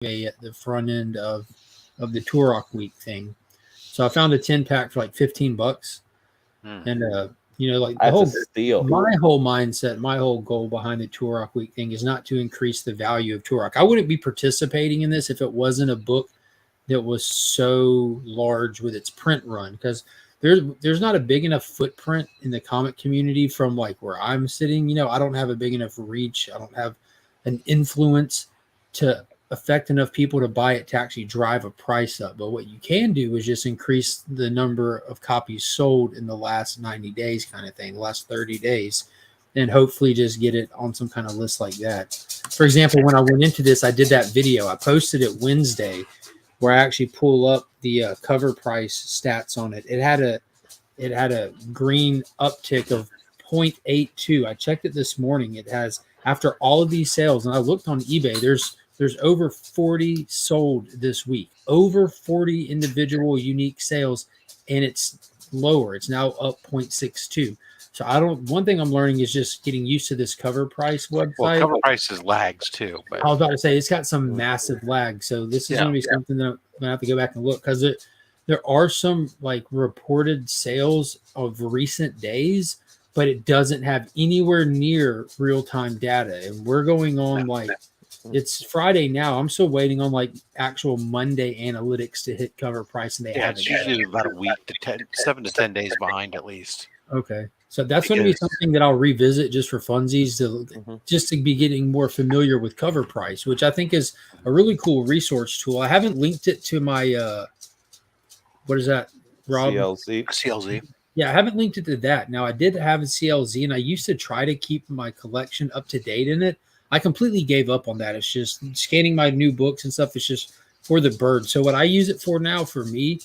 eBay at the front end of the Turok Week thing. So I found a 10 pack for like $15, and like the That's a whole steal. my whole mindset, my whole goal behind the Turok Week thing is not to increase the value of Turok. I wouldn't be participating in this if it wasn't a book that was so large with its print run, because there's not a big enough footprint in the comic community from like where I'm sitting. I don't have a big enough reach. I don't have an influence to affect enough people to buy it to actually drive a price up. But what you can do is just increase the number of copies sold in the last 90 days, kind of thing, the last 30 days, and hopefully just get it on some kind of list like that. For example, when I went into this, I did that video. I posted it Wednesday, where I actually pull up the cover price stats on it. It had a green uptick of 0.82. I checked it this morning. It has, after all of these sales, and I looked on eBay, there's over 40 sold this week. Over 40 individual unique sales, and it's lower. It's now up 0.62. So one thing I'm learning is just getting used to this cover price website. Well, cover prices lags too. But I was about to say it's got some massive lag. So this is going to be something that I'm going to have to go back and look, because there are some like reported sales of recent days, but it doesn't have anywhere near real-time data. And we're going on like it's Friday now. I'm still waiting on like actual Monday analytics to hit cover price, and they haven't. It's usually about a week to 7 to 10 days behind at least. Okay. So that's going to be something that I'll revisit just for funsies, just to be getting more familiar with cover price, which I think is a really cool resource tool. I haven't linked it to my what is that, Rob? CLZ. Yeah, I haven't linked it to that. Now, I did have a CLZ, and I used to try to keep my collection up to date in it. I completely gave up on that. It's just scanning my new books and stuff. It's just for the bird. So what I use it for now, for me,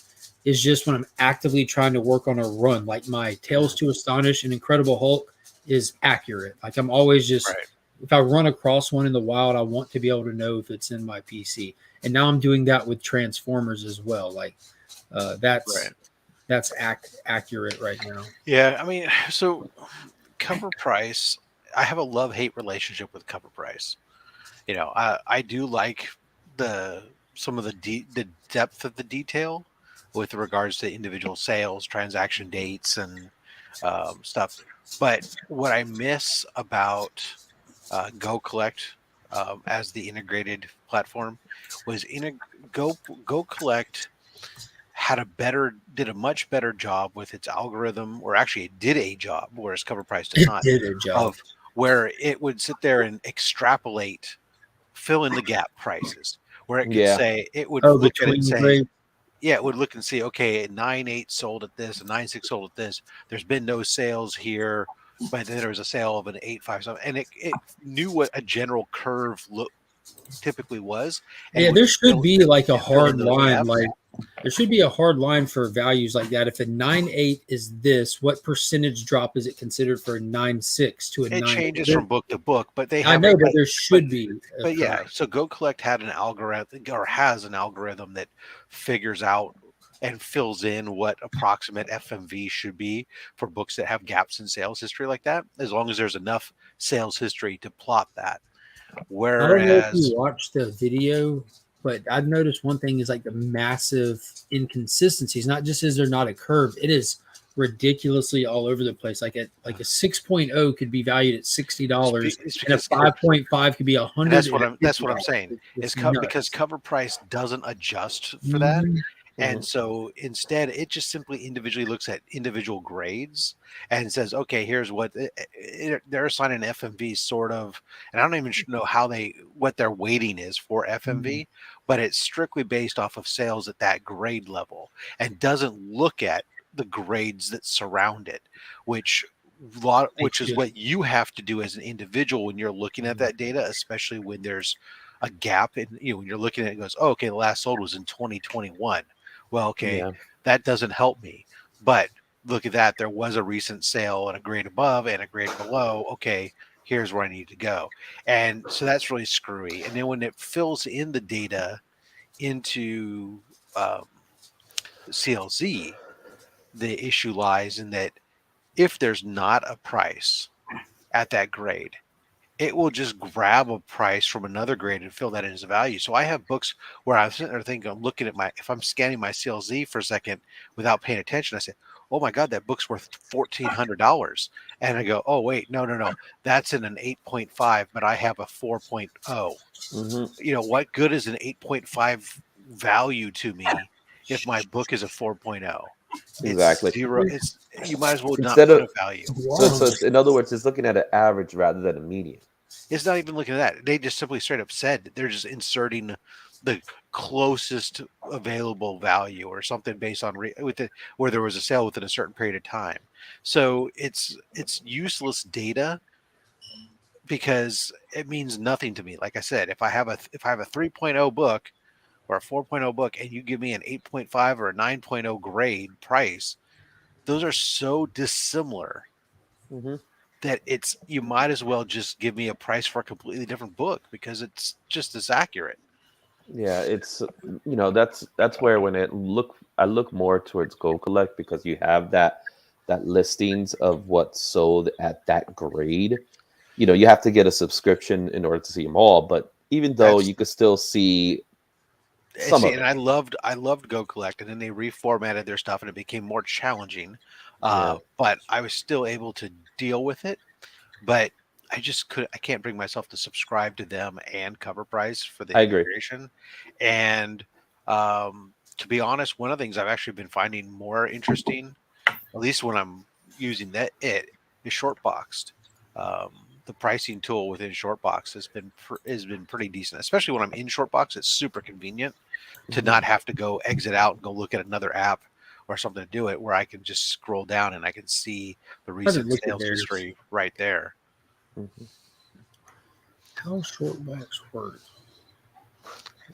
is just when I'm actively trying to work on a run. Like my Tales to Astonish and Incredible Hulk is accurate. Like I'm always just, if I run across one in the wild, I want to be able to know if it's in my PC. And now I'm doing that with Transformers as well. Like that's accurate right now. Yeah, I mean, so cover price, I have a love-hate relationship with cover price. I do like some of the depth of the detail with regards to individual sales, transaction dates, and stuff. But what I miss about Go Collect as the integrated platform was Go Collect did a much better job with its algorithm, or actually it did a job, whereas Cover Price did not. It did a job. Of where it would sit there and extrapolate, fill in the gap prices, where it could say, it would look at it and say, it would look and see, okay, 9.8 sold at this, and 9.6 sold at this. There's been no sales here, but then there was a sale of an 8.5, and it knew what a general curve typically was. Yeah, there should be like a hard line, like there should be a hard line for values like that. If a 9.8 is this, what percentage drop is it considered for a 9.6 to a 9? It changes from book to book, but they have. I know, but there should be. But yeah, so Go Collect had an algorithm, or has an algorithm that figures out and fills in what approximate FMV should be for books that have gaps in sales history like that, as long as there's enough sales history to plot that. Whereas, I don't know if you watched the video, but I've noticed one thing is like the massive inconsistencies. Not just is there not a curve, it is ridiculously all over the place. Like a 6.0 could be valued at $60, and a 5.5 could be $100. That's what I'm saying. It's because Cover Price doesn't adjust for that. And so instead, it just simply individually looks at individual grades and says, okay, here's what they're assigning FMV sort of, and I don't even know what their weighting is for FMV, but it's strictly based off of sales at that grade level and doesn't look at the grades that surround it, which is what you have to do as an individual when you're looking at that data, especially when there's a gap in, when you're looking at it, it goes, oh, okay, the last sold was in 2021. Well, okay, that doesn't help me. But look at that. There was a recent sale at a grade above and a grade below. Okay, here's where I need to go. And so that's really screwy. And then when it fills in the data into CLZ, the issue lies in that if there's not a price at that grade, it will just grab a price from another grade and fill that in as a value. So I have books where I'm sitting there thinking, I'm looking at if I'm scanning my CLZ for a second without paying attention, I say, oh my God, that book's worth $1,400. And I go, oh, wait, no. That's in an 8.5, but I have a 4.0. What good is an 8.5 value to me if my book is a 4.0? It's Exactly. zero. You might as well not Instead put of a value. so it's, in other words, it's looking at an average rather than a median. It's not even looking at that. They just simply straight up said they're just inserting the closest available value or something based on where there was a sale within a certain period of time. So it's useless data because it means nothing to me. Like I said, if I have a 3.0 book or a 4.0 book and you give me an 8.5 or a 9.0 grade price, those are so dissimilar that you might as well just give me a price for a completely different book because it's just as accurate. Yeah, it's that's where when I look more towards Go Collect because you have that listings of what's sold at that grade. You have to get a subscription in order to see them all, but even though That's you could still see some see, of and it. I loved Go Collect, and then they reformatted their stuff, and it became more challenging. Yeah, But I was still able to deal with it. But I can't bring myself to subscribe to them and Cover Price for the I agree. integration. And to be honest, one of the things I've actually been finding more interesting, at least when I'm using is Shortboxed. The pricing tool within Shortbox has been pretty decent, especially when I'm in Shortbox. It's super convenient to not have to go exit out and go look at another app or something to do it, where I can just scroll down and I can see the I haven't recent looked at sales theirs. history right there. How Shortbox works?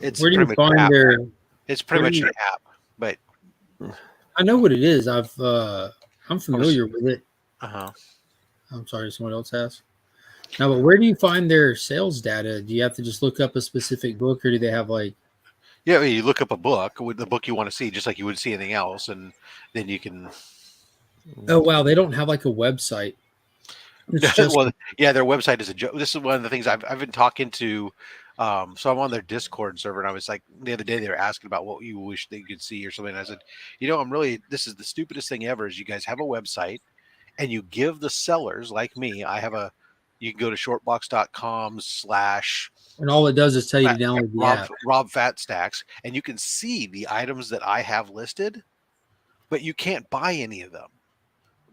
It's Where do pretty you much an find app. their? It's pretty Where do much you? an app, but I know what it is. I'm I was familiar with it. uh-huh. I'm sorry, someone else has. Now, but where do you find their sales data? Do you have to just look up a specific book, or do they have like? Yeah, I mean, you look up a book with the book you want to see, just like you would see anything else, and then you can. Oh wow, they don't have like a website. It's just Well, yeah, their website is a joke. This is one of the things I've been talking to. So I'm on their Discord server, and I was like, the other day they were asking about what you wish they could see or something. And I said, this is the stupidest thing ever. Is you guys have a website and you give the sellers like me. You can go to shortbox.com/ and all it does is tell you to download the app. Rob Fat Stacks, and you can see the items that I have listed, but you can't buy any of them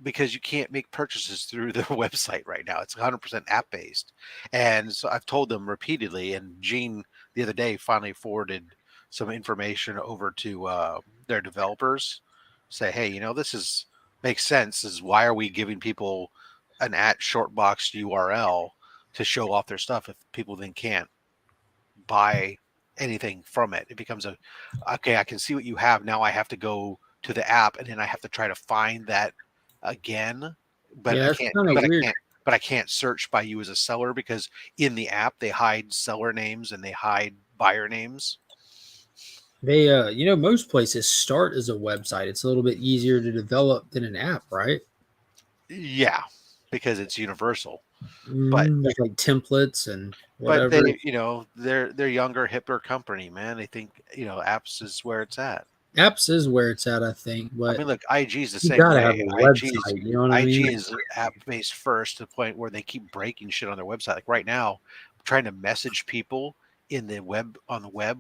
because you can't make purchases through their website right now. It's 100% app based. And so I've told them repeatedly, and Gene the other day finally forwarded some information over to their developers, say, hey, this makes sense. Is why are we giving people an @shortbox URL to show off their stuff if people then can't buy anything from it? It becomes okay, I can see what you have. Now I have to go to the app and then I have to try to find that again, but Yeah, I that's can't, kind of weird. but I can't search by you as a seller because in the app they hide seller names and they hide buyer names. They, most places start as a website. It's a little bit easier to develop than an app, right? Yeah, because it's universal. But There's like templates and but whatever. they, they're younger, hipper company, man. They think apps is where it's at. Apps is where it's at, I think, I but mean, look, IG is the you same gotta have way. a website. You know what I IG mean? is app based first to the point where they keep breaking shit on their website. Like right now, trying to message people on the web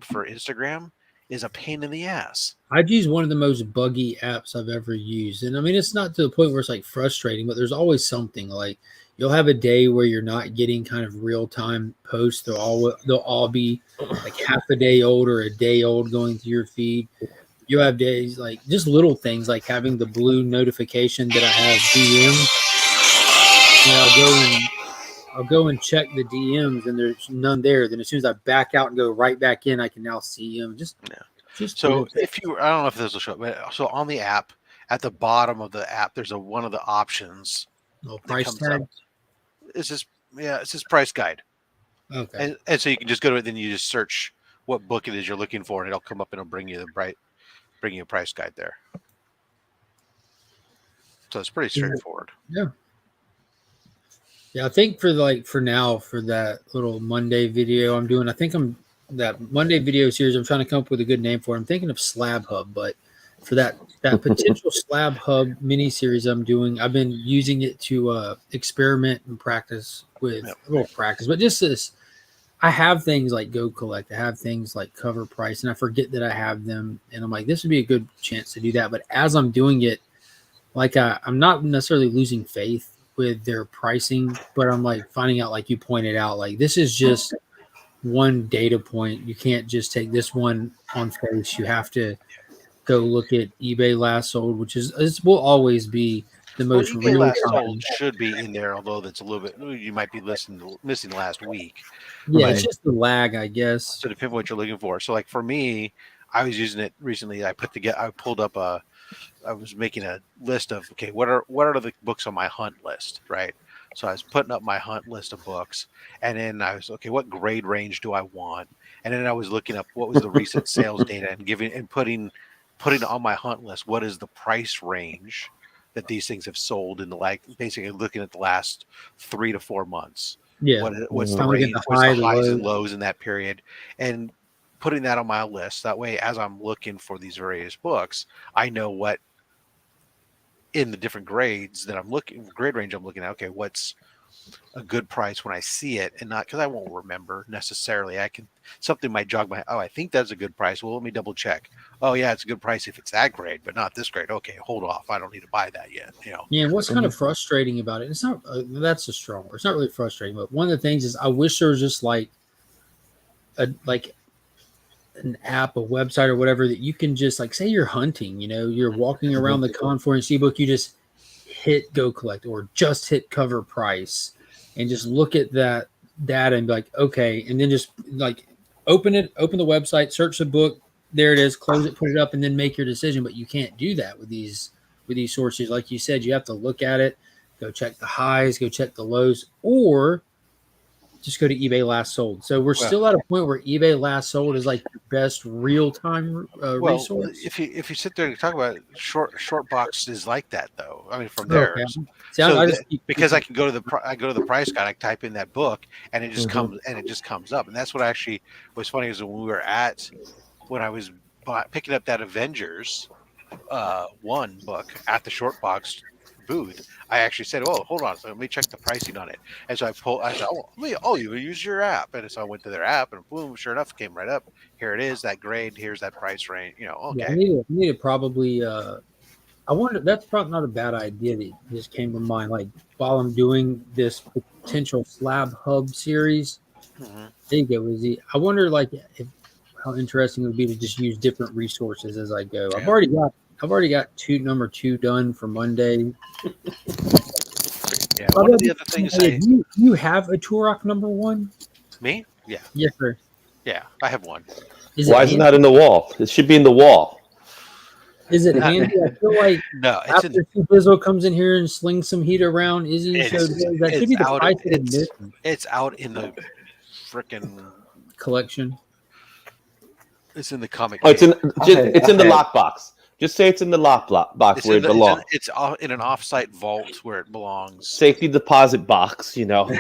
for Instagram is a pain in the ass. IG is one of the most buggy apps I've ever used. And I mean, it's not to the point where it's like frustrating, but there's always something like you'll have a day where you're not getting kind of real time posts. They'll all be like half a day old or a day old going through your feed. You have days like just little things like having the blue notification that I have DMs. And I'll go and check the DMs and there's none there. Then as soon as I back out and go right back in, I can now see them. Yeah. Just little So things. I don't know if this will show up, but so on the app, at the bottom of the app, there's one of the options Oh, that price comes up. tag. It's this price guide. Okay. And so you can just go to it, then you just search what book it is you're looking for, and it'll come up and it'll bring you a price guide there. So it's pretty straightforward. Yeah. Yeah, I think for now for that little Monday video I'm doing, I think that Monday video series. I'm trying to come up with a good name for it. I'm thinking of Slab Hub, but for that potential Slab Hub mini series I'm doing, I've been using it to experiment and practice with practice, but just this. I have things like Go Collect. I have things like Cover Price, and I forget that I have them. And I'm like, this would be a good chance to do that. But as I'm doing it, like I'm not necessarily losing faith with their pricing, but I'm like finding out, like you pointed out, like this is just one data point. You can't just take this one on face. You have to go look at eBay last sold, which will always be the Well, most eBay real last sold time. should be in there, although that's a little bit. You might be missing last week. Yeah, But it's just the lag, I guess. to depend what you're looking for. So, like for me, I was using it recently. I pulled up I was making a list of okay, what are the books on my hunt list, right? So I was putting up my hunt list of books, and then I was okay, what grade range do I want? And then I was looking up what was the recent sales data and putting on my hunt list what is the price range that these things have sold in the like basically looking at the last 3 to 4 months. Yeah, What's the time to get range? the What's the high, the highs low. and lows in that period? And putting that on my list. That way, as I'm looking for these various books, I know what in the different grades that grade range I'm looking at. Okay, what's a good price when I see it, and not because I won't remember necessarily. Something might jog my. Oh, I think that's a good price. Well, let me double check. Oh yeah, it's a good price if it's that grade, but not this grade. Okay, hold off. I don't need to buy that yet. Yeah, and what's kind of frustrating about it, it's not that's a strong word. It's not really frustrating, but one of the things is I wish there was just like an app, a website, or whatever that you can just like say you're hunting, you're walking around the conference ebook, you just hit Go Collect or just hit Cover Price and just look at that data and be like, okay, and then just like open the website, search the book, there it is, close it, put it up, and then make your decision. But you can't do that with these sources. Like you said, you have to look at it, go check the highs, go check the lows, or just go to eBay last sold. So we're still at a point where eBay last sold is like your best real time resource. If you sit there and talk about it, short box is like that though. I mean, from there. Okay. So because I can go to the price guide, I type in that book, and it just comes up, and that's what actually was funny is when I was picking up that Avengers one book at the short box booth, I actually said, "Oh, hold on, so let me check the pricing on it." And so I said, you use your app." And so I went to their app, and boom, sure enough, it came right up. Here it is, that grade. Here's that price range. Okay. Yeah, I need to probably. I wonder. That's probably not a bad idea that just came to mind. Like while I'm doing this potential Slab Hub series, there you go, Izzy. I wonder, like, how interesting it would be to just use different resources as I go. Yeah. I've already got number 2 done for Monday. Yeah. One of the other things you have a Turok number 1? Me? Yeah. Yes, sir. Yeah, I have one. Why is it not in the wall? It should be in the wall. Is it handy? I feel like no. After Bizzo comes in here and slings some heat around, Izzy should be the price. It's out in the freaking collection. It's in the comic. Oh, it's in the lockbox. Just say it's in the lockbox where it belongs. It's in an offsite vault where it belongs. Safety deposit box, No.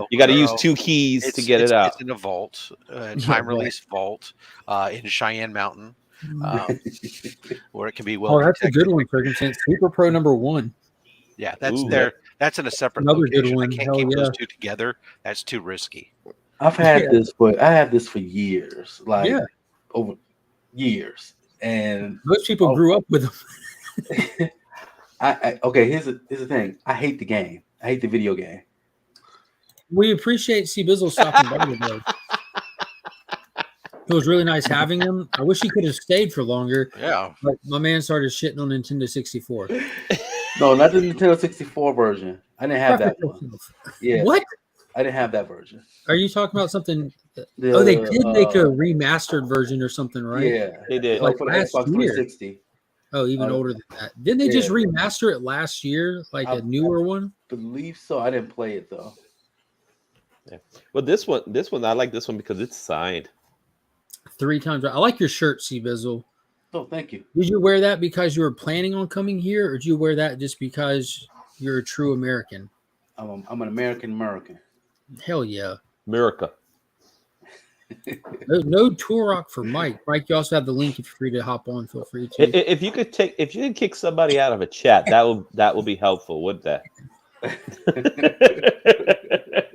You got to use 2 keys to get it out. It's in a vault, time release vault in Cheyenne Mountain, where it can be well. Oh, that's a good one, Ferguson. Super Pro number 1. Yeah, that's there. That's in a separate location. I can't keep those two together. That's too risky. I've had this, but I have this for years, over years. And most people grew up with them. Okay, here's the thing. I hate the game. I hate the video game. We appreciate C Bizzle stopping by today. It was really nice having him. I wish he could have stayed for longer. Yeah. But my man started shitting on Nintendo 64. No, not the Nintendo 64 version. I didn't have that one. Yeah. What? I didn't have that version. Are you talking about something? They did make a remastered version or something, right? Yeah, they did. Like for the Xbox 360. Oh, even older than that. Didn't they just remaster it last year, like a newer one? I believe so. I didn't play it though. Yeah. Well, this one, I like this one because it's signed 3 times. I like your shirt, C Bizzle. Oh, thank you. Did you wear that because you were planning on coming here, or did you wear that just because you're a true American? I'm an American. Hell yeah. America. No Turok for Mike. Mike, you also have the link if you're free to hop on. Feel free to. If you could kick somebody out of a chat, that will be helpful, wouldn't that?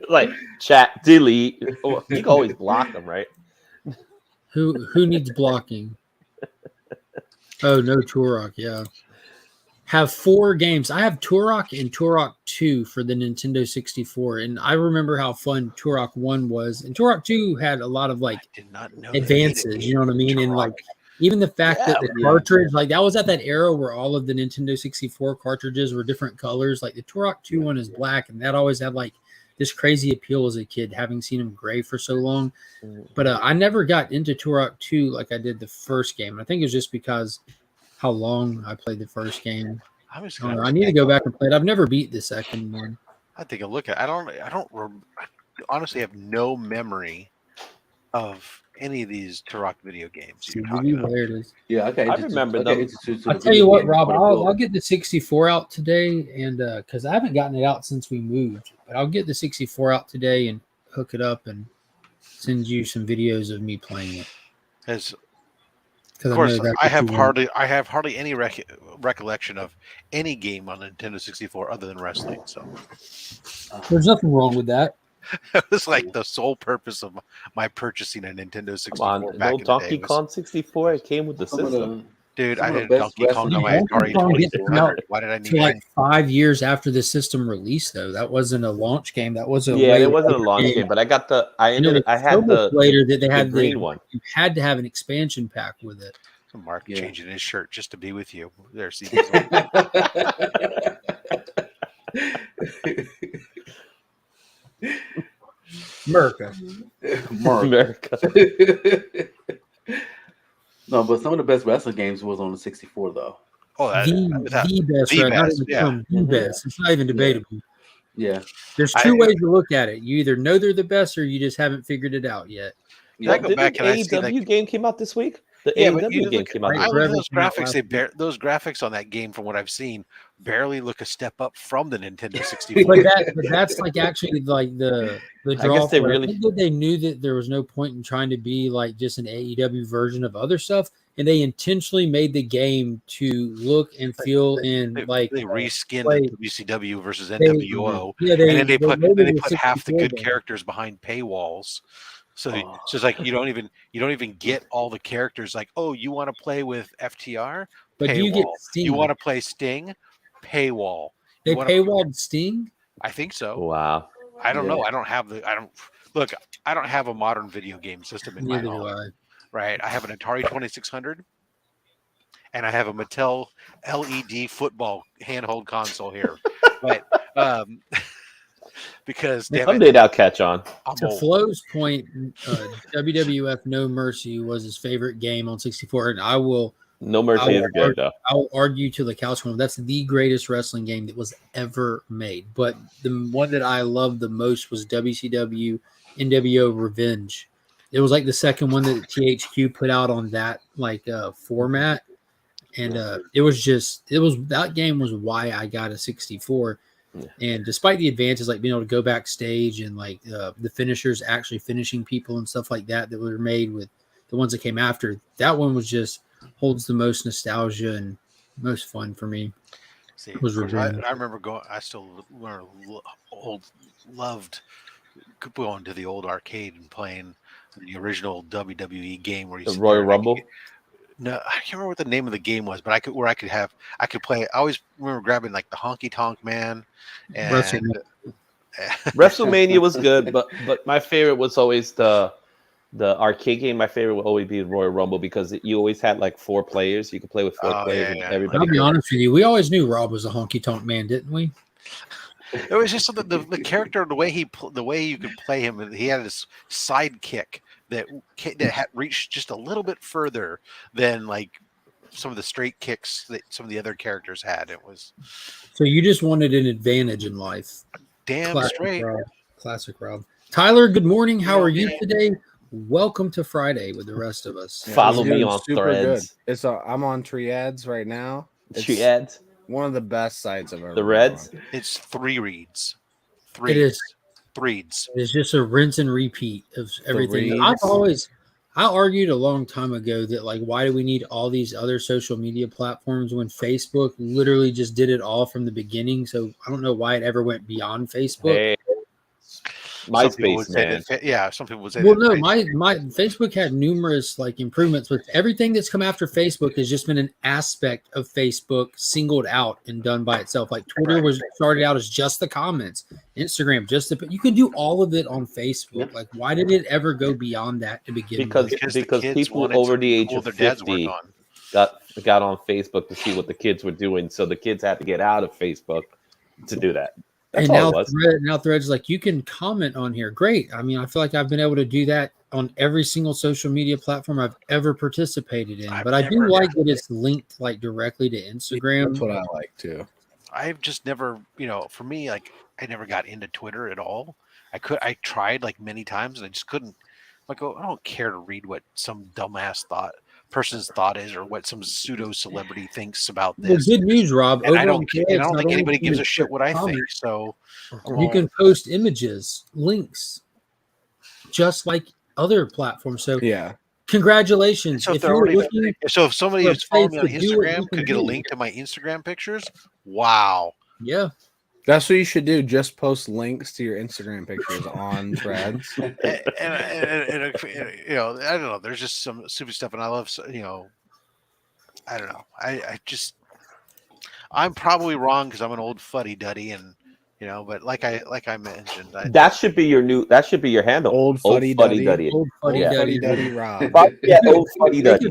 Like chat delete. You can always block them, right? Who needs blocking? Oh, no Turok. Yeah. Have 4 games. I have Turok and Turok 2 for the Nintendo 64, and I remember how fun Turok 1 was. And Turok 2 had a lot of like did not know advances, you know what I mean? And like even the fact that the cartridge, like that was at that era where all of the Nintendo 64 cartridges were different colors. Like the Turok 2 one is black, and that always had like this crazy appeal as a kid, having seen him gray for so long. But I never got into Turok 2 like I did the first game. I think it was just because how long I played the first game. I need to go back and play it. I've never beat the second one. I take a look at. I honestly have no memory of any of these Turok video games you're talking about. There it is. Yeah, okay. I remember them. I'll tell you what, Rob. I'll get the 64 out today, and because I haven't gotten it out since we moved, but I'll get the 64 out today and hook it up and send you some videos of me playing it. Of course, I have hardly any recollection of any game on Nintendo 64 other than wrestling. So there's nothing wrong with that. It was like the sole purpose of my purchasing a Nintendo 64 Come on, back in the Donkey day. Kong 64. It came with the system. Dude, I had Donkey Kong on my Atari 2600. Why did I need like 5 years after the system released? Though that wasn't a launch game. That was it wasn't a launch game. But I got the. I had the later that they had the green one. You had to have an expansion pack with it. Mark changing his shirt just to be with you. There's America. No, but some of the best wrestling games was on the 64, though. Oh, the best. It's not even debatable. Yeah. There's 2 ways to look at it. You either know they're the best, or you just haven't figured it out yet. Yeah. Did the AEW game came out this week? The AEW game came out. Those graphics, those graphics on that game, from what I've seen, barely look a step up from the Nintendo 64. but that's like actually like the draw. I guess they knew that there was no point in trying to be like just an AEW version of other stuff, and they intentionally made the game to look and feel they reskinned the WCW versus NWO, and then they put half the good characters behind paywalls. So it's like you don't even get all the characters. Like, oh, you want to play with FTR? But paywall. you get Sting. You want to play Sting? Paywall. They paywalled Sting? I think so. Wow. I don't know. I don't have a modern video game system in my home. Right. I have an Atari 2600, and I have a Mattel LED football handheld console here. But because someday they'll catch on. To Flo's point, WWF No Mercy was his favorite game on 64, and I will. No Mercy is good though. I'll argue to the cows come home. That's the greatest wrestling game that was ever made. But the one that I loved the most was WCW NWO Revenge. It was like the second one that THQ put out on that format, and that game was why I got a 64. And despite the advances, like being able to go backstage and like the finishers actually finishing people and stuff like that were made with the ones that came after, that one was just holds the most nostalgia and most fun for me. See, I remember going. I still loved going to the old arcade and playing the original WWE game where you the Royal Rumble. No, I can't remember what the name of the game was, but I could play. I always remember grabbing like the Honky Tonk Man and WrestleMania was good, but my favorite was always the arcade game. My favorite would always be Royal Rumble because you always had like 4 players. You could play with 4 players, and everybody. I'll be honest with you, we always knew Rob was a Honky Tonk Man, didn't we? It was just something. The character, the way you could play him, he had this sidekick that had reached just a little bit further than like some of the straight kicks that some of the other characters had. It was. So you just wanted an advantage in life. Damn Classic straight. Rob. Classic Rob. Tyler, good morning. How are you today? Welcome to Friday with the rest of us. Follow me on Threads. Good. I'm on Triads right now. Triads. One of the best sites I've ever. The Reds. It's 3 reads. It is. Threads. It's just a rinse and repeat of everything. Threads. I argued a long time ago that like, why do we need all these other social media platforms when Facebook literally just did it all from the beginning? So I don't know why it ever went beyond Facebook. Hey, MySpace, man. Some people would say. Well, no, my Facebook had numerous like improvements, but everything that's come after Facebook has just been an aspect of Facebook singled out and done by itself. Like Twitter was started out as just the comments, Instagram you can do all of it on Facebook. Yep. Like, why did it ever go beyond that to begin Because with? people over the age of 50 got on Facebook to see what the kids were doing, so the kids had to get out of Facebook to do that. That's and all it was. now Threads like you can comment on here. Great. I mean, I feel like I've been able to do that on every single social media platform I've ever participated in. But I do like that it's linked like directly to Instagram. That's what I like too. I've just never, for me, like I never got into Twitter at all. I tried like many times and I just couldn't. Like, I don't care to read what some dumbass person's thought is or what some pseudo celebrity thinks about this. Well, good news, Rob. And I don't think anybody gives a shit what I think. So you can post images, links, just like other platforms. So yeah, congratulations. So if somebody who's following me on Instagram could get a link to my Instagram pictures, wow. Yeah. That's what you should do. Just post links to your Instagram pictures on Threads. and I don't know. There's just some stupid stuff, and I love, I don't know. I'm probably wrong because I'm an old fuddy duddy, and but like I mentioned, that should be your handle. Old fuddy duddy. Old fuddy duddy Rob. Yeah, old fuddy duddy.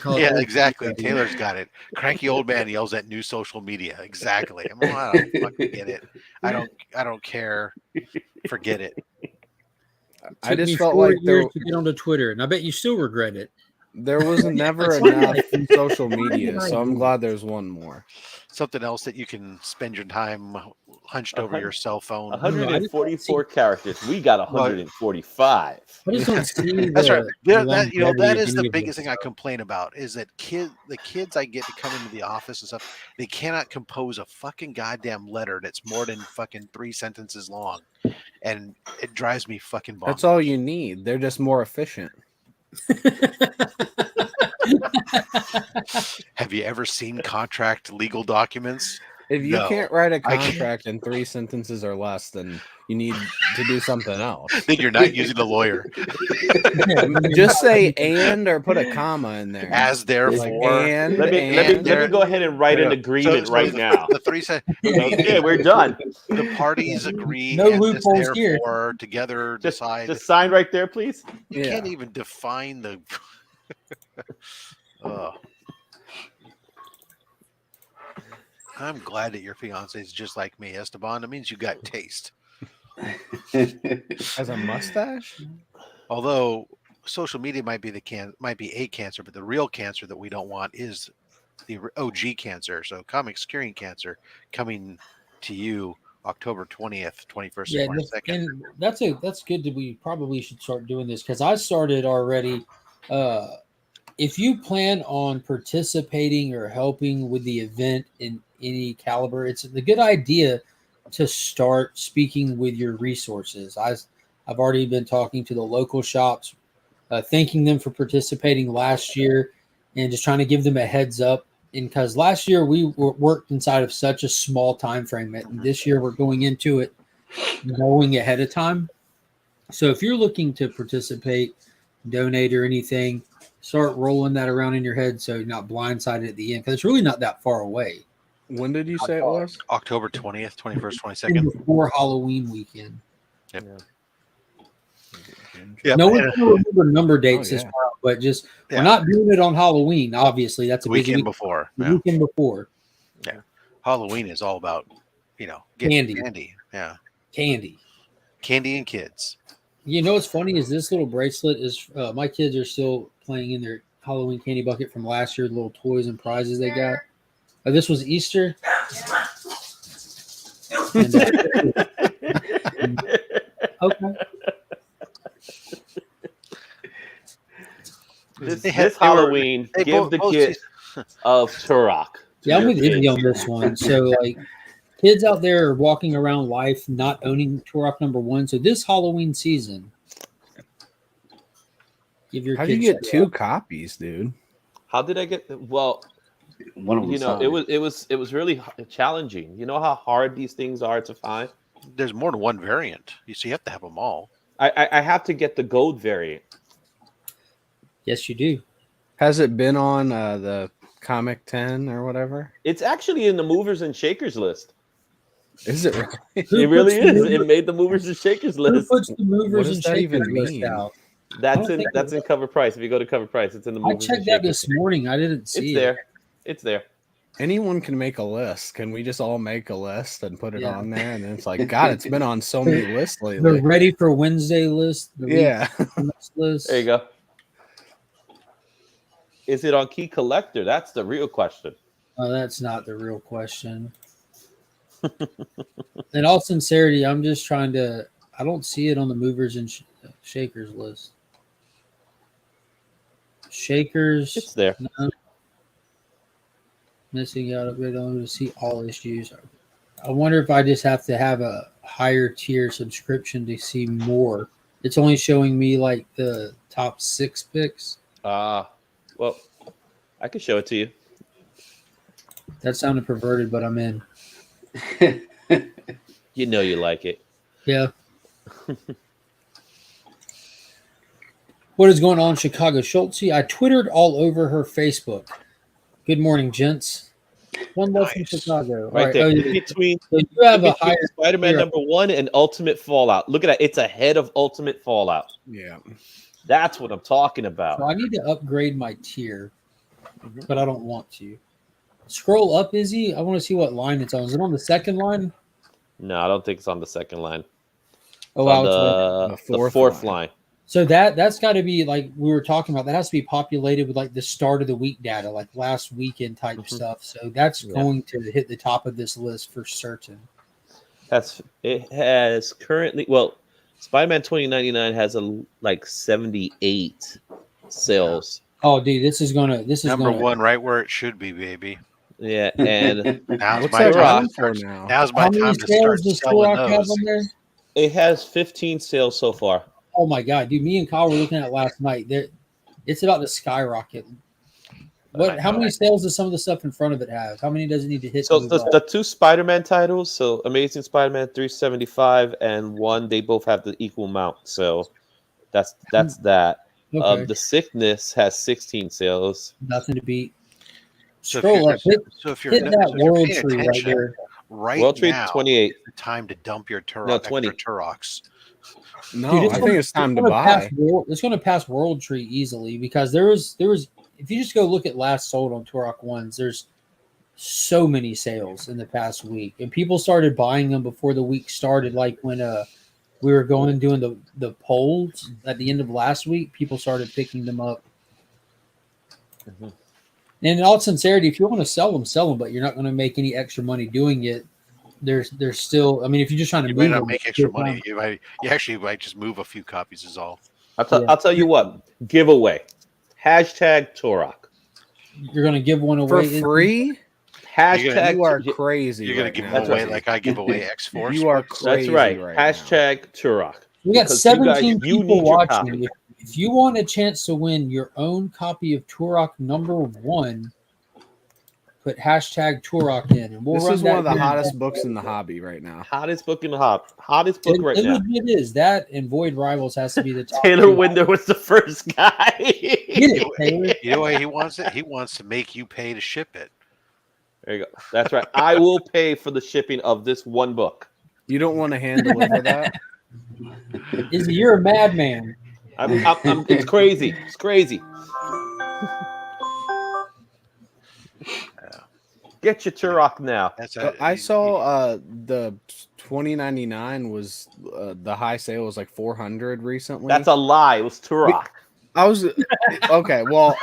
Yeah, exactly. Taylor's got it. Cranky old man yells at new social media. Exactly. I don't fucking get it. I don't care. Forget it. I just felt like years to get onto Twitter, and I bet you still regret it. There was never enough social media, so I'm glad there's one more. Something else that you can spend your time hunched over your cell phone. 144 characters. We got 145. I just don't see That's right. That is the any biggest thing I complain about is that the kids I get to come into the office and stuff, they cannot compose a fucking goddamn letter that's more than fucking 3 sentences long, and it drives me fucking bonkers. That's all you need. They're just more efficient. Have you ever seen contract legal documents? If you can't write a contract in 3 sentences or less, then you need to do something else. Then you're not using a lawyer. Just say "and" or put a comma in there. As therefore. Let me go ahead and write an agreement now. The 3 sentences. Okay, we're done. The parties agree. No loopholes here. Together decide. Just sign right there, please. You can't even define the. I'm glad that your fiance is just like me, Esteban. That means you got taste. As a mustache? Although social media might be a cancer, but the real cancer that we don't want is the OG cancer. So comics curing cancer coming to you October 20th, 21st, and 22nd. And that's good that we probably should start doing this because I started already. If you plan on participating or helping with the event in any caliber, it's a good idea to start speaking with your resources. I've already been talking to the local shops, thanking them for participating last year and just trying to give them a heads up. And because last year we worked inside of such a small time frame, and this year we're going into it knowing ahead of time. So if you're looking to participate, donate or anything, start rolling that around in your head so you're not blindsided at the end because it's really not that far away. When did you say it was? October 20th, 21st, 22nd. Before Halloween weekend. Yep. No one can remember number dates this far, but just we're not doing it on Halloween. Obviously, that's a weekend before. The weekend before. Yeah, Halloween is all about candy. Candy, yeah, candy and kids. You know what's funny is this little bracelet is my kids are still playing in their Halloween candy bucket from last year. The little toys and prizes they got. This was Easter. And, okay. This Halloween, give the gift of Turok. Yeah, I'm with Izzy on this one. So, like, Kids out there are walking around life not owning Turok #1. So this Halloween season, give your How do you kids get 2 copies, dude? How did I get? Well, One of them it was really challenging. You know how hard these things are to find. There's more than one variant. You have to have them all. I have to get the gold variant. Yes, you do. Has it been on the Comic 10 or whatever? It's actually in the movers and shakers list. Is it really? It really is. It made the movers and shakers Who list. puts the movers What does and that shakers even list mean? out? That's in cover price. If you go to cover price, it's in the I movers and checked that shakers. this morning. I didn't see It's it. there. It's there. Anyone can make a list. Can we just all make a list and put it Yeah. on there? And it's like, God, it's been on so many lists The lately. ready for Wednesday list. The Yeah. list. There you go. Is it on Key Collector? That's the real question. Oh, that's not the real question. In all sincerity, I'm just trying to. I don't see it on the movers and shakers list. Shakers. It's there. No. Missing out. We don't see all issues. I wonder if I just have to have a higher tier subscription to see more. It's only showing me like the top 6 picks. Well, I can show it to you. That sounded perverted, but I'm in. You know you like it. Yeah. What is going on, Chicago Schultze? I twittered all over her Facebook. Good morning, gents. One love from Chicago. Right there. In between, so you have a higher Spider-Man #1 and Ultimate Fallout. Look at that. It's ahead of Ultimate Fallout. Yeah. That's what I'm talking about. So I need to upgrade my tier, but I don't want to. Scroll up, Izzy. I want to see what line it's on. Is it on the second line? No, I don't think it's on the second line. Oh, wow. It's on the fourth line. So that's got to be like we were talking about. That has to be populated with like the start of the week data, like last weekend type stuff. So that's going to hit the top of this list for certain. It has currently, well, Spider-Man 2099 has like 78 sales. Oh, dude, this is number one, right where it should be, baby. Yeah, and now's what's my that time. for now? Now's my time to start selling those. It has 15 sales so far. Oh my god, dude! Me and Kyle were looking at it last night. It's about to skyrocket. How many sales does some of the stuff in front of it have? How many does it need to hit? So the 2 Spider-Man titles, so Amazing Spider-Man 375 and 1, they both have the equal amount. So that's that. Okay. The Sickness has 16 sales. Nothing to beat. So Scroll up. Hit that world paying tree right there. Right World Tree now, 28. the time to dump your No, 20. Turoks. No, Dude, I think it's time to buy. It's going to pass World Tree easily because there was. If you just go look at last sold on Turok ones, there's so many sales in the past week, and people started buying them before the week started. Like when we were going and doing the polls at the end of last week, people started picking them up. Mm-hmm. And in all sincerity, if you want to sell them, but you're not going to make any extra money doing it. There's still. I mean, if you're just trying to You move might not them, make extra money. You actually might just move a few copies is all. I'll tell you what. Giveaway. Hashtag Turok. You're going to give one For away free? Hashtag. You are crazy. You're going to give them away like I give away X-Force. You are crazy. That's right. Now. Hashtag Turok. We got Because 17 you people need your watching. copy. If you want a chance to win your own copy of Turok #1, put hashtag Turok in, and This is one of the hottest books in the hobby right now. Hottest book in the hottest book right now. It is that, and Void Rivals has to be the top. Taylor Winder was the first guy. Get it, Taylor. You know why he wants it? He wants to make you pay to ship it. There you go. That's right. I will pay for the shipping of this one book. You don't want to hand deliver that? Izzy, you're a madman. It's crazy. It's crazy. Get your Turok now. I saw the 2099 was the high sale was like 400 recently. That's a lie. It was Turok. I was okay. Well,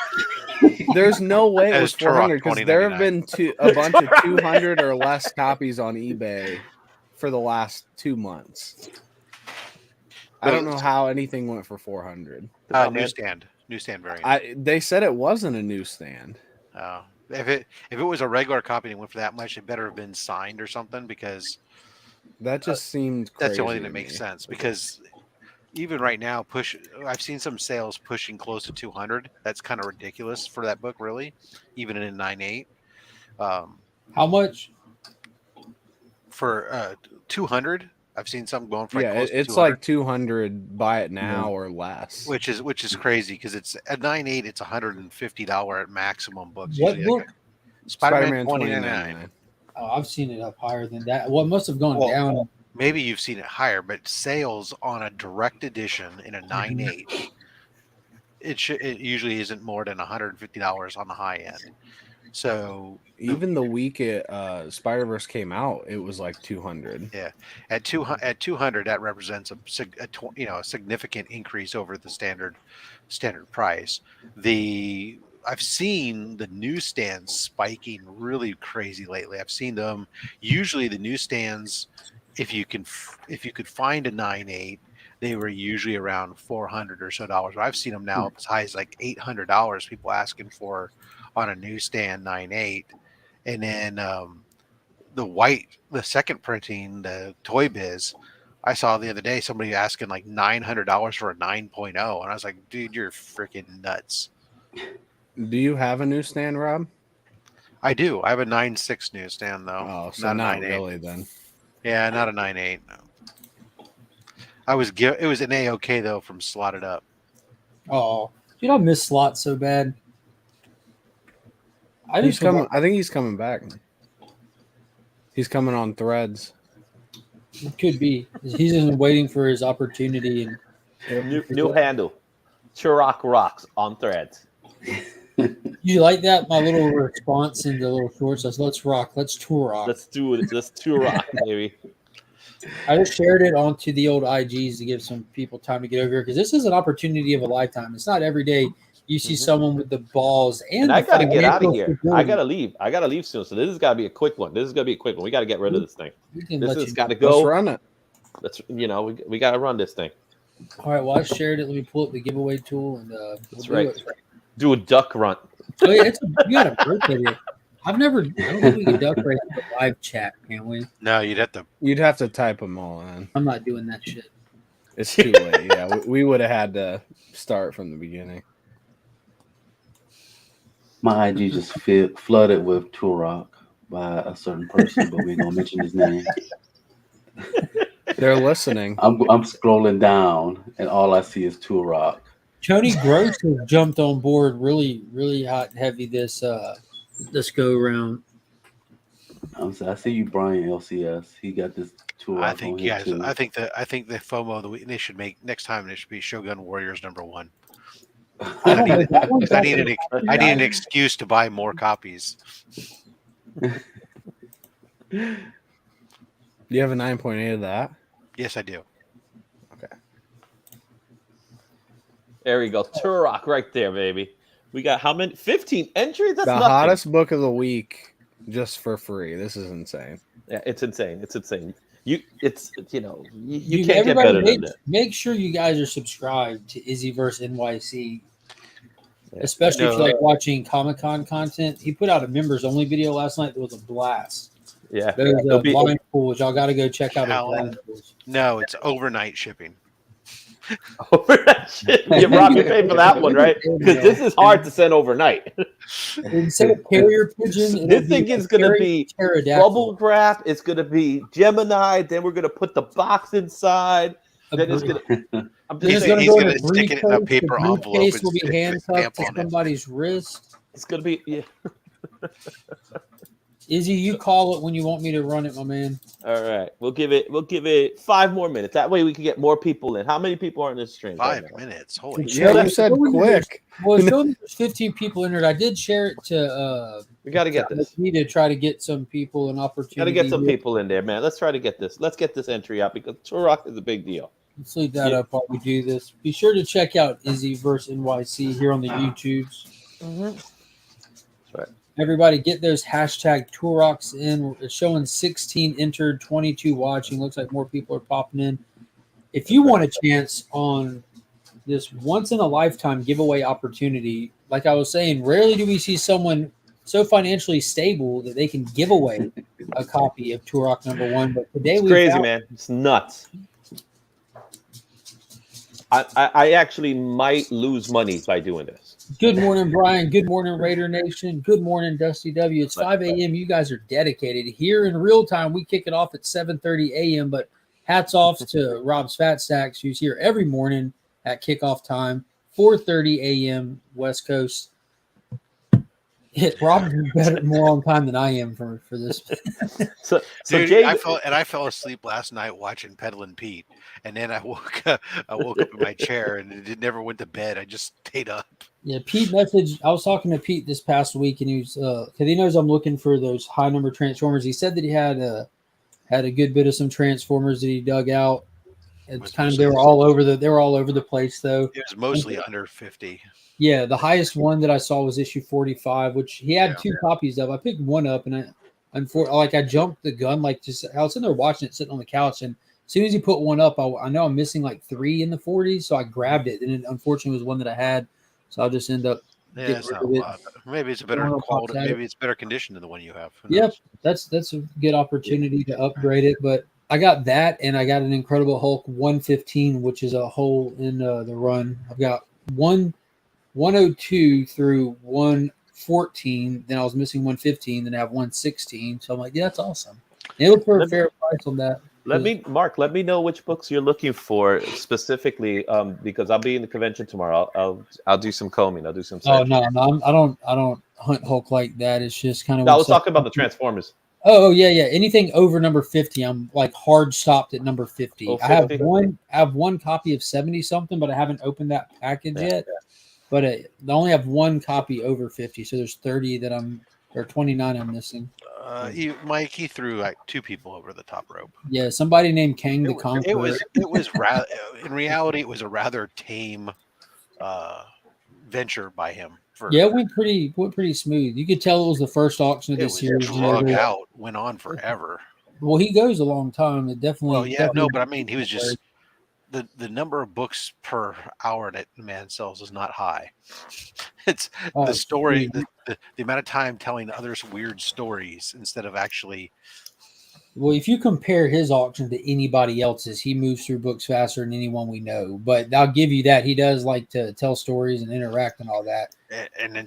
there's no way it was 400 because there have been a bunch of 200 or less copies on eBay for the last 2 months. I don't know how anything went for 400. Newsstand variant. They said it wasn't a newsstand. Oh, If it was a regular copy and it went for that much, it better have been signed or something, because that just seemed crazy. That's the only thing that makes sense, because even right now, I've seen some sales pushing close to 200. That's kind of ridiculous for that book, really, even in a 9.8. How much? For 200, I've seen some going for it's like 200. Buy it now or less, which is crazy, because it's at 9.8. It's $150 at maximum books. What book? Like Spider-Man 2099. Oh, I've seen it up higher than that. Well, it must have gone down. Maybe you've seen it higher, but sales on a direct edition in a 9.8, it usually isn't more than $150 on the high end. So even the week Spider-Verse came out, it was like 200. Yeah, at 200, that represents a significant increase over the standard price. I've seen the newsstands spiking really crazy lately. I've seen them. Usually, the newsstands, if you could find a 9.8, they were usually around $400 or so. But I've seen them now as high as like $800. People asking for on a newsstand 9.8, and then the second printing, the Toy Biz, I saw the other day somebody asking like $900 for a 9.0, and I was like, dude, you're freaking nuts. Do you have a newsstand, Rob? I do. I have a 9.6 newsstand though. Oh, so not really then. Yeah, not a 9.8. No. It was an A-OK though from Slotted Up. Oh, dude, I miss Slot so bad. I think he's coming back. He's coming on Threads. It could be. He's just waiting for his opportunity. And new handle, Turok Rocks on Threads. You like that? My little response in the little shorts says, "Let's rock. Let's tour rock. Let's do it. Let's tour rock, baby." I just shared it onto the old IGs to give some people time to get over here, because this is an opportunity of a lifetime. It's not every day you see someone with the balls and I gotta get out of here. I gotta leave. I gotta leave soon. So this has got to be a quick one. We got to get rid of this thing. This has got to go. Let's run it. We got to run this thing. All right. Well, I shared it. Let me pull up the giveaway tool and that's right. Do a duck run. Oh yeah, you got a birthday here. I don't think we can duck race the live chat, can we? No, you'd have to type them all in. I'm not doing that shit. It's too late. Yeah, we would have had to start from the beginning. My IG just flooded with Turok by a certain person, but we're gonna mention his name. They're listening. I'm scrolling down, and all I see is Turok. Tony Gross has jumped on board really, really hot and heavy this go around. I see you, Brian LCS. He got this Turok. I think the FOMO of the week, they should make next time. It should be Shogun Warriors #1. I need an excuse to buy more copies. Do you have a 9.8 of that? Yes, I do. Okay. There we go. Turok right there, baby. We got how many? 15 entries? That's the nothing. Hottest book of the week just for free. This is insane. Yeah, it's insane. You can't get better than that. Make sure you guys are subscribed to Izzyverse NYC. Especially if you like watching Comic-Con content. He put out a members only video last night that was a blast. Yeah. There's blind pools. Y'all got to go check out his blind pools. No, it's overnight shipping. Overnight shipping. You Rob, you pay for that one, right? Because this is hard to send overnight. Instead of carrier pigeon, this thing is going to be bubble wrap. It's going to be Gemini. Then we're going to put the box inside. Then it's going to. He's going to stick it in a paper envelope. The briefcase will be handcuffed to somebody's wrist. It's going to be, yeah. Izzy, you call it when you want me to run it, my man. All right. We'll give it 5 more minutes. That way we can get more people in. How many people are in this stream? 5 minutes. Holy shit. Yeah, you said quick. Well, there's 15 people entered. I did share it to we got to get this. Me to try to get some people an opportunity. Got to get some people in there, man. Let's try to get this. Let's get this entry out because Turok is a big deal. Let's leave that up while we do this. Be sure to check out Izzyverse NYC here on the YouTubes. Mm-hmm. That's right. Everybody get those hashtag Turoks in. It's showing 16 entered, 22 watching. Looks like more people are popping in. If you want a chance on this once-in-a-lifetime giveaway opportunity, like I was saying, rarely do we see someone so financially stable that they can give away a copy of Turok #1. But today it's crazy, man. It's nuts. I actually might lose money by doing this. Good morning, Brian. Good morning, Raider Nation. Good morning, Dusty W. It's 5 a.m. You guys are dedicated. Here in real time, we kick it off at 7:30 a.m., but hats off to Rob's Fat Stacks, who's here every morning at kickoff time, 4:30 a.m. West Coast. Rob's more on time than I am for this. So dude, Jay, I fell asleep last night watching Peddlin' Pete, and then I woke up in my chair and it never went to bed. I just stayed up. Yeah, Pete messaged. I was talking to Pete this past week, and he was because he knows I'm looking for those high number Transformers. He said that he had a good bit of some Transformers that he dug out. It's kind of they were all over the place though. It was mostly under 50. Yeah, the highest one that I saw was issue 45, which he had two copies of. I picked one up, and I jumped the gun. I was sitting there watching it, sitting on the couch, and as soon as he put one up, I know I'm missing like 3 in the 40s, so I grabbed it, and it unfortunately was one that I had, so I'll just end up. Yeah, it's not a lot. Maybe it's a better quality. Maybe it's better condition than the one you have. Yep, that's a good opportunity to upgrade it, but. I got that, and I got an Incredible Hulk 115, which is a hole in the run. I've got 102 through 114. Then I was missing 115. Then I have 116. So I'm like, yeah, that's awesome. They look for a fair price on that. Let me know which books you're looking for specifically, because I'll be in the convention tomorrow. I'll do some combing. I'll do some. Oh no, I don't hunt Hulk like that. It's just kind of. No, I was talking about the Transformers. Oh yeah. Anything over number 50, I'm like hard stopped at number 50. Oh, 50? I have one copy of 70 something, but I haven't opened that package yet. Yeah. But I only have one copy over 50, so there's 30 or 29 I'm missing. Mike, he threw like 2 people over the top rope. Yeah, somebody named Kang the Conqueror. It was rather. In reality, it was a rather tame venture by him. It went pretty smooth. You could tell it was the first auction of this series. Went on forever. Well, he goes a long time. It definitely. Well, yeah, no, but I mean, he was just the number of books per hour that the man sells is not high. It's the story, the amount of time telling others weird stories instead of actually. Well, if you compare his auction to anybody else's, he moves through books faster than anyone we know. But I'll give you that. He does like to tell stories and interact and all that. And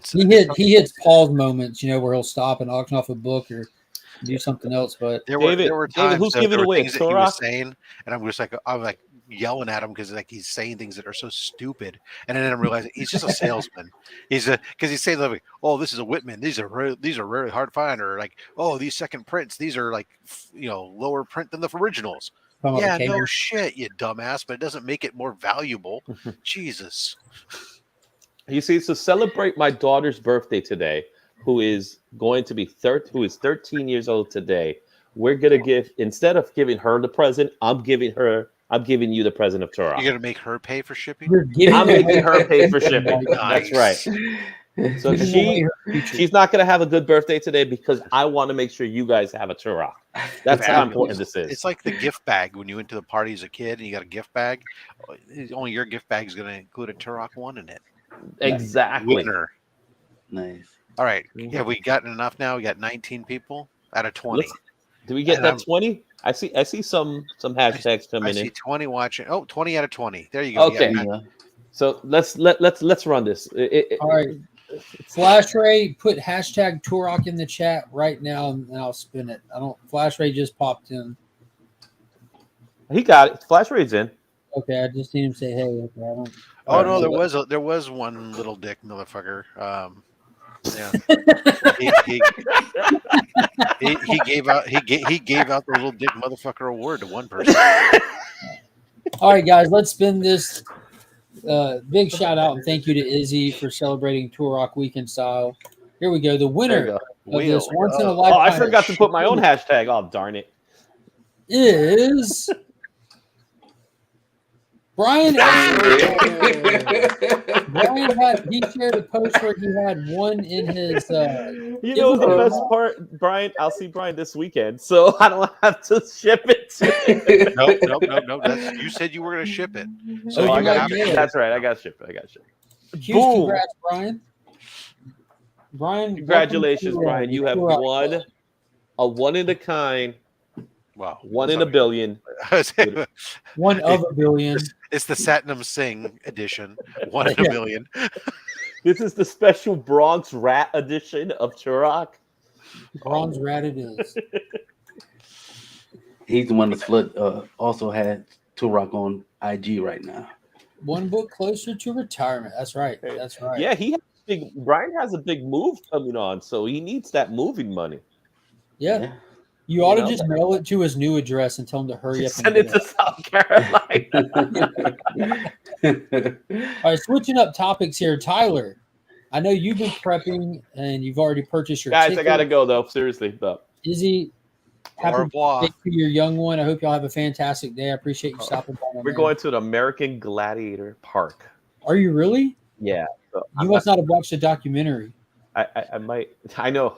he hits pause moments, where he'll stop and auction off a book or do something else. But there were times who's giving away things that he was saying, and I'm like yelling at him because he's saying things that are so stupid, and then I'm realizing he's just a salesman. Because he's saying like, "Oh, this is a Whitman. These are really hard to find," or like, "Oh, these second prints. These are like lower print than the originals." Yeah, no shit, you dumbass. But it doesn't make it more valuable. Jesus. You see, to celebrate my daughter's birthday today, who is going to be 13 years old today, we're gonna give, instead of giving her the present, I'm giving you the present of Turok. You're gonna make her pay for shipping? I'm making her pay for shipping. Nice. That's right. So she's not gonna have a good birthday today because I want to make sure you guys have a Turok. That's how important this is. It's like the gift bag when you went to the party as a kid and you got a gift bag. Only your gift bag is gonna include a Turok 1 in it. Exactly. Winner. Nice. All right. Have we gotten enough now? We got 19 people out of 20. Do we get that 20? I see some hashtags coming in. I see 20 watching. Oh, 20 out of 20. There you go. Okay. Yeah. So let's run this. All right. Flash Ray, put hashtag Turok in the chat right now, and I'll spin it. Flash Ray just popped in. He got it. Flash Ray's in. Okay, I just need him to say hey. Okay, no, there was one little dick motherfucker. Yeah. he gave out the little dick motherfucker award to one person. All right, guys, let's spin this. Big shout out and thank you to Izzy for celebrating Turok Weekend style. Here we go. The winner of this once in a lifetime. Oh, I forgot to put my own hashtag. Oh, darn it. Is Brian. He shared a post where he had one in his. The best part, Brian. I'll see Brian this weekend, so I don't have to ship it. Nope. You said you were going to ship it, so that's right. I got to ship it. Huge congrats, Brian. Brian, Congratulations, Brian. You have Turok won Club. a one in a kind. Wow. One in a billion. One of a billion. It's the Satnam Singh edition. One in a billion. This is the special Bronze Rat edition of Turok. Bronze Rat it is. He's the one that's also had Turok on IG right now. One book closer to retirement. That's right. That's right. Yeah, Brian has a big move coming on, so he needs that moving money. Yeah. You ought to just mail it to his new address and tell him to hurry up. Send it to South Carolina. All right, switching up topics here. Tyler, I know you've been prepping and you've already purchased your ticket. I got to go, though. Seriously. Though. Izzy, happy birthday to your young one. I hope y'all have a fantastic day. I appreciate you stopping by. We're going to the American Gladiator Park. Are you really? Yeah. So you must not have watched the documentary. I might. I know.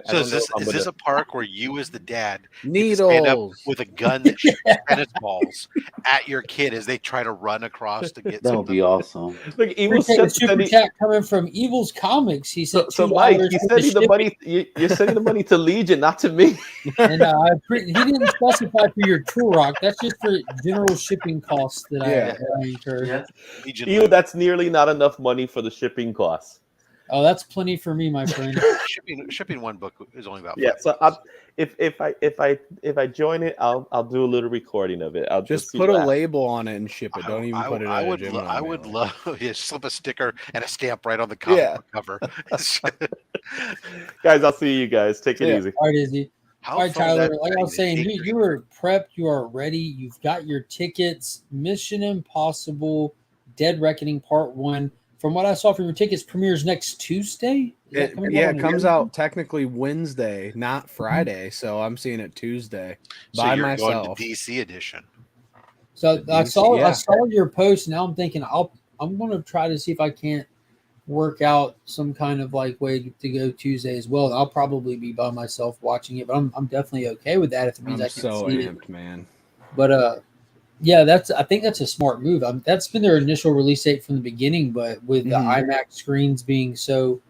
So is this a park where you, as the dad, needles stand up with a gun that shoots tennis balls at your kid as they try to run across to get? That would be awesome. Look, Evil super chat coming from Evil's Comics. He said, "So Mike, he's sending the money. You're sending the money to Legion, not to me." And he didn't specify for your Turok. That's just for general shipping costs that I incur. Yeah. Evil, that's nearly not enough money for the shipping costs. Oh, that's plenty for me, my friend. shipping one book is only about if I join it, I'll do a little recording of it. I'll just put a label on it and ship it. Don't even put it. I would love slip a sticker and a stamp right on the cover. Guys, I'll see you guys. Take it easy. All right, Izzy. All right, Tyler. Like I was saying, you were prepped. You are ready. You've got your tickets. Mission Impossible: Dead Reckoning Part 1. From what I saw from your tickets, premieres next Tuesday. It comes out technically Wednesday, not Friday. So I'm seeing it Tuesday by myself. Going to DC edition. So I saw your post. Now I'm thinking I'm going to try to see if I can't work out some kind of way to go Tuesday as well. I'll probably be by myself watching it, but I'm definitely okay with that if it means I can see amped, man. But yeah, I think that's a smart move. That's been their initial release date from the beginning, but with the IMAX screens being so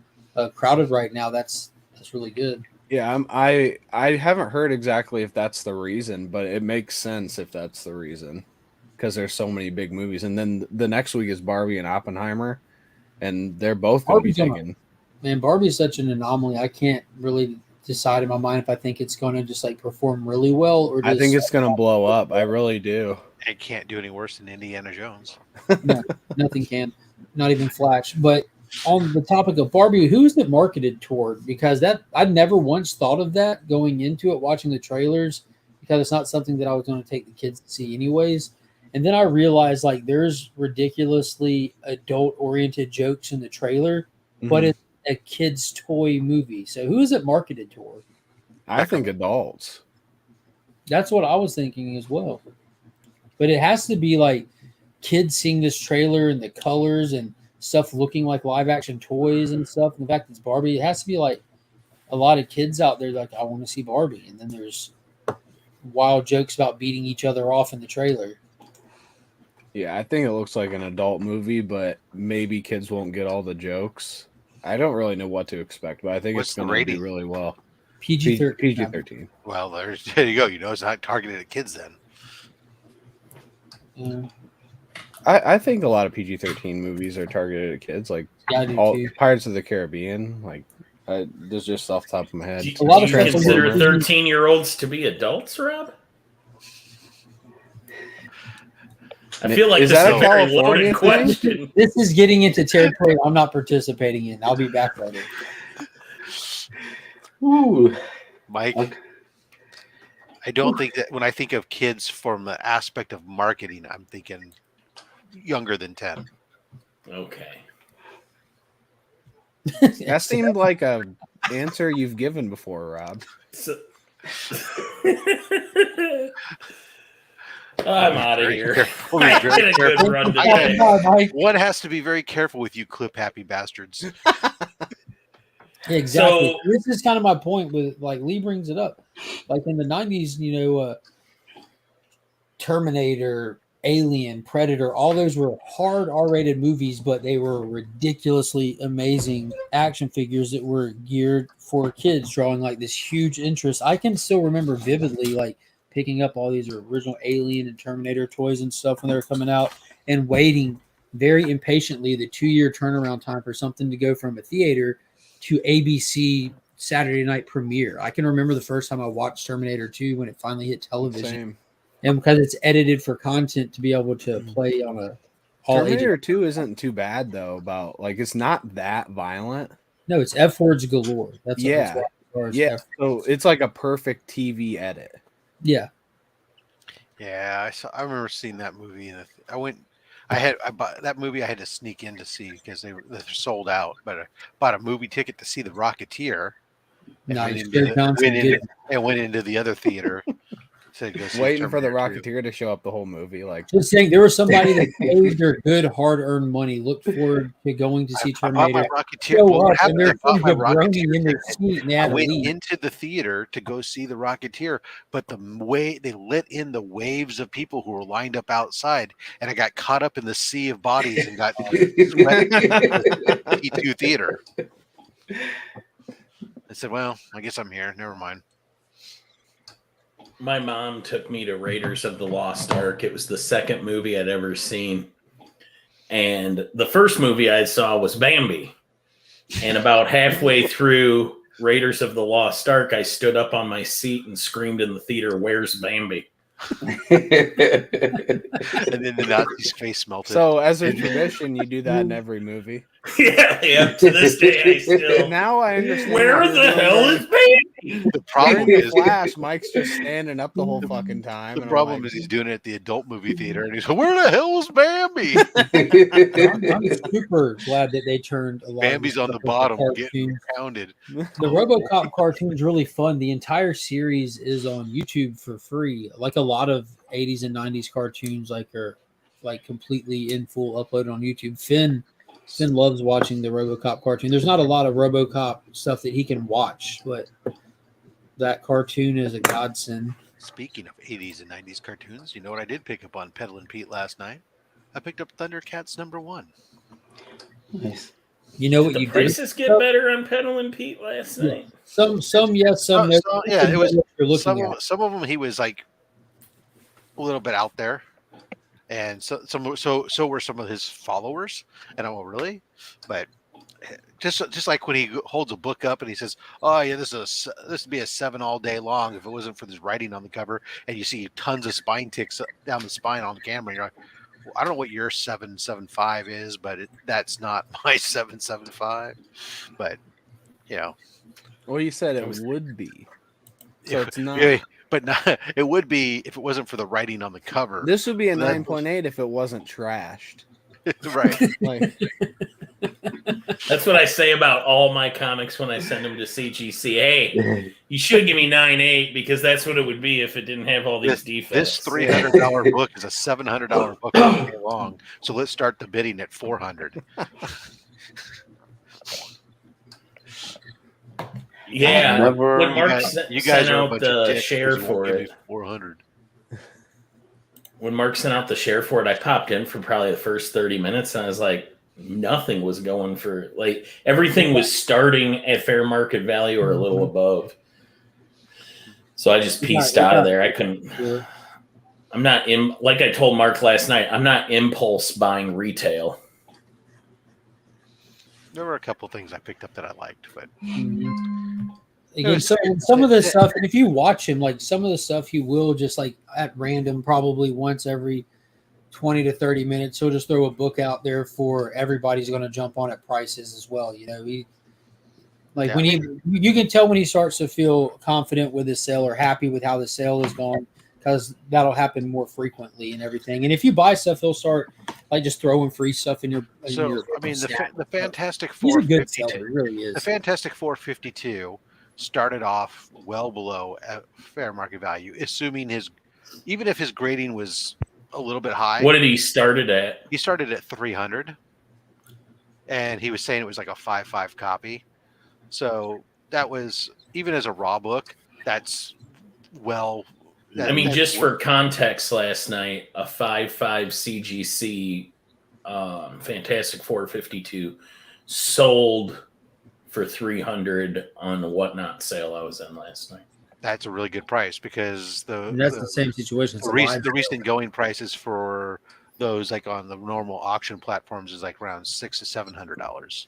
crowded right now, that's really good. Yeah, I haven't heard exactly if that's the reason, but it makes sense if that's the reason because there's so many big movies, and then the next week is Barbie and Oppenheimer, and they're both going to be taken. Man, Barbie is such an anomaly. I can't really decide in my mind if I think it's going to just perform really well or I think it's going to blow up. I really do. It can't do any worse than Indiana Jones. No, nothing can, not even Flash. But on the topic of Barbie, who is it marketed toward? Because I never once thought of that going into it, watching the trailers, because it's not something that I was going to take the kids to see anyways. And then I realized there's ridiculously adult-oriented jokes in the trailer, but it's a kid's toy movie. So who is it marketed toward? I think adults. That's what I was thinking as well. But it has to be kids seeing this trailer and the colors and stuff looking like live action toys and stuff. And the fact that it's Barbie, it has to be a lot of kids out there I want to see Barbie. And then there's wild jokes about beating each other off in the trailer. Yeah, I think it looks like an adult movie, but maybe kids won't get all the jokes. I don't really know what to expect, but I think it's going to do really well. PG-13. PG-13. Well, there you go. It's not targeted at kids then. Yeah. I think a lot of PG-13 movies are targeted at kids, Pirates of the Caribbean. There's just off the top of my head. Do you consider 13-year-olds to be adults, Rob? I feel like this is a very loaded question. This is getting into territory I'm not participating in. I'll be back later. Ooh, Mike. I don't think that when I think of kids from the aspect of marketing, I'm thinking younger than 10. Okay. That seemed like a answer you've given before, Rob. I'm out of here. I had a good run today. One has to be very careful with you clip happy bastards. Yeah, exactly. So, this is kind of my point with Lee brings it up. In the 90s, Terminator, Alien, Predator, all those were hard R-rated movies, but they were ridiculously amazing action figures that were geared for kids, drawing like this huge interest. I can still remember vividly like picking up all these original Alien and Terminator toys and stuff when they were coming out and waiting very impatiently the 2-year turnaround time for something to go from a theater to ABC Saturday night premiere. I can remember the first time I watched Terminator 2 when it finally hit television. Same. And because it's edited for content to be able to play on a Terminator 2 isn't too bad though. About like it's not that violent. No, it's F words galore. That's yeah. So it's like a perfect TV edit. Yeah. Yeah, I remember seeing that movie. I bought that movie. I had to sneak in to see because they're sold out. But I bought a movie ticket to see The Rocketeer. And went into the other theater. Waiting for the Rocketeer to show up the whole movie. Like just saying, there was somebody that paid their good hard-earned money, looked forward to going to see Terminator. I went into the theater to go see the Rocketeer, but the way they let in the waves of people who were lined up outside, and I got caught up in the sea of bodies and got swept into the T2 theater. I said, "Well, I guess I'm here. Never mind." My mom took me to Raiders of the Lost Ark. It was the second movie I'd ever seen. And the first movie I saw was Bambi. And about halfway through Raiders of the Lost Ark, I stood up on my seat and screamed in the theater, "Where's Bambi?" And then the Nazi's face melted. So as a tradition, you do that in every movie. Yeah, to this day I still. Now I understand. Where the hell is Bambi? The problem is, Flash, Mike's just standing up the whole fucking time. The problem is he's doing it at the adult movie theater, and he's like, "Where the hell is Bambi?" I'm super glad that they turned a lot. Bambi's on the bottom, getting pounded. The RoboCop cartoon is really fun. The entire series is on YouTube for free. Like a lot of 80s and 90s cartoons, are like completely in full uploaded on YouTube. Finn loves watching the RoboCop cartoon. There's not a lot of RoboCop stuff that he can watch, but that cartoon is a godsend. Speaking of 80s and 90s cartoons, you know what I did pick up on Pedal and Pete last night? I picked up Thundercats #1. Nice. You know what the you prices did? Get better on Pedal and Pete last night. Some yes, some no. Yeah, it was some of them he was like a little bit out there. And so were some of his followers, and I'm really, but just like when he holds a book up and he says, "Oh yeah, this would be a 7 all day long if it wasn't for this writing on the cover," and you see tons of spine ticks down the spine on the camera. You're like, well, I don't know what your 775 is, but that's not my 775. But well, you said it would be, so it's not. But not, it would be if it wasn't for the writing on the cover. This would be a 9.8 if it wasn't trashed. Right. That's what I say about all my comics when I send them to CGC. Hey, you should give me 9.8 because that's what it would be if it didn't have all these defects. This $300 book is a $700 book all day long. So let's start the bidding at $400. Yeah, when Mark sent out the share for it, 400. When Mark sent out the share for it, I popped in for probably the first 30 minutes, and I was like, nothing was going for everything was starting at fair market value or a little above. So I just pieced out of there. I couldn't. I'm not like I told Mark last night. I'm not impulse buying retail. There were a couple things I picked up that I liked, but again, some of the stuff, and if you watch him, like some of the stuff, he will just like at random, probably once every 20 to 30 minutes, he'll just throw a book out there for everybody's going to jump on at prices as well. When you can tell when he starts to feel confident with his sale or happy with how the sale is going, because that'll happen more frequently and everything. And if you buy stuff, he'll start just throwing free stuff in your. The Fantastic 452 really is. The Fantastic 452 started off well below fair market value, assuming even if his grading was a little bit high. What did he started at? He started at 300, and he was saying it was like a 5.5 copy. So that was, even as a raw book, that's well I mean, just for context, last night a 5.5 CGC Fantastic 452 sold for 300 on the Whatnot sale I was in last night. That's a really good price because that's the same situation. The recent going prices for those like on the normal auction platforms is like around $600 to $700.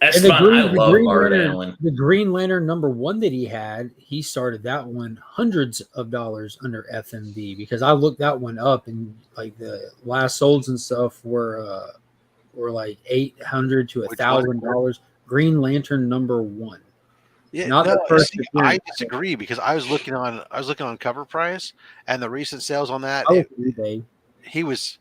That's fun. I love Art Allen. The Green Lantern #1 that he started that one hundreds of dollars under FMV because I looked that one up and like the last solds and stuff were like $800 to $1,000. Green Lantern #1. Yeah, not the first. I disagree because I was looking on Cover Price and the recent sales on that. He was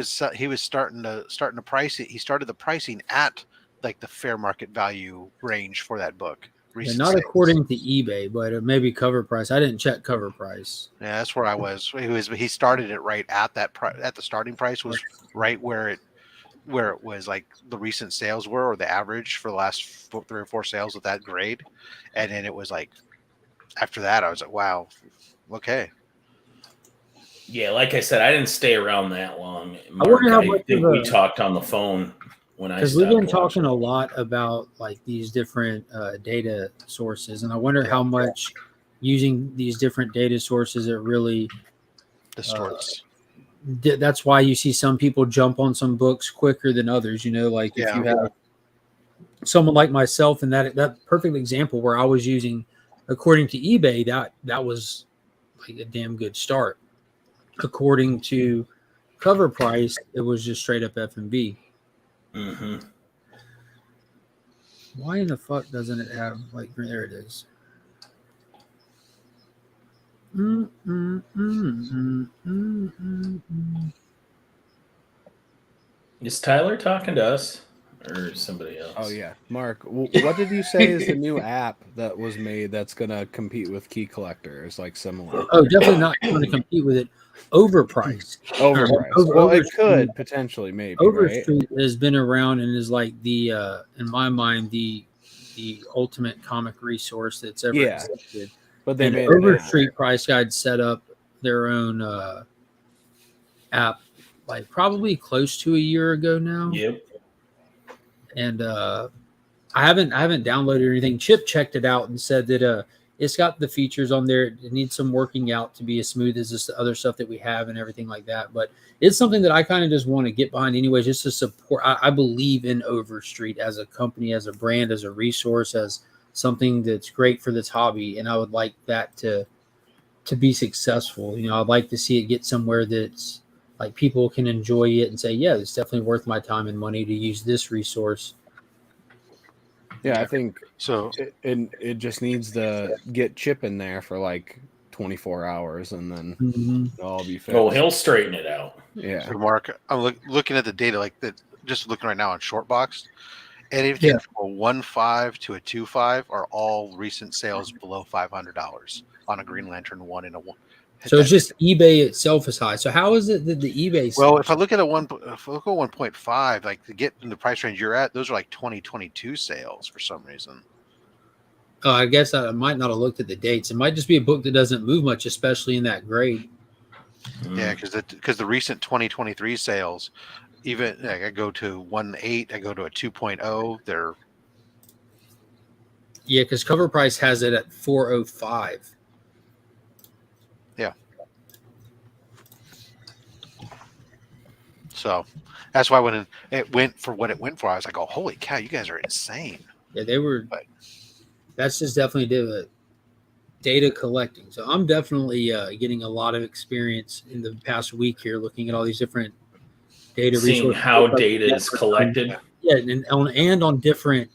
starting to price it. He started the pricing at like the fair market value range for that book. Yeah, not according to eBay, but maybe Cover Price. I didn't check Cover Price. Yeah, that's where I was. He started it right at that at the starting price was right where it was like the recent sales were or the average for the last 3 or 4 sales of that grade, and then it was like after that I was like, wow, okay. Yeah, like I said, I didn't stay around that long. Mark, I think we talked on the phone when I because we've been talking a lot about like these different data sources, and I wonder how much using these different data sources it really distorts. That's why you see some people jump on some books quicker than others. You know, like if you have someone like myself, and that perfect example where I was using, according to eBay, that was like a damn good start. According to Cover Price, it was just straight up FMV. Mm-hmm. Why in the fuck doesn't it have like there it is? Is Tyler talking to us or somebody else? Oh yeah, Mark. What did you say is the new app that was made that's going to compete with Key Collector? Is like similar. Oh, definitely not going to compete with it. Overpriced. Well, it could potentially, maybe. Overstreet has been around and is like the, in my mind, the ultimate comic resource that's ever existed. But they made Overstreet Price Guide set up their own app, like probably close to a year ago now. Yep. And I haven't downloaded anything. Chip checked it out and said that it's got the features on there. It needs some working out to be as smooth as this other stuff that we have and everything like that. But it's something that I kind of just want to get behind anyway, just to support. I believe in Overstreet as a company, as a brand, as a resource, as something that's great for this hobby. And I would like that to be successful. You know, I'd like to see it get somewhere that's like people can enjoy it and say, yeah, it's definitely worth my time and money to use this resource. Yeah, I think so. It just needs to get Chip in there for like 24 hours, and then it'll all be fixed. Oh, he'll straighten it out. Yeah. So Mark, I'm looking at the data like that. Just looking right now on Shortbox, anything from a 1.5 to a 2.5 are all recent sales below $500 on a Green Lantern 1 and a 1. So it's just eBay itself is high. So how is it that the eBay? Well, if I look at 1.5, like to get in the price range you're at, those are like 2022 sales for some reason. Oh, I guess I might not have looked at the dates. It might just be a book that doesn't move much, especially in that grade. Yeah, because the recent 2023 sales, even like I go to 1.8, I go to a 2.0. They're because Cover Price has it at 405. Yeah. So that's why when it went for what it went for, I was like, "Oh, holy cow! You guys are insane." Yeah, they were. But that's just definitely data collecting. So I'm definitely getting a lot of experience in the past week here, looking at all these different data seeing resources. how data is collected. Yeah, and on different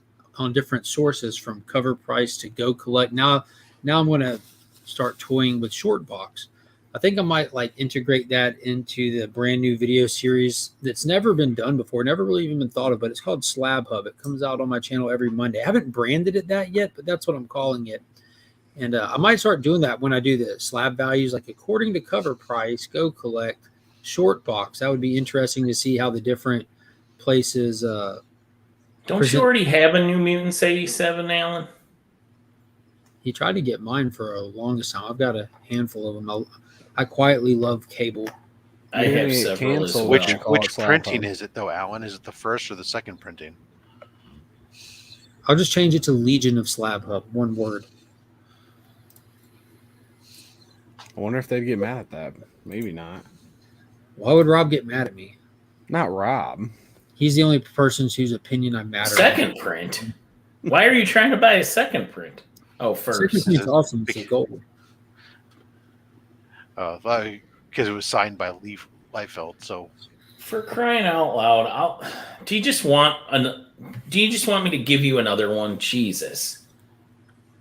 sources from Cover Price to Go Collect. Now I'm going to start toying with Shortbox. I think I might like integrate that into the brand new video series that's never been done before, never really even been thought of, but it's called Slab Hub. It comes out on my channel every Monday. I haven't branded it that yet, but that's what I'm calling it. And I might start doing that when I do the slab values, like according to Cover Price, Go Collect, Shortbox. That would be interesting to see how the different places. Don't you already have a New Mutants 87, Alan? He tried to get mine for a longest time. I've got a handful of them. I quietly love cable. I have several as well. Which printing is it though, Alan? Is it the first or the second printing? I'll just change it to Legion of Slab Hub. One word. I wonder if they'd get mad at that. Maybe not. Why would Rob get mad at me? Not Rob. He's the only person whose opinion I matter. Second print? Why are you trying to buy a second print? Oh, first. Second print's awesome. It's gold. Because it was signed by Liefeld. So, for crying out loud, do you just want me to give you another one? Jesus.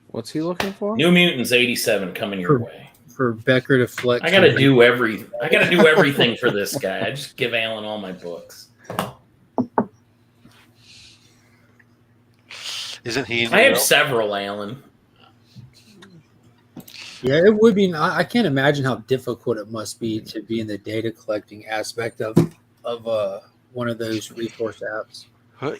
What's he looking for? New Mutants 87 coming your way. For Becker to flex. I gotta do everything for this guy. I just give Alan all my books. Isn't he? I have several, Alan. Yeah, it would be. I can't imagine how difficult it must be to be in the data collecting aspect of one of those resource apps.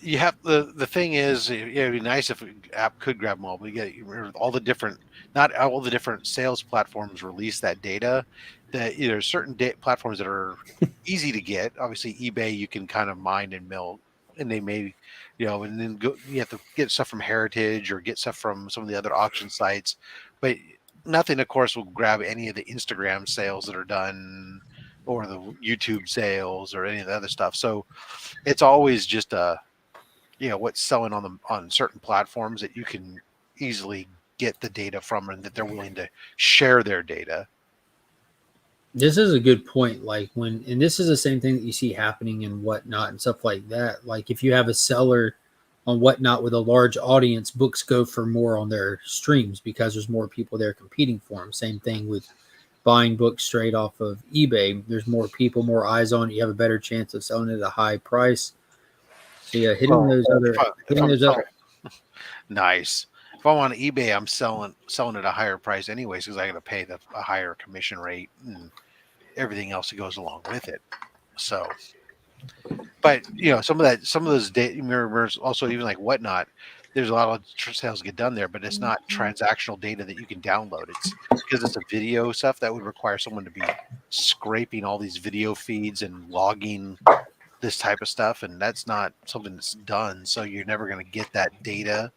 You have the thing is, it'd be nice if an app could grab them all, but you get all the different, not all the different sales platforms release that data. That there's certain platforms that are easy to get. Obviously, eBay you can kind of mine and mill, and they may, and then you have to get stuff from Heritage or get stuff from some of the other auction sites, but nothing, of course, will grab any of the Instagram sales that are done or the YouTube sales or any of the other stuff. So it's always just what's selling on certain platforms that you can easily get the data from and that they're willing to share their data. This is a good point. Like and this is the same thing that you see happening in Whatnot and stuff like that. Like if you have a seller on Whatnot with a large audience, books go for more on their streams because there's more people there competing for them. Same thing with buying books straight off of eBay. There's more people, more eyes on it. You have a better chance of selling it at a high price. So yeah, hitting those other. Nice. If I'm on eBay, I'm selling at a higher price anyways because I got to pay a higher commission rate and everything else that goes along with it. So, but some of those mirrors also even like Whatnot. There's a lot of sales get done there, but it's not transactional data that you can download. It's because it's a video stuff that would require someone to be scraping all these video feeds and logging this type of stuff, and that's not something that's done. So you're never going to get that data,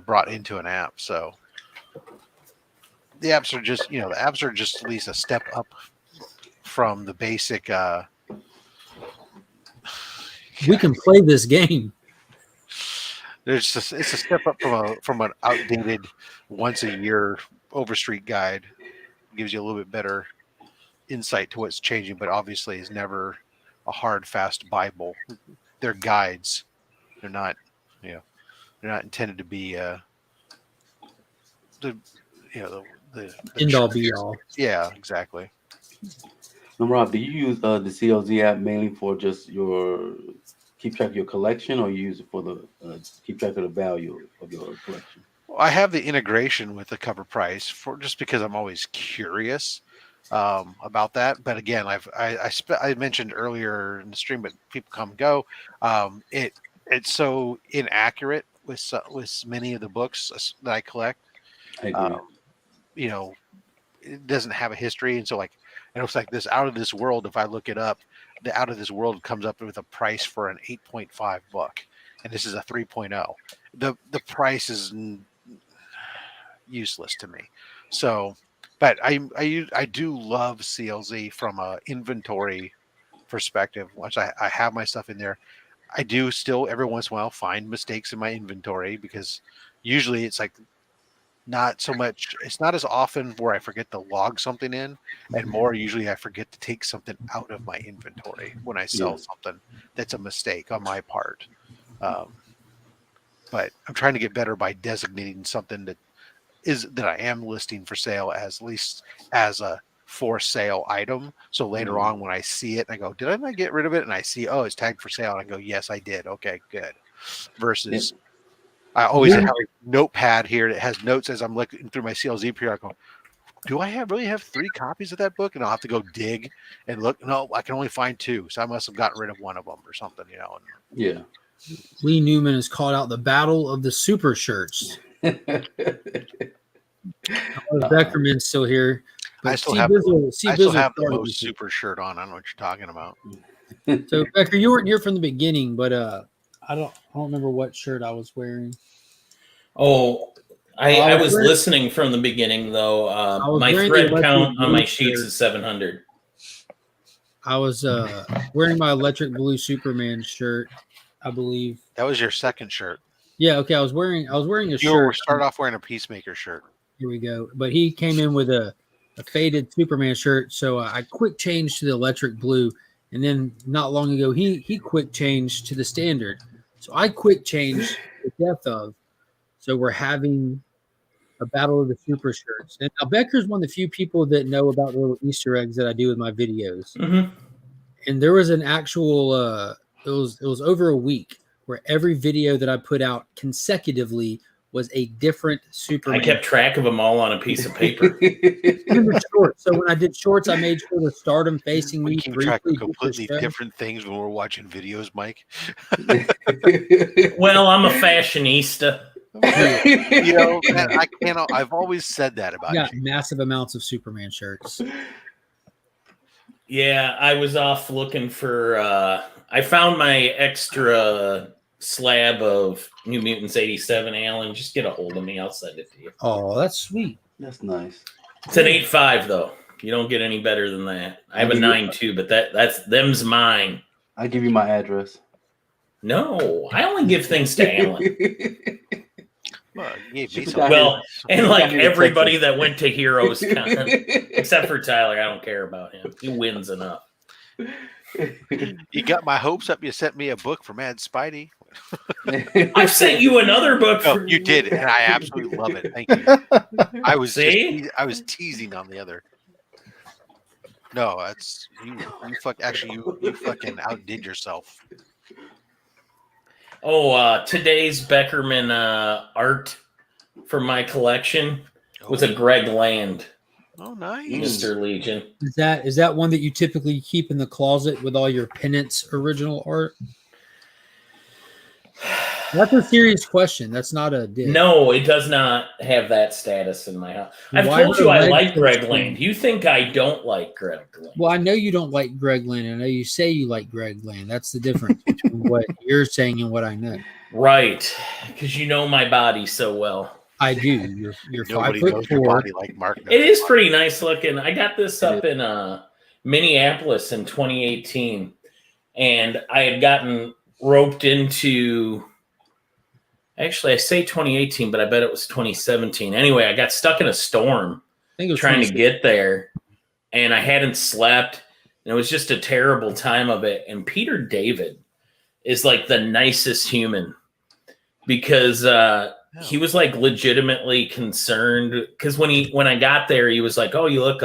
brought into an app. So the apps are just at least a step up from the basic. We can play this game. It's a step up from an outdated once a year Overstreet guide. It gives you a little bit better insight to what's changing, but obviously is never a hard, fast Bible. They're guides. They're not, they're not intended to be the end all be all. Yeah, exactly. Now, Rob, do you use the CLZ app mainly for just your keep track of your collection, or you use it for the keep track of the value of your collection? Well, I have the integration with the cover price for just because I'm always curious about that. But again, I mentioned earlier in the stream, but people come and go. It's so inaccurate with many of the books that I collect. I agree. It doesn't have a history, and so it looks like this Out of This World. If I look it up, the Out of This World comes up with a price for an 8.5 book, and this is a 3.0. The price is useless to me. So, but I do love CLZ from a inventory perspective. Once I have my stuff in there, I do still every once in a while find mistakes in my inventory because usually it's not so much. It's not as often where I forget to log something in, and more usually I forget to take something out of my inventory when I sell something that's a mistake on my part. But I'm trying to get better by designating something that I am listing for sale at least as a for sale item. So later on when I see it, I go, did I not get rid of it? And I see, oh, it's tagged for sale. And I go, yes, I did. Okay, good. Versus I always have a notepad here that has notes as I'm looking through my CLZ period. I go, do I really have 3 copies of that book? And I'll have to go dig and look. No, I can only find 2. So I must have gotten rid of one of them or something, Yeah. Lee Newman has called out the battle of the super shirts. Beckerman's still here. I still have the most super shirt on. I don't know what you're talking about. So Becker, you weren't here from the beginning, but I don't remember what shirt I was wearing. Oh, I was listening from the beginning though. My thread count on my sheets is 700. I was wearing my electric blue Superman shirt, I believe. That was your second shirt. Yeah, okay. I was wearing a shirt. You started off wearing a Peacemaker shirt. Here we go. But he came in with a faded Superman shirt, so I quick changed to the electric blue, and then not long ago he quick changed to the standard. So I quick changed the depth of. So we're having a battle of the super shirts. And now Becker's one of the few people that know about the little Easter eggs that I do with my videos. Mm-hmm. And there was an actual it was over a week where every video that I put out consecutively was a different Superman. I kept track of them all on a piece of paper. Shorts. So when I did shorts, I made sure to start them facing me. We keep track of completely different things when we're watching videos, Mike. Well, I'm a fashionista. You know, I can't. I've always said that about you. Massive amounts of Superman shirts. Yeah, I was off looking for. I found my extra slab of New Mutants 87. Alan, just get a hold of me. I'll send it to you. Oh, that's sweet. That's nice. It's an 8.5 though. You don't get any better than that. I have a 9.2, but that's them's mine. I'll give you my address. No, I only give things to Alan. Well, and like everybody that went to Heroes Con, except for Tyler, I don't care about him. He wins enough. You got my hopes up. You sent me a book from Mad Spidey. I've sent you another book. Oh, you did, and I absolutely love it. Thank you. I was teasing on the other. No, that's you. You fucking outdid yourself. Oh, today's Beckerman art for my collection was a Greg Land. Oh, nice, Mr. Legion. Is that one that you typically keep in the closet with all your Penance original art? That's a serious question. That's not a dig. No, it does not have that status in my house. I've told you I like Greg Land. You think I don't like Greg Land? Well, I know you don't like Greg Land. I know you say you like Greg Land. That's the difference between what you're saying and what I know. Right, because you know my body so well. I do. You're 5'4". Your body like Mark. It is pretty nice looking. I got this up in Minneapolis in 2018, and I had gotten roped into. Actually, I say 2018, but I bet it was 2017. Anyway, I got stuck in a storm trying to get there, and I hadn't slept, and it was just a terrible time of it. And Peter David is like the nicest human because he was like legitimately concerned. Because when I got there, he was like, "Oh, you look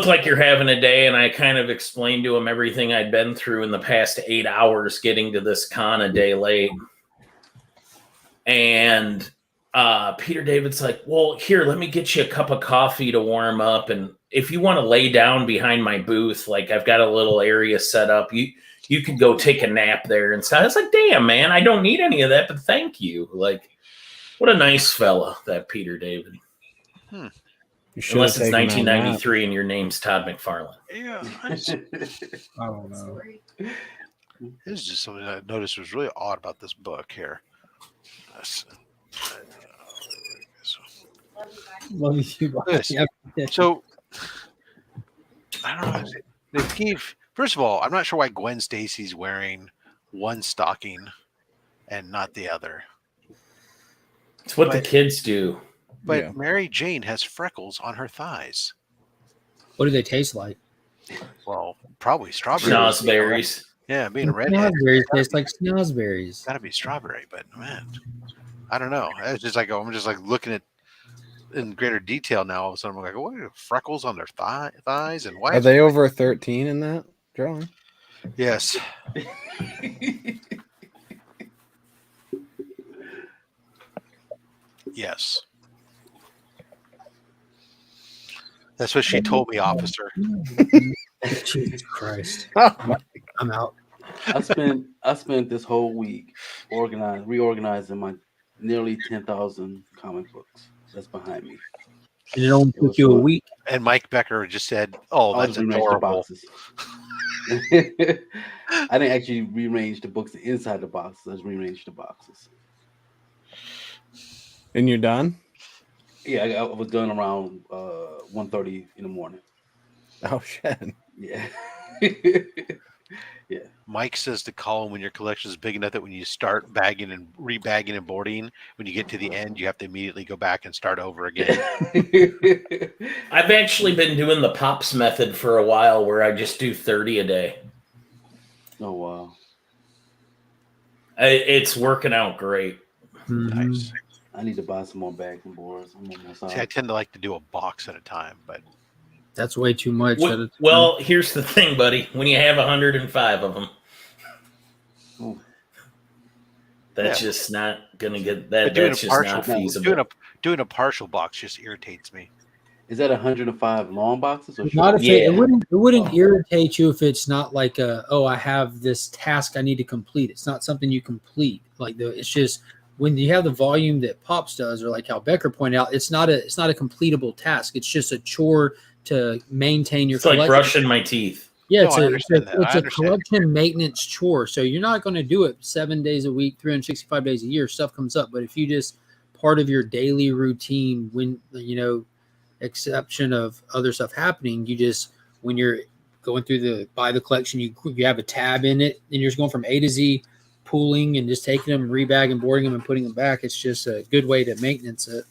like you're having a day," and I kind of explained to him everything I'd been through in the past 8 hours getting to this con a day late. And Peter David's like, "Well, here, let me get you a cup of coffee to warm up. And if you want to lay down behind my booth, like I've got a little area set up, you could go take a nap there." And so I was like, "Damn, man, I don't need any of that, but thank you." Like, what a nice fella, that Peter David. Unless it's 1993 and your name's Todd McFarlane. Yeah. I don't know. This is just something I noticed was really odd about this book here. Love you. So I don't know. They gave, first of all, I'm not sure why Gwen Stacy's wearing one stocking and not the other. It's what the kids do. But Mary Jane has freckles on her thighs. What do they taste like? Well, probably strawberries. Snozberries. Yeah, being a redhead. Snozberries taste like snozberries. Gotta be strawberry, but man, I don't know. It's just like I'm just like looking at in greater detail now. All of a sudden, I'm like, what are freckles on their thighs and why? Are they over 13 in that drawing? Yes. Yes. That's what she told me, officer. Jesus Christ. Oh, I'm out. I spent this whole week reorganizing my nearly 10,000 comic books that's behind me. And it only It took was you a fun. week. And Mike Becker just said, "Oh, I'll that's just rearrange the adorable." boxes. I didn't actually rearrange the books inside the boxes. I just rearranged the boxes. And you're done? Yeah, I was done around 1:30 in the morning. Oh shit. Yeah. Yeah. Mike says to call him when your collection is big enough that when you start bagging and rebagging and boarding, when you get to the end, you have to immediately go back and start over again. I've actually been doing the Pops method for a while where I just do 30 a day. Oh, wow. It's working out great. Nice. I need to buy some more bags and boards. I'm almost out. See, I tend to like to do a box at a time, but That's way too much. Well, here's the thing, buddy. When you have 105 of them, Ooh. that's just not going to get that. That's just not feasible. Doing a partial box just irritates me. Is that 105 long boxes or not if yeah. it wouldn't irritate you if it's not like I have this task I need to complete. It's not something you complete. It's just when you have the volume that Pops does, or like how Becker pointed out, it's not a completable task. It's just a chore to maintain your collection. Like brushing my teeth. Yeah, it's a collection maintenance chore. So you're not going to do it 7 days a week, 365 days a year. Stuff comes up, but if you just part of your daily routine, when exception of other stuff happening, you just when you're going through the collection, you have a tab in it, and you're just going from A to Z, pooling and just taking them, rebagging, boarding them, and putting them back. It's just a good way to maintenance it.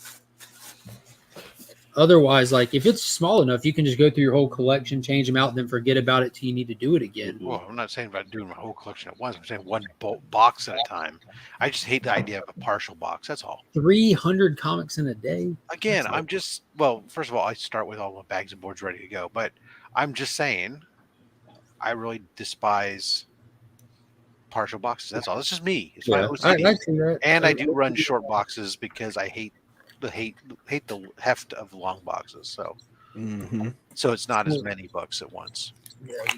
Otherwise, like if it's small enough, you can just go through your whole collection, change them out, and then forget about it till you need to do it again. Well, I'm not saying about doing my whole collection at once. I'm saying one box at a time. I just hate the idea of a partial box. That's all. 300 comics in a day. Again, first of all, I start with all my bags and boards ready to go. But I'm just saying, I really despise partial boxes. That's all. It's just me. It's my OCD. I see that. And I do run short boxes because I hate the heft of long boxes. So, so it's not as many books at once. Yeah.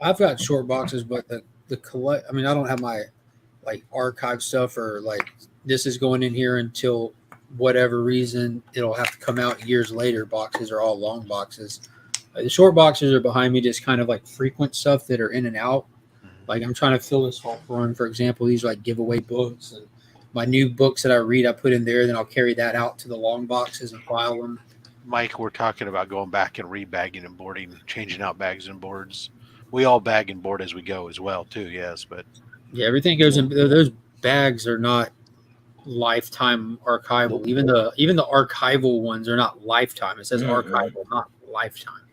I've got short boxes, but the collect. I mean, I don't have my like archive stuff or like this is going in here until whatever reason it'll have to come out years later. Boxes are all long boxes. The short boxes are behind me, just kind of like frequent stuff that are in and out. Like I'm trying to fill this Hulk run, for example. These are like giveaway books and my new books that I read, I put in there. Then I'll carry that out to the long boxes and file them. Mike, we're talking about going back and rebagging and boarding, changing out bags and boards. We all bag and board as we go as well, too. Yes, but yeah, everything goes in. Those bags are not lifetime archival. Even the archival ones are not lifetime. It says archival, not lifetime.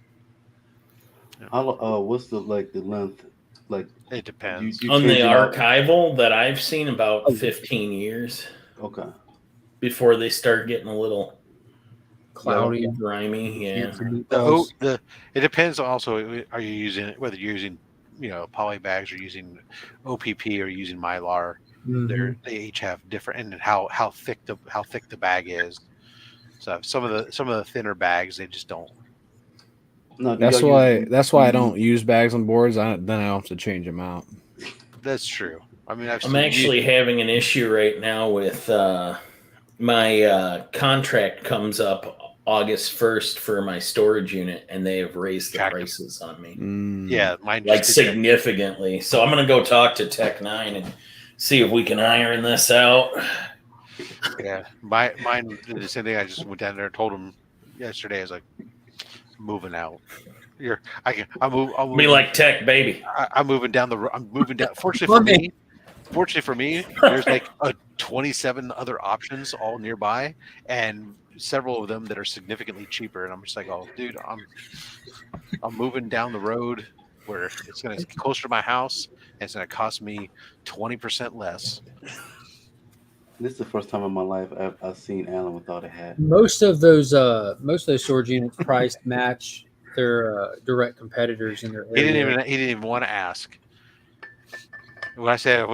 What's the length? Like it depends. On the archival that I've seen, about 15 years. Okay. Before they start getting a little cloudy and grimy. Yeah. It depends also. Are you using whether you're using poly bags or using OPP or using Mylar? They each have different, and how thick the bag is. So some of the thinner bags, they just don't. No, that's why I don't use bags and boards. Then I don't have to change them out. That's true. I mean, I'm actually having an issue right now with my contract comes up August 1st for my storage unit, and they have raised the prices on me. Yeah, mine like significantly. So I'm gonna go talk to Tech 9 and see if we can iron this out. Yeah, mine did the same thing. I just went down there and told them yesterday. I was like, moving out. I'm moving. Be like Tech, baby. I'm moving down the. I'm moving down. Fortunately for me, there's like 27 other options all nearby, and several of them that are significantly cheaper. And I'm just like, oh, dude, I'm moving down the road where it's going to be closer to my house, and it's going to cost me 20% less. This is the first time in my life I've seen Alan without a hat. Most of those storage units priced match their direct competitors in their area. He didn't even want to ask. When I said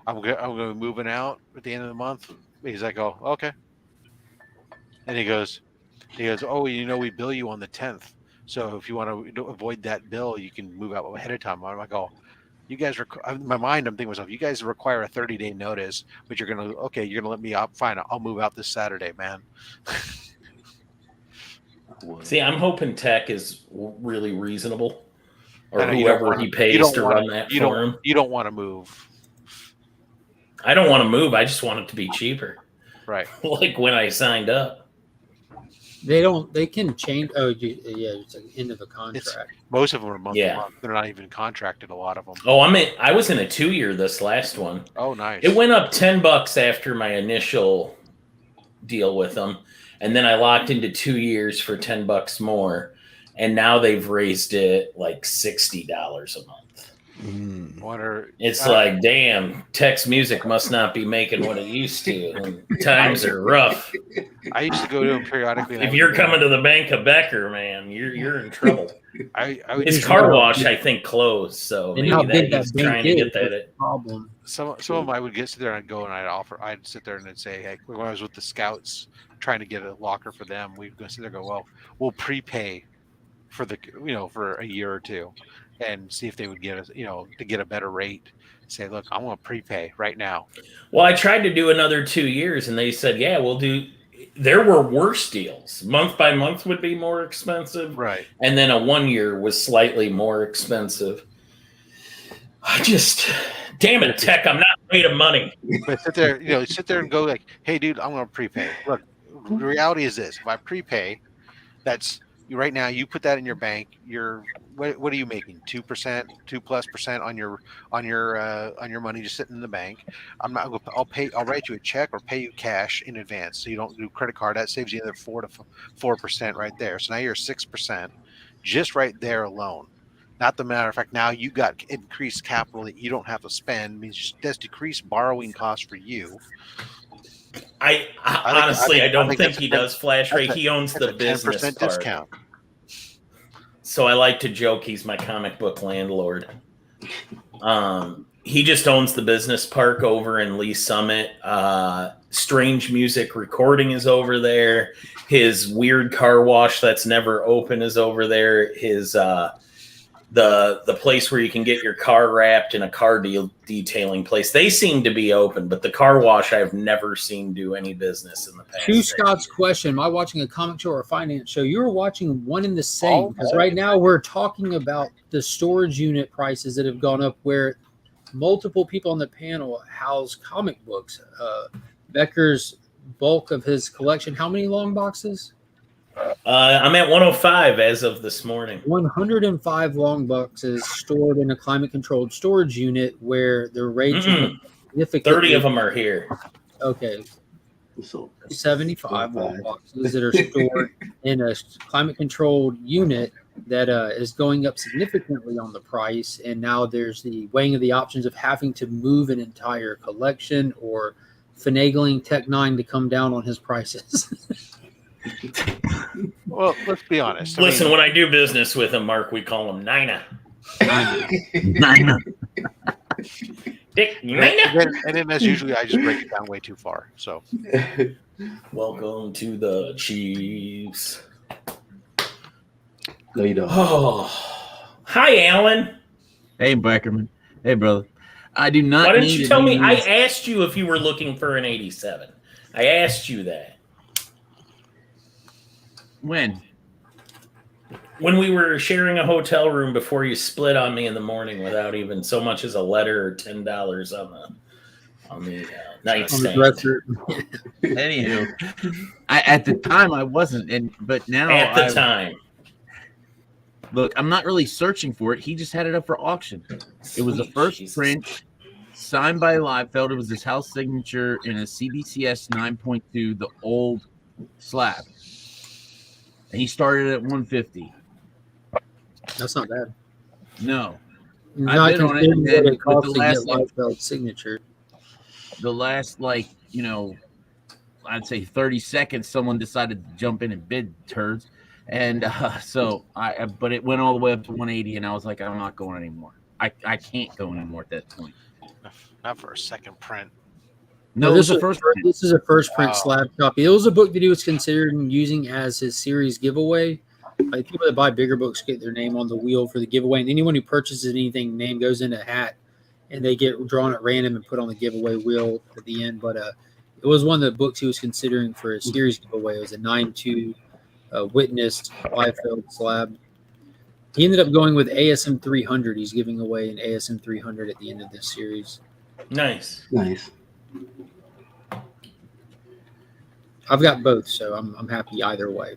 I'm going to be moving out at the end of the month, he's like, "Oh, okay." And he goes, "Oh, we bill you on the 10th. So if you want to avoid that bill, you can move out ahead of time." I'm like, "Oh, You guys, in my mind, I'm thinking to myself, you guys require a 30-day notice, but you're gonna let me out. Fine, I'll move out this Saturday, man. See, I'm hoping Tech is really reasonable, or know, whoever he pays to run that for him. You don't want to move. I don't want to move. I just want it to be cheaper. Right. Like when I signed up. They can change. Oh, yeah, it's like end of a contract. Most of them are month to month. They're not even contracted. A lot of them. Oh, I was in a 2-year this last one. Oh, nice. It went up $10 after my initial deal with them, and then I locked into 2 years for $10 more, and now they've raised it like $60 a month. It's like, damn, Tech's music must not be making what it used to. And times are rough. I used to go to them periodically. If you're coming to the Bank of Becker, man, you're in trouble. His car wash, I think, closed, so maybe he's trying to get that problem. Some of them I would sit there and go, and I'd sit there and I'd say, hey, when I was with the Scouts trying to get a locker for them, we'd go sit there and go, well, we'll prepay for for a year or two, and see if they would get us, to get a better rate. Say, look, I want to prepay right now. Well, I tried to do another 2 years, and they said, yeah, we'll do. There were worse deals. Month by month would be more expensive, right? And then a 1 year was slightly more expensive. Damn it, Tech! I'm not made of money. But sit there and go like, hey, dude, I'm going to prepay. Look, the reality is this: if I prepay, that's. Right now, you put that in your bank. What are you making? 2%, 2+% on your money just sitting in the bank. I'll write you a check or pay you cash in advance, so you don't do credit card. That saves you another 4% right there. So now you're 6%, just right there alone. Not the matter of fact, now you got increased capital that you don't have to spend. Means that's decreased borrowing costs for you. I honestly don't think he does flash rate. He owns the business 10% discount. So I like to joke he's my comic book landlord. He just owns the business park over in Lee Summit. Strange Music Recording is over there. His weird car wash that's never open is over there. His the place where you can get your car wrapped in a car detailing place. They seem to be open, but the car wash I've never seen do any business in the past. To Scott's question, am I watching a comic show or a finance show? You're watching one and the same, because right now we're talking about the storage unit prices that have gone up, where multiple people on the panel house comic books. Becker's bulk of his collection, how many long boxes? I'm at 105 as of this morning. 105 long boxes stored in a climate-controlled storage unit where the rates are significantly. 30 of them are here. Okay. So 75 long boxes that are stored in a climate-controlled unit that is going up significantly on the price. And now there's the weighing of the options of having to move an entire collection or finagling Tech 9 to come down on his prices. Well, let's be honest. Listen, when I do business with him, Mark, we call him Nina. Nina. Dick Nina. And then as usually, I just break it down way too far. So, welcome to the Chiefs. No, you don't. Oh, hi, Alan. Hey, Beckerman. Hey, brother. I do not. Why didn't you tell me? I asked you if you were looking for an 87. I asked you that. When we were sharing a hotel room before you split on me in the morning without even so much as a letter or $10 on the nightstand. Anywho, at the time I wasn't, but now at the time. Look, I'm not really searching for it. He just had it up for auction. It was the first print signed by Liefeld. It was his house signature in a CBCS 9.2, the old slab. And he started at 150. That's not bad. No. Not considering what it costs to get Liefeld's signature. The last, I'd say 30 seconds, someone decided to jump in and bid turds. And but it went all the way up to 180, and I was like, I'm not going anymore. I can't go anymore at that point. Not for a second print. No, this is a first print slab copy. It was a book that he was considering using as his series giveaway, Like people that buy bigger books get their name on the wheel for the giveaway, and anyone who purchases anything, name goes in a hat, and they get drawn at random and put on the giveaway wheel at the end. But it was one of the books he was considering for a series giveaway. It was a 9.2 witnessed Liefeld slab. He ended up going with ASM 300. He's giving away an ASM 300 at the end of this series. Nice. I've got both, so I'm happy either way.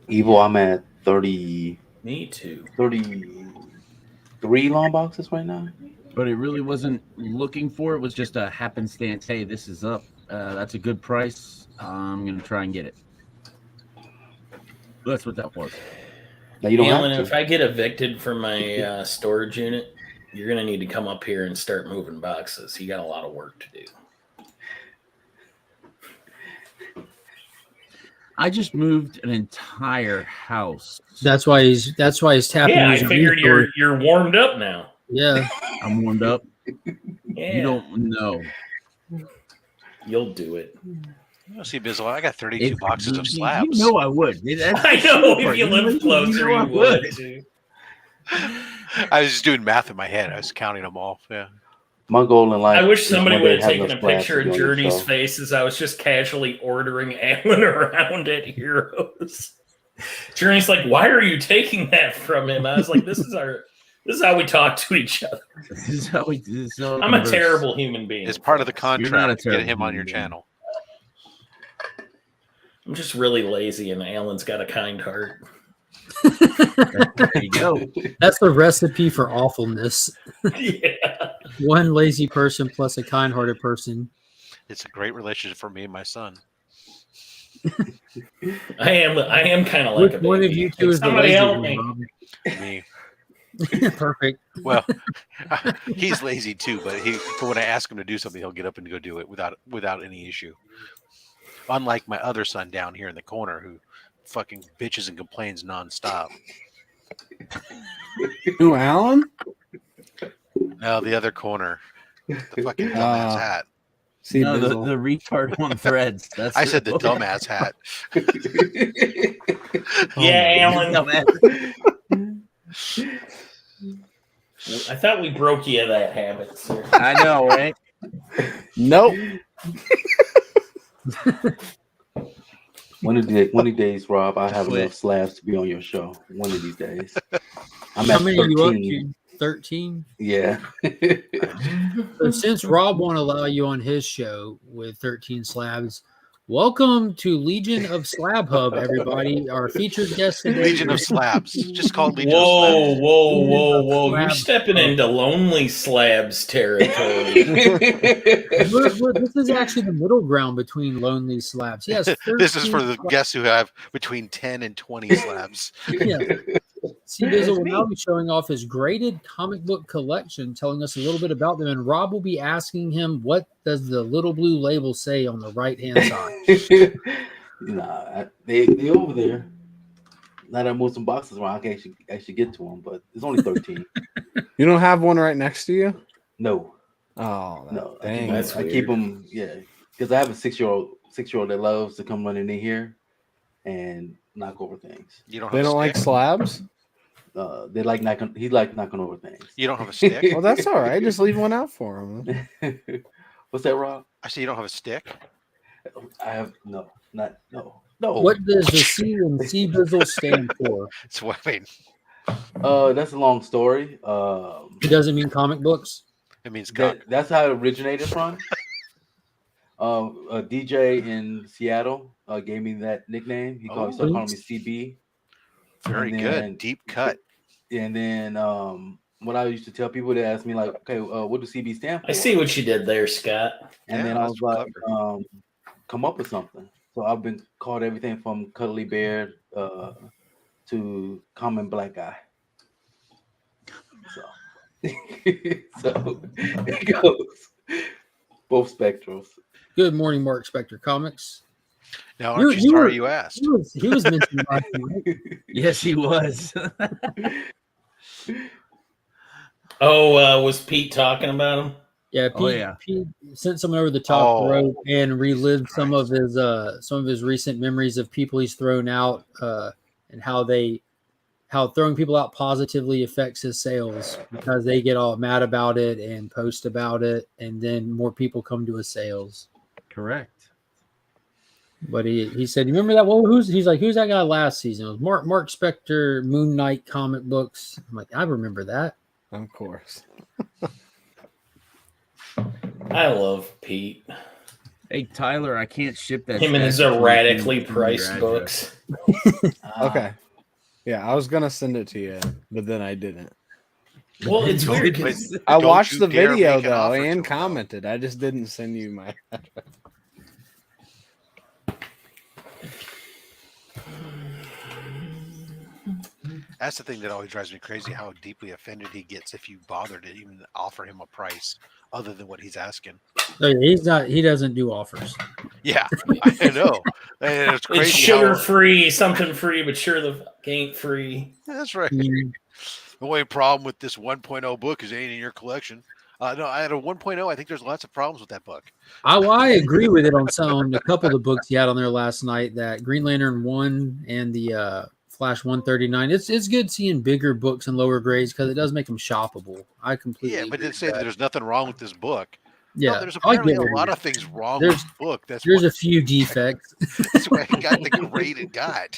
Evil, I'm at 30. Me too. 33 long boxes right now. But it really wasn't looking for it. Was just a happenstance. Hey, this is up. That's a good price. I'm gonna try and get it. That's what that was. Now you don't Alan, have if I get evicted from my storage unit, you're gonna need to come up here and start moving boxes. You got a lot of work to do. I just moved an entire house. That's why he's tapping. Yeah, I figured you're warmed up now. Yeah, I'm warmed up. Yeah. You don't know. You'll do it. See, Bizzle, I got 32 boxes of slabs. You know I would. I know if you live closer, you would. I was just doing math in my head. I was counting them all. Yeah. My goal in life. I wish somebody one day would have to taken a enough slabs picture to of be on your Journey's show. face as I was just casually ordering Alan around at Heroes. Journey's like, "Why are you taking that from him?" I was like, "This is how we talk to each other." This is how we do this. I'm a terrible human being. It's part of the You're not a contract to get terrible him on your human being. channel. I'm just really lazy, and Alan's got a kind heart. There you go. that's the recipe for awfulness. Yeah. One lazy person plus a kind-hearted person. It's a great relationship for me and my son. I am kind of like Which a one of baby. you two is the Somebody lazy help one, me. Bob? Me. Perfect. Well, he's lazy too, but when I ask him to do something, he'll get up and go do it without any issue. Unlike my other son down here in the corner who fucking bitches and complains nonstop. Who, Alan? No, the other corner. The fucking dumbass hat. See, No, the Bizzle. retard on threads. That's I said the dumbass hat. Yeah, Alan. Dumbass. I thought we broke you of that habit, sir. I know, right? Nope. One of these days, Rob, I have Quit. enough slabs to be on your show. One of these days. I'm How at many are you up 13. to? 13? Yeah. So since Rob won't allow you on his show with 13 slabs, welcome to Legion of Slab Hub, everybody. Our featured guest today. Legion of Slabs. Just call it Legion Whoa, of Slabs. whoa! You're stepping into Lonely Slabs territory. This is actually the middle ground between Lonely Slabs. Yes, This is for the guests who have between 10 and 20 slabs. Yeah. See, Bizzle will now be showing off his graded comic book collection, telling us a little bit about them, and Rob will be asking him, what does the little blue label say on the right-hand side? Nah, they over there. Now that I moved some boxes around, I can actually get to them, but it's only 13. You don't have one right next to you? No, Oh, no. dang. That's I weird. keep them, yeah, because I have a 6-year-old that loves to come running in here and knock over things. You don't They have don't a like stick? slabs? They like knocking. He like knocking over things. You don't have a stick? Well, that's all right. Just leave one out for him. What's that, Rob? I say you don't have a stick? I have no. What does the C in C Bizzle stand for? It's what I mean. That's a long story. It doesn't mean comic books. It means cock. That's how it originated from. A DJ in Seattle gave me that nickname. He started calling me CB. Very and good. then- Deep cut. And then what I used to tell people, they ask me like, okay, what does CB stand for? I see what you did there, Scott. And Yeah, then I that's was like, come up with something. So I've been called everything from Cuddly Bear to Common Black Guy. So, so it goes both spectrums. Good morning, Mark Spector Comics. Now, aren't you sorry you asked? He was mentioned last night. Yes, he was. Was Pete talking about him? Yeah, Pete, Oh, yeah. Pete sent someone over the top Oh, rope and relived Jesus some of his recent memories of people he's thrown out and how throwing people out positively affects his sales because they get all mad about it and post about it, and then more people come to his sales. Correct. But he said, you remember that? Well, he's like, who's that guy last season? It was Mark Spector, Moon Knight comic books. I'm like, I remember that. Of course. I love Pete. Hey Tyler, I can't ship that. Him and his erratically priced books. Okay. Yeah, I was gonna send it to you, but then I didn't. Well, it's weird. I watched the video though and commented. I just didn't send you my address. That's the thing that always drives me crazy, how deeply offended he gets if you bother to even offer him a price other than what he's asking. He doesn't do offers. Yeah, I know. And it's crazy. It's sugar free, something free, but sure the fuck ain't free. That's right. Mm-hmm. The only problem with this 1.0 book is it ain't in your collection. No, I had a 1.0. I think there's lots of problems with that book. I agree with it on a couple of the books he had on there last night. That Green Lantern 1 and the Flash 139. It's good seeing bigger books and lower grades because it does make them shoppable. I completely but agree didn't say that there's nothing wrong with this book. Yeah, no, there's apparently a lot of things wrong with the book. There's a few defects. That's why he got the grade it got.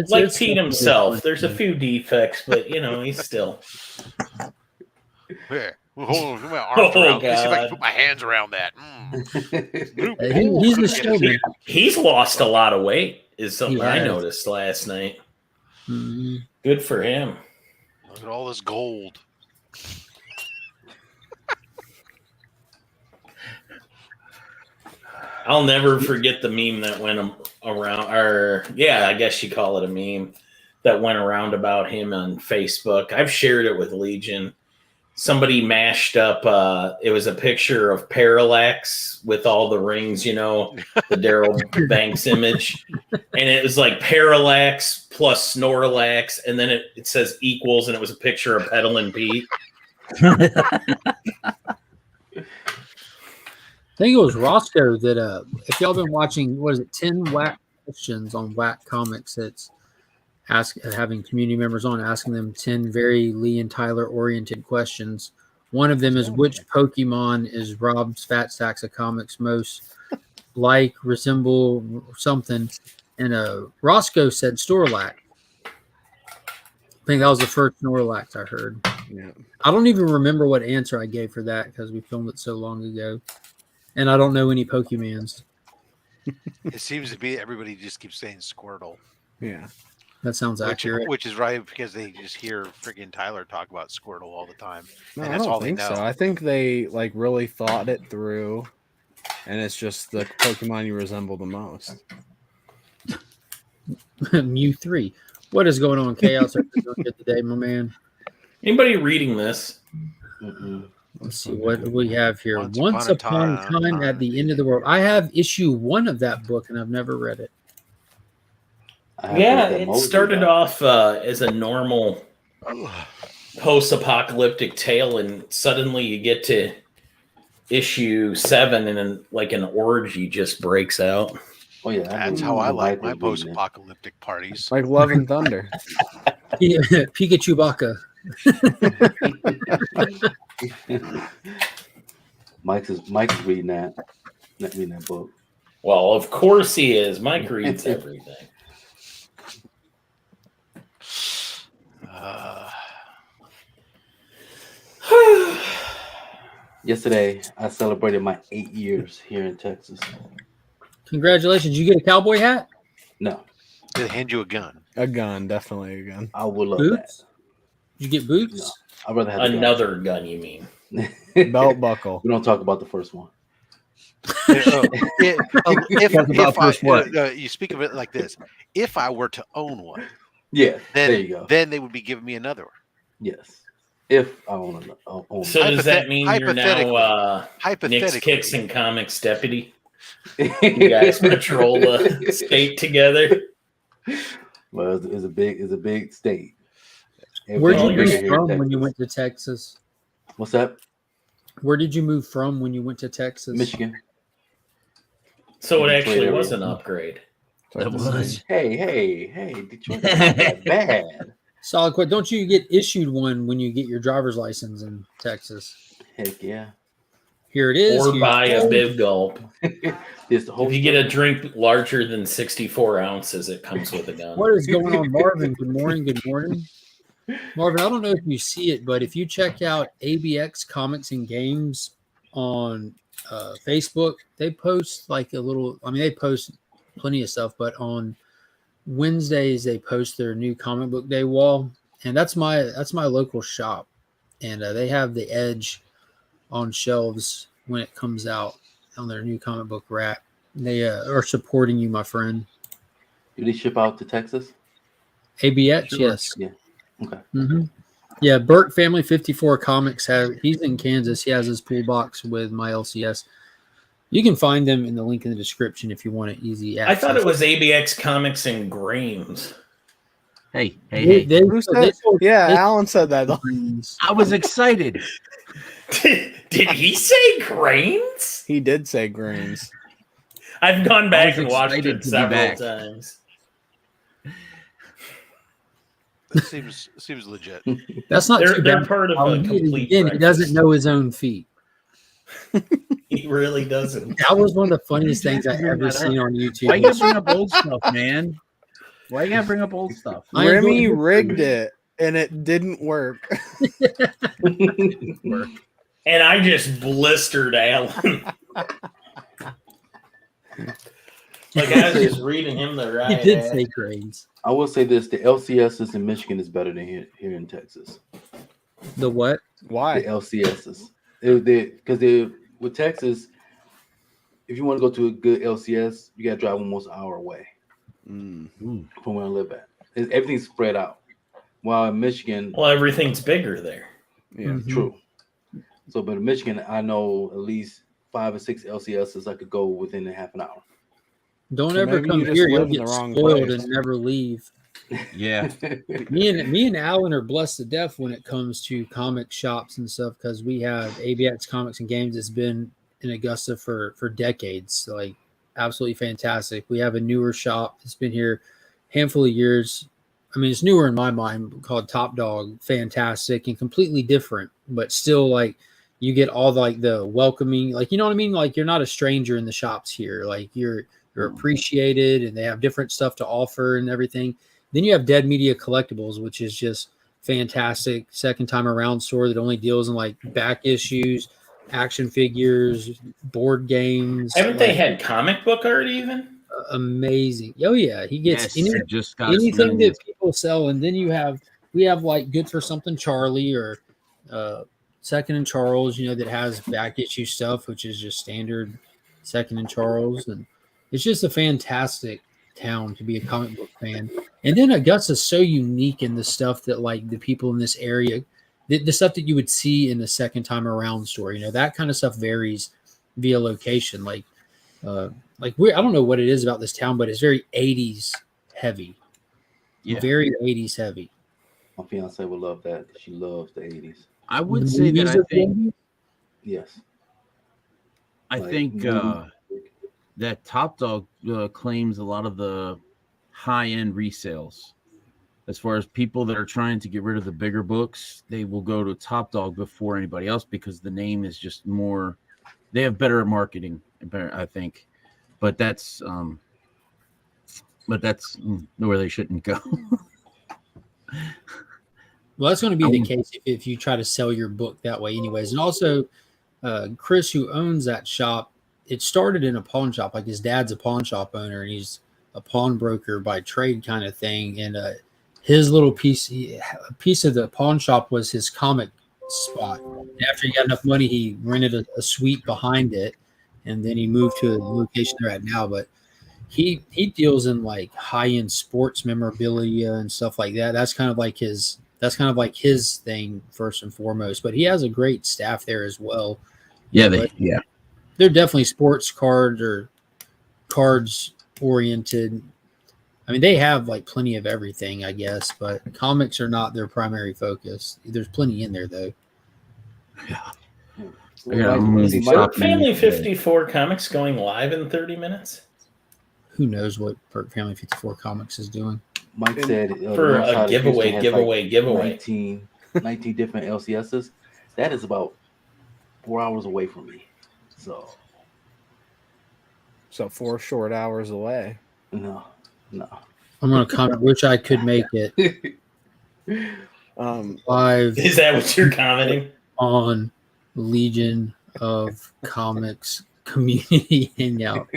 Like Pete himself, there's a few defects, but he's still. Here, hold on, my arms around. Let's see if I can put my hands around that. He's the showman. He's lost a lot of weight. Is something I noticed last night. Mm-hmm. Good for him. Look at all this gold. I'll never forget the meme that went around, I guess you call it a meme, that went around about him on Facebook. I've shared it with Legion. Somebody mashed up, it was a picture of Parallax with all the rings, the Daryl Banks image. And it was like Parallax plus Snorlax, and then it says equals, and it was a picture of Peddlin' Pete. I think it was Roscoe that if y'all been watching, 10 Whack questions on Whack Comics, it's having community members on, asking them 10 very Lee and Tyler oriented questions. One of them is, which Pokemon is Rob's Fat Stacks of Comics most like, resemble, something? And Roscoe said Snorlax. I think that was the first Snorlax I heard. Yeah. I don't even remember what answer I gave for that because we filmed it so long ago. And I don't know any Pokemons. It seems to be everybody just keeps saying Squirtle. Yeah. That sounds accurate. Which is right, because they just hear freaking Tyler talk about Squirtle all the time. No, and I that's don't all think they know. so. I think they really thought it through, and it's just the Pokemon you resemble the most. Mew 3. What is going on, Chaos? Are you doing good today, my man? Anybody reading this? Let's see what we have here. Once upon a time at the end of the world. I have issue 1 of that book, and I've never read it. Yeah, it started off as a normal post-apocalyptic tale, and suddenly you get to issue 7, and an orgy just breaks out. Oh yeah, that's how I like my post-apocalyptic parties. Like Love and Thunder. Pikachu Baka. Mike is reading that. Not reading that book. Well, of course he is. Mike reads everything. Yesterday, I celebrated my 8 years here in Texas. Congratulations. Did you get a cowboy hat? No. They hand you a gun. A gun, definitely a gun. I would love boots? that. Did you get boots? No, I'd rather have another gun, you mean? Belt buckle. We don't talk about the first one. You speak of it like this. If I were to own one, yeah, there you go. Then they would be giving me another one. Yes. If I own So does that mean you're now Nick's Kicks and Comics deputy? You guys patrol the state together? Well, it's a big state. Where did you move from when you went to Texas? What's that? Where did you move from when you went to Texas? Michigan. So it actually was an upgrade. That was. Hey, Detroit is not that bad. Solid question. Don't you get issued one when you get your driver's license in Texas? Heck yeah. Here it is. Or buy a big gulp. This the whole If you get a drink larger than 64 ounces, it comes with a gun. What is going on, Marvin? Good morning. Good morning. Marvin, I don't know if you see it, but if you check out ABX Comics and Games on Facebook, they post like a little, I mean, they post plenty of stuff, but on Wednesdays, they post their new comic book day wall. And that's my local shop. And they have the Edge on shelves when it comes out on their new comic book rack. They are supporting you, my friend. Do they ship out to Texas? ABX, Sure. yes. Yeah. Okay. Mm-hmm. Yeah, Burt Family 54 Comics he's in Kansas. He has his pool box with my LCS. You can find them in the link in the description if you want it easy access. I thought it was ABX Comics and Grains. Hey. Alan said that. I was excited. Did he say Grains? He did say Grains. I've gone back and watched it several times. That seems legit. That's not too they're bad. part of a complete. Again, he doesn't know his own feet. He really doesn't. That was one of the funniest things I ever seen on YouTube. Why you gotta bring up old stuff, man? Why you gotta bring up old stuff? Remy rigged it and it didn't work. And I just blistered Alan. Like I was just reading him the right. He did say Grains. I will say this: the LCSs in Michigan is better than here in Texas. The what? Why? The LCSs. Because with Texas, if you want to go to a good LCS, you got to drive almost an hour away from where I live at. Everything's spread out. While in Michigan, everything's bigger there. Yeah, true. So, but in Michigan, I know at least 5 or 6 LCSs I could go within a half an hour. Don't ever come here. You'll get spoiled and never leave. Yeah. Me and Alan are blessed to death when it comes to comic shops and stuff because we have ABX Comics and Games that's been in Augusta for decades. Like absolutely fantastic. We have a newer shop that's been here a handful of years. I mean, it's newer in my mind, called Top Dog. Fantastic and completely different, but still like you get all the welcoming, like, you know what I mean? Like you're not a stranger in the shops here. Like you're appreciated and they have different stuff to offer and everything. Then you have Dead Media Collectibles, which is just fantastic. Second time around store that only deals in like back issues, action figures, board games. Haven't they had comic book art even? Amazing. Oh yeah. He gets anything that people sell. And then we have like Good for Something Charlie or Second and Charles, that has back issue stuff, which is just standard Second and Charles. And it's just a fantastic town to be a comic book fan. And then Augusta's so unique in the stuff that like the people in this area, the stuff that you would see in the second time around store, that kind of stuff varies via location. Like I don't know what it is about this town, but it's very 80s heavy. Yeah. Very 80s heavy. My fiance would love that. She loves the 80s. I would say that I think yes. I think that Top Dog claims a lot of the high-end resales. As far as people that are trying to get rid of the bigger books, they will go to Top Dog before anybody else because the name is just more. They have better marketing, I think, but that's where they shouldn't go. Well, that's going to be the case if you try to sell your book that way, anyways. And also, Chris, who owns that shop, it started in a pawn shop. Like his dad's a pawn shop owner, and he's a pawnbroker by trade kind of thing. And his little piece of the pawn shop was his comic spot. And after he got enough money, he rented a suite behind it, and then he moved to the location they're at now. But he deals in like high-end sports memorabilia and stuff like that. That's kind of like his thing first and foremost. But he has a great staff there as well. Yeah, they're definitely sports cards or cards oriented. I mean, they have like plenty of everything, I guess, but comics are not their primary focus. There's plenty in there though. Yeah. Family 54 Comics going live in 30 minutes? Who knows what Burke Family 54 Comics is doing? Mike said for a giveaway. 19 different LCSs. That is about 4 hours away from me. So 4 short hours away. No. I'm gonna comment. Wish I could make it. Live. Is that what you're commenting on Legion of Comics Community Hangout?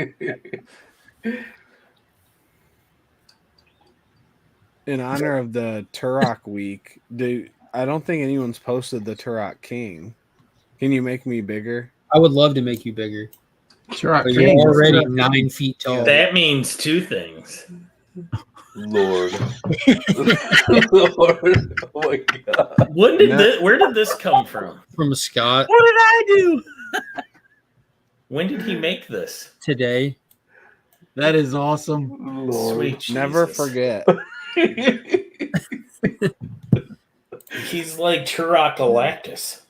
In honor of the Turok week, I don't think anyone's posted the Turok King. Can you make me bigger? I would love to make you bigger. Turok but you're already 9 feet tall. That means two things. Lord. Lord. Oh my God. Where did this come from? From Scott. What did I do? When did he make this? Today. That is awesome. Lord. Sweet Jesus. Never forget. He's like Turok Galactus.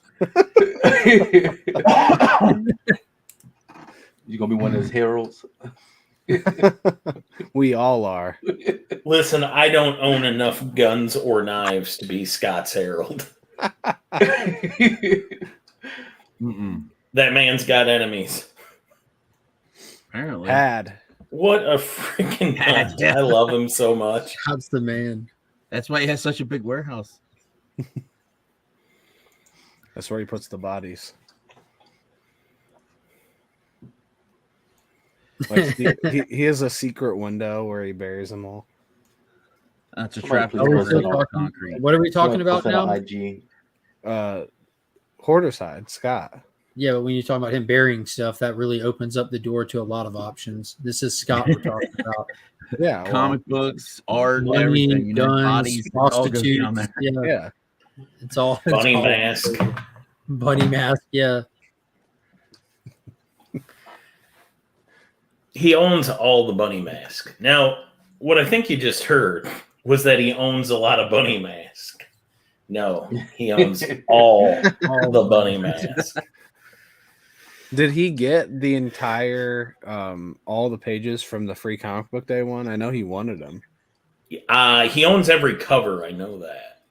You gonna be one of his heralds? We all are. Listen, I don't own enough guns or knives to be Scott's herald. That man's got enemies. Apparently. What a freaking nut. I love him so much. That's the man. That's why he has such a big warehouse. That's where he puts the bodies. Like he has a secret window where he buries them all. That's a trap. What are we talking about now? IG. Hoarder side, Scott. Yeah, but when you're talking about him burying stuff, that really opens up the door to a lot of options. This is Scott we're talking about. Yeah, comic books, art, money, everything. Guns, bodies, prostitutes. Yeah, it's all Bunny all, mask. Bunny mask. Yeah. He owns all the bunny mask. Now, what I think you just heard was that he owns a lot of bunny mask. No, he owns all the bunny mask. Did he get the entire all the pages from the free comic book day one? I know he wanted them. He owns every cover. I know that.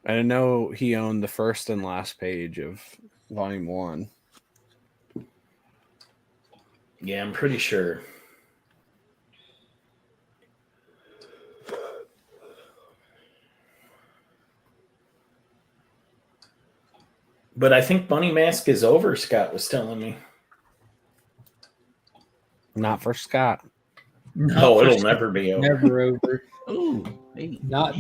I know he owned the first and last page of volume 1. Yeah, I'm pretty sure. But I think Bunny Mask is over, Scott was telling me. Not for Scott. No, it'll never be over. Never over. Ooh, hey, Not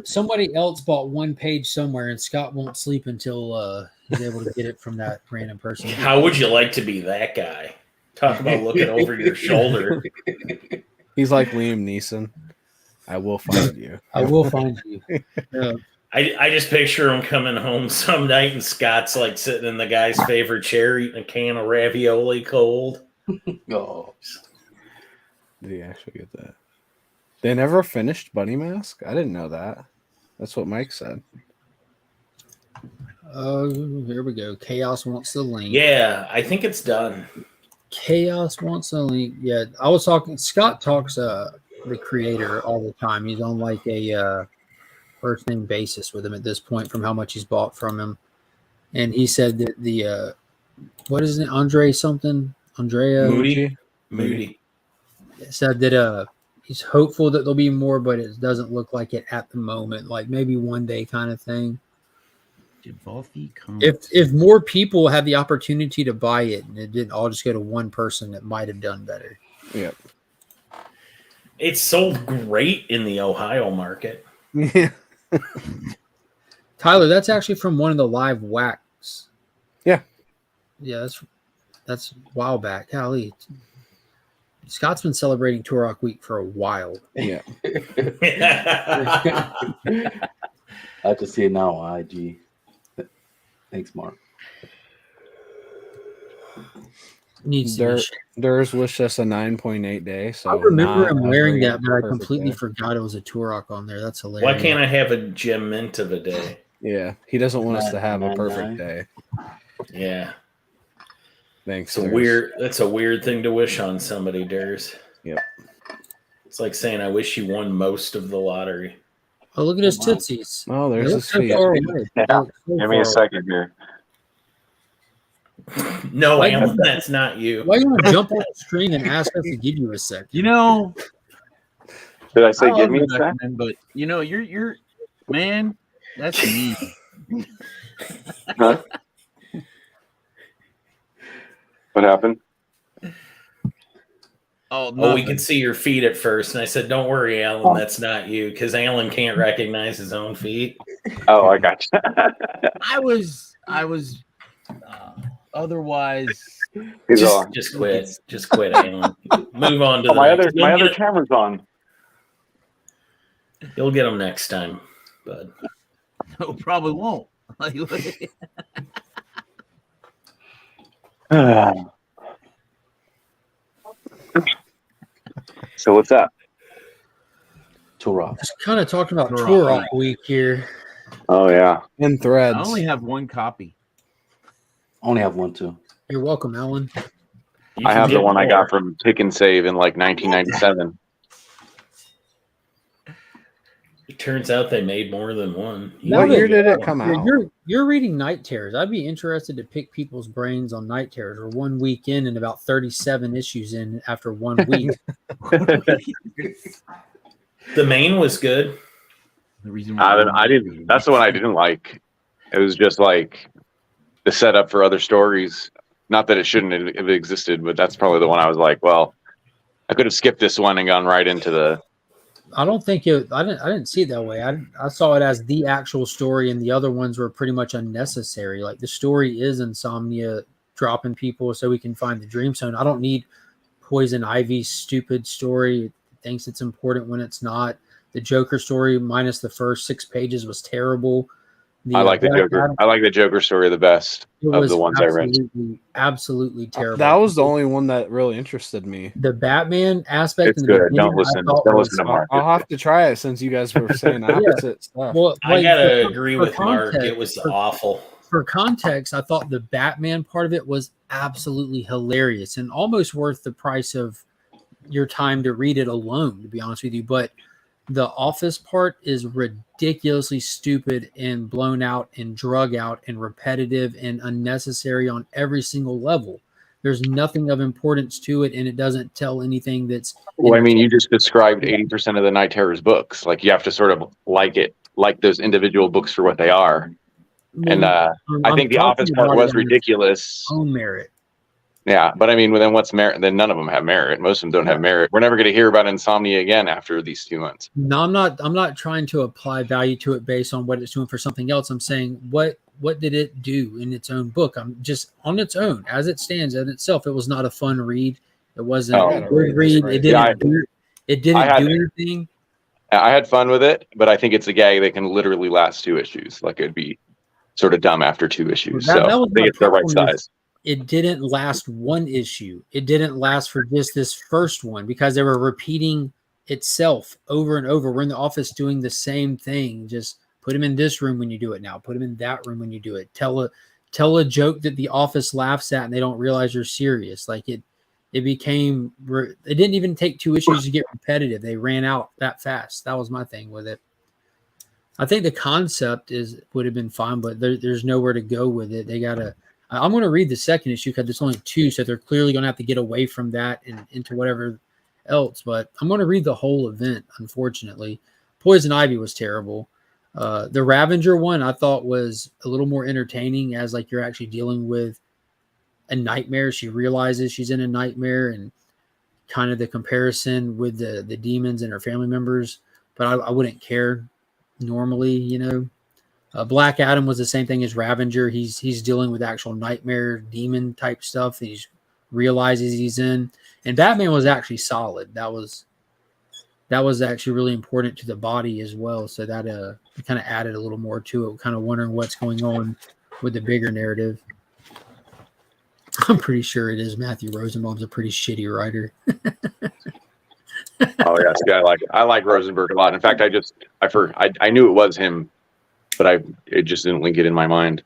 somebody else bought one page somewhere, and Scott won't sleep until he's able to get it from that random person. How would you like to be that guy? Talk about looking over your shoulder. He's like Liam Neeson. I will find you. I will find you. I just picture him coming home some night and Scott's like sitting in the guy's favorite chair eating a can of ravioli cold. Oh. Did he actually get that? They never finished Bunny Mask? I didn't know that. That's what Mike said. Oh, here we go. Chaos wants the link. Yeah, I think it's done. Chaos wants a link. Yeah, I was talking. Scott talks the creator all the time. He's on like a first name basis with him at this point from how much he's bought from him. And he said that the what is it, Andrea Moody said that he's hopeful that there'll be more, but it doesn't look like it at the moment. Like maybe one day kind of thing. If more people had the opportunity to buy it and it didn't all just go to one person, it might have done better. Yeah. It's sold great in the Ohio market. Yeah. Tyler, that's actually from one of the live whacks. Yeah. Yeah, that's a while back. Golly. Scott's been celebrating Turok Week for a while. Yeah. I have to see it now on IG. Thanks, Mark. Theirs was just a 9.8 day. So I remember him wearing that, but I completely forgot it was a Turok on there. That's hilarious. Why can't I have a gem mint of a day? Yeah, he doesn't want us to have a perfect day. Yeah. Thanks. That's a weird thing to wish on somebody, Durs. Yep. It's like saying I wish you won most of the lottery. Oh, look at his tootsies. Oh, there's his feet. Yeah. Give me a second here. No, Alan, that's not you. Why you want to jump on the string and ask us to give you a second? You know, did I say give me a second? But you know, you're man, that's me. Huh? What happened? Oh, we could see your feet at first, and I said, "Don't worry, Alan, that's not you," because Alan can't recognize his own feet. Oh, I got you. I was otherwise. Just quit, Alan. Move on to my other camera's on. You'll get them next time, bud. No, probably won't. So what's that? Turok. Just kind of talking about Turok week here. Oh yeah. In Threads. I only have one copy. Only have one too. You're welcome, Alan. I have the one I got from Pick and Save in like 1997. It turns out they made more than one. What year did it come out? You're reading Night Terrors. I'd be interested to pick people's brains on Night Terrors. We're 1 week in and about 37 issues in after 1 week. The main was good. The reason why I didn't. That's the one I didn't like. It was just like the setup for other stories. Not that it shouldn't have existed, but that's probably the one I was like, well, I could have skipped this one and gone right into the. I don't think it. I didn't see it that way. I saw it as the actual story, and the other ones were pretty much unnecessary. Like the story is Insomnia dropping people so we can find the Dream Zone. I don't need Poison Ivy's stupid story. It thinks it's important when it's not. The Joker story, minus the first 6 pages, was terrible. I like the Joker. I like the Joker story the best of the ones I read. Absolutely terrible. That was the only one that really interested me. The Batman aspect. It's good. Don't listen to Mark. I'll have to try it since you guys were saying opposite stuff. Well, I gotta agree with Mark. It was awful. For context, I thought the Batman part of it was absolutely hilarious and almost worth the price of your time to read it alone, to be honest with you. But the Office part is ridiculously stupid and blown out and drug out and repetitive and unnecessary on every single level. There's nothing of importance to it, and it doesn't tell anything that's. Well, I mean, you just described 80% of the Night Terrors books. Like, you have to sort of like those individual books for what they are. And I think the Office part was ridiculous. Own merit. Yeah, but I mean, then what's merit? Then none of them have merit. Most of them don't have merit. We're never going to hear about Insomnia again after these 2 months. No, I'm not trying to apply value to it based on what it's doing for something else. I'm saying what did it do in its own book? I'm just on its own as it stands in itself. It was not a fun read. It wasn't a good read. It didn't do anything. I had fun with it, but I think it's a gag that can literally last 2 issues. Like, it'd be sort of dumb after 2 issues. That I think it's the right size. It didn't last 1 issue. It didn't last for just this first one because they were repeating itself over and over. We're in the office doing the same thing. Just put him in this room when you do it now. Put him in that room when you do it. Tell a joke that the office laughs at and they don't realize you're serious. Like it became. It didn't even take 2 issues to get repetitive. They ran out that fast. That was my thing with it. I think the concept would have been fine, but there's nowhere to go with it. They gotta. I'm going to read the second issue because there's only 2, so they're clearly going to have to get away from that and into whatever else. But I'm going to read the whole event, unfortunately. Poison Ivy was terrible. The Ravager one I thought was a little more entertaining as like you're actually dealing with a nightmare. She realizes she's in a nightmare and kind of the comparison with the demons and her family members. But I wouldn't care normally, you know. Black Adam was the same thing as Ravager. He's dealing with actual nightmare demon type stuff. He realizes he's in, and Batman was actually solid. That was actually really important to the body as well. So that kind of added a little more to it. Kind of wondering what's going on with the bigger narrative. I'm pretty sure it is. Matthew Rosenbaum's a pretty shitty writer. Oh yes, yeah, I like Rosenberg a lot. In fact, I knew it was him. But it just didn't link it in my mind.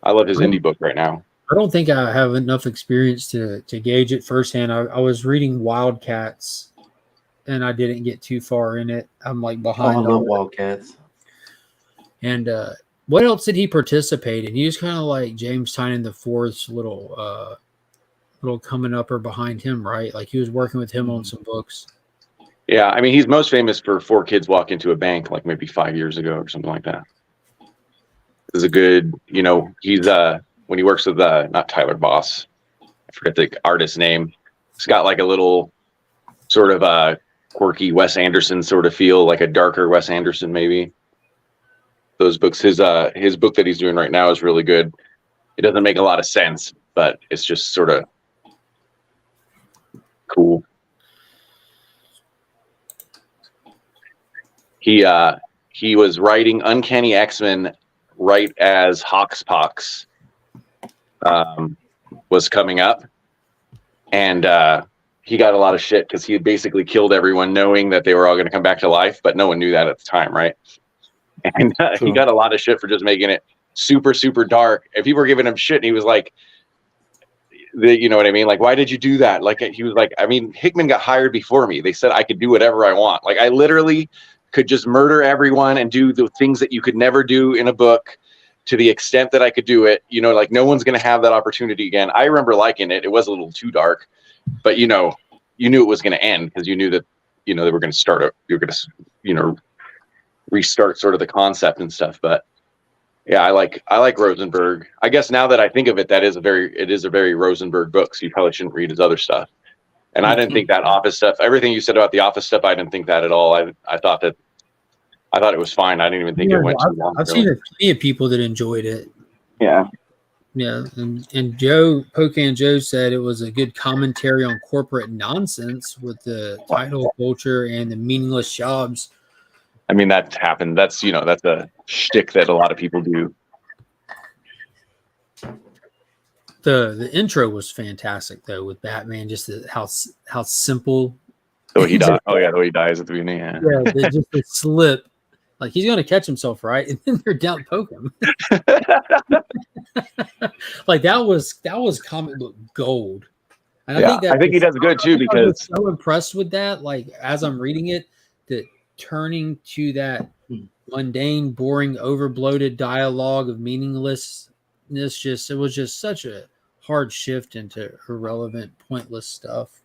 I love his indie book right now. I don't think I have enough experience to gauge it firsthand. I was reading Wildcats, and I didn't get too far in it. I'm like behind. I love Wildcats. And what else did he participate in? He was kind of like James Tynan the Fourth's little coming up or behind him, right? Like he was working with him on some books. Yeah, I mean, he's most famous for 4 Kids Walk Into a Bank, like maybe 5 years ago or something like that. This is a good, he's when he works with not Tyler Boss, I forget the artist's name. It's got like a little sort of quirky Wes Anderson sort of feel, like a darker Wes Anderson maybe. Those books, his book that he's doing right now is really good. It doesn't make a lot of sense, but it's just sort of cool. He was writing Uncanny X-Men right as Hoxpox was coming up, and he got a lot of shit because he had basically killed everyone, knowing that they were all going to come back to life, but no one knew that at the time, right? And he got a lot of shit for just making it super, super dark. And people were giving him shit, and he was like, you know what I mean? Like, why did you do that? Like, he was like, I mean, Hickman got hired before me. They said I could do whatever I want. Like, I literally could just murder everyone and do the things that you could never do in a book to the extent that I could do it. Like no one's going to have that opportunity again. I remember liking it. It was a little too dark, but you knew it was going to end because you knew that, they were going to start you're going to, restart sort of the concept and stuff. But yeah, I like Rosenberg. I guess now that I think of it, it is a very Rosenberg book. So you probably shouldn't read his other stuff. And I didn't think that Office stuff, everything you said about the Office stuff, I didn't think that at all. I thought it was fine. I didn't even think it went too long. I've seen plenty of people that enjoyed it. Yeah. Yeah. And Joe, Pocan Joe said it was a good commentary on corporate nonsense with the title culture and the meaningless jobs. I mean, that happened. That's a shtick that a lot of people do. The intro was fantastic though with Batman, just how simple. The way he dies. Oh yeah, the way he dies at the beginning. Yeah, just the slip, like he's gonna catch himself, right? And then they're down to poke him. Like that was comic book gold. And I think he does good too because I was so impressed with that. Like as I'm reading it, that turning to that mundane, boring, overbloated dialogue of meaninglessness, it was just such a hard shift into irrelevant, pointless stuff.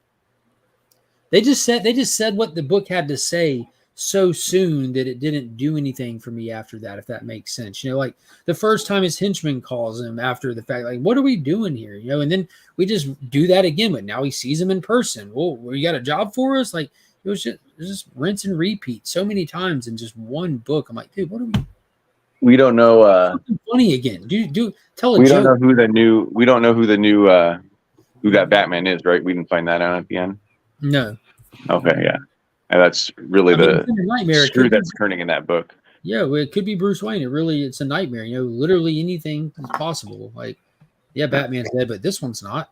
They just said what the book had to say so soon that it didn't do anything for me after that, if that makes sense. Like the first time his henchman calls him after the fact, like, what are we doing here? And then we just do that again, but now he sees him in person. Well, you got a job for us? Like it was just rinse and repeat so many times in just one book. I'm like, dude, what are we? We don't know. Funny again. Do tell a we joke. Don't know who the new. We don't know who the new. Who that Batman is, right? We didn't find that out at the end. No. Okay, yeah, and that's really the screw that's turning in that book. Yeah, well, it could be Bruce Wayne. It's a nightmare. Literally anything is possible. Like, yeah, Batman's dead, but this one's not.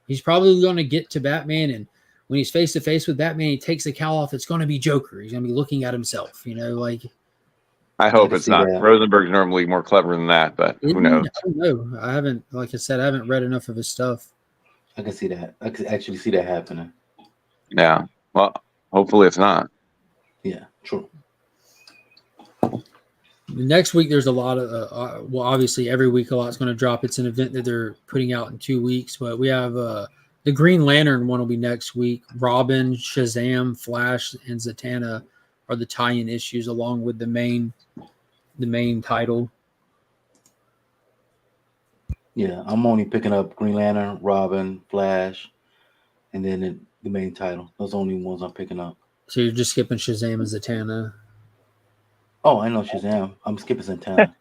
He's probably going to get to Batman, and when he's face to face with Batman, he takes the cowl off. It's going to be Joker. He's going to be looking at himself. Like. I hope it's not. Rosenberg's normally more clever than that, but who knows? I don't know. I haven't, like I said, I haven't read enough of his stuff. I can see that. I can actually see that happening. Yeah. Well, hopefully it's not. Yeah, true. Next week, there's a lot of, well, obviously every week a lot's going to drop. It's an event that they're putting out in 2 weeks, but we have the Green Lantern one will be next week. Robin, Shazam, Flash, and Zatanna are the tie-in issues along with the main title. Yeah, I'm only picking up Green Lantern, Robin, Flash, and then the main title. Those are the only ones I'm picking up. So you're just skipping Shazam and Zatanna? Oh, I know Shazam. I'm skipping Zatanna.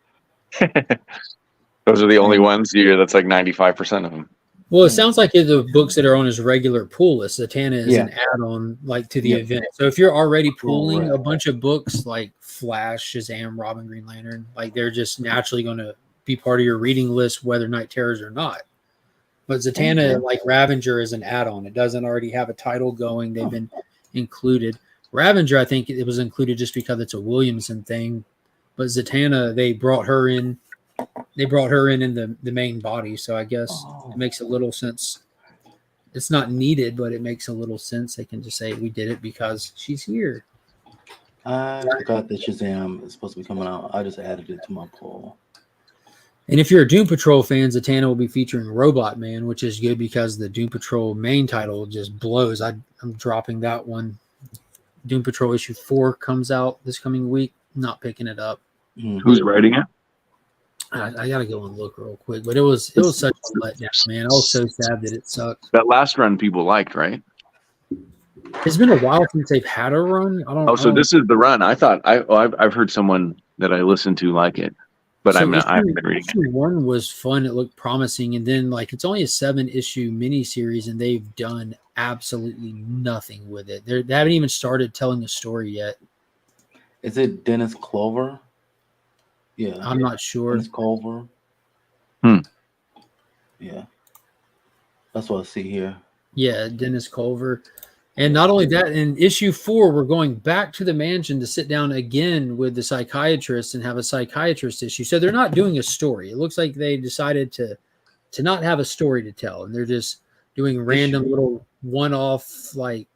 Those are the only ones. That's like 95% of them. Well, it sounds like the books that are on his regular pool list, Zatanna is an add-on like to the event. So if you're already pooling a bunch of books like Flash, Shazam, Robin, Green Lantern, like they're just naturally going to be part of your reading list, whether Night Terrors or not. But Zatanna, like Ravager, is an add-on. It doesn't already have a title going. They've been included. Ravager, I think it was included just because it's a Williamson thing. But Zatanna, they brought her in they brought her in the main body, so I guess it makes a little sense. It's not needed, but it makes a little sense. They can just say we did it because she's here. I forgot that Shazam is supposed to be coming out. I just added it to my poll. And if you're a Doom Patrol fan, Zatanna will be featuring Robot Man, which is good because the Doom Patrol main title just blows. I'm dropping that one. Doom Patrol issue 4 comes out this coming week. Not picking it up. Who's writing it? I gotta go and look real quick, but it was such a letdown, man. I was so sad that it sucked. That last run people liked, right? It's been a while since they've had a run. So this is the run. I thought I've heard someone that I listened to like it, but I'm not. I've been reading it. Issue 1 was fun. It looked promising, and then like it's only a 7-issue miniseries, and they've done absolutely nothing with it. They haven't even started telling a story yet. Is it Dennis Clover? Yeah, I'm not sure. Dennis Clover. Yeah, that's what I see here. Yeah, Dennis Culver. And not only that, in issue 4, we're going back to the mansion to sit down again with the psychiatrist and have a psychiatrist issue. So they're not doing a story. It looks like they decided to not have a story to tell, and they're just doing random little one-off like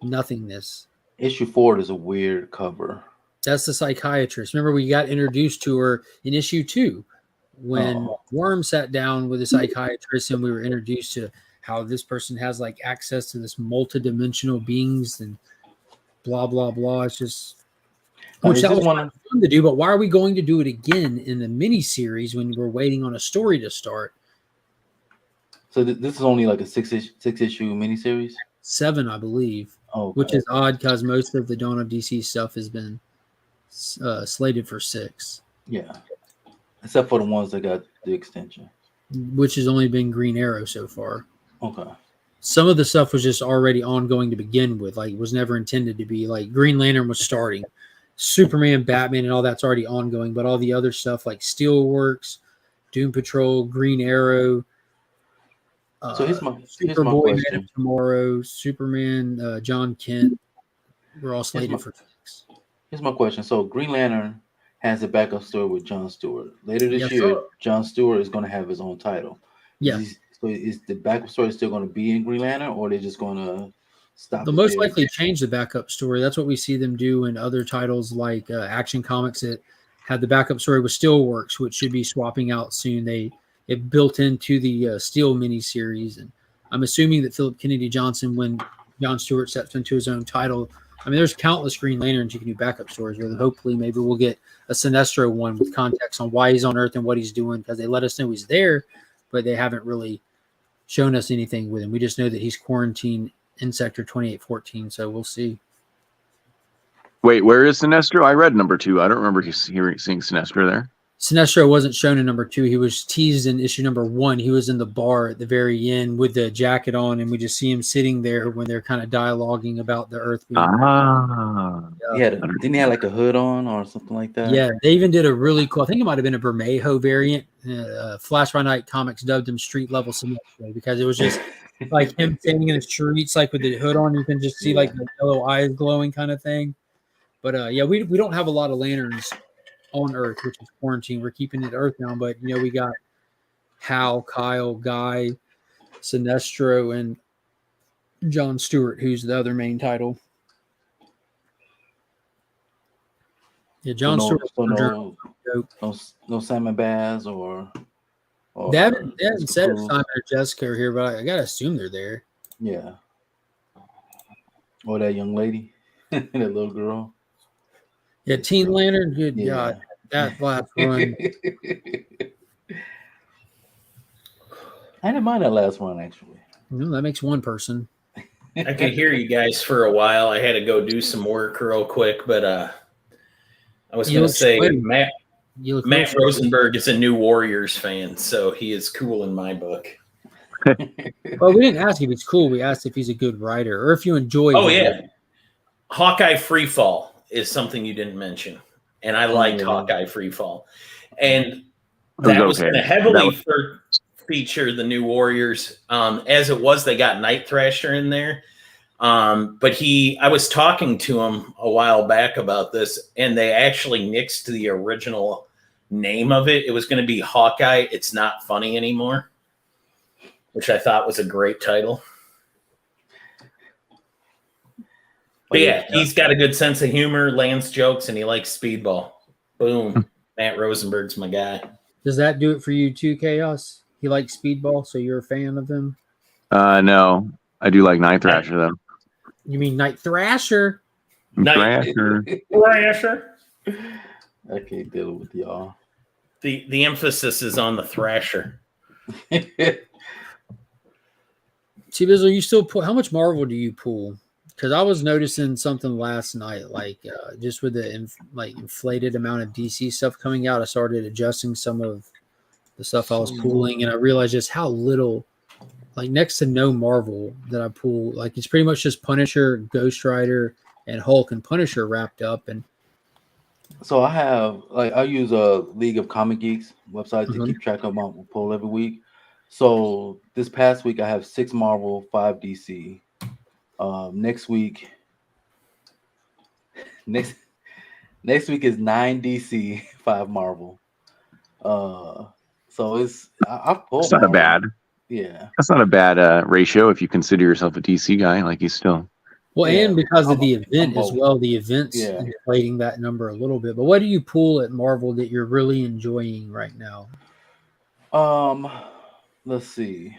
nothingness. Issue 4 is a weird cover. That's the psychiatrist. Remember, we got introduced to her in issue 2 when Worm sat down with a psychiatrist, and we were introduced to how this person has like access to this multidimensional beings and blah, blah, blah. It's just, which that was fun to do, but why are we going to do it again in the mini series when we're waiting on a story to start? So this is only like a 6-issue miniseries? 7, I believe. Which is odd because most of the Dawn of DC stuff has been slated for 6. Yeah. Except for the ones that got the extension. Which has only been Green Arrow so far. Okay. Some of the stuff was just already ongoing to begin with. Like, it was never intended to be. Like, Green Lantern was starting. Superman, Batman, and all that's already ongoing. But all the other stuff, like Steelworks, Doom Patrol, Green Arrow, so here's my Superboy, question. Man of Tomorrow, Superman, John Kent, we're all slated for 6. Here's my question. So Green Lantern has a backup story with John Stewart. Later this year, John Stewart is going to have his own title. Yeah. So is the backup story still going to be in Green Lantern, or are they just going to stop? They'll most likely change the backup story. That's what we see them do in other titles like Action Comics that had the backup story with Steelworks, which should be swapping out soon. It built into the Steel miniseries, and I'm assuming that Philip Kennedy Johnson, when John Stewart steps into his own title, I mean, there's countless Green Lanterns you can do backup stories with. Hopefully, maybe we'll get a Sinestro one with context on why he's on Earth and what he's doing, because they let us know he's there, but they haven't really shown us anything with him. We just know that he's quarantined in Sector 2814, so we'll see. Wait, where is Sinestro? I read number 2. I don't remember seeing Sinestro there. Sinestro wasn't shown in number 2. He was teased in issue number 1. He was in the bar at the very end with the jacket on, and we just see him sitting there when they're kind of dialoguing about the Earth. Didn't he have like a hood on or something like that? Yeah, they even did a really cool, I think it might have been a Bermejo variant. Flash by Night Comics dubbed him street level Sinestro because it was just like him standing in the streets, like with the hood on. You can just see like the yellow eyes glowing kind of thing. But we don't have a lot of lanterns on Earth, which is quarantine. We're keeping it Earth now, but we got Hal, Kyle, Guy, Sinestro, and John Stewart, who's the other main title. Yeah, John Stewart. No Simon Baz or they haven't said if Simon or Jessica are here, but I gotta assume they're there. Yeah. Or that young lady, that little girl. Yeah, Teen Lantern, good God, that last run. I didn't mind that last one, actually. That makes one person. I could hear you guys for a while. I had to go do some work real quick, but I was going to say Matt Rosenberg is a new Warriors fan, so he is cool in my book. Well, we didn't ask if he's cool. We asked if he's a good writer or if you enjoy. Oh, yeah. Hawkeye Freefall is something you didn't mention, and I liked Hawkeye Freefall, and that was going to heavily feature the new Warriors. As it was, they got Night Thrasher in there, but I was talking to him a while back about this, and they actually nixed the original name of it. It was going to be Hawkeye, It's Not Funny Anymore, which I thought was a great title. But yeah, he's got a good sense of humor, lands jokes, and he likes speedball. Boom. Matt Rosenberg's my guy. Does that do it for you too, Chaos? He likes speedball, so you're a fan of him? No, I do like Night Thrasher though. You mean Night Thrasher? Thrasher. Thrasher. I can't deal with y'all. The emphasis is on the Thrasher. See, Bizzle, you still pull. How much Marvel do you pull? Because I was noticing something last night, like just with the inflated amount of DC stuff coming out, I started adjusting some of the stuff I was pulling, and I realized just how little, like next to no Marvel that I pull. Like it's pretty much just Punisher, Ghost Rider, and Hulk and Punisher wrapped up. And so I use a League of Comic Geeks website to keep track of my pull every week. So this past week I have 6 Marvel, 5 DC. Next week is 9 DC, 5 Marvel. So it's I've pulled. It's not Marvel. a bad. Yeah, that's not a bad ratio if you consider yourself a DC guy. Like he's still. Well, and because of the event as both. well, the event's inflating that number a little bit. But what do you pull at Marvel that you're really enjoying right now? Let's see.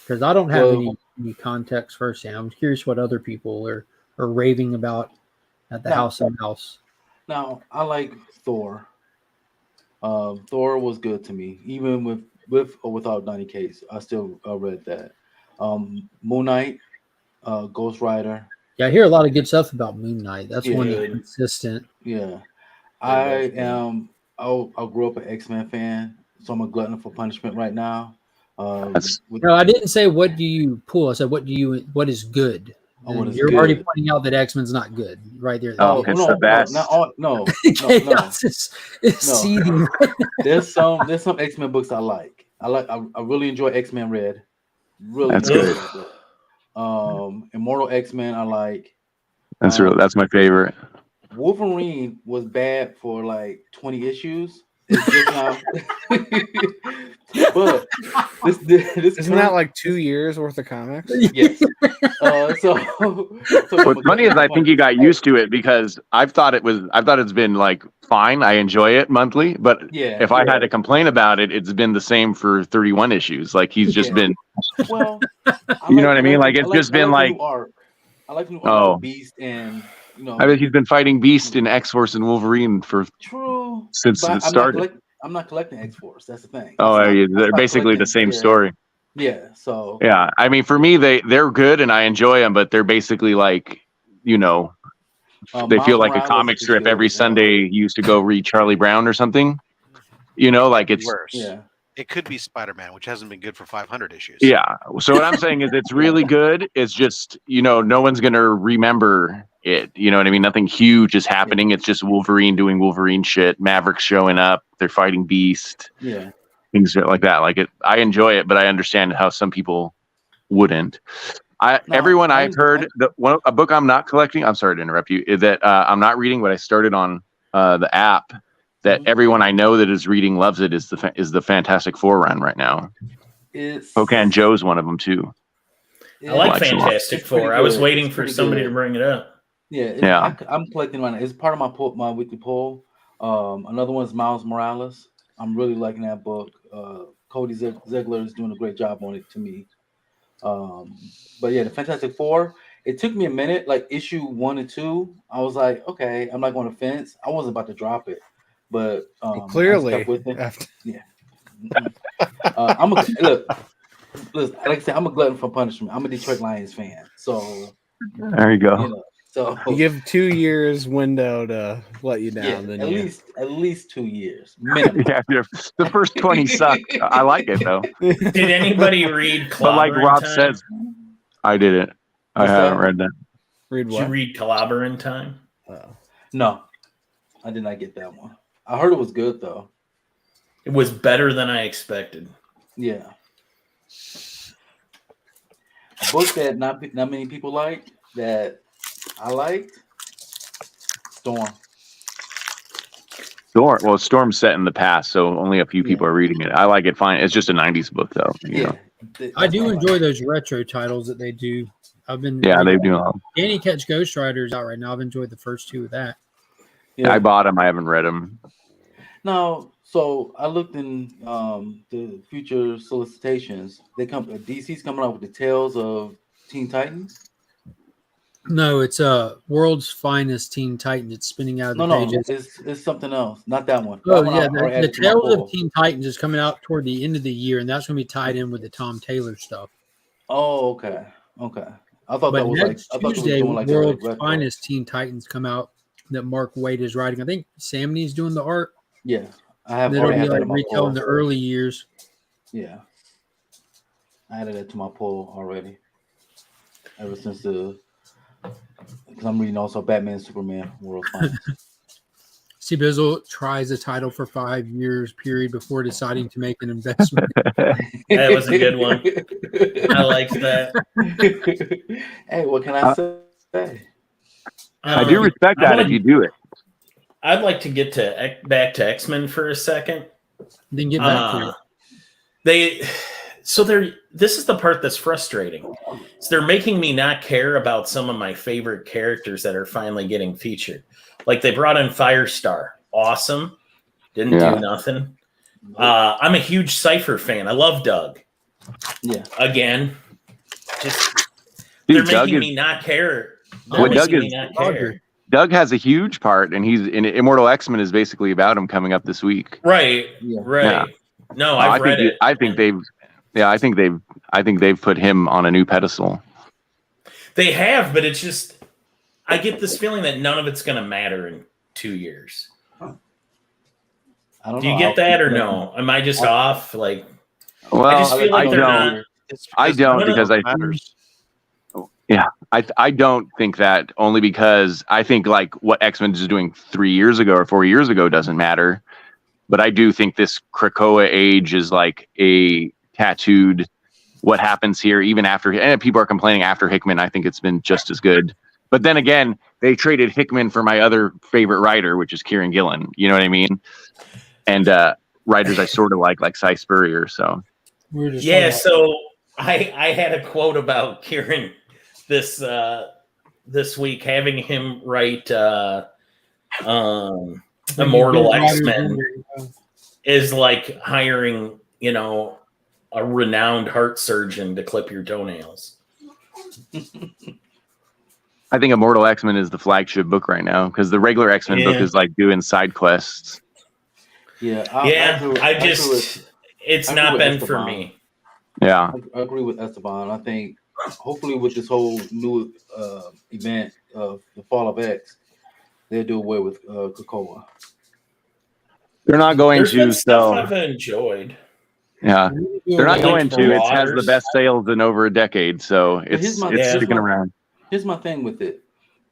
Because I don't have any context firsthand. I'm curious what other people are raving about at the House of Mouse. Now, I like Thor. Thor was good to me, even with or without Donny Cates. I still read that. Moon Knight, Ghost Rider. Yeah, I hear a lot of good stuff about Moon Knight. That's one that's consistent. Yeah, I grew up an X-Men fan, so I'm a glutton for punishment right now. No, I didn't say what do you pull. I said what is good. You're already pointing out that X-Men's not good, right there. Oh, it's the best. No. Seething. There's some X-Men books I like. I really enjoy X-Men Red. Really, that's good. Immortal X-Men I like. That's my favorite. Wolverine was bad for like 20 issues. It's just now. But this isn't that like 2 years worth of comics? Yes. So what's funny is I think you got used to it because I've thought it's been like fine. I enjoy it monthly, but if I had to complain about it, it's been the same for 31 issues. Like he's just been. Well, you know what I mean? Like it's just been like. I like the new arc Beast and. I bet he's been fighting Beast in X-Force and Wolverine since it started. I'm not collecting X-Force. That's the thing. They're basically the same story. Yeah. So. Yeah, I mean, for me, they're good and I enjoy them, but they're basically like, they feel like a comic strip every Sunday. You used to go read Charlie Brown or something. Like it's worse. Yeah. It could be Spider-Man, which hasn't been good for 500 issues. Yeah. So what I'm saying is it's really good. It's just, no one's going to remember it. You know what I mean? Nothing huge is happening. It's just Wolverine doing Wolverine shit. Mavericks showing up. They're fighting Beast. Yeah. Things like that. Like I enjoy it, but I understand how some people wouldn't. Everyone I've heard, a book I'm not collecting, I'm sorry to interrupt you, is that I'm not reading, but I started on the app. That everyone I know that is reading loves it is the Fantastic Four run right now. Pocan Joe's one of them too. I like Fantastic Four. I was waiting for somebody to bring it up. Yeah. I'm collecting right now. It's part of my weekly poll. Another one is Miles Morales. I'm really liking that book. Cody Ziegler is doing a great job on it to me. But yeah, the Fantastic Four. It took me a minute. Like issue 1 and 2, I was like, okay, I'm not going to fence. I wasn't about to drop it. But clearly, I stuck with it. Yeah. Look, like I said, I'm a glutton for punishment. I'm a Detroit Lions fan, so there you go. So you give 2 years window to let you down. Yeah, then at least 2 years minimum. Yeah, the first 20 suck. I like it though. Did anybody read? But like Rob says, I didn't. I haven't read that. Read what? Did you read Clobber in Time? No, I did not get that one. I heard it was good though. It was better than I expected. Yeah. A book that not many people like that I liked. Storm. Storm. Well, Storm's set in the past, so only a few people are reading it. I like it fine. It's just a '90s book, though. You know? I do enjoy those retro titles that they do. I've been they do. Danny Ketch Ghost Rider is out right now. I've enjoyed the first two of that. Yeah. I bought them. I haven't read them. No, so I looked in the future solicitations. DC's coming out with the Tales of Teen Titans. No, it's World's Finest Teen Titans. It's spinning out of the pages. It's something else. Not that one. Oh, yeah. The Tales of Teen Titans is coming out toward the end of the year, and that's going to be tied in with the Tom Taylor stuff. Oh, okay. I thought that was next like Tuesday, World's Finest Teen Titans come out that Mark Waid is writing. I think Samney's doing the art. Yeah, I have. It'll be like retail in the early years. Yeah, I added that to my poll already. Ever since because I'm reading also Batman, Superman, World's Finest. C. Bizzle tries a title for 5 years period before deciding to make an investment. That was a good one. I liked that. Hey, what can I say? I do respect that if you do it. I'd like to get back to X-Men for a second. Then get back to it. This is the part that's frustrating. So they're making me not care about some of my favorite characters that are finally getting featured. Like they brought in Firestar. Awesome. Didn't do nothing. I'm a huge Cypher fan. I love Doug. Yeah. Again, they're making me not care. Doug has a huge part, and he's in Immortal X-Men is basically about him coming up this week. Right. Yeah. No, I've read it. I think they've put him on a new pedestal. They have, but it's just I get this feeling that none of it's going to matter in 2 years. I don't know. Do you get that or no? Am I just off? Like, well, I just feel like they're not. I don't because I matters. Yeah, I don't think that only because I think like what X-Men is doing 3 years ago or 4 years ago doesn't matter. But I do think this Krakoa age is like a tattooed what happens here even after, and people are complaining after Hickman. I think it's been just as good. But then again, they traded Hickman for my other favorite writer, which is Kieran Gillen. You know what I mean? And writers I sort of like Cy Spurrier. So so I had a quote about Kieran this week, having him write Immortal X-Men is like hiring, a renowned heart surgeon to clip your toenails. I think Immortal X-Men is the flagship book right now because the regular X-Men book is like doing side quests. Yeah, it's not been for me. Yeah, I agree with Esteban. I think hopefully with this whole new event of the Fall of X, they'll do away with Krakoa. They're not going to. So I've enjoyed. Yeah, they're not going to. It has the best sales in over a decade, so it's sticking around. Here's my thing with it.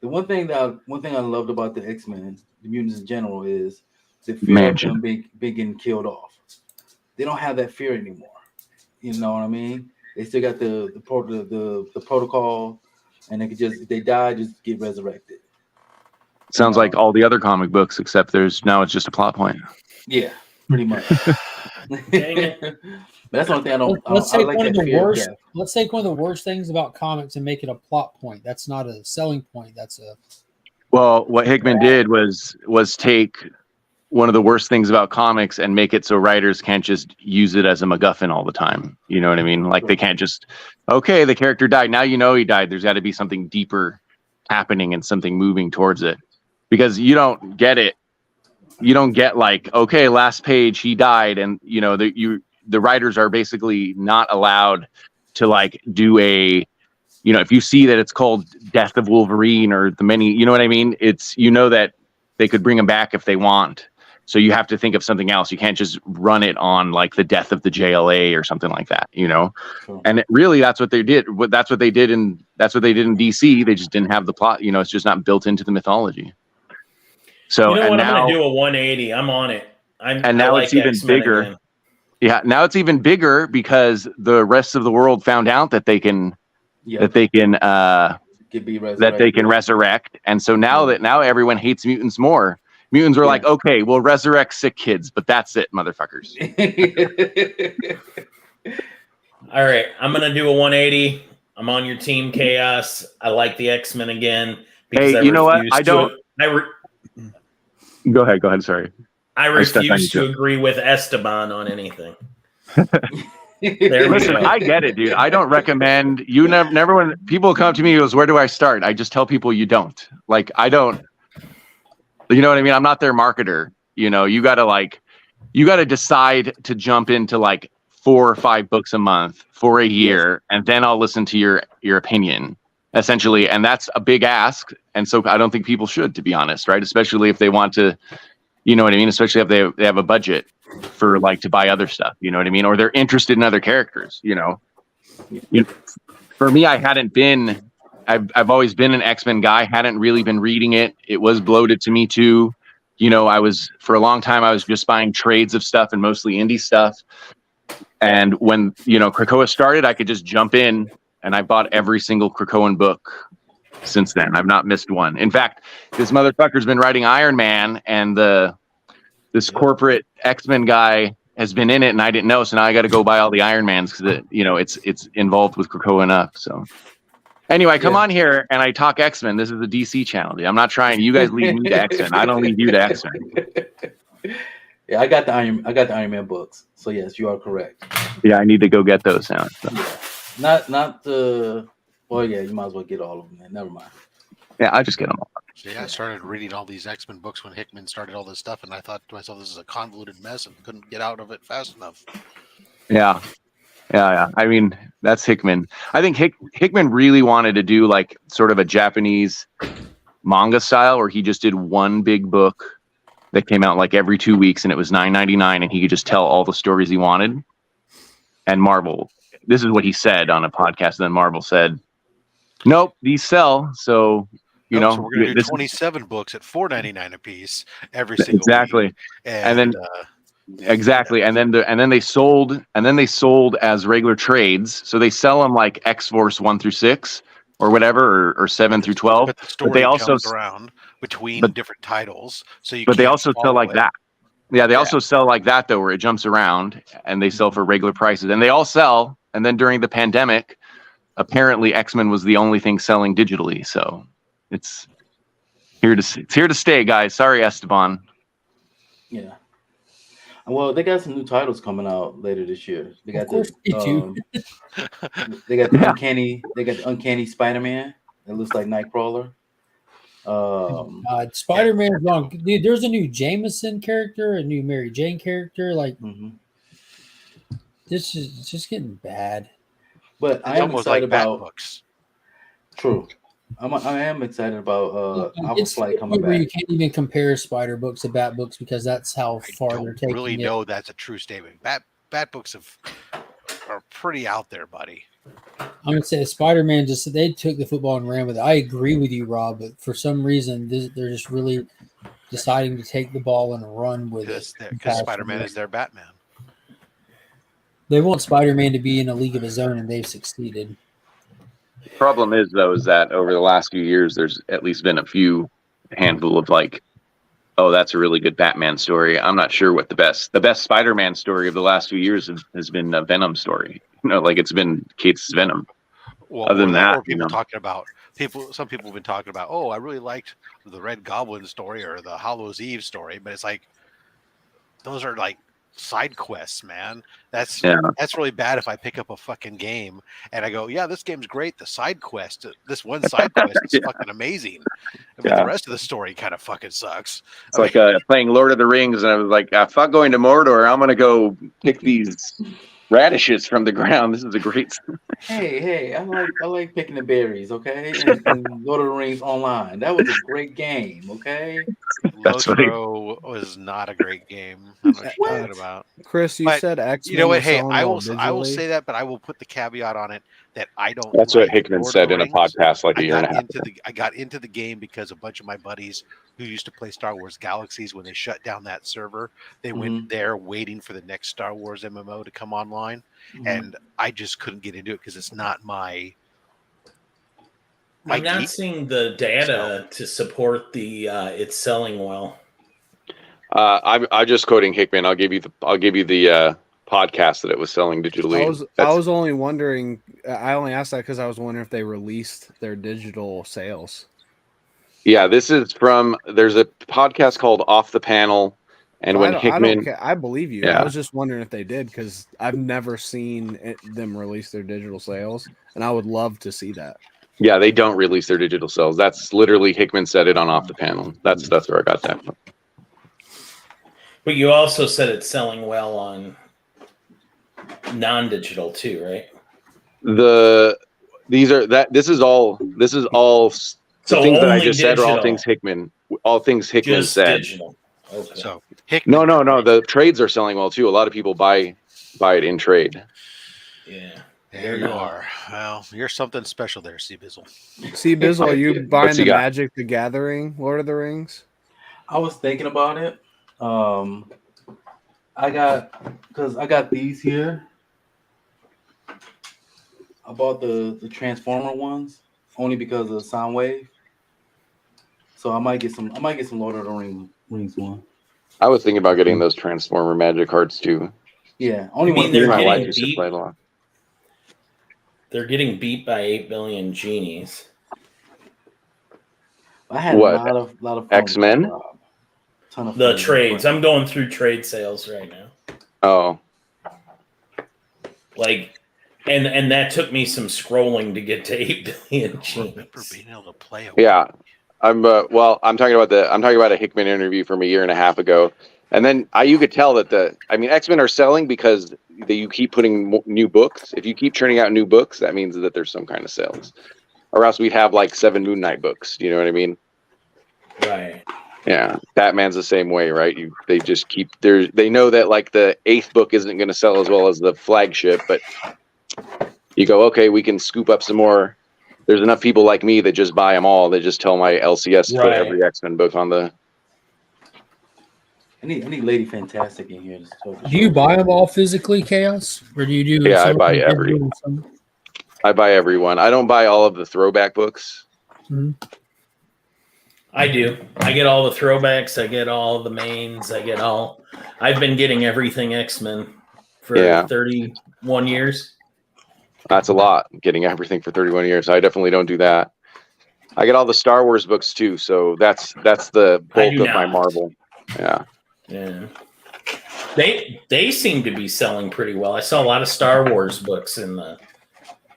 The one thing I loved about the X-Men, the mutants in general, is the fear of them being getting killed off. They don't have that fear anymore. You know what I mean? They still got the protocol, and they could just just get resurrected. Sounds like all the other comic books, except it's just a plot point. Yeah, pretty much. Dang it. But that's the only thing I don't. Let's take one of the worst. Let's take one of the worst things about comics and make it a plot point. That's not a selling point. That's a. Well, what Hickman did was take one of the worst things about comics and make it so writers can't just use it as a MacGuffin all the time. You know what I mean? Like they can't just, okay, the character died. Now he died. There's got to be something deeper happening and something moving towards it, because you don't get it. You don't get like, okay, last page he died, and the writers are basically not allowed to like do if you see that it's called Death of Wolverine or the many, you know what I mean? It's, that they could bring him back if they want. So you have to think of something else. You can't just run it on like the death of the JLA or something like that, Sure. And really that's what they did. That's what they did in DC. They just didn't have the plot, it's just not built into the mythology. So I'm going to do a 180. I'm on it. Now it's even bigger. Again. Yeah, now it's even bigger because the rest of the world found out that they can resurrect, and so now everyone hates mutants more Mutants were like, okay, we'll resurrect sick kids, but that's it, motherfuckers. All right, I'm gonna do a 180. I'm on your team, Chaos. I like the X-Men again because Hey, you know what? I don't. Go ahead. Sorry. I refuse to agree with Esteban on anything. Listen, I get it, dude. I don't recommend you never when people come to me and goes, where do I start? I just tell people you don't. Like, I don't, you know what I mean? I'm not their marketer. You know, you gotta decide to jump into like 4 or 5 books a month for a year, and then I'll listen to your opinion, essentially. And that's a big ask. And so I don't think people should, to be honest, right? Especially if they want to, you know what I mean? Especially if they have a budget for like to buy other stuff, you know what I mean? Or they're interested in other characters, you know. For me, I've always been an X-Men guy, hadn't really been reading it. It was bloated to me too. You know, for a long time, I was just buying trades of stuff and mostly indie stuff. And when, you know, Krakoa started, I could just jump in, and I bought every single Krakoan book since then. I've not missed one. In fact, this motherfucker's been writing Iron Man, and this corporate X-Men guy has been in it, and I didn't know. So now I got to go buy all the Iron Mans because you know it's involved with Krakoa enough. So anyway, I come on here and I talk X-Men. This is the DC channel. I'm not trying. You guys lead me to X-Men. I don't lead you to X-Men. Yeah, I got the Iron Man books. So yes, you are correct. Yeah, I need to go get those now. So. Yeah. Not the. Well, yeah, you might as well get all of them. Man. Never mind. Yeah, I just get them all. So yeah, I started reading all these X-Men books when Hickman started all this stuff, and I thought to myself, this is a convoluted mess, and couldn't get out of it fast enough. Yeah. I mean, that's Hickman. I think Hickman really wanted to do like sort of a Japanese manga style, where he just did one big book that came out like every 2 weeks, and it was $9.99, and he could just tell all the stories he wanted. And Marvel, this is what he said on a podcast. And then Marvel said, "Nope, these sell." So you know, so we're going to do 27 books at $4.99 a piece every single week. And then exactly, and then they sold as regular trades. So they sell them like X-Force 1 through 6 or whatever, or 7 through 12. But the story they also jumps around between different titles, so you. But they also sell like that. Yeah, they also sell like that though, where it jumps around, and they sell for regular prices, and they all sell. And then during the pandemic, apparently X-Men was the only thing selling digitally. So it's here to stay, guys. Sorry, Esteban. Yeah. Well, they got some new titles coming out later this year. They got they got the Uncanny Spider-Man. It looks like Nightcrawler. Spider-Man's wrong. Dude, there's a new Jameson character, a new Mary Jane character. Like, this is just getting bad. But I am excited about books. True. I am excited about Alpha Flight coming back. You can't even compare Spider books to Bat books because that's how far they're taking. Really know that's a true statement. Bat books are pretty out there, buddy. I'm gonna say Spider-Man they took the football and ran with it. I agree with you, Rob, but for some reason they're just really deciding to take the ball and run with it. Because Spider-Man is their Batman. They want Spider-Man to be in a league of his own, and they've succeeded. The problem is that over the last few years, there's at least been a handful of like, oh, that's a really good Batman story. I'm not sure what the best Spider-Man story of the last few years has been a Venom story. You know, like it's been Kate's Venom. Well, other than that, some people have been talking about, oh, I really liked the Red Goblin story or the Hallows Eve story, but it's like those are like side quests, man. That's really bad if I pick up a fucking game and I go, yeah, this game's great. This one side quest is fucking amazing. But the rest of the story kind of fucking sucks. It's like playing Lord of the Rings, and I was like, fuck going to Mordor. I'm gonna go pick these radishes from the ground. This is a great. Hey, I like picking the berries, okay? And Lord of the Rings Online. That was a great game, okay? Lotro was not a great game. I don't know what you're talking about. Chris, you said X-Men. You know what? Hey, I will say that, but I will put the caveat on it that I don't. That's what Hickman said in a podcast like a year and a half ago. I got into the game because a bunch of my buddies who used to play Star Wars Galaxies, when they shut down that server, they went there waiting for the next Star Wars MMO to come online, and I just couldn't get into it because it's not my. I'm not seeing the data to support the it's selling well. I'm just quoting Hickman. I'll give you the podcast that it was selling digitally. I was only wondering. I only asked that because I was wondering if they released their digital sales. Yeah, this is from. There's a podcast called Off the Panel, and when Hickman, I believe you. Yeah. I was just wondering if they did because I've never seen them release their digital sales, and I would love to see that. Yeah, they don't release their digital sales. That's literally Hickman said it on Off the Panel. That's where I got that from. But you also said it's selling well on non-digital too, right? This is all So the things that I only just said are all digital. things Hickman Just said. digital. Okay. So Hickman. No, the trades are selling well too. A lot of people buy it in trade. Yeah. There you are. Well, you're something special there, C Bizzle. C Bizzle, are you buying What's he the got? Magic the Gathering, Lord of the Rings? I was thinking about it. I got these here. I bought the Transformer ones only because of Soundwave. So I might get some Lord of the Rings one. I was thinking about getting those Transformer Magic cards too. Yeah, only You mean one. they're My wife getting used to beat? play a lot. They're getting beat by 8 billion genies. I had What? a lot of fun with X-Men? this, Rob. Ton of The fun. trades. I'm going through trade sales right now. Oh, Like, and that took me some scrolling to get to 8 billion Remember genies. being able to play. yeah. I'm talking about a Hickman interview from a year and a half ago, and then you could tell that X-Men are selling because you keep putting new books. If you keep churning out new books, that means that there's some kind of sales, or else we'd have like 7 Moon Knight books. You know what I mean? Right. Yeah, Batman's the same way, right? They just keep they know that like the 8th book isn't going to sell as well as the flagship, but you go, okay, we can scoop up some more. There's enough people like me that just buy them all. They just tell my LCS to put every X-Men book on the. I need Lady Fantastic in here. Do you buy them all physically, Chaos, or do you do? Yeah, I some buy digital every. and some- I buy every one. I don't buy all of the throwback books. Mhm. I do. I get all the throwbacks. I get all the mains. I've been getting everything X-Men for 31 years. That's a lot, getting everything for 31 years. I definitely don't do that. I get all the Star Wars books too, so that's the bulk of my Marvel. Yeah. Yeah. They seem to be selling pretty well. I saw a lot of Star Wars books on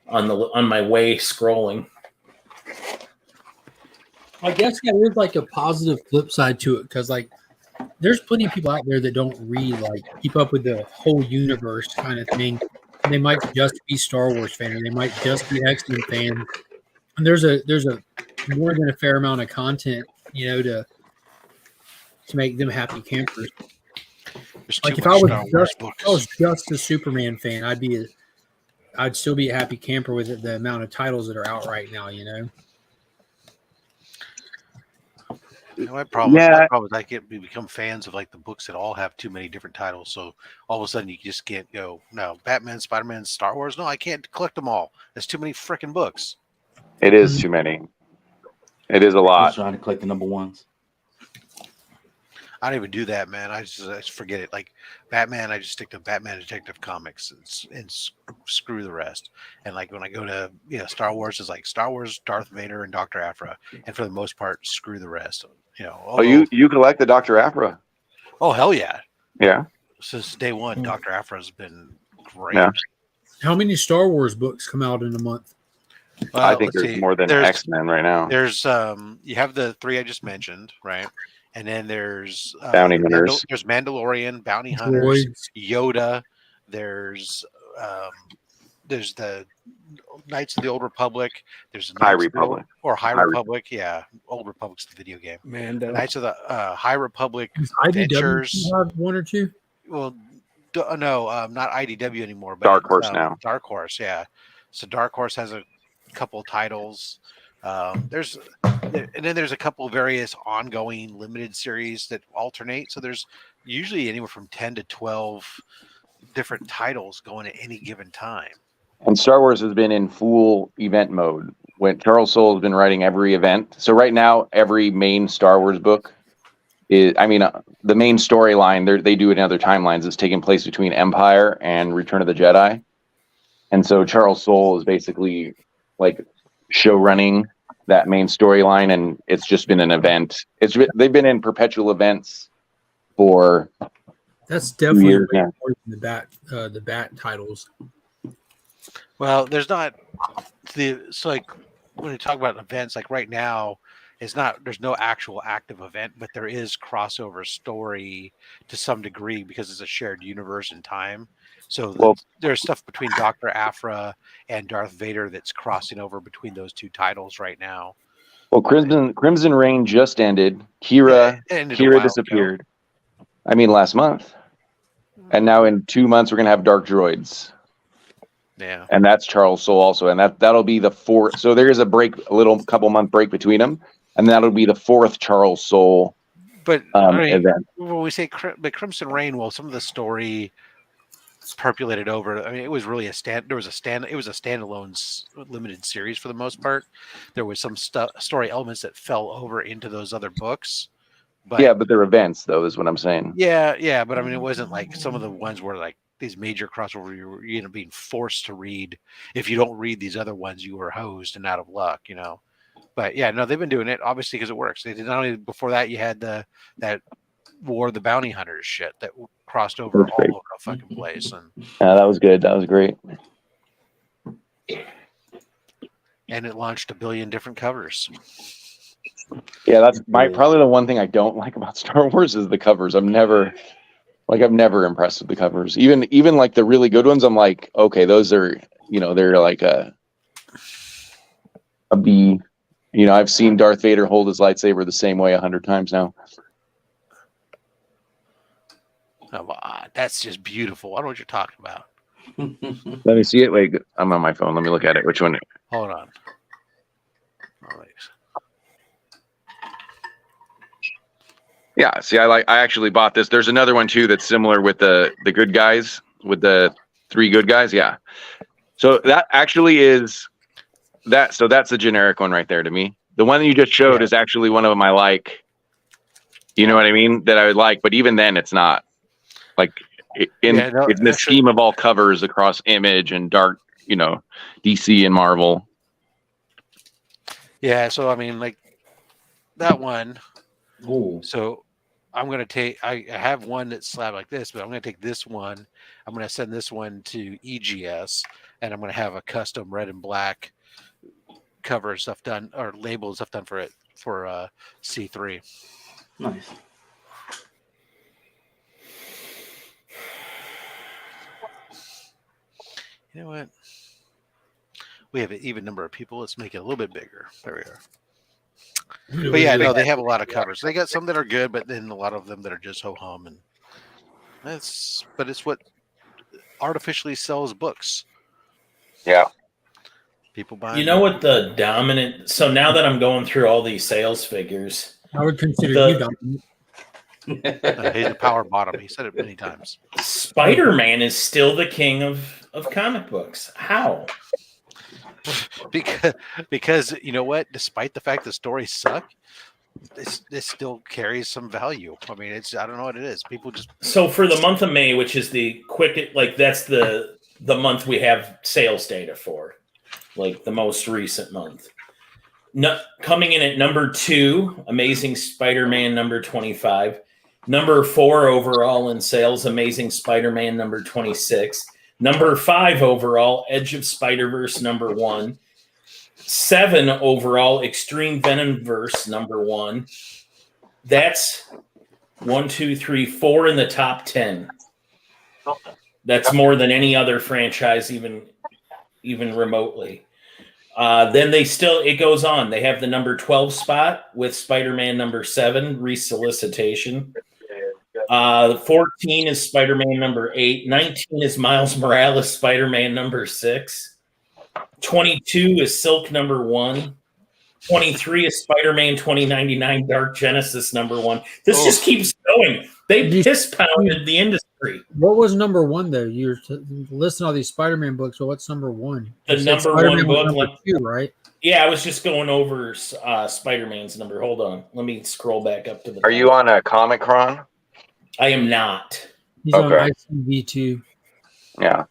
my way scrolling. I guess there's like a positive flip side to it because like there's plenty of people out there that don't read, like keep up with the whole universe kind of thing. They might just be Star Wars fan, or they might just be X-Men fan. And there's a more than a fair amount of content, to make them happy campers. Like if I was just a Superman fan, I'd still be a happy camper with the amount of titles that are out right now, My problem is we become fans of like the books that all have too many different titles. So all of a sudden you just can't go, no, Batman, Spider-Man, Star Wars. No, I can't collect them all. There's too many freaking books. It is too many. It is a lot. I was trying to collect the number ones. I don't even do that, man. I just forget it. Like Batman, I just stick to Batman Detective Comics and screw the rest. And like when I go to Star Wars, it's like Star Wars, Darth Vader, and Dr. Aphra. And for the most part, screw the rest. You collect the Dr. Aphra? Oh hell yeah! Yeah. Since day one, Dr. Aphra's been great. Yeah. How many Star Wars books come out in a month? I think there's more than X-Men right now. There's you have the 3 I just mentioned, right? And then there's Bounty Hunters. There's Mandalorian, Bounty Hunters, Yoda. There's the Knights of the Old Republic. There's High Republic. High Republic. Yeah, Old Republic's the video game. Knights of the High Republic. Adventures. Have one or two. Well, no, not IDW anymore. But Dark Horse now. Dark Horse, yeah. So Dark Horse has a couple titles. And then there's a couple of various ongoing limited series that alternate. So there's usually anywhere from 10 to 12 different titles going at any given time. And Star Wars has been in full event mode. When Charles Soule has been writing every event. So right now, every main Star Wars book the main storyline they do it in other timelines is taking place between Empire and Return of the Jedi, and so Charles Soule is basically like show running that main storyline, and it's just been an event. They've been in perpetual events for. That's definitely way more than the bat titles. Well, there's not like when you talk about events, like right now, there's no actual active event, but there is crossover story to some degree because it's a shared universe and time. So there's stuff between Dr. Aphra and Darth Vader that's crossing over between those two titles right now. Well, Crimson Reign just ended. Kira disappeared. Last month. And now in 2 months we're gonna have Dark Droids. Yeah. And that's Charles Soule also, and that'll be the fourth. So there is a couple month break between them, and that'll be the fourth Charles Soule. But event. When we say Crimson Reign, some of the story percolated over. It was really it was a standalone limited series for the most part. There was some story elements that fell over into those other books. But they're events, though, is what I'm saying. Yeah, but it wasn't like some of the ones where like these major crossover you end up being forced to read. If you don't read these other ones, you were hosed and out of luck, But yeah, no, they've been doing it obviously because it works. They did not only before that you had that War of the Bounty Hunters shit that crossed over all over the fucking place, and that was good. That was great. And it launched 1 billion different covers. Yeah, that's probably the one thing I don't like about Star Wars is the covers. I'm never impressed with the covers. Even like the really good ones, I'm like, okay, those are they're like a B. I've seen Darth Vader hold his lightsaber the same way 100 times now. Oh, that's just beautiful. I don't know what you're talking about. Let me see it. Wait, I'm on my phone. Let me look at it. Which one? Hold on. Oh, wait. Yeah, see, I actually bought this. There's another one too that's similar with the good guys, with the 3 good guys. Yeah. So that actually is that. So that's a generic one right there to me. The one that you just showed is actually one of them I like. You know what I mean? That I would like, but even then, it's not like in the scheme of all covers across Image and Dark, DC and Marvel. Yeah. So like that one. Ooh. So I'm going to take, I have one that's slabbed like this, but I'm going to take this one. I'm going to send this one to EGS, and I'm going to have a custom red and black cover and stuff done, or label and stuff done for it for C3. Nice. You know what? We have an even number of people. Let's make it a little bit bigger. There we are. But yeah, no, they have a lot of covers. They got some that are good, but then a lot of them that are just ho hum, and it's what artificially sells books. Yeah, people buy. You know what the dominant? So now that I'm going through all these sales figures, I would consider you dominant. He's a power bottom. He said it many times. Spider-Man is still the king of comic books. How? Because you know what? Despite the fact the stories suck, this still carries some value. I don't know what it is. People just so for the month of May, which is the quick, like that's the month we have sales data for, like the most recent month. Coming in at number 2, Amazing Spider-Man number 25, number 4 overall in sales, Amazing Spider-Man number 26. Number 5 overall, Edge of Spider-Verse number 1. 7 overall, Extreme Venomverse number 1. That's 1, 2, 3, 4 in the top 10. That's more than any other franchise, even remotely. Then it goes on. They have the number 12 spot with Spider-Man number 7, Resolicitation. 14 is Spider-Man number 8. 19 is Miles Morales, Spider-Man number 6. 22 is Silk number 1. 23 is Spider-Man 2099 Dark Genesis number 1. This just keeps going. They piss pounded the industry. What was number one though? You're listing all these Spider-Man books. So what's number one? The number Spider-Man one book, number 2, right? Yeah, I was just going over Spider-Man's number. Hold on, let me scroll back up to the. Are you on a Comic Cron? I am not. He's on ICV2. Yeah.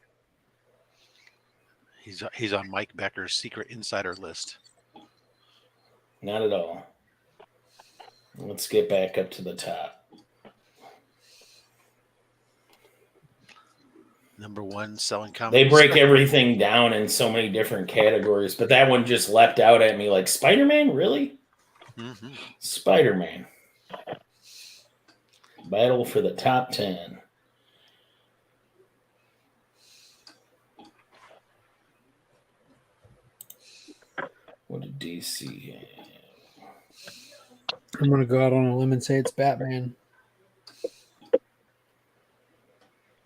He's on Mike Becker's secret insider list. Not at all. Let's get back up to the top. Number one selling comic. They break everything down in so many different categories, but that one just leapt out at me like, Spider-Man? Really? Mm-hmm. Spider-Man. Battle for the top 10. What did DC have? I'm going to go out on a limb and say it's Batman.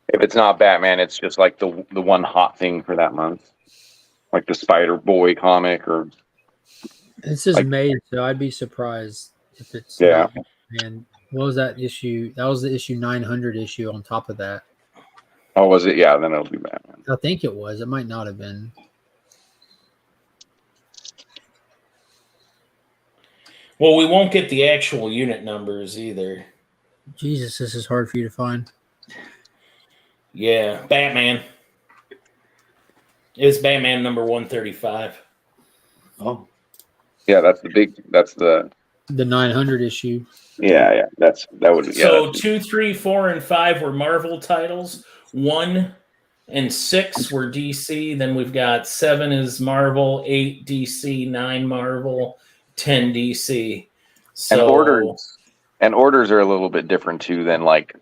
If it's not Batman, it's just like the one hot thing for that month. Like the Spider-Boy comic or... This is like, May, so I'd be surprised if it's... Yeah. And what was that issue? That was the issue 900 issue on top of that. Oh, was it? Yeah, then it'll be Batman. I think it was. It might not have been. Well, we won't get the actual unit numbers either. Jesus, this is hard for you to find. Yeah, Batman. It was Batman number 135. Oh. Yeah, that's the 900 issue. Yeah, that would. Yeah, so 2, 3, 4, and 5 were Marvel titles. 1 and 6 were DC. Then we've got 7 is Marvel, 8 DC, 9 Marvel, 10 DC. So, and orders are a little bit different too than like.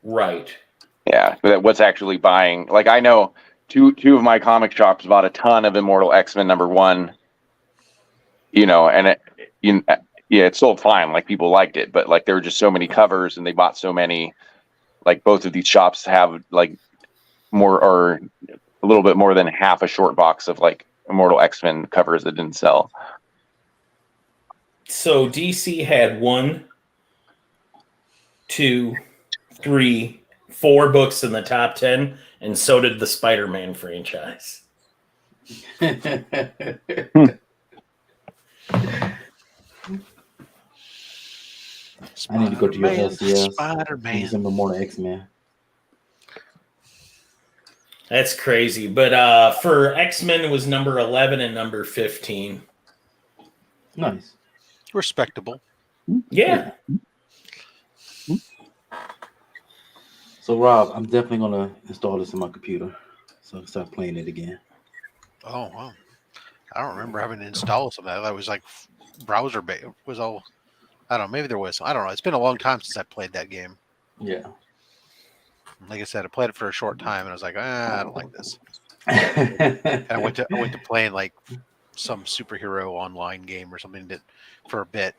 Right. Yeah, what's actually buying? Like I know two of my comic shops bought a ton of Immortal X-Men number 1. You know, and it sold fine. Like people liked it, but like there were just so many covers, and they bought so many. Like both of these shops have like more or a little bit more than half a short box of like Immortal X-Men covers that didn't sell. So DC had 1, 2, 3, 4 books in the top 10, and so did the Spider-Man franchise. I need to go to your LCS. Spider-Man. Some more X-Men. That's crazy. But for X-Men, it was number 11 and number 15. Nice. Respectable. Yeah. So, Rob, I'm definitely going to install this in my computer so I can start playing it again. Oh, wow. I don't remember having to install something. That was like browser based. Was all. I don't know. Maybe there was. I don't know. It's been a long time since I played that game. Yeah. Like I said, I played it for a short time, and I was like, I don't like this. And I went to playing like some superhero online game or something for a bit.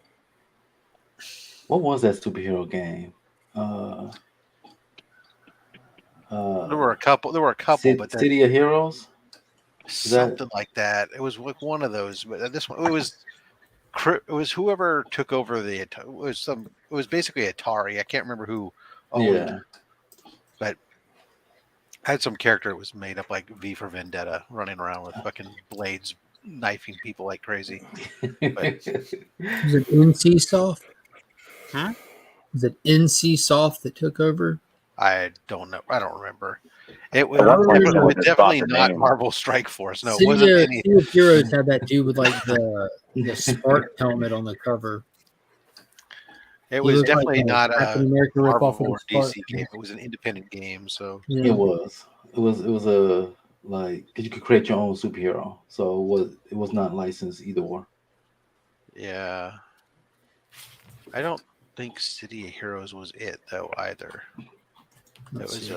What was that superhero game? There were a couple, but then, City of Heroes. Something like that. It was like one of those, but this one it was whoever took over it was basically Atari. I can't remember who owned, but I had some character that was made up like V for Vendetta, running around with fucking blades, knifing people like crazy. But, was it NC Soft? Huh? Was it NC Soft that took over? I don't know. I don't remember. It was definitely not Marvel Strike Force. No, it wasn't any. City of Heroes had that dude with like the Spark helmet on the cover. It was definitely not a Marvel or DC game. It was an independent game. So yeah. It was a like because you could create your own superhero. So it was not licensed either or. Yeah, I don't think City of Heroes was it though either. There was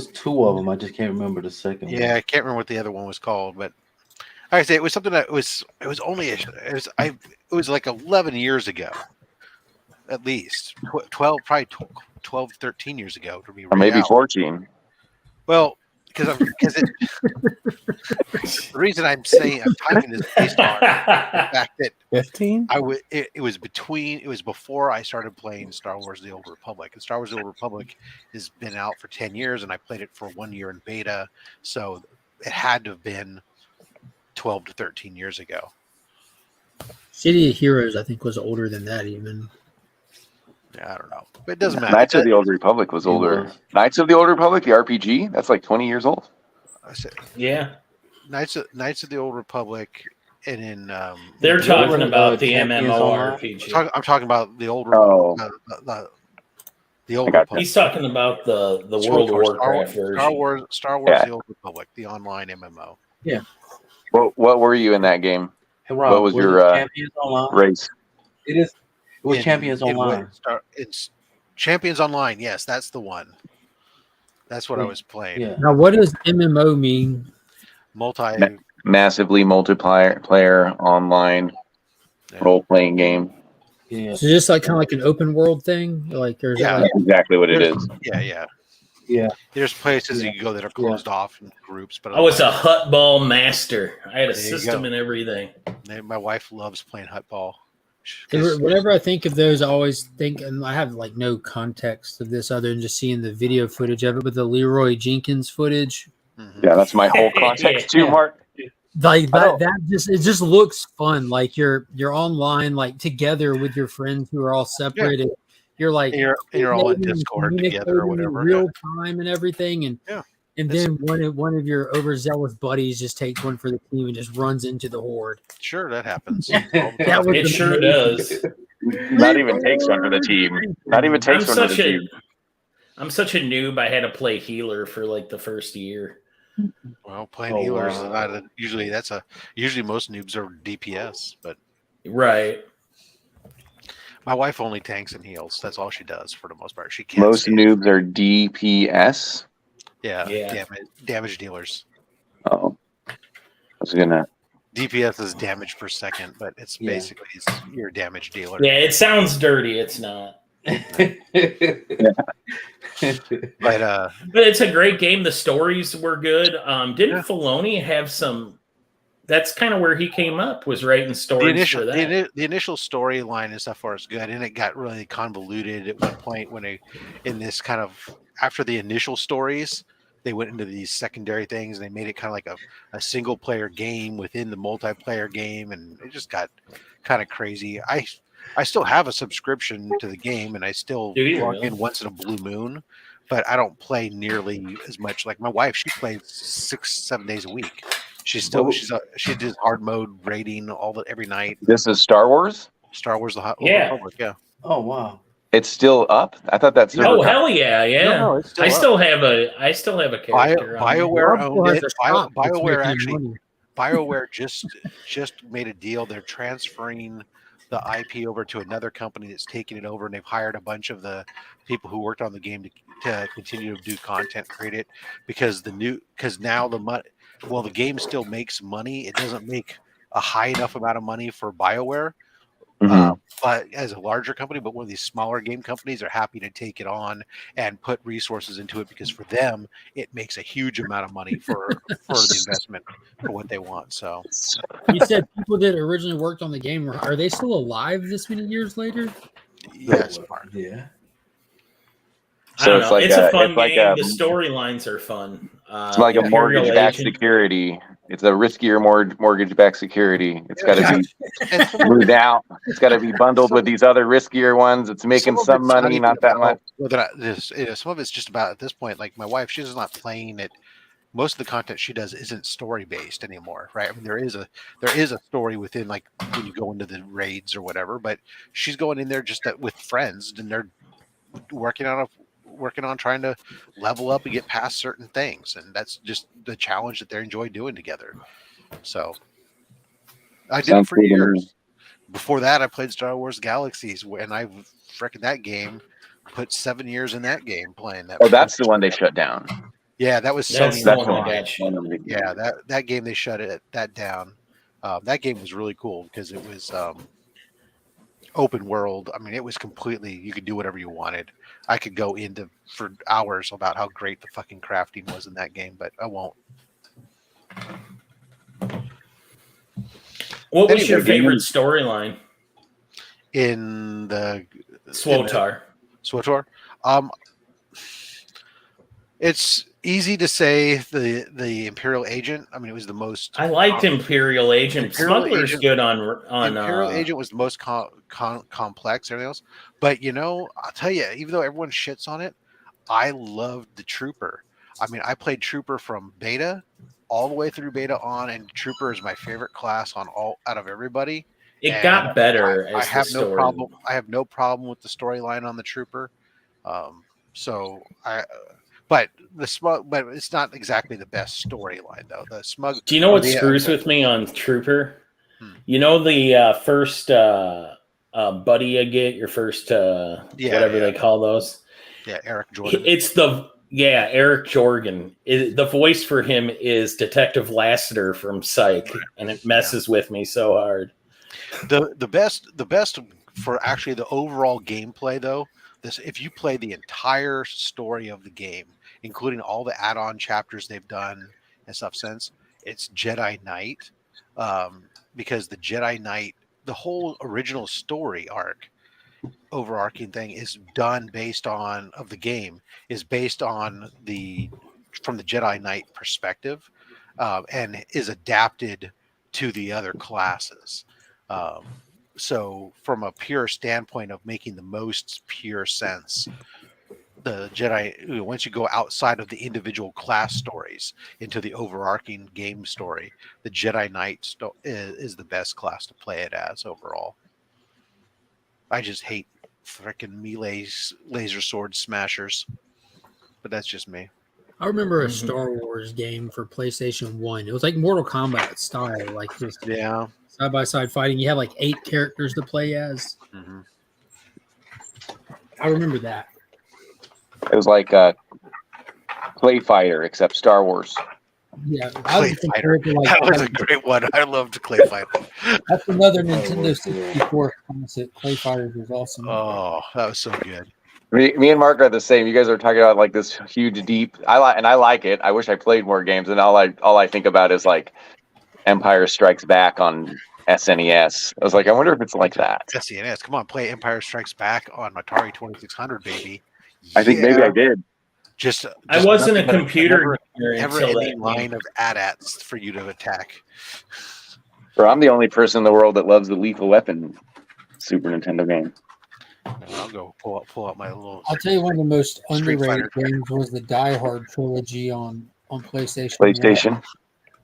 2 of them. I just can't remember the second one. Yeah, I can't remember what the other one was called, but like I say, it was something that it was like 11 years ago, at least 12, probably 12, 13 years ago to be, or maybe 14. Well, the reason I'm typing is based on the fact that 15. It was before I started playing Star Wars: The Old Republic, and Star Wars: The Old Republic has been out for 10 years, and I played it for 1 year in beta, so it had to have been 12 to 13 years ago. City of Heroes, I think, was older than that even. Yeah, I don't know, but it doesn't matter. Knights of the Old Republic was older. Knights of the Old Republic, the RPG, that's like 20 years old. Yeah. Knights of the Old Republic, and in they're talking about the MMORPG. I'm talking about the Old the Old Republic. He's talking about the World of Warcraft version. Star Wars: The Old Republic, the online MMO. Yeah. What were you in that game? Hey, Rob, what was your Champions Online? race? It was Champions Online. It's Champions Online. Yes, that's the one. That's what I was playing. Yeah. Now, what does MMO mean? Massively multiplayer online role-playing game. Yeah. So just like kind of like an open world thing, like there's That's exactly what it is. Yeah. There's places you can go that are closed off in groups, but I was a Hutball master. I had a system and everything. My wife loves playing Hutball. Whenever I think of those, I always think, and I have like no context of this other than just seeing the video footage of it, but the Leroy Jenkins footage. Yeah, that's my whole context too, Mark. Like that just looks fun. Like you're online, like together with your friends who are all separated. You're like you're all in Discord together or whatever, real time and everything, and then one of your overzealous buddies just takes one for the team and just runs into the horde. Sure, that happens. It sure does. Not even takes one for the team. Not even takes one for the team. I'm such a noob. I had to play healer for like the first year. Well, playing healers is not usually most noobs are DPS, but right. My wife only tanks and heals. That's all she does for the most part. She can't. Most noobs are DPS. Yeah. Damage dealers. Oh, I was gonna. DPS is damage per second, but it's basically your damage dealer. Yeah, it sounds dirty. It's not. But it's a great game. The stories were good. Didn't Filoni have some? That's kind of where he came up, was writing stories for that. The initial storyline and stuff for us good, and it got really convoluted at one point in this kind of after the initial stories, they went into these secondary things and they made it kind of like a single player game within the multiplayer game, and it just got kind of crazy. I still have a subscription to the game, and I still log in once in a blue moon, but I don't play nearly as much. Like my wife, she plays 6-7 days a week. She does hard mode raiding every night. This is Star Wars. Star Wars: The Old Republic. Yeah. Oh wow. It's still up. I thought that's. Oh hell yeah! No, I still have a character. BioWare owned it. BioWare just made a deal. They're transferring the IP over to another company that's taking it over, and they've hired a bunch of the people who worked on the game to continue to do content, create it, because now the game still makes money. It doesn't make a high enough amount of money for BioWare, but as a larger company, but one of these smaller game companies are happy to take it on and put resources into it, because for them, it makes a huge amount of money for the investment for what they want. So you said people that originally worked on the game, are they still alive this many years later? Yes. Yeah. So it's like it's a fun game. The storylines are fun. It's like a mortgage-backed security. It's a riskier mortgage-backed security. It's got to be moved out. It's got to be bundled with these other riskier ones. It's making some money, not that much. Some of it's just about at this point. Like my wife, she's not playing it. Most of the content she does isn't story-based anymore, right? I mean, there is a story within, like when you go into the raids or whatever. But she's going in there just with friends, and they're working on trying to level up and get past certain things, and that's just the challenge that they enjoy doing together. So I did it for years. Before that, I played Star Wars Galaxies, and I freaking that game put 7 years in that game playing that. Oh, that's the one they shut down. Yeah, that was Sony. Yeah, that game they shut that down. That game was really cool because it was open world. I mean, it was completely, you could do whatever you wanted. I could go into for hours about how great the fucking crafting was in that game, but I won't. What was your favorite storyline in the SWTOR? SWTOR? It's easy to say the Imperial Agent. I mean, it was the most. I liked Imperial Agent. Smuggler's good on Imperial Agent was the most complex. Everything else, but I'll tell you, even though everyone shits on it, I loved the Trooper. I mean, I played Trooper from beta all the way through beta on, and Trooper is my favorite class out of everybody. It got better. I have no problem. I have no problem with the storyline on the Trooper. But it's not exactly the best storyline though. The smug. Do you know what screws with me on Trooper? You know the first buddy you get, your first whatever they call those. Yeah, Eric Jordan. It's Eric Jordan. The voice for him is Detective Lassiter from Psych, and it messes with me so hard. The best for actually the overall gameplay though. If you play the entire story of the game, including all the add-on chapters they've done and stuff since, it's Jedi Knight, because the Jedi Knight, the whole original story arc, overarching thing is done based on from the Jedi Knight perspective, and is adapted to the other classes. So from a pure standpoint of making the most pure sense, the Jedi, once you go outside of the individual class stories into the overarching game story, the Jedi Knight is the best class to play it as overall. I just hate freaking melee laser sword smashers, but that's just me. I remember a Star Wars game for PlayStation 1. It was like Mortal Kombat style, like this. Yeah. Side-by-side fighting. You had like 8 characters to play as. Mm-hmm. I remember that. It was like Clay Fighter, except Star Wars. Yeah, Clay Fighter. That was a great one. I loved Clay Fighter. That's another Nintendo 64 concept. Clay Fighter was awesome. Oh, that was so good. Me and Mark are the same. You guys are talking about like this huge, deep. I like it. I wish I played more games, and all I think about is like Empire Strikes Back on SNES. I was like, I wonder if it's like that. SNES, come on, play Empire Strikes Back on Atari 2600, baby. I think maybe I did. Just I wasn't a computer never-ending line of AT-ATs for you to attack. Bro, I'm the only person in the world that loves the Lethal Weapon Super Nintendo game. I'll go pull out my little. I'll tell you, one of the most underrated games was the Die Hard trilogy on PlayStation. PlayStation.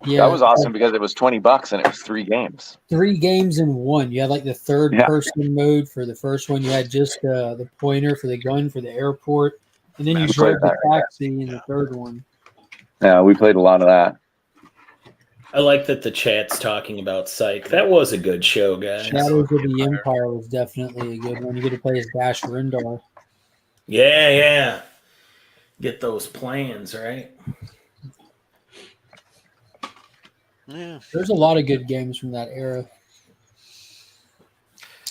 Yeah, that was awesome because it was $20 and it was 3 games. 3 games in one. You had like the third-person mode for the first one. You had just the pointer for the gun for the airport, and then you drove the taxi in the third one. Yeah, we played a lot of that. I like that the chat's talking about Psych. That was a good show, guys. Shadows of the Empire was definitely a good one. You get to play as Dash Rendar. Yeah. Get those plans, right? Yeah. There's a lot of good games from that era.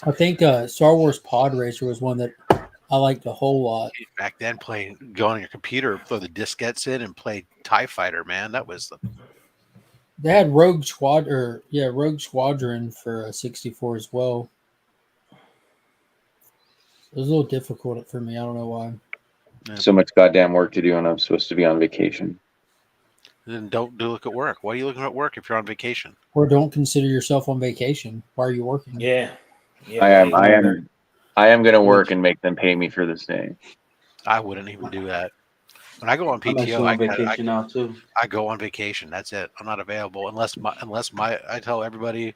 I think Star Wars Pod Racer was one that I liked a whole lot. Back then, go on your computer, throw the diskettes in, and play TIE Fighter, man. That was the. They had Rogue Squadron for 64 as well. It was a little difficult for me. I don't know why. So much goddamn work to do, and I'm supposed to be on vacation. Then don't look at work. Why are you looking at work if you're on vacation? Or don't consider yourself on vacation. Why are you working? Yeah. I am going to work and make them pay me for this day. I wouldn't even do that. When I go on PTO, I go on vacation. That's it. I'm not available unless I tell everybody,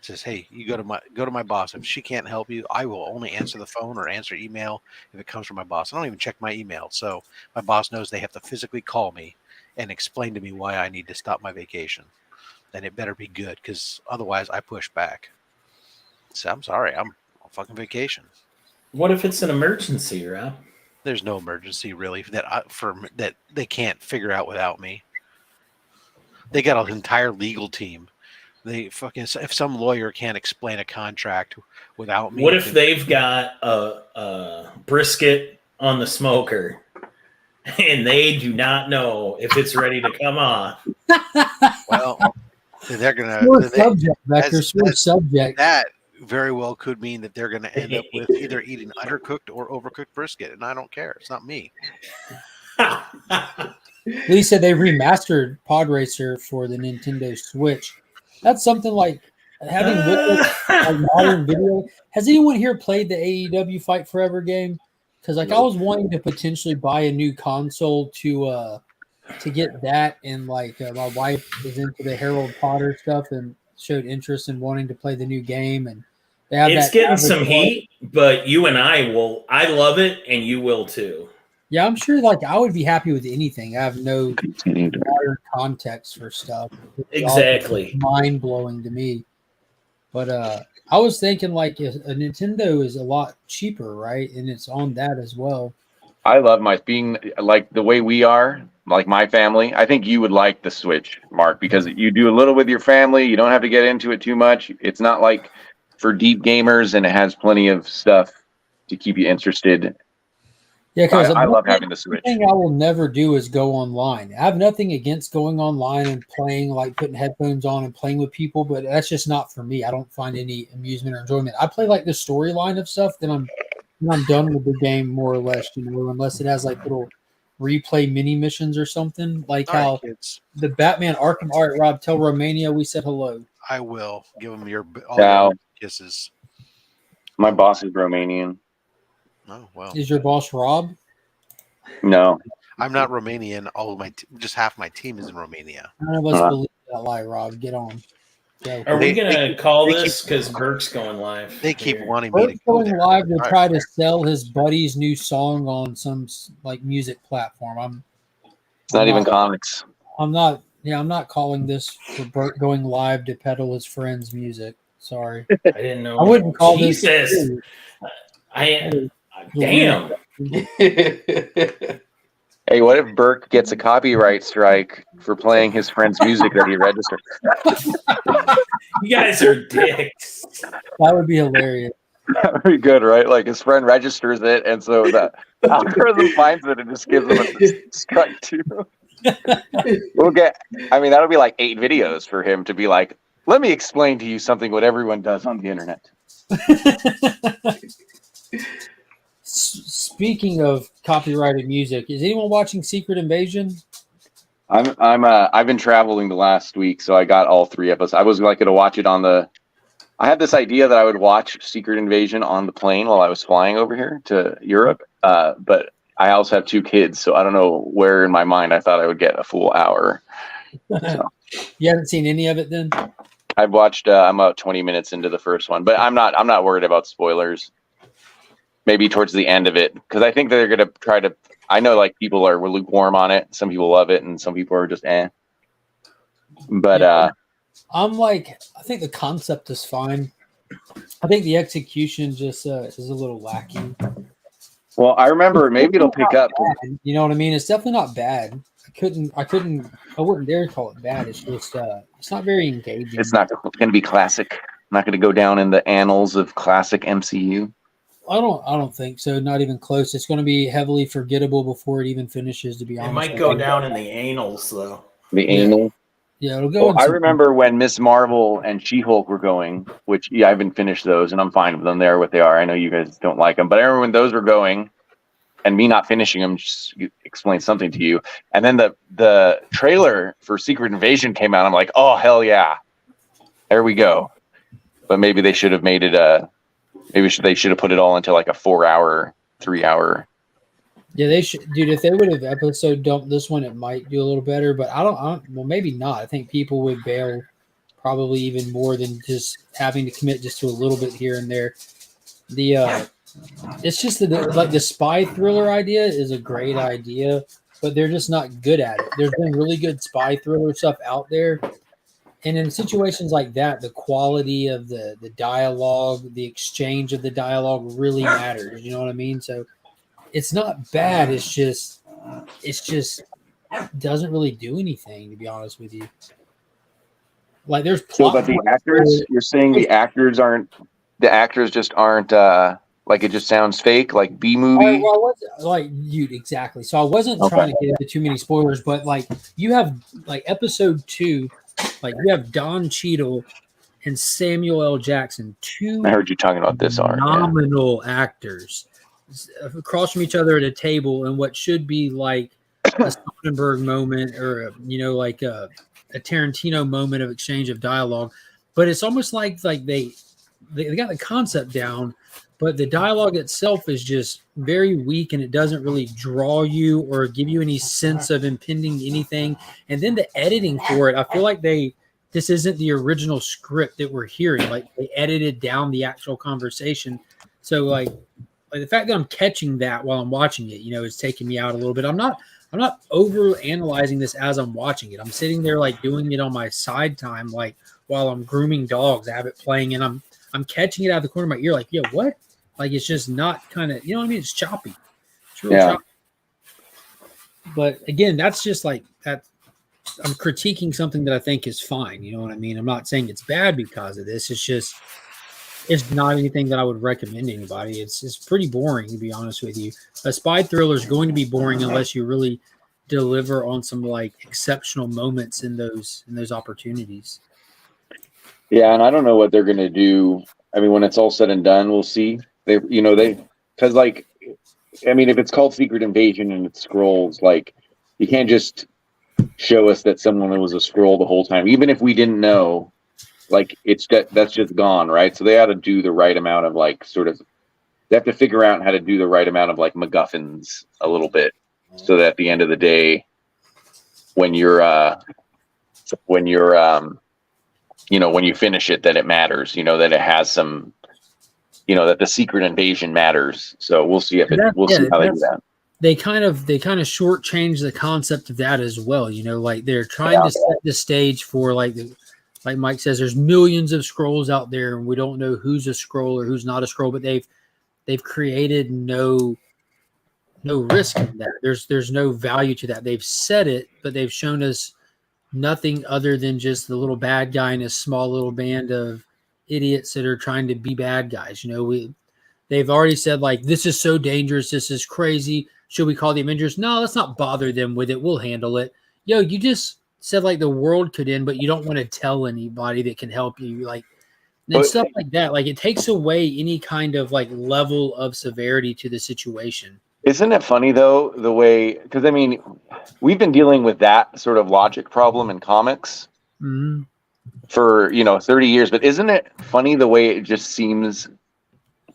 says, hey, you go to my boss. If she can't help you, I will only answer the phone or answer email if it comes from my boss. I don't even check my email. So my boss knows they have to physically call me and explain to me why I need to stop my vacation. Then it better be good, because otherwise I push back. So I'm sorry, I'm on fucking vacation. What if it's an emergency, Rob? There's no emergency really that they can't figure out without me. They got an entire legal team. If some lawyer can't explain a contract without me. What if they've got a brisket on the smoker, and they do not know if it's ready to come off. Well, they're gonna subject. That very well could mean that they're gonna end up with either eating undercooked or overcooked brisket, and I don't care. It's not me. Lee said they remastered Pod Racer for the Nintendo Switch. That's something like having like modern video. Has anyone here played the AEW Fight Forever game? Because I was wanting to potentially buy a new console to get that, and my wife is into the Harold Potter stuff and showed interest in wanting to play the new game, and it's getting some heat, but you and I love it, and you will too. Yeah, I'm sure. Like, I would be happy with anything. I have no modern context for stuff. Exactly, mind blowing to me. But I was thinking like a Nintendo is a lot cheaper, right? And it's on that as well. I love being like the way we are, like my family. I think you would like the Switch, Mark, because you do a little with your family. You don't have to get into it too much. It's not like for deep gamers, and it has plenty of stuff to keep you interested. Yeah, because I love having the Switch. The thing I will never do is go online. I have nothing against going online and playing, like putting headphones on and playing with people, but that's just not for me. I don't find any amusement or enjoyment. I play like the storyline of stuff, then I'm done with the game more or less, unless it has like little replay mini missions or something. Like how the Batman Arkham. All right, Rob, tell Romania we said hello. I will give them all your kisses. My boss is Romanian. Oh, well. Is your boss Rob? No. I'm not Romanian. Just half my team is in Romania. None of us believe that lie, Rob. Get on. Go. Are we going to call this because Burke's going live? They keep wanting me to go going live to try to sell his buddy's new song on some like music platform. It's not even comics. I'm not calling this for Bert going live to peddle his friend's music. Sorry. I didn't know. I wouldn't call this. Damn. Hey, what if Burke gets a copyright strike for playing his friend's music that he registered? You guys are dicks. That would be hilarious. That would be good, right? Like his friend registers it, and so the algorithm finds it and just gives him a strike too. That'll be like 8 videos for him to be like, let me explain to you something what everyone does on the internet. Speaking of copyrighted music, is anyone watching Secret Invasion? I've been traveling the last week, so I got all 3 episodes. I was like going to watch it I had this idea that I would watch Secret Invasion on the plane while I was flying over here to Europe, but I also have 2 kids, so I don't know where in my mind I thought I would get a full hour. So. You haven't seen any of it then? I've watched. I'm about 20 minutes into the first one, but I'm not worried about spoilers. Maybe towards the end of it, because I think they're going to try to. I know like people are lukewarm on it. Some people love it, and some people are just eh. But I'm like, I think the concept is fine. I think the execution just is a little lacking. Well, I remember maybe it'll pick up. Bad. You know what I mean? It's definitely not bad. I wouldn't dare call it bad. It's just it's not very engaging. It's not going to be classic. Not going to go down in the annals of classic MCU. I don't think so. Not even close. It's going to be heavily forgettable before it even finishes. To be honest, it might go down in the annals though. The anal. Yeah, it'll go. I remember when Miss Marvel and She-Hulk were going, which I haven't finished those, and I'm fine with them. They're what they are. I know you guys don't like them, but I remember when those were going, and me not finishing them just explained something to you. And then the trailer for Secret Invasion came out. I'm like, oh hell yeah, there we go. But maybe they should have made it they should have put it all into like a 4-hour, 3-hour. Yeah, they should, dude. If they would have episode dumped this one, it might do a little better. But I don't. Well, maybe not. I think people would bail probably even more than just having to commit just to a little bit here and there. It's just the spy thriller idea is a great idea, but they're just not good at it. There's been really good spy thriller stuff out there. And in situations like that, the quality of the dialogue, the exchange of the dialogue really matters. You know what I mean? So it's not bad. It's just doesn't really do anything, to be honest with you. Like there's but the actors, you're saying the actors just aren't Like it just sounds fake, like B movie. Well, like you exactly. So I wasn't trying to get into too many spoilers, but like you have like episode 2, like you have Don Cheadle and Samuel L. Jackson, two I heard you talking about this art. phenomenal actors across from each other at a table in what should be like a Soderbergh moment or like a Tarantino moment of exchange of dialogue, but it's almost like they got the concept down, but the dialogue itself is just very weak and it doesn't really draw you or give you any sense of impending anything. And then the editing for it, I feel like this isn't the original script that we're hearing. Like they edited down the actual conversation. So like the fact that I'm catching that while I'm watching it, is taking me out a little bit. I'm not over analyzing this as I'm watching it. I'm sitting there like doing it on my side time, like while I'm grooming dogs. I have it playing and I'm catching it out of the corner of my ear, like, yeah, what? Like it's just not kind of, what I mean? It's choppy. It's real choppy. But again, that's just like that. I'm critiquing something that I think is fine. You know what I mean? I'm not saying it's bad because of this. It's just, it's not anything that I would recommend to anybody. It's pretty boring, to be honest with you. A spy thriller is going to be boring unless you really deliver on some like exceptional moments in those opportunities. Yeah, and I don't know what they're going to do. I mean, when it's all said and done, we'll see. Because like, I mean, if it's called Secret Invasion and it's scrolls, like you can't just show us that someone was a scroll the whole time, even if we didn't know. Like that's just gone, right? So they ought to do the right amount of like they have to figure out how to do the right amount of like MacGuffins a little bit, so that at the end of the day, when you finish it, that it matters, that it has some, that the Secret Invasion matters. So we'll see we'll see how they do that. They kind of shortchange the concept of that as well. Like they're trying to set the stage for like Mike says, there's millions of scrolls out there, and we don't know who's a scroll or who's not a scroll. But they've created no risk in that. There's no value to that. They've said it, but they've shown us nothing other than just the little bad guy and a small little band of idiots that are trying to be bad guys. They've already said like, this is so dangerous, this is crazy. Should we call the Avengers? No, let's not bother them with it. We'll handle it. You just said like the world could end, but you don't want to tell anybody that can help you, like, and stuff like that. Like it takes away any kind of like level of severity to the situation. Isn't it funny though, the way, because I mean, we've been dealing with that sort of logic problem in comics for 30 years, but isn't it funny the way it just seems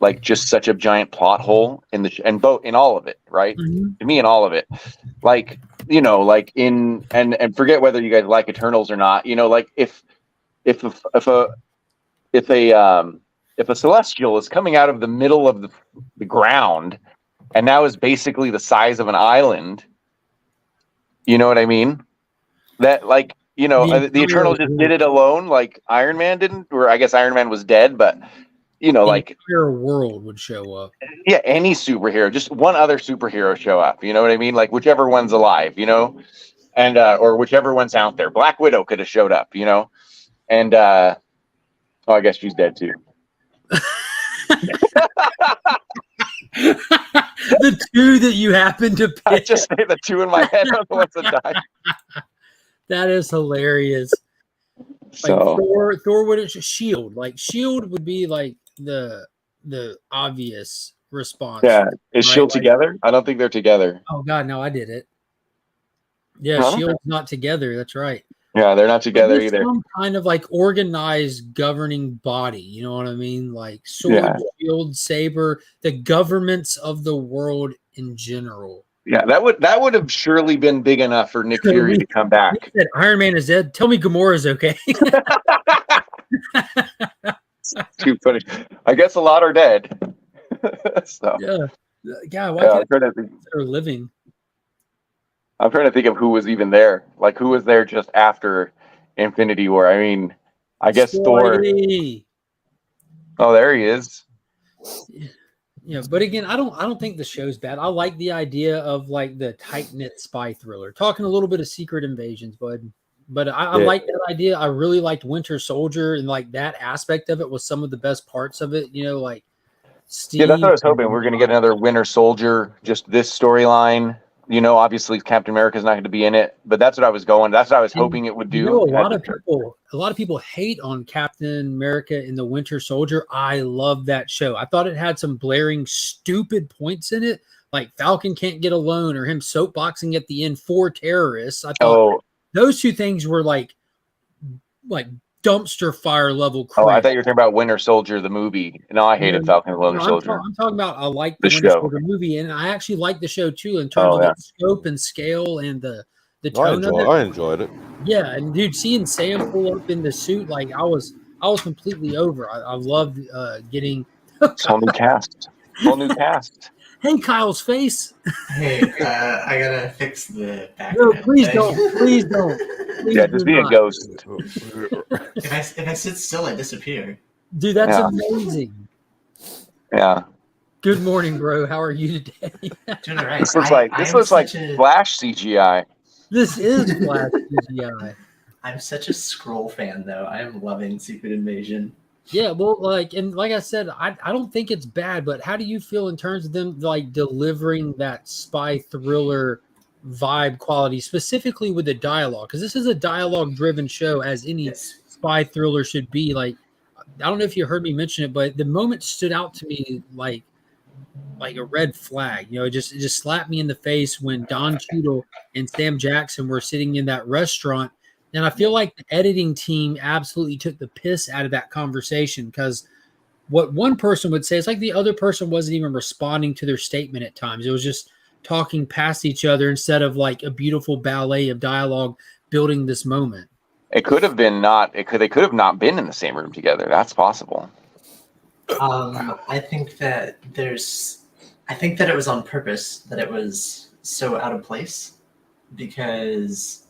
like just such a giant plot hole in all of it, right? To me, in all of it, like like and forget whether you guys like Eternals or not. Like if a celestial is coming out of the middle of the ground and now is basically the size of an island, you know what I mean? That like the Eternals just did it alone, like Iron Man didn't, or I guess Iron Man was dead, but. Like the entire world would show up. Yeah, any superhero, just one other superhero show up. You know what I mean? Like whichever one's alive, and or whichever one's out there. Black Widow could have showed up, and I guess she's dead too. The two that you happen to pick. I just say the two in my head are the ones that died. That is hilarious. Like so Thor would Shield. Like Shield would be like the obvious response. Yeah, is Shield together? I don't think they're together. Oh God, no, I did it. Yeah, Shield's not together. That's right. Yeah, they're not together either. Some kind of like organized governing body. You know what I mean? Like sword, shield, saber, the governments of the world in general. Yeah, that would have surely been big enough for Nick Fury to come back. Said, Iron Man is dead. Tell me Gamora's okay. Too funny. I guess a lot are dead. So yeah. Why can't they're living? I'm trying to think of who was even there. Like who was there just after Infinity War? I mean, I guess Thor. Oh, there he is. But again, I don't think the show's bad. I like the idea of like the tight-knit spy thriller. Talking a little bit of Secret Invasions, but I like that idea. I really liked Winter Soldier, and like that aspect of it was some of the best parts of it. Like Steve, Yeah, that's what I was hoping. We're going to get another Winter Soldier, just this storyline. You know, obviously Captain America's not going to be in it, but that's what I was going. That's what I was hoping it would do. You know, a lot of people hate on Captain America and the Winter Soldier. I love that show. I thought it had some blaring, stupid points in it, like Falcon can't get a loan or him soapboxing at the end for terrorists. I thought those two things were like dumpster fire level crap. Oh, I thought you were talking about Winter Soldier, the movie. No, I hated Falcon and the Winter Soldier. I'm talking about I like the Winter Soldier movie, and I actually like the show too in terms of its scope and scale and the tone of it. I enjoyed it. Yeah, and dude, seeing Sam pull up in the suit, like I was completely over. I loved getting whole new cast. Whole new cast. Hey, Kyle's face. Hey, I gotta fix the back. No, please don't. Please don't. Please yeah, just be a ghost. If I sit still, I disappear. Dude, that's amazing. Yeah. Good morning, bro. How are you today? Doing all right. This looks like Flash CGI. This is Flash CGI. I'm such a Skrull fan, though. I am loving Secret Invasion. Yeah, well, like I said, I don't think it's bad, but how do you feel in terms of them like delivering that spy thriller vibe quality, specifically with the dialogue? Because this is a dialogue-driven show, as any spy thriller should be. Like, I don't know if you heard me mention it, but the moment stood out to me like a red flag. You know, it just slapped me in the face when Don Cheadle and Sam Jackson were sitting in that restaurant. And I feel like the editing team absolutely took the piss out of that conversation, because what one person would say, it's like the other person wasn't even responding to their statement at times. It was just talking past each other instead of like a beautiful ballet of dialogue building this moment. It could have been they could have not been in the same room together. That's possible. I think that it was on purpose that it was so out of place, because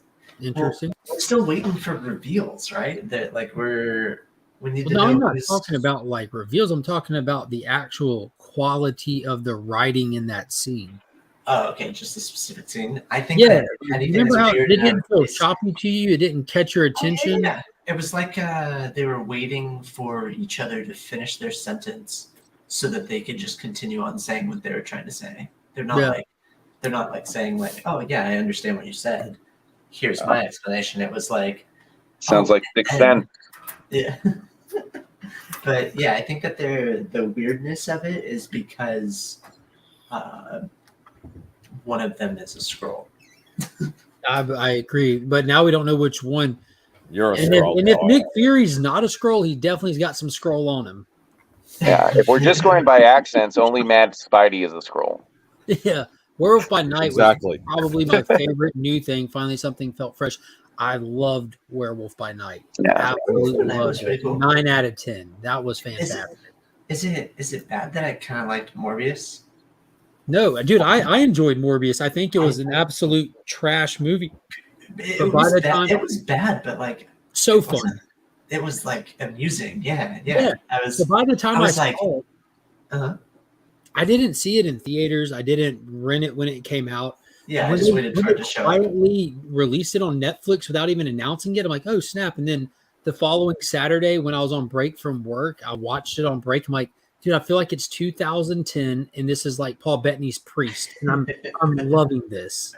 interesting. We're still waiting for reveals, right? That like we need to know. I'm not talking about like reveals. I'm talking about the actual quality of the writing in that scene. Oh, okay, just a specific scene. I think. Yeah, remember how it didn't feel choppy to you? It didn't catch your attention. Yeah. It was like they were waiting for each other to finish their sentence so that they could just continue on saying what they were trying to say. They're not like saying like, "Oh yeah, I understand what you said. Here's my explanation." It was like, sounds like Sixth Sense. Yeah. But yeah, I think that the weirdness of it is because one of them is a Skrull. I agree, but now we don't know which one. You're a Skrull. And if Nick Fury's not a Skrull, he definitely's got some Skrull on him. Yeah, if we're just going by accents, only Mad Spidey is a Skrull. Yeah, Werewolf by Night was probably my favorite new thing. Finally, something felt fresh. I loved Werewolf by Night. Yeah, absolutely loved it. Cool. 9 out of 10. That was fantastic. Is it bad that I kind of liked Morbius? No, dude, I enjoyed Morbius. I think it was an absolute trash movie. It was bad, but like so fun. It was like amusing. Yeah. So by the time I saw like, it, I didn't see it in theaters. I didn't rent it when it came out. Yeah, I just waited for it to show up. Quietly released it on Netflix without even announcing it. I'm like, oh snap! And then the following Saturday, when I was on break from work, I watched it on break. I'm like, dude, I feel like it's 2010, and this is like Paul Bettany's Priest, and I'm loving this.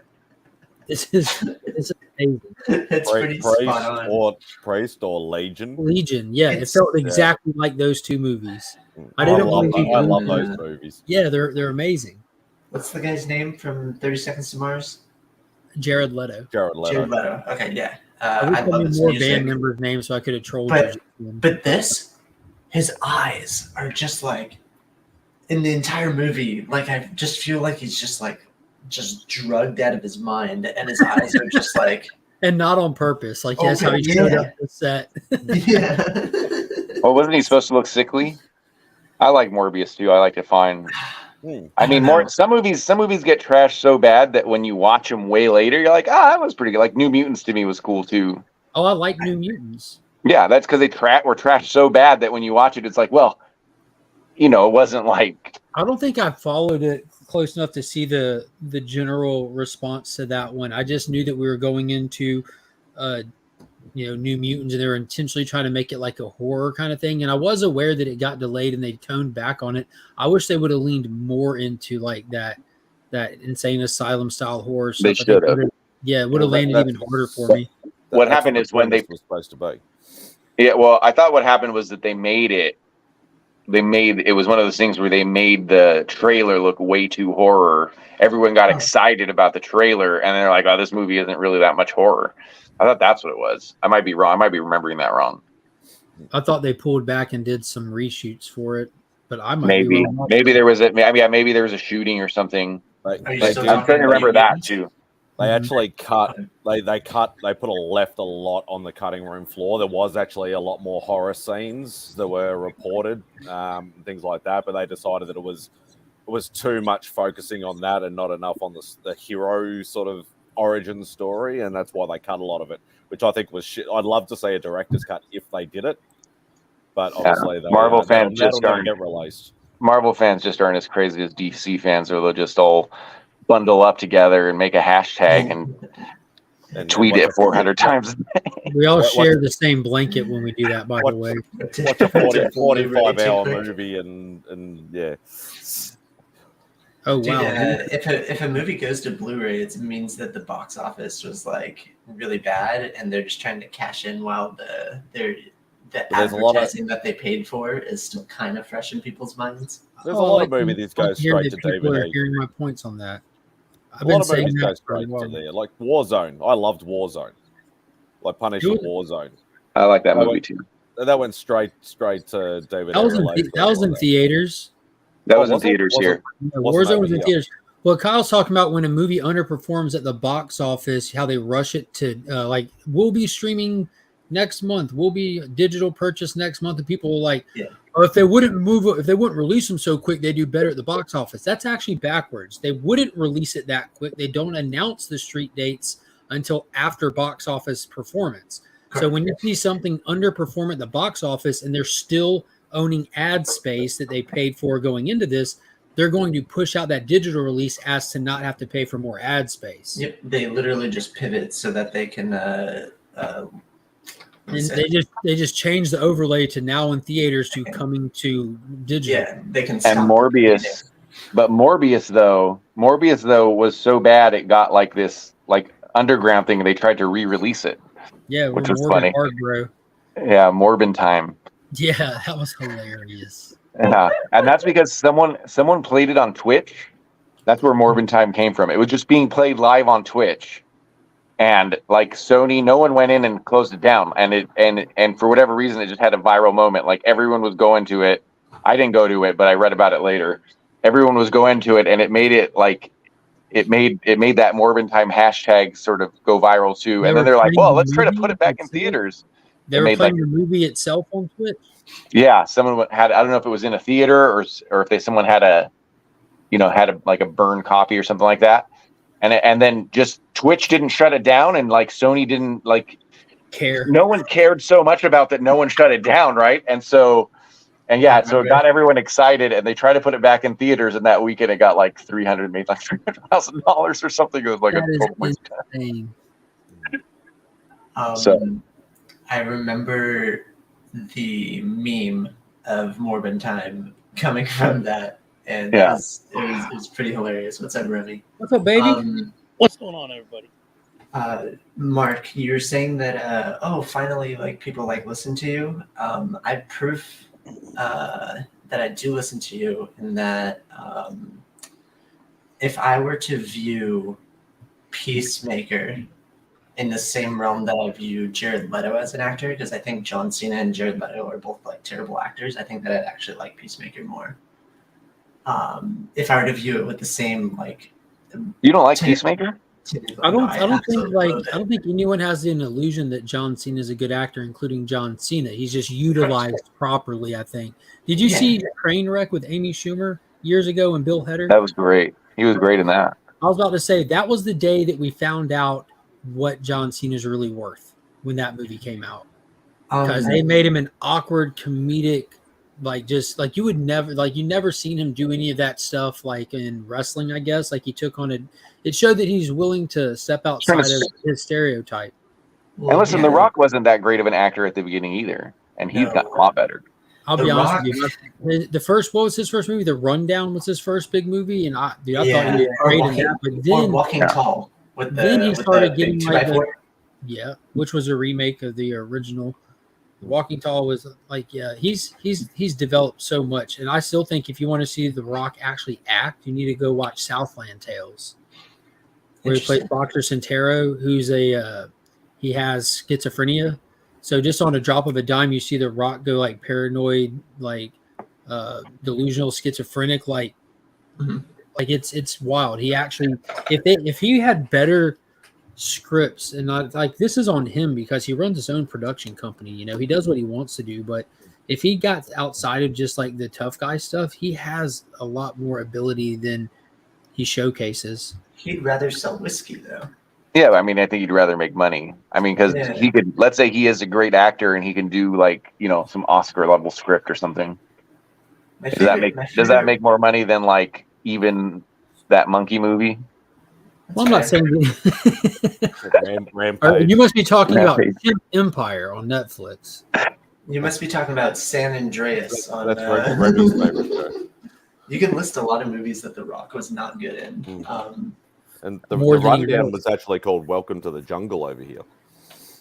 This is amazing. It's pretty spot on. Priest or Legion. Legion, yeah, it felt exactly like those two movies. I love those movies. Yeah, they're amazing. What's the guy's name from 30 Seconds to Mars? Jared Leto. Jared Leto. Okay, yeah. I love his more music. Band members' names, so I could have trolled. But his eyes are just like in the entire movie. Like I just feel like he's just drugged out of his mind, and his eyes are just like, and not on purpose. Like that's how he showed up the set. Yeah. Well, wasn't he supposed to look sickly? I like Morbius too. I like to find. I mean, some movies get trashed so bad that when you watch them way later, you're like, that was pretty good. Like New Mutants to me was cool too. Oh, I like New Mutants. Yeah, that's because they were trashed so bad that when you watch it, it's like, well, it wasn't like. I don't think I followed it close enough to see the general response to that one. I just knew that we were going into New Mutants, and they were intentionally trying to make it like a horror kind of thing. And I was aware that it got delayed and they toned back on it. I wish they would have leaned more into like that insane asylum style horror stuff. They should have. Yeah, it would have landed even harder for me. What happened is when they was supposed to be. Yeah, well, I thought what happened was that it was one of those things where they made the trailer look way too horror. Everyone got excited about the trailer, and they're like, "Oh, this movie isn't really that much horror." I thought that's what it was. I might be wrong. I might be remembering that wrong. I thought they pulled back and did some reshoots for it, but I might maybe be wrong. maybe there was maybe there was a shooting or something. I'm trying to remember that too. They actually cut. They put left a lot on the cutting room floor. There was actually a lot more horror scenes that were reported, things like that. But they decided that it was too much focusing on that and not enough on the hero sort of origin story, and that's why they cut a lot of it, which I think was shit. I'd love to see a director's cut if they did it, but obviously Marvel fans just aren't get released. Marvel fans just aren't as crazy as DC fans, or they'll just all bundle up together and make a hashtag and tweet it 400 times. We all share the same blanket when we do that, by the way. Watch a 45-hour movie and yeah. Oh, Dude, wow. If a movie goes to Blu-ray, it means that the box office was like really bad, and they're just trying to cash in while the advertising that they paid for is still kind of fresh in people's minds. There's a lot of movies that go straight to DVD. Hearing my points on that. A lot of movies go straight to there, like Warzone. I loved Warzone, like Punisher Warzone. I like that movie too. That went straight to DVD. That was in theaters. That was in theaters here. Warzone was in theaters. Well, Kyle's talking about when a movie underperforms at the box office, how they rush it to like, we'll be streaming next month, we'll be digital purchase next month, and people will like, if they wouldn't release them so quick, they do better at the box office. That's actually backwards. They wouldn't release it that quick. They don't announce the street dates until after box office performance. So when you see something underperform at the box office and they're still owning ad space that they paid for going into this, they're going to push out that digital release as to not have to pay for more ad space. Yep, they literally just pivot so that they can and they just change the overlay to now in theaters to coming to digital. Yeah, they can. And Morbius, but Morbius though was so bad it got like this like underground thing. And they tried to re-release it. Yeah, which was funny. Hard, bro. Yeah, Morbin time. Yeah, that was hilarious. Yeah, and that's because someone played it on Twitch. That's where Morbin time came from. It was just being played live on Twitch. And like Sony, no one went in and closed it down, and for whatever reason, it just had a viral moment. Like everyone was going to it. I didn't go to it, but I read about it later. Everyone was going to it, and it made it like it made that Morbin time hashtag sort of go viral too. And then they're like, "Well, let's try to put it back in theaters." They were playing the movie itself on Twitch. Yeah, someone had. I don't know if it was in a theater or if someone had a burn copy or something like that. And then just Twitch didn't shut it down, and like Sony didn't like care. No one cared so much about that. No one shut it down, right? So it got everyone excited, and they tried to put it back in theaters. And that weekend, it got like $300,000 or something. It was like a total waste of time. I remember the meme of Morbin time coming from that. And it was pretty hilarious. What's up, Remy? What's up, baby? What's going on, everybody? Mark, you were saying that finally like people like listen to you. I have proof that I do listen to you, and that if I were to view Peacemaker in the same realm that I view Jared Leto as an actor, because I think John Cena and Jared Leto are both like terrible actors, I think that I'd actually like Peacemaker more. If I were to view it with the same like, you don't like Peacemaker? I don't think anyone has an illusion that John Cena is a good actor, including John Cena. He's just utilized properly, I think. Did you see Trainwreck with Amy Schumer years ago and Bill Hader? That was great. He was great in that. I was about to say that was the day that we found out what John Cena's really worth when that movie came out, because they made him an awkward comedic. Like just like you never seen him do any of that stuff like in wrestling, I guess. Like he took on it showed that he's willing to step outside of his stereotype. Well, and listen, The Rock wasn't that great of an actor at the beginning either, and he's gotten a lot better. I'll be honest with you. The first, what was his first movie? The Rundown was his first big movie, and I thought he was great in that. But then Walking Tall. Then he started getting like which was a remake of the original. Walking Tall was like, he's developed so much, and I still think if you want to see The Rock actually act, you need to go watch Southland Tales, where he plays Boxer Centero, who's he has schizophrenia. So just on a drop of a dime, you see The Rock go like paranoid, like delusional, schizophrenic, like it's wild. He actually, if he had better scripts, and not like this is on him because he runs his own production company. You know, he does what he wants to do, but if he got outside of just like the tough guy stuff, he has a lot more ability than he showcases. He'd rather sell whiskey though. Yeah, I mean, I think he'd rather make money. I mean, because he could, let's say he is a great actor and he can do like, some Oscar level script or something. Does that make more money than like even that monkey movie? Well, I'm not saying Rampage. You must be talking about Empire on Netflix. You must be talking about San Andreas on. That's Reggie's favorite show. You can list a lot of movies that The Rock was not good in. And the rundown was actually called Welcome to the Jungle over here.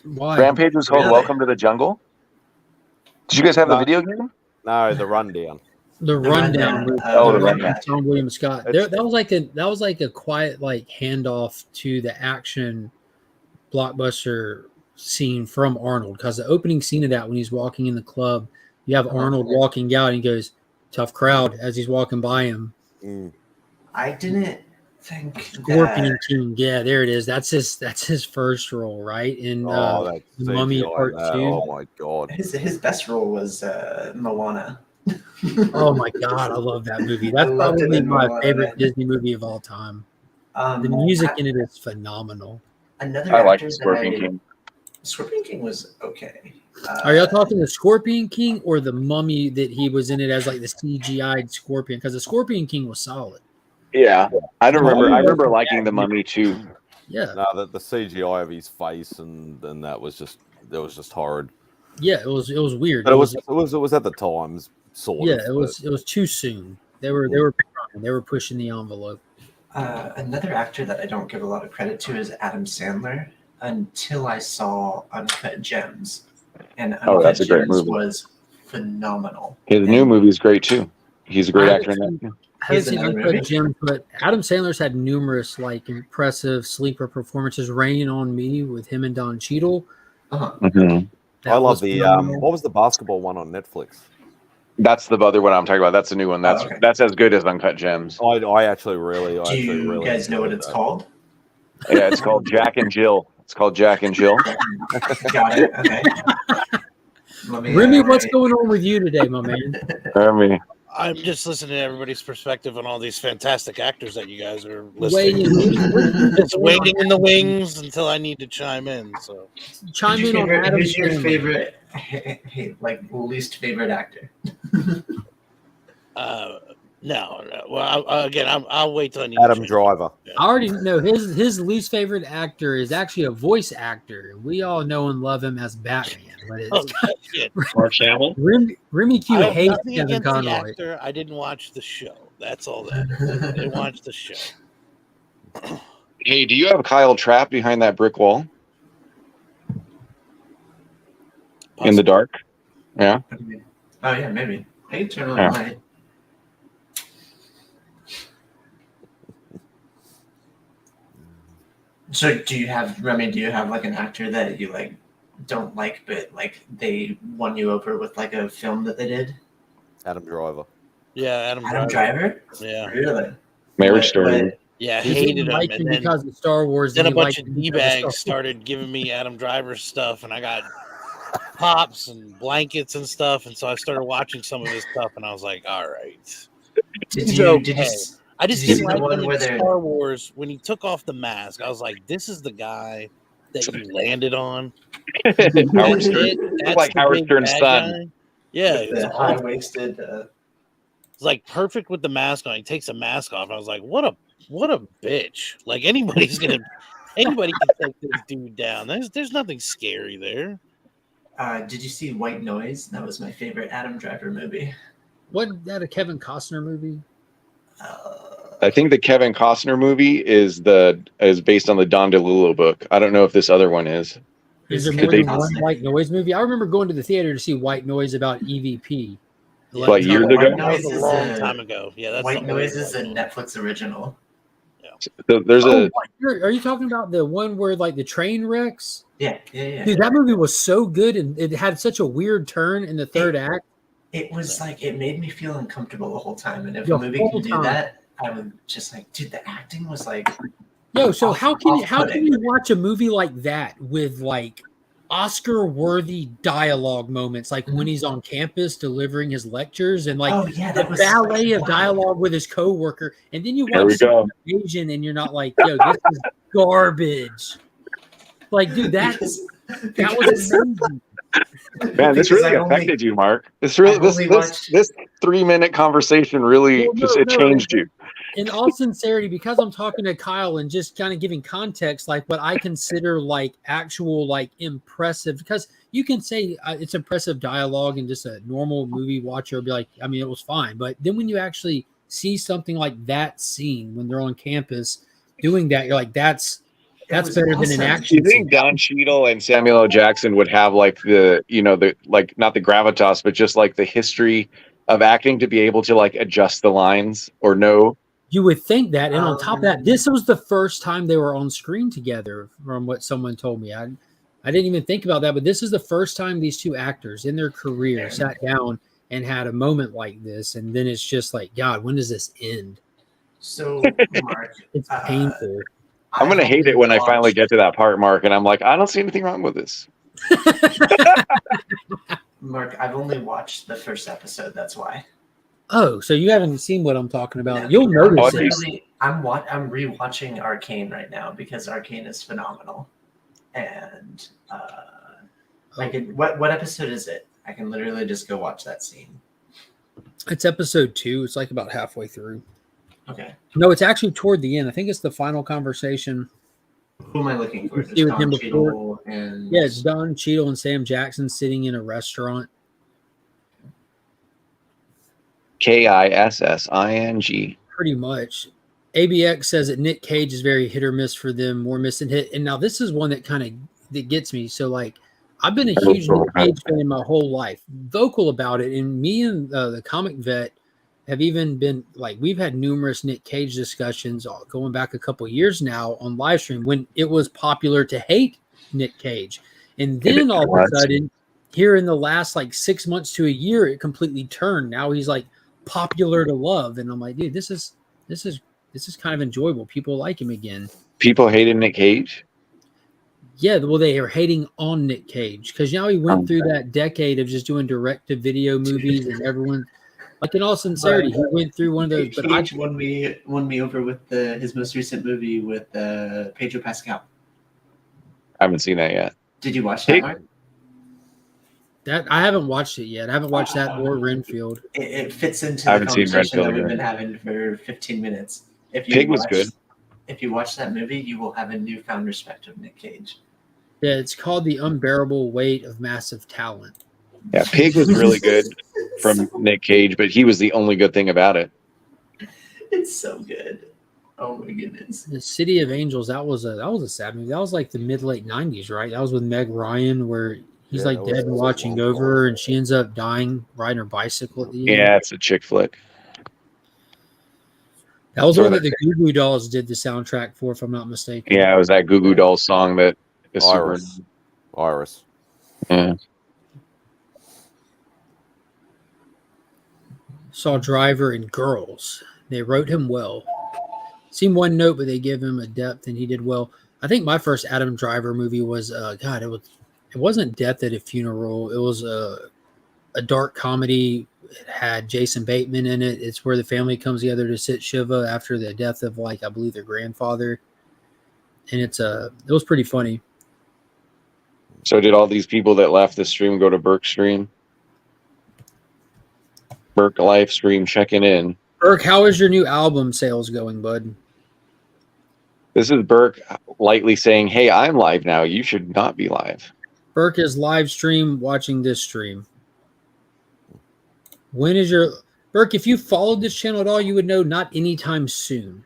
Why? Rampage was called Welcome to the Jungle? Did you guys have the video game? No, the rundown. The rundown. The rundown. Tom William Scott. That was like a quiet like handoff to the action blockbuster scene from Arnold, because the opening scene of that when he's walking in the club, you have Arnold walking out and he goes, "Tough crowd," as he's walking by him. I didn't think Scorpion King. Yeah, there it is. That's his first role, right? In the Mummy Part 2. Oh my god. His best role was Moana. Oh my god, I love that movie. That's probably my favorite Disney movie of all time. The music in it is phenomenal. I like Scorpion King. Scorpion King was okay. Are y'all talking the Scorpion King or the Mummy that he was in it as like the CGI'd Scorpion? Because the Scorpion King was solid. Yeah, I remember liking the Mummy too. Yeah. No, the CGI of his face and that was just horrid. Yeah, it was weird. But it was at the times sort of. Yeah, it was too soon. They were pushing the envelope. Another actor that I don't give a lot of credit to is Adam Sandler until I saw Uncut Gems. And Uncut that's a great Gems movie. Was phenomenal. His new movie is great too. He's a great actor in that. I haven't seen Uncut Gems, but Adam Sandler's had numerous like impressive sleeper performances. Rain on Me with him and Don Cheadle. I love the what was the basketball one on Netflix? That's the other one I'm talking about. That's the new one. That's as good as Uncut Gems. I actually really. Do you guys know what it's called? Yeah, it's called Jack and Jill. It's called Jack and Jill. Got it. Okay. Remy, what's going on with you today, my man? Remy. I'm just listening to everybody's perspective on all these fantastic actors that you guys are listening. Just waiting in the wings until I need to chime in. So chime in on Adam. Who's your favorite, like least favorite actor? No. Well, I'll wait till I need Adam Driver. Yeah. I already know his least favorite actor is actually a voice actor. We all know and love him as Batman. But it's Mark Hamill. Remy Q hates Kevin Conroy. I didn't watch the show. That's all that. I didn't watch the show. Hey, do you have Kyle trapped behind that brick wall? Possibly. In the dark? Yeah. Oh yeah, maybe. I can turn on the light. So do you have like an actor that you like don't like, but like they won you over with like a film that they did? Adam Driver. Yeah, Adam Driver. Yeah, really. Marriage Story. Yeah, hated him, and then because of Star Wars. Then a bunch of D-bags started giving me Adam Driver stuff, and I got pops and blankets and stuff, and so I started watching some of his stuff, and I was like, all right. I just didn't like him in Star Wars when he took off the mask. I was like, this is the guy that you landed on. That's like Howard Stern's son. Guy. Yeah, it's high-waisted. It's like perfect with the mask on. He takes the mask off. I was like, what a bitch. Like anybody's gonna Anybody can take this dude down. There's nothing scary there. Did you see White Noise? That was my favorite Adam Driver movie. Wasn't that a Kevin Costner movie? I think the Kevin Costner movie is based on the Don DeLillo book. I don't know if this other one is. Is there more than one White Noise movie? I remember going to the theater to see White Noise about EVP. Yeah, Like years ago? White Noise is a long time ago. Yeah, that's White Noise is a Netflix original. So there's are you talking about the one where like the train wrecks? Yeah. Dude, that movie was so good, and it had such a weird turn in the third act. It was like it made me feel uncomfortable the whole time. And if a movie can do that, I would just like, dude, the acting was like, yo. So how can you watch a movie like that with like Oscar-worthy dialogue moments, like when he's on campus delivering his lectures, and like the ballet of dialogue with his coworker, and then you watch Asian, and you're not like, yo, this is garbage. Like, dude, that was amazing. Man, this really affected you, Mark. This 3-minute conversation really changed you. In all sincerity, because I'm talking to Kyle and just kind of giving context, like what I consider like actual like impressive, because you can say it's impressive dialogue and just a normal movie watcher will be like, I mean, it was fine. But then when you actually see something like that scene when they're on campus doing that, you're like, that's better than an action. Do you think Don Cheadle and Samuel L. Jackson would have like the not the gravitas, but just like the history of acting to be able to like adjust the lines or no? You would think that, and on top of that, this was the first time they were on screen together, from what someone told me. I didn't even think about that, but this is the first time these two actors in their career sat down and had a moment like this, and then it's just like, God, when does this end? So, Mark, it's painful. I'm gonna hate it when I finally get to that part, Mark, and I'm like, I don't see anything wrong with this. Mark, I've only watched the first episode. That's why. Oh, so you haven't seen what I'm talking about? No, you'll notice it. I'm rewatching Arcane right now because Arcane is phenomenal, and I can. What episode is it? I can literally just go watch that scene. It's episode 2. It's like about halfway through. Okay. No, it's actually toward the end. I think it's the final conversation. Who am I looking for? Don Cheadle and it's Don Cheadle and Sam Jackson sitting in a restaurant. KISSING. Pretty much. ABX says that Nick Cage is very hit or miss for them, more miss than hit. And now this is one that that gets me. So like, I've been a huge Nick Cage fan my whole life, vocal about it. And me and the comic vet have even been like, we've had numerous Nick Cage discussions going back a couple years now on live stream when it was popular to hate Nick Cage. And then all of a sudden, here in the last like 6 months to a year, it completely turned. Now he's like popular to love. And I'm like, dude, this is kind of enjoyable. People like him again. People hated Nick Cage? Yeah, well, they are hating on Nick Cage because now he went through that decade of just doing direct-to-video movies, and everyone, like in all sincerity, he went through one of those. But Cage won me over with his most recent movie with Pedro Pascal. I haven't seen that yet. Did you watch that, Mark? That I haven't watched it yet. I haven't watched that or Renfield. It fits into the conversation that we've been having for 15 minutes. Pig was good. If you watch that movie, you will have a newfound respect of Nick Cage. Yeah, it's called The Unbearable Weight of Massive Talent. Yeah, Pig was really good from Nick Cage, but he was the only good thing about it. It's so good. Oh my goodness. The City of Angels, that was a sad movie. That was like the mid-late 90s, right? That was with Meg Ryan, where he's dead and watching over her, and she ends up dying riding her bicycle at the end. Yeah, it's a chick flick. That was one that the Goo Goo Dolls did the soundtrack for, if I'm not mistaken. Yeah, it was that Goo Goo Dolls song that is Iris. Yeah. Saw Driver in Girls. They wrote him well. Seen one note, but they give him a depth, and he did well. I think my first Adam Driver movie was it wasn't Death at a Funeral. It was a dark comedy. It had Jason Bateman in it. It's where the family comes together to sit Shiva after the death of, like, I believe their grandfather. And it was pretty funny. So did all these people that left the stream go to Burke's stream? Burke live stream checking in. Burke, how is your new album sales going, bud? This is Burke lightly saying, "Hey, I'm live now. You should not be live." Burke is live stream watching this stream. When is your Burke? If you followed this channel at all, you would know not anytime soon.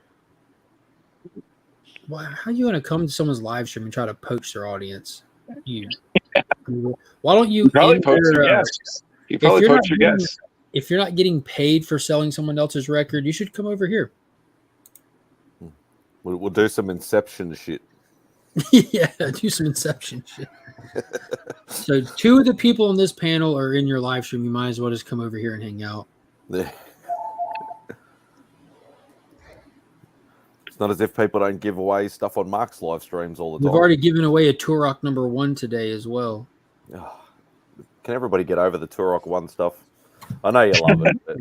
Why? How are you going to come to someone's live stream and try to poach their audience? Why don't you probably poach your guests? You probably poach your guests. If you're not getting paid for selling someone else's record, you should come over here. We'll do some Inception shit. Yeah, do some Inception shit. So 2 of the people on this panel are in your live stream. You might as well just come over here and hang out. It's not as if people don't give away stuff on Mark's live streams all the time. We've already given away a Turok #1 today as well. Can everybody get over the Turok 1 stuff? I know you love it. But...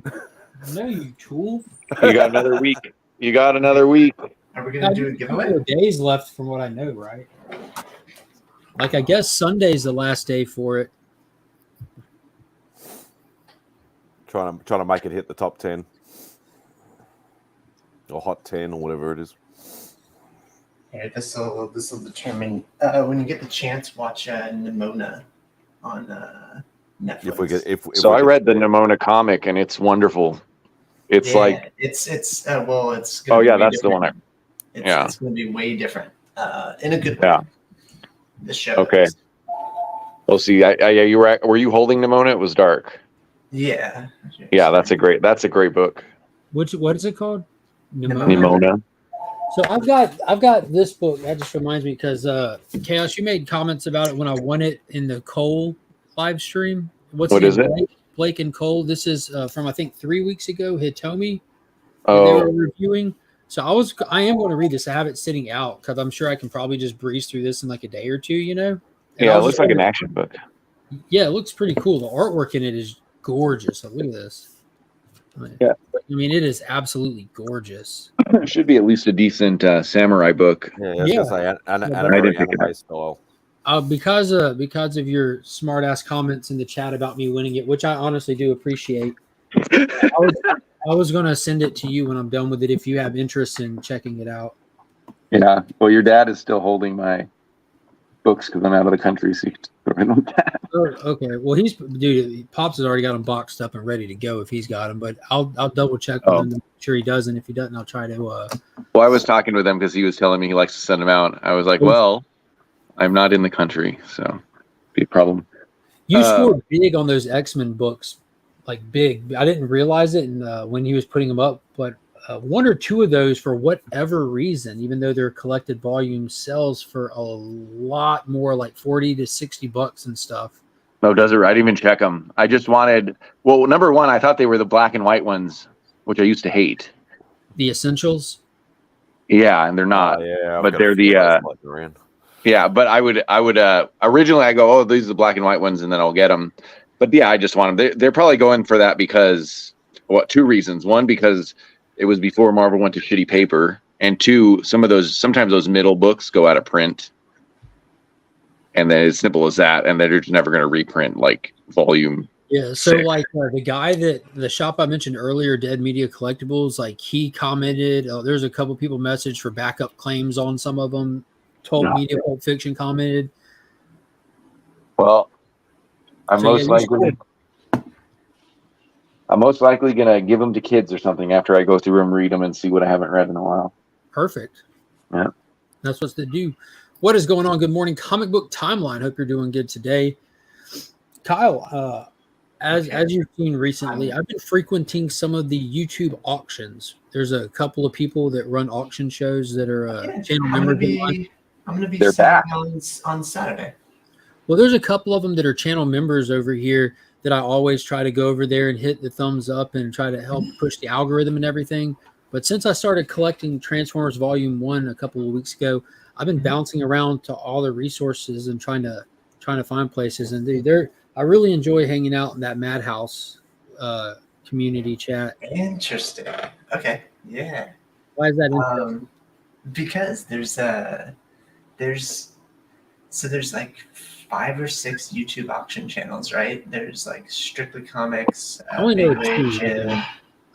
No, you tool. You got another week. You got another week. Are we going to do a giveaway? 4 days left from what I know, right? Like, I guess Sunday's the last day for it. Trying to make it hit the top 10. Or hot 10 or whatever it is. Yeah, this will determine when you get the chance. Watch Nimona on Netflix. So I read the Nimona comic and it's wonderful. It's like it's it's that's different. the one. It's going to be way different in a good way. Yeah. The show. Okay. We'll see. Were you holding Nimona? It was dark. Yeah. Yeah, that's a great book. What is it called? Nimona. So I've got this book. That just reminds me because Chaos, you made comments about it when I won it in the Cole live stream. What is it? Blake and Cole. This is from I think 3 weeks ago. Hitomi. They were reviewing. So I am going to read this. I have it sitting out because I'm sure I can probably just breeze through this in like a day or two. You know. And it looks like an action book. Yeah, it looks pretty cool. The artwork in it is gorgeous. So look at this. Yeah. I mean, it is absolutely gorgeous. It should be at least a decent samurai book. Yeah. Anime style. Because of your smart ass comments in the chat about me winning it, which I honestly do appreciate. I was going to send it to you when I'm done with it if you have interest in checking it out. Yeah. Well, your dad is still holding my books because I'm out of the country. So okay. Well, Pops has already got them boxed up and ready to go if he's got them, but I'll double check with him to make sure he doesn't. If he doesn't, I'll try to. Well, I was talking with him because he was telling me he likes to send them out. I was like, well, I'm not in the country, so be a problem. You scored big on those X-Men books, like big. I didn't realize it when he was putting them up, but 1 or 2 of those, for whatever reason, even though they're collected volumes, sells for a lot more, like $40 to $60 and stuff. No, does it? I didn't even check them. I just wanted. Well, number one, I thought they were the black and white ones, which I used to hate. The Essentials. Yeah, and they're not. But they're the. Yeah, but I would originally I go, oh, these are the black and white ones, and then I'll get them. But yeah, I just want them. They're probably going for that because 2 reasons. One, because it was before Marvel went to shitty paper, and 2, sometimes those middle books go out of print, and then as simple as that, and they're just never going to reprint like volume. Yeah, so 6. Like the guy the shop I mentioned earlier, Dead Media Collectibles, like he commented. There's a couple people messaged for backup claims on some of them. Media Pulp Fiction commented. Well, I'm most likely gonna give them to kids or something after I go through them, read them, and see what I haven't read in a while. Perfect. Yeah, that's what's to do. What is going on? Good morning, Comic Book Timeline. Hope you're doing good today, Kyle. As you've seen recently, I've been frequenting some of the YouTube auctions. There's a couple of people that run auction shows that are channel members. I'm going to be back on Saturday. Well, there's a couple of them that are channel members over here that I always try to go over there and hit the thumbs up and try to help push the algorithm and everything. But since I started collecting Transformers Volume 1 a couple of weeks ago, I've been bouncing around to all the resources and trying to find places. And I really enjoy hanging out in that Madhouse community chat. Interesting. Okay. Yeah. Why is that interesting? Because there's like 5 or 6 YouTube auction channels, right? There's like Strictly Comics. I only know 2.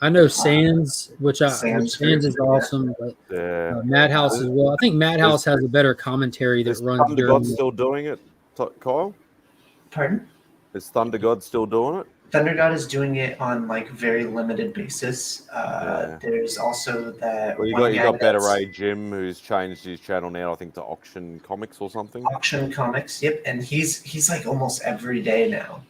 I know Sands, which Sands is awesome, but Madhouse as well. I think Madhouse has a better commentary that runs. Thunder God still doing it, Kyle? Pardon? Is Thunder God still doing it? Thunder God is doing it on like very limited basis. There's also that. Well, you got Better A Jim, who's changed his channel now, I think, to Auction Comics or something. Auction Comics, yep, and he's like almost every day now.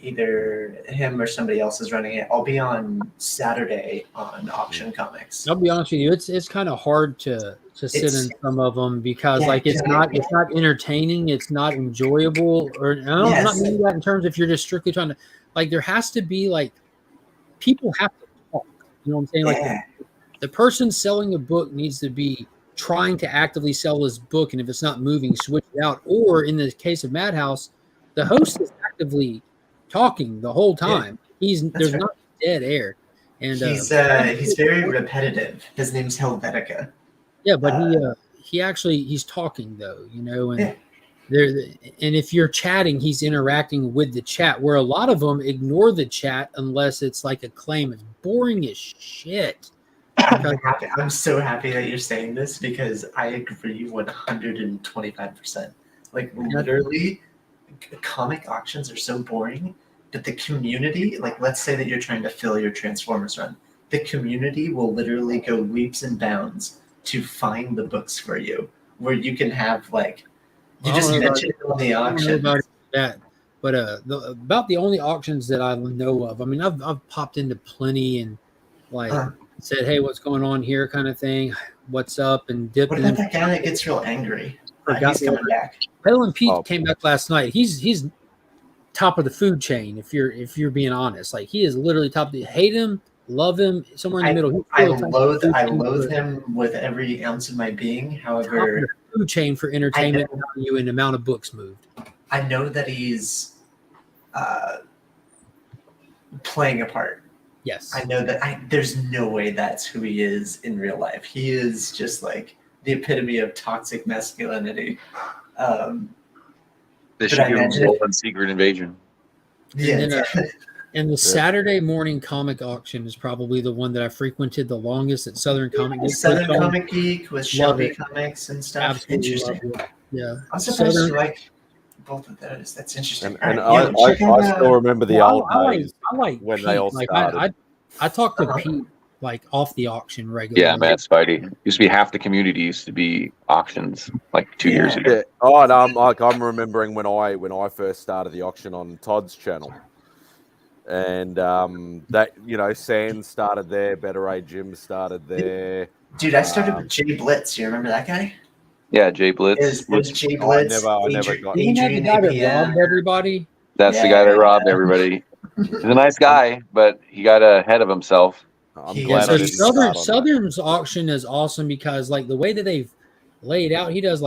Either him or somebody else is running it. I'll be on Saturday on Auction Comics. I'll be honest with you, it's kind of hard to sit in some of them because it's not entertaining, it's not enjoyable, or I'm not meaning that in terms if you're just strictly trying to there has to be people have to talk. You know what I'm saying? Like the person selling a book needs to be trying to actively sell his book, and if it's not moving, switch it out. Or in the case of Madhouse, the host is actively talking the whole time. There's not dead air, and he's very repetitive. His name's Helvetica. Yeah, but he's talking though, and and if you're chatting, he's interacting with the chat. Where a lot of them ignore the chat unless it's like a claim. It's boring as shit. I'm so happy that you're saying this because I agree 125%. Like literally, comic auctions are so boring, but the community, let's say that you're trying to fill your Transformers run, the community will literally go leaps and bounds to find the books for you, where you can have you just mentioned on the auction. I don't know about that, but about the only auctions that I know of. I mean, I've popped into plenty and said, "Hey, what's going on here?" kind of thing. What's up? And dipped. What about that guy that gets real angry? He's coming back. Pedal and Pete came back last night. He's top of the food chain. If you're being honest, he is literally top. Hate him, love him, somewhere in the middle. I loathe him with every ounce of my being. However, food chain for entertainment value and amount of books moved. I know that he's playing a part. Yes, I know that. There's no way that's who he is in real life. He is just the epitome of toxic masculinity. This should be a Secret Invasion. Yeah. And the Saturday morning comic auction is probably the one that I frequented the longest at Southern Comic Geek. Southern Comic Geek with Shelby Comics and stuff. Absolutely. Interesting. Yeah. I'm surprised you like both of those. That's interesting. And I still remember the old days when Pete. they all started. I talked to Pete off the auction regularly. Yeah, Matt Spidey. Used to be half the community used to be auctions 2 years ago. Yeah. Oh, and I'm remembering when I first started the auction on Todd's channel. And that Sands started there, Better A Jim started there. Dude, I started with Jay Blitz. You remember that guy? Yeah, Jay Blitz. There's Jay Blitz. I never got Adrian the guy that robbed everybody. That's the guy that robbed everybody. He's a nice guy, but he got ahead of himself. I'm glad I didn't Southern's auction is awesome because the way that they've laid out, he does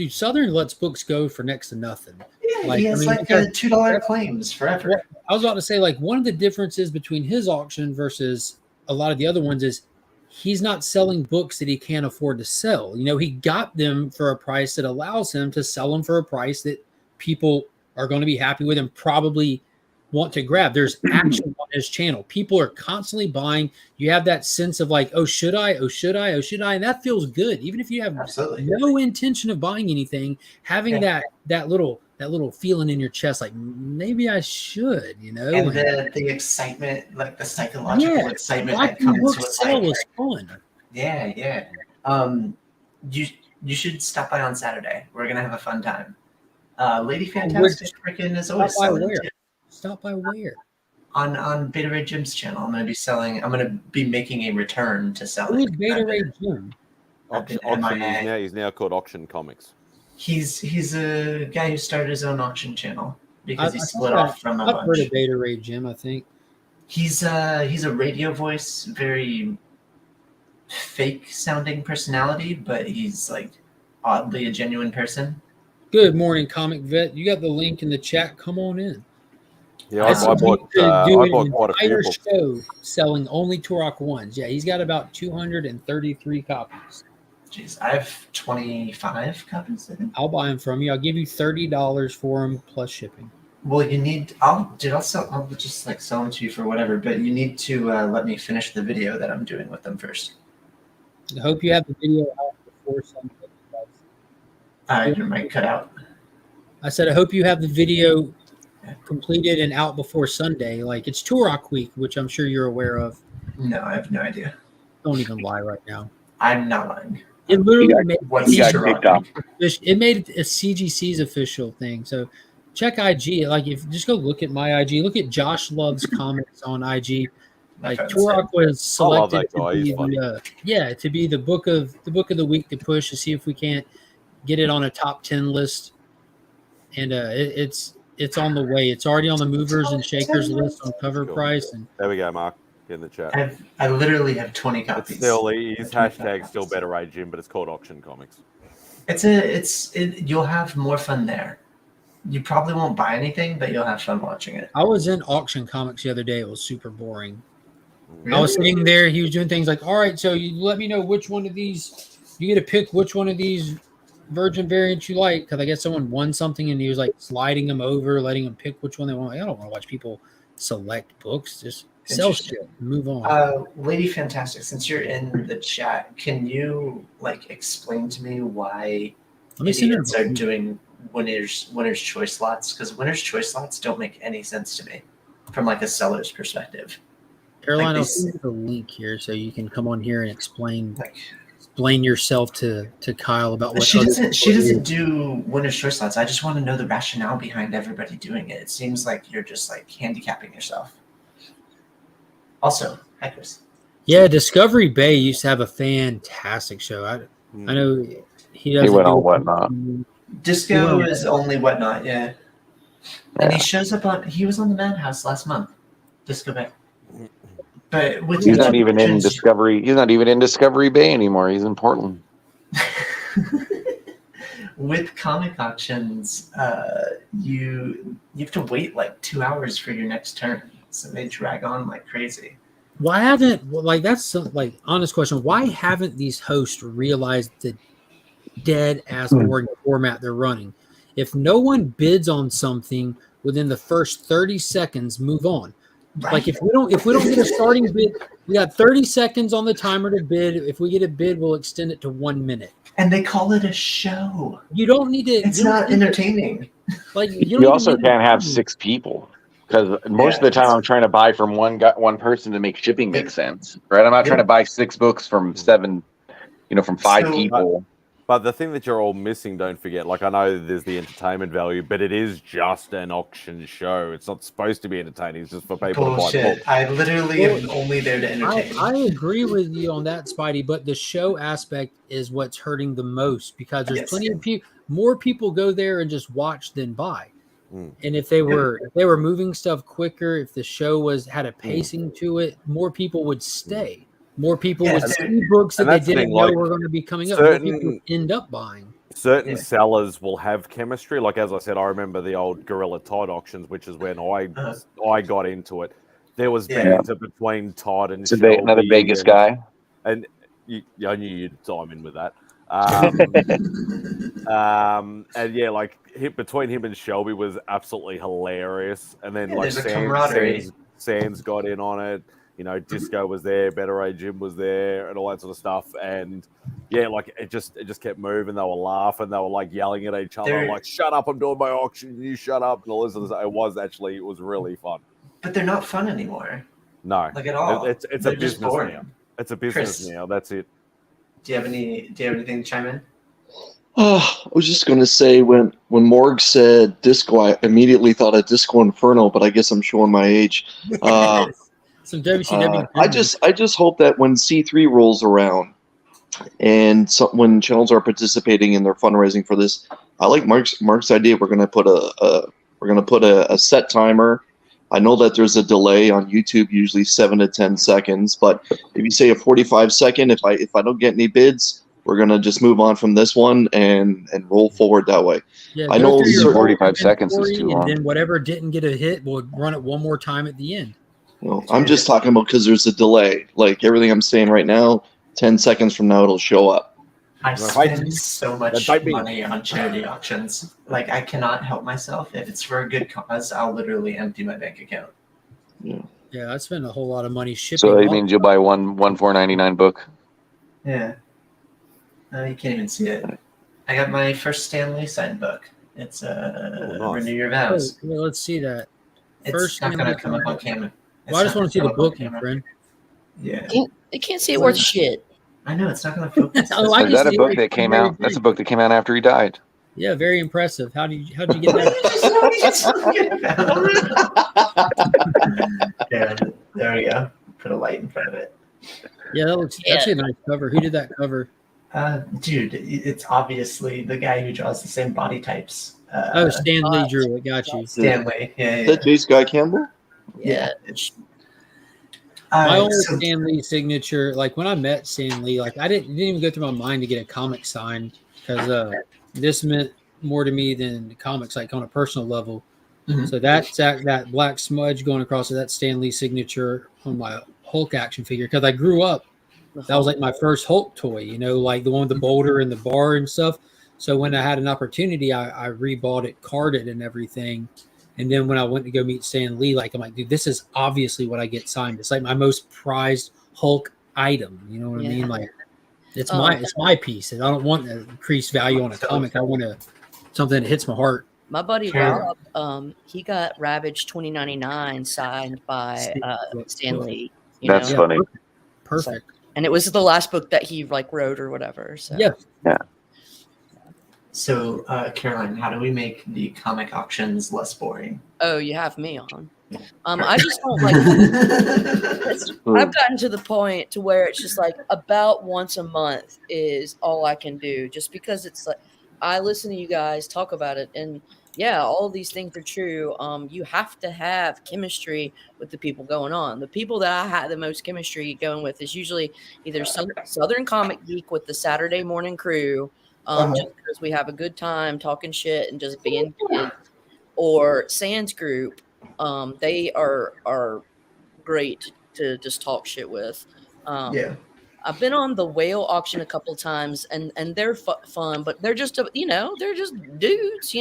Southern lets books go for next to nothing. Yeah, he has $2 claims forever. I was about to say one of the differences between his auction versus a lot of the other ones is he's not selling books that he can't afford to sell. He got them for a price that allows him to sell them for a price that people are going to be happy with and probably want to grab. There's action on his channel. People are constantly buying. You have that sense of oh, should I? Oh, should I? Oh, should I? And that feels good. Even if you have no intention of buying anything, having that little feeling in your chest, maybe I should, And the excitement, the psychological excitement that comes with was fun. Yeah. You should stop by on Saturday. We're gonna have a fun time. Lady Fantastic freaking is always selling. Stop by where? On Beta Ray Jim's channel. I'm gonna be making a return to selling. Who's Beta Ray Jim? He's now called Auction Comics. He's a guy who started his own auction channel because he split off from a bunch. I've heard of Beta Ray Jim, I think. He's a radio voice, very fake sounding personality, but he's oddly a genuine person. Good morning, Comic Vet. You got the link in the chat. Come on in. Yeah, I bought quite a few books. Show selling only Turok ones. Yeah, he's got about 233 copies. Jeez, I have 25 copies of them. I'll buy them from you. I'll give you $30 for them plus shipping. Well, you need. I'll just like sell them to you for whatever. But you need to let me finish the video that I'm doing with them first. I hope you have the video out before Sunday. Your mic cut out. I said I hope you have the video completed and out before Sunday. Like it's Turok Week, which I'm sure you're aware of. No, I have no idea. Don't even lie right now. I'm not lying. It literally made it made a CGC's official thing. So check IG. Like if just go look at my IG. Look at Josh Love's comments on IG. Like Turok was selected to be the book of the week to push to see if we can't get it on a top 10 list. And it's on the way. It's already on the movers and shakers list on Cover Price. And there we go, Mark. In the chat. I literally have 20 copies. His hashtag still better rate Jim, but it's called Auction Comics. You'll have more fun there. You probably won't buy anything, but you'll have fun watching it. I was in Auction Comics the other day. It was super boring. Really? I was sitting there. He was doing things like, all right, so you let me know which one of these, you get to pick which one of these Virgin variants you like. Because I guess someone won something and he was like sliding them over, letting them pick which one they want. Like, I don't want to watch people select books. Just sell shit. Move on. Lady Fantastic, since you're in the chat, can you like explain to me why idiots are doing winner's choice slots? Because winner's choice slots don't make any sense to me from like a seller's perspective. Caroline, I'll send you the link here so you can come on here and explain yourself to Kyle about what she doesn't do winner's choice slots. I just want to know the rationale behind everybody doing it. It seems like you're just like handicapping yourself. Also, hi Chris. Yeah, Discovery Bay used to have a fantastic show. I know he doesn't. He went on Whatnot. Disco is only Whatnot, yeah. And he shows up on. He was on the Madhouse last month. Disco Bay. But he's not even in Discovery. He's not even in Discovery Bay anymore. He's in Portland. With comic auctions, you have to wait like 2 hours for your next turn. So they drag on like crazy. Why haven't that's like honest question? Why haven't these hosts realized the dead ass boring format they're running? If no one bids on something within the first 30 seconds, move on. Right. Like if we don't get a starting bid, we got 30 seconds on the timer to bid. If we get a bid, we'll extend it to 1 minute. And they call it a show. You don't need to. It's not entertaining. Like you also can't have 6 people. Because most of the time I'm trying to buy from one person to make shipping make sense, right? I'm not trying to buy 6 books from 7, from 5 people. But the thing that you're all missing, don't forget, like I know there's the entertainment value, but it is just an auction show. It's not supposed to be entertaining. It's just for people to buy books. I literally am only there to entertain. I agree with you on that, Spidey, but the show aspect is what's hurting the most because there's plenty of people. More people go there and just watch than buy. And if they were moving stuff quicker, if the show had a pacing to it, more people would stay. More people would see books that they didn't know were going to be coming up. More people would end up buying. Certain sellers will have chemistry. Like as I said, I remember the old Gorilla Todd auctions, which is when I got into it. There was banter between Todd and Shelby, another Vegas guy. And I knew you'd chime in with that. And yeah, like between him and Shelby was absolutely hilarious. And then like Sands got in on it. Disco was there, Better Ray Jim was there, and all that sort of stuff. And yeah, like it just kept moving. They were laughing, they were like yelling at each other, like "Shut up! I'm doing my auction. You shut up!" and all this. It was really fun. But they're not fun anymore. No, like at all. It's a business now. It's a business now. That's it. Do you have anything to chime in? Oh, I was just going to say when Morg said disco, I immediately thought of Disco Inferno, but I guess I'm showing my age. Some WCW. I just hope that when C3 rolls around and when channels are participating in their fundraising for this, I like Mark's idea. We're going to put a set timer. I know that there's a delay on YouTube, usually 7 to 10 seconds, but if you say a 45-second, if I don't get any bids, we're gonna just move on from this one and roll forward that way. Yeah, I know 45 seconds is too long. And then whatever didn't get a hit, we'll run it one more time at the end. Well, I'm just talking about because there's a delay. Like everything I'm saying right now, 10 seconds from now it'll show up. I spend so much money on charity auctions. Like, I cannot help myself. If it's for a good cause, I'll literally empty my bank account. Yeah, I spend a whole lot of money shipping. So it means you'll buy one $4.99 book. Yeah. No, you can't even see it. I got my first Stan Lee signed book. It's nice. Renew Your Vows. Oh, yeah, let's see that. It's First not going to come up on camera. Well, I just want to see the book, my friend. Yeah. They can't see it worth shit. I know, it's not going to focus. Oh, Is that a book that came out? That's a book that came out after he died. Yeah, very impressive. How'd you get that? Yeah, there we go. Put a light in front of it. Yeah, that's a nice cover. Who did that cover? Dude, it's obviously the guy who draws the same body types. Stan Lee drew it. Got you. Stan Lee. Yeah. Is that Jace Guy Campbell? Yeah. My old Stan Lee signature, like when I met Stan Lee, like I didn't even go through my mind to get a comic signed because this meant more to me than the comics, like on a personal level. Mm-hmm. So that black smudge going across to that Stan Lee signature on my Hulk action figure, because I grew up, that was like my first Hulk toy, you know, like the one with the boulder and the bar and stuff. So when I had an opportunity, I rebought it, carded and everything. And then when I went to go meet Stan Lee, like I'm like, dude, this is obviously what I get signed. It's like my most prized Hulk item. You know what I mean? Like it's my piece, and I don't want to increase value on a comic. I want something that hits my heart. My buddy Rob, he got Ravage 2099 signed by Stan Lee. That's funny. Perfect. And it was the last book that he like wrote or whatever. So yeah. So, Caroline, how do we make the comic auctions less boring? Oh, you have me on. I just don't like. I've gotten to the point to where it's just like about once a month is all I can do, just because it's like I listen to you guys talk about it, and yeah, all these things are true. You have to have chemistry with the people going on. The people that I had the most chemistry going with is usually either some Southern Comic Geek with the Saturday morning crew. Just because we have a good time talking shit and just being kids, or Sans Group. They are great to just talk shit with. I've been on the whale auction a couple times, and they're fun, but they're just they're just dudes,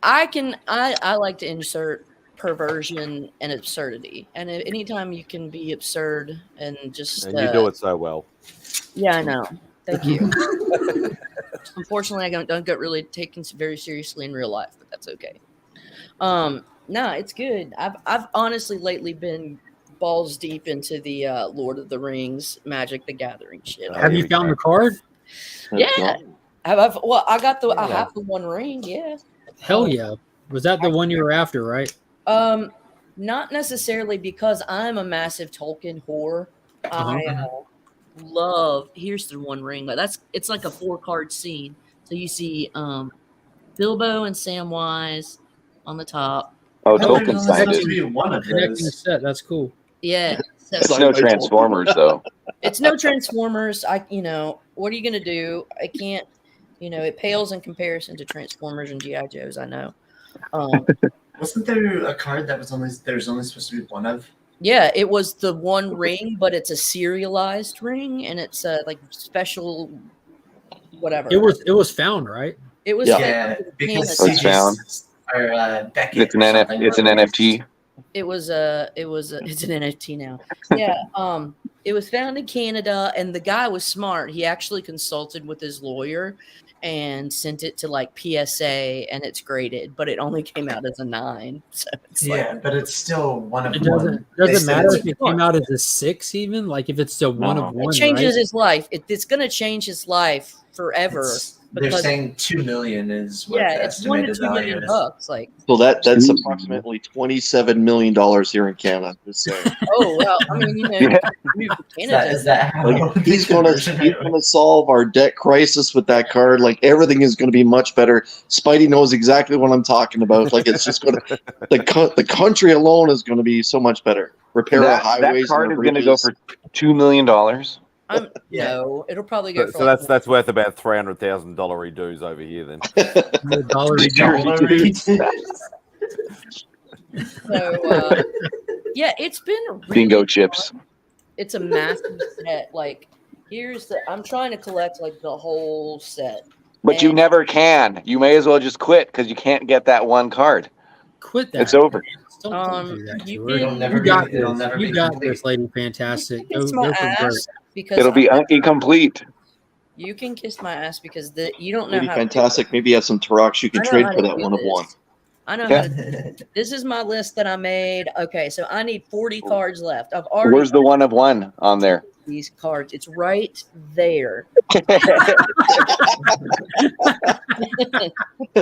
I like to insert perversion and absurdity, and anytime you can be absurd and just and you do it so well. Yeah, I know. Thank you. Unfortunately, I don't get really taken very seriously in real life, but that's okay. No, it's good. I've honestly lately been balls deep into the Lord of the Rings, Magic the Gathering shit. Have you found the card? Yeah. I got I have the one ring. Yeah. Hell yeah. Was that the one you were after, right? Not necessarily, because I'm a massive Tolkien whore. I love. Here's the one ring. It's like a 4-card scene. So you see Bilbo and Samwise on the top. Oh, Tolkien signed it. Connecting the set. That's cool. Yeah. So, it's no Transformers though. It's no Transformers. What are you gonna do? I can't. It pales in comparison to Transformers and G.I. Joes. I know. Wasn't there a card that was only supposed to be one of? Yeah, it was the one ring, but it's a serialized ring, and it's like special, whatever. It was found, right? It was because it's found. Or Beckett. It's an NFT. It's an NFT now. Yeah. It was found in Canada, and the guy was smart. He actually consulted with his lawyer and sent it to like PSA, and it's graded, but it only came out as a 9. So it's but it's still one of it one. Doesn't matter if it came out as a 6, even like if it's still one of one. It changes his life. It's going to change his life forever. They're saying $2 million is what the it's $1 to $2 million bucks. Like, so that's approximately $27 million here in Canada. Oh well, I mean, Canada. Is that how like, he's gonna solve our debt crisis with that card. Like everything is going to be much better. Spidey knows exactly what I'm talking about. Like it's just going to the country alone is going to be so much better. Repair our highways. That card is going to go for $2 million. No, it'll probably go. So that's worth about $300,000 redos over here then. Dollar redos. So yeah, it's been really bingo chips. it's a massive set. Like, I'm trying to collect like the whole set. But you never can. You may as well just quit because you can't get that one card. Quit that. It's over. Don't do that to you her. can- You got this. You got this, Lady Fantastic. Kiss Go my for ass broke. because It'll be incomplete. you can kiss my ass because you don't know Maybe how fantastic. Maybe you have some Turok you can I know trade how for to that do 1 of this. 1. I know Yeah. how to. This is my list that I made. Okay, so I need 40 cards left. I've already. Where's the 1 of 1 on there? These cards? It's right there.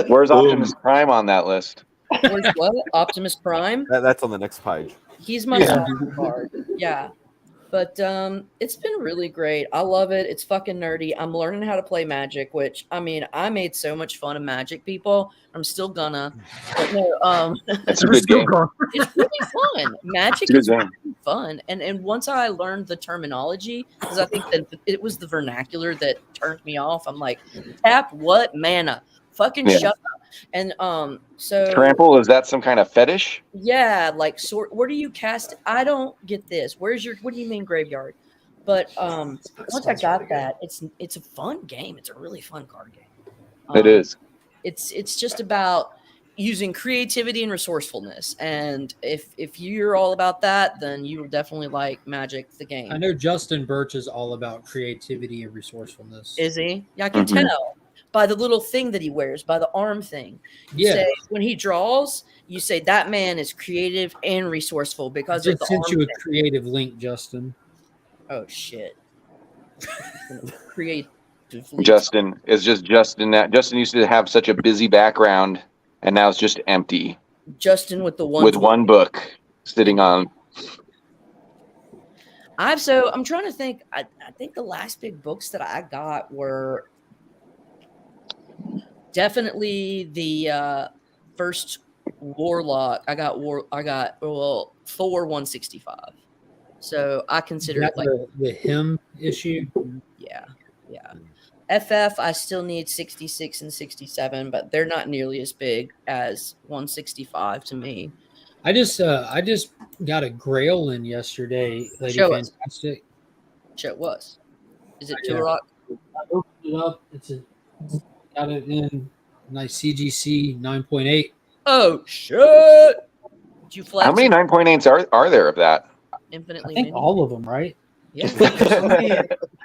Where's Optimus Prime on that list? Where's what? Optimus Prime? That's on the next page. He's my super card. Yeah. But it's been really great. I love it. It's fucking nerdy. I'm learning how to play Magic, which I mean, I made so much fun of Magic people. I'm still gonna. But no, It's a good game. It's really fun. Magic is really fun. And once I learned the terminology, because I think that it was the vernacular that turned me off. I'm like, tap what mana? Fucking shut up. And so Trample, is that some kind of fetish? yeah, like where do you cast? I don't get this. What do you mean graveyard? But once I got that, it's a fun game. It's a really fun card game. It is. It's just about using creativity and resourcefulness. And if you're all about that, then you will definitely like Magic the game. I know Justin Birch is all about creativity and resourcefulness. Is he? Yeah, I can tell by the little thing that he wears, by the arm thing. You say, when he draws, you say that man is creative and resourceful because of the sent arm you a thing. creative link, Justin. Oh shit! Creatively. Justin is just Justin. Justin used to have such a busy background, and now it's just empty. Justin with the one book sitting on. I'm trying to think. I think the last big books that I got were definitely the first Warlock. I got Thor 165. So I consider it like the him issue. Yeah. FF, I still need 66 and 67, but they're not nearly as big as 165 to me. I just got a Grail in yesterday, Lady Fantastic. Show was. Is it Turok? I opened it up. Got it in nice CGC 9.8. Oh shit! Did you flex? How many 9.8s are there of that? Infinitely I think many. all of them, right? Yeah.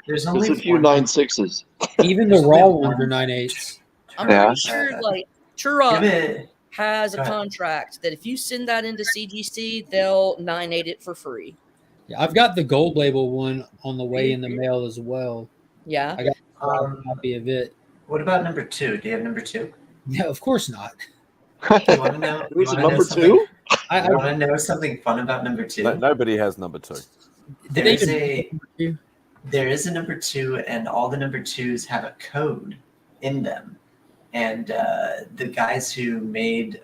There's only a few 9.6s. Even the raw ones are 9.8s. I'm pretty sure like Turok has a contract that if you send that into CGC, they'll 9.8 it for free. Yeah, I've got the gold label one on the way in the mail as well. Yeah. I got a copy of it. What about number 2? Do you have number 2? Yeah, of course not. You want to know? There's a number 2? I want to know something fun about number 2. Nobody has number 2. There is a number 2, and all the number 2s have a code in them. And the guys who made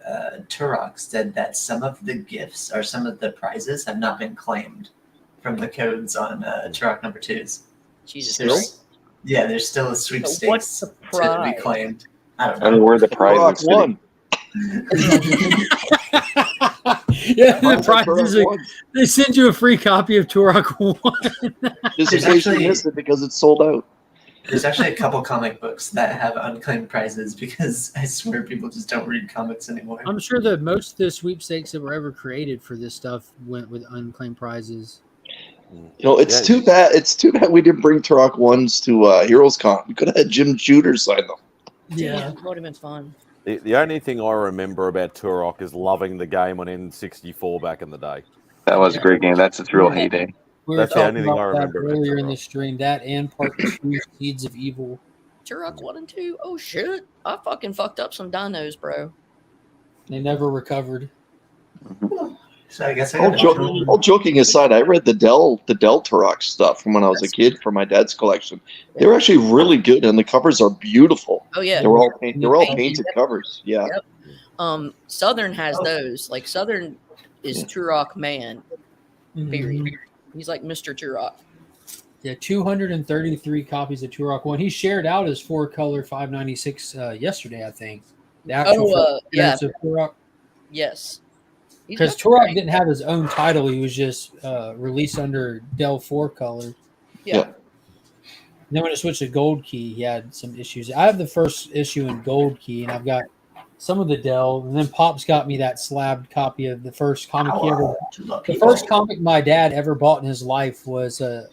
Turok said that some of the gifts or some of the prizes have not been claimed from the codes on Turok number 2s. Jesus Christ. Yeah, there's still a sweepstakes to be claimed. I don't know. I don't know where the prize is. One. Yeah, the prize is they send you a free copy of Turok 1. Just in case you missed it because it's sold out. There's actually a couple comic books that have unclaimed prizes because I swear people just don't read comics anymore. I'm sure that most of the sweepstakes that were ever created for this stuff went with unclaimed prizes. You know, it's too bad. It's too bad we didn't bring Turok 1s to Heroes Con. We could have had Jim Shooter sign them. Yeah, it would have been fun. The only thing I remember about Turok is loving the game on N64 back in the day. That was a great game. That's its real heyday. We were talking about that earlier in the stream. That and part 2, Seeds of Evil. Turok 1 and 2. Oh shit! I fucking fucked up some dinos, bro. They never recovered. So I guess all joking aside, I read the Dell Turok stuff from when I was a kid for my dad's collection. They were actually really good, and the covers are beautiful. Oh yeah, they were all painted covers. Yeah. Yep. Southern has those. Like Southern is Turok man. Period. He's like Mr. Turok. Yeah, 233 copies of Turok 1. He shared out his 4-color 596 yesterday, I think. The actual yeah. of Turok. Yes. Because Turok didn't have his own title; he was just released under Del 4 color. Yeah. And then when it switched to Gold Key, he had some issues. I have the first issue in Gold Key, and I've got some of the Del. And then Pops got me that slabbed copy of the first comic he ever. The first comic my dad ever bought in his life was a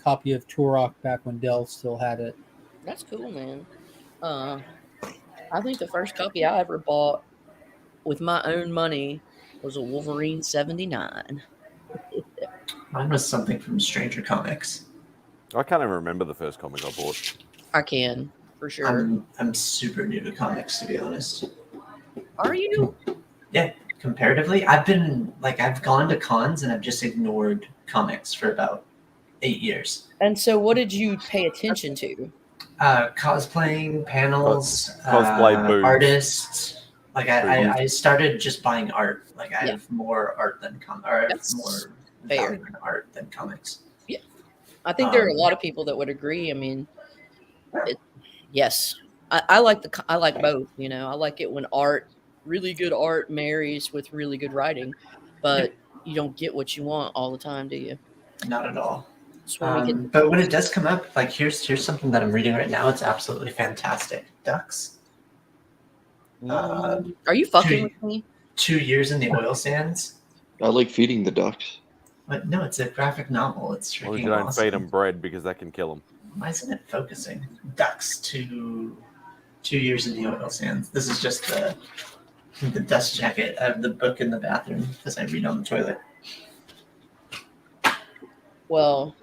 copy of Turok back when Del still had it. That's cool, man. I think the first copy I ever bought with my own money was a Wolverine 79. Mine was something from Stranger Comics. I can't even remember the first comic I bought. I can, for sure. I'm super new to comics, to be honest. Are you? Yeah, comparatively. I've gone to cons and I've just ignored comics for about 8 years. And so what did you pay attention to? Cosplaying, panels, Cosplay booths. artists. Like I started just buying art. Like I have more art than more value in art than comics. Yeah, I think there are a lot of people that would agree. I mean, yes, I like both. You know, I like it when really good art marries with really good writing, but you don't get what you want all the time, do you? Not at all. But when it does come up, like here's something that I'm reading right now. It's absolutely fantastic. Ducks. Are you fucking with me? 2 years in the oil sands. I like feeding the ducks. But no, it's a graphic novel. It's freaking Well, you don't awesome. feed them bread because that can kill them. Why isn't it focusing? Ducks 2 years in the oil sands. This is just the dust jacket. I have the book in the bathroom because I read on the toilet. Well,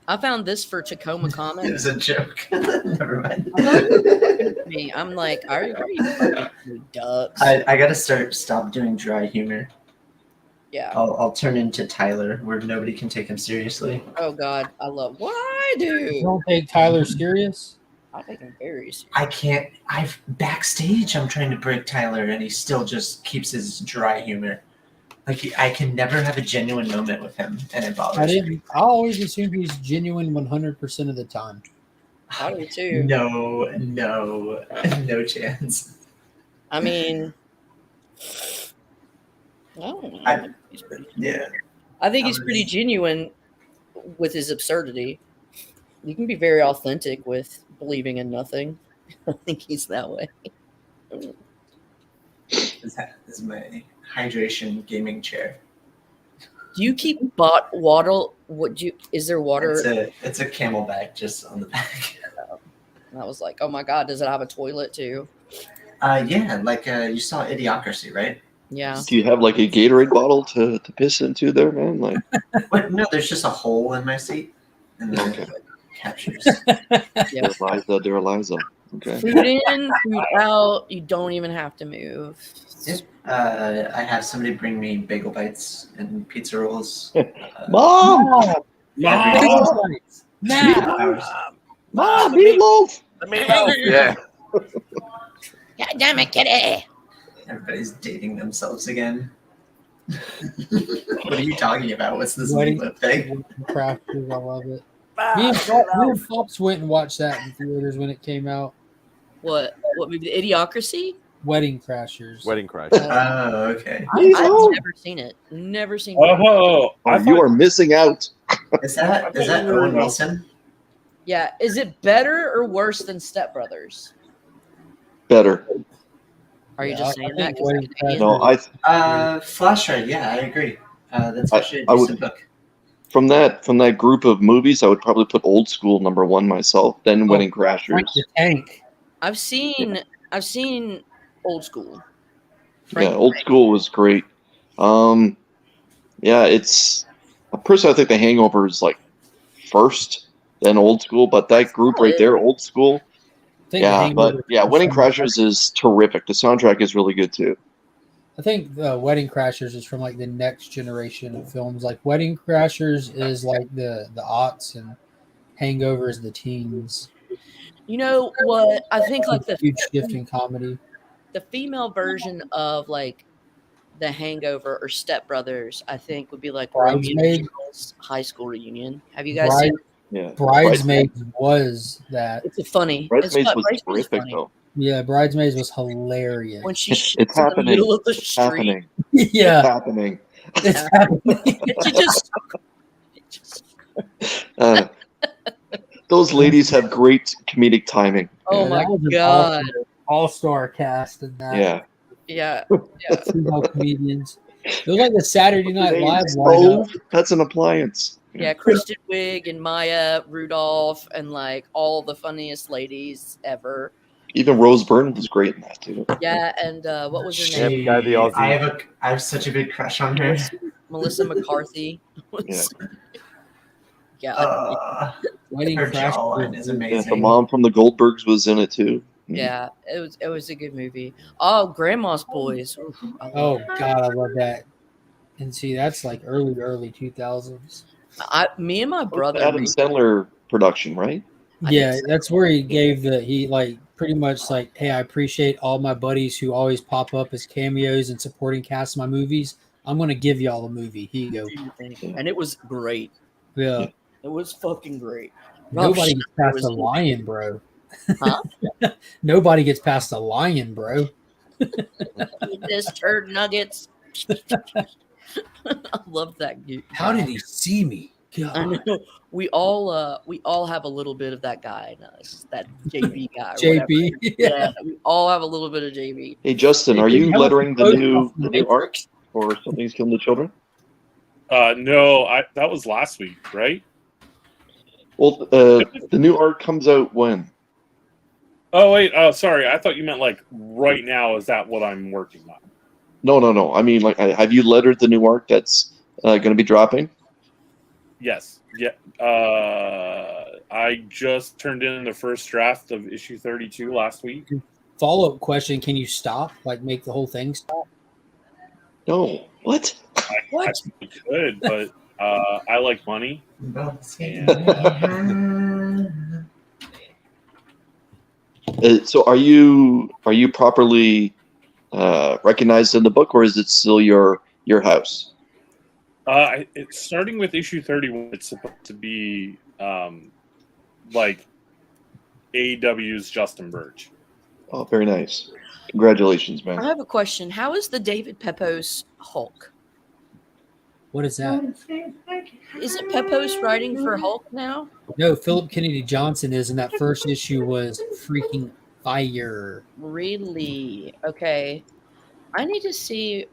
I found this for Tacoma Comics. It was a joke. Never mind. I'm like, are you fucking ducks? I gotta stop doing dry humor. Yeah. I'll turn into Tyler, where nobody can take him seriously. Oh God, I love what I do. You don't take Tyler serious? I take him very serious. I can't. Backstage, I'm trying to break Tyler, and he still just keeps his dry humor. Like I can never have a genuine moment with him, and it bothers me. I always assume he's genuine 100% of the time. I do too. No chance. I mean, I think he's pretty genuine with his absurdity. You can be very authentic with believing in nothing. I think he's that way. This is my hydration gaming chair. Do you keep water? Is there water? It's a Camelback just on the back. And I was like, oh my God, does it have a toilet too? Yeah, like you saw Idiocracy, right? Yeah. Do you have like a Gatorade bottle to piss into there, man? Like, no, there's just a hole in my seat, and then it captures. Dear Eliza. Okay. Food in, food out. You don't even have to move. Yep. I have somebody bring me bagel bites and pizza rolls. Mom! Mom, meatloaf! Yeah. God damn it, kitty! Everybody's dating themselves again. What are you talking about? What's this Wedding meatloaf thing? Crafters, I love it. Me and Pops went and watched that in theaters when it came out. What movie? Idiocracy? Wedding Crashers. Wedding Crashers. Oh, okay. I've never seen it. Never seen it. You are missing out. Is that Owen Wilson? Yeah. Is it better or worse than Step Brothers? Better. Are you just saying that? No, Flashlight. Yeah, I agree. That's actually a decent book. From that group of movies, I would probably put Old School #1 myself, then Wedding Crashers. Frank the Tank. I've seen Old School. Yeah, Old School was great. Yeah, it's personally I think The Hangover is like first, then Old School, but that group right there, Old School. Yeah, but yeah, Wedding Crashers is terrific. The soundtrack is really good too. I think Wedding Crashers is from like the next generation of films. Like Wedding Crashers is like the aughts, and Hangover is the teens. You know what? I think like the huge shift in comedy. The female version of like The Hangover or Step Brothers, I think, would be like Romeo and Juliet's high school reunion. Have you guys seen? Yeah. Bridesmaids was that. It's a funny. Bridesmaids it's was Bridesmaids is terrific, funny. though. Yeah, Bridesmaids was hilarious. When she shits It's in the happening. middle of the It's street. happening. Yeah. It's happening. It's happening. She just Those ladies have great comedic timing. Oh Yeah, my that was an god. all-star cast in that. Yeah. Yeah. Female comedians. It was like the Saturday Night Hey, Live stove, lineup. that's an appliance. Yeah, Kristen Wiig and Maya Rudolph and like all the funniest ladies ever. Even Rose Byrne was great in that too. Yeah, and what was her name? Yep, go the Aussie. I have such a big crush on her. Melissa McCarthy. Yeah. God. Wedding Her Crash. jawline is Yeah, amazing. the mom from the Goldbergs was in it too. Yeah, it was a good movie. Oh, Grandma's Boys. Oof, I love Oh that. God, I love that. And see, that's like early 2000s. Me and my brother. Adam Sandler production, right? Yeah, that's where he like pretty much like, hey, I appreciate all my buddies who always pop up as cameos and supporting cast in my movies. I'm gonna give y'all a movie. Here you go. And it was great. Yeah. It was fucking great. Nobody gets past was the lion, bro. Huh? Nobody gets past the lion, bro. Eat this turd nuggets. I love that. How did he see me? God. I know. We all have a little bit of that guy in us, that JB guy. or JB, whatever. yeah. We all have a little bit of JB. Hey Justin, are you lettering the new arc for Something's Killing the Children? No, that was last week, right? Well, the new arc comes out when? Oh wait, sorry. I thought you meant like right now. Is that what I'm working on? No. I mean, like, have you lettered the new arc that's going to be dropping? Yes. Yeah. I just turned in the first draft of issue 32 last week. Follow-up question: can you stop? Like, make the whole thing stop? No. What? I could, but I like money. So are you properly recognized in the book, or is it still your house? It's starting with issue 31. It's supposed to be like AEW's Justin Birch. Oh, very nice. Congratulations, man. I have a question. How is the David Pepose Hulk? What is that? Is it Pepose writing for Hulk now? No, Philip Kennedy Johnson is, and that first issue was freaking fire. Really? Okay. I need to see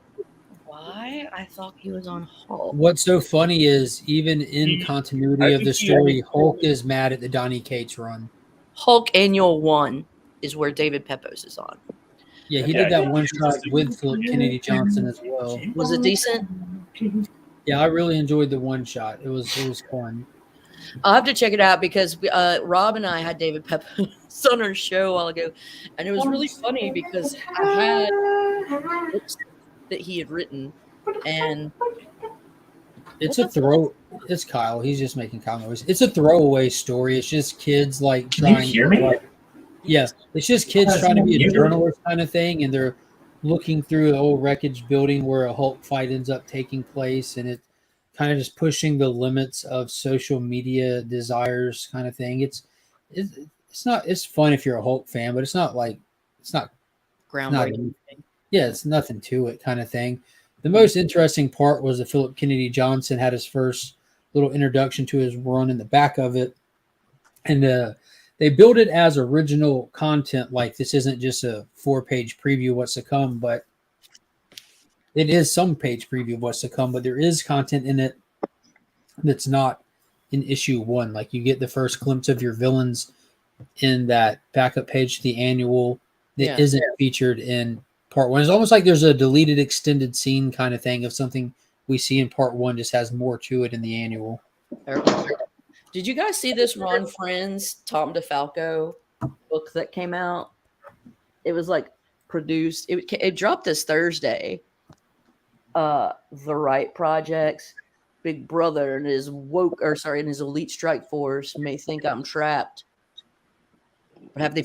why I thought he was on Hulk. What's so funny is even in continuity of the story, Hulk is mad at the Donny Cates run. Hulk Annual 1 is where David Pepose is on. Yeah, he did that one shot with Philip Kennedy Johnson as well. Was it decent? Yeah, I really enjoyed the one shot. It was fun. I'll have to check it out because Rob and I had David Pepose on our show a while ago, and it was really funny because I had books that he had written, and it's It's Kyle. He's just making Kyle noise. It's a throwaway story. It's just kids like trying. Can you hear me? Yes, it's just kids trying to be a journalist kind of thing, and they're looking through an old wreckage building where a Hulk fight ends up taking place, and it kind of just pushing the limits of social media desires kind of thing. It's fun if you're a Hulk fan, but it's not groundbreaking. Yeah, it's nothing to it kind of thing. The most interesting part was that Philip Kennedy Johnson had his first little introduction to his run in the back of it, and they build it as original content. Like, this isn't just a 4-page preview of what's to come, but it is some page preview of what's to come, but there is content in it that's not in issue 1. Like, you get the first glimpse of your villains in that backup page to the annual that isn't featured in part 1. It's almost like there's a deleted extended scene kind of thing of something we see in part 1 just has more to it in the annual. Did you guys see this Ron Friends, Tom DeFalco book that came out? It was like produced. It dropped this Thursday. The Right Projects, Big Brother, and his his elite strike force may think I'm trapped, but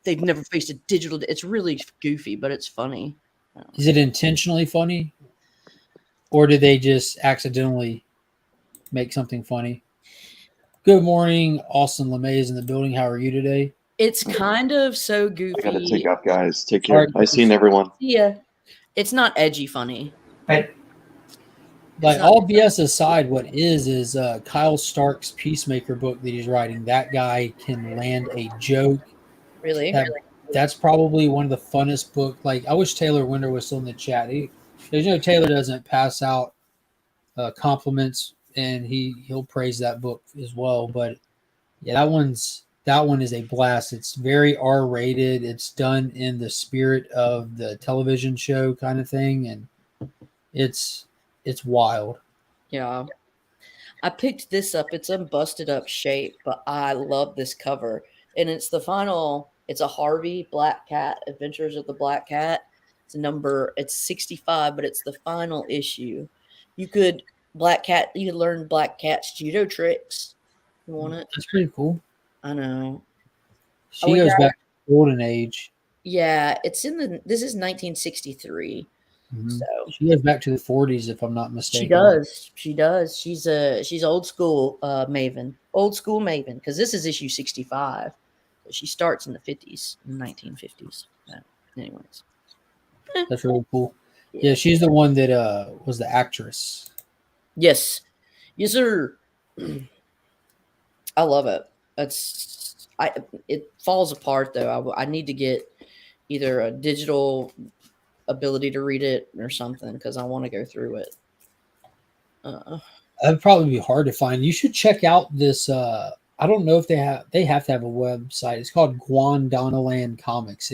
they've never faced a digital. It's really goofy, but it's funny. Is it intentionally funny, or did they just accidentally make something funny? Good morning, Austin LeMay is in the building. How are you today? It's kind of so goofy. I gotta take off, guys. Take care. Nice seeing everyone. Yeah, it's not edgy funny. Like all BS aside, what is Kyle Stark's Peacemaker book that he's writing. That guy can land a joke. Really? That's probably one of the funnest books. Like, I wish Taylor Winder was still in the chat. Taylor doesn't pass out compliments, and he'll praise that book as well. But yeah, that one is a blast. It's very R-rated. It's done in the spirit of the television show kind of thing, and it's wild. Yeah. I picked this up. It's a busted up shape, but I love this cover. And it's it's a Harvey Black Cat, Adventures of the Black Cat. It's 65, but it's the final issue. You could learn Black Cat's judo tricks. You want it? That's pretty cool. I know. She goes back to the golden age. Yeah, this is 1963. Mm-hmm. So she goes back to the 40s, if I'm not mistaken. She does. She's old school Maven. Old school Maven, because this is issue 65. So she starts in the 50s, in the 1950s. Anyways. That's really cool. Yeah, she's the one that was the actress. Yes. Yes, sir. I love it. It falls apart though. I need to get either a digital ability to read it or something because I want to go through it. That'd probably be hard to find. You should check out this. I don't know if they have to have a website. It's called Guandanaland Comics.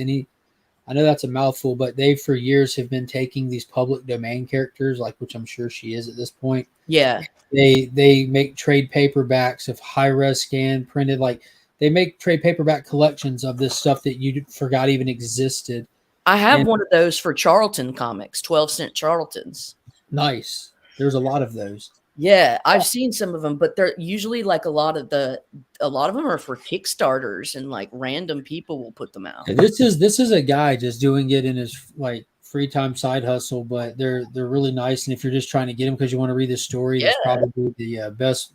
I know that's a mouthful, but they for years have been taking these public domain characters, like which I'm sure she is at this point. Yeah. They make trade paperbacks of high-res scan printed. Like they make trade paperback collections of this stuff that you forgot even existed. I have one of those for Charlton Comics, 12-cent Charltons. Nice. There's a lot of those. Yeah, I've seen some of them, but they're usually like a lot of them are for Kickstarters and like random people will put them out. And this is a guy just doing it in his like free time side hustle, but they're really nice. And if you're just trying to get them because you want to read the story, it's probably the best,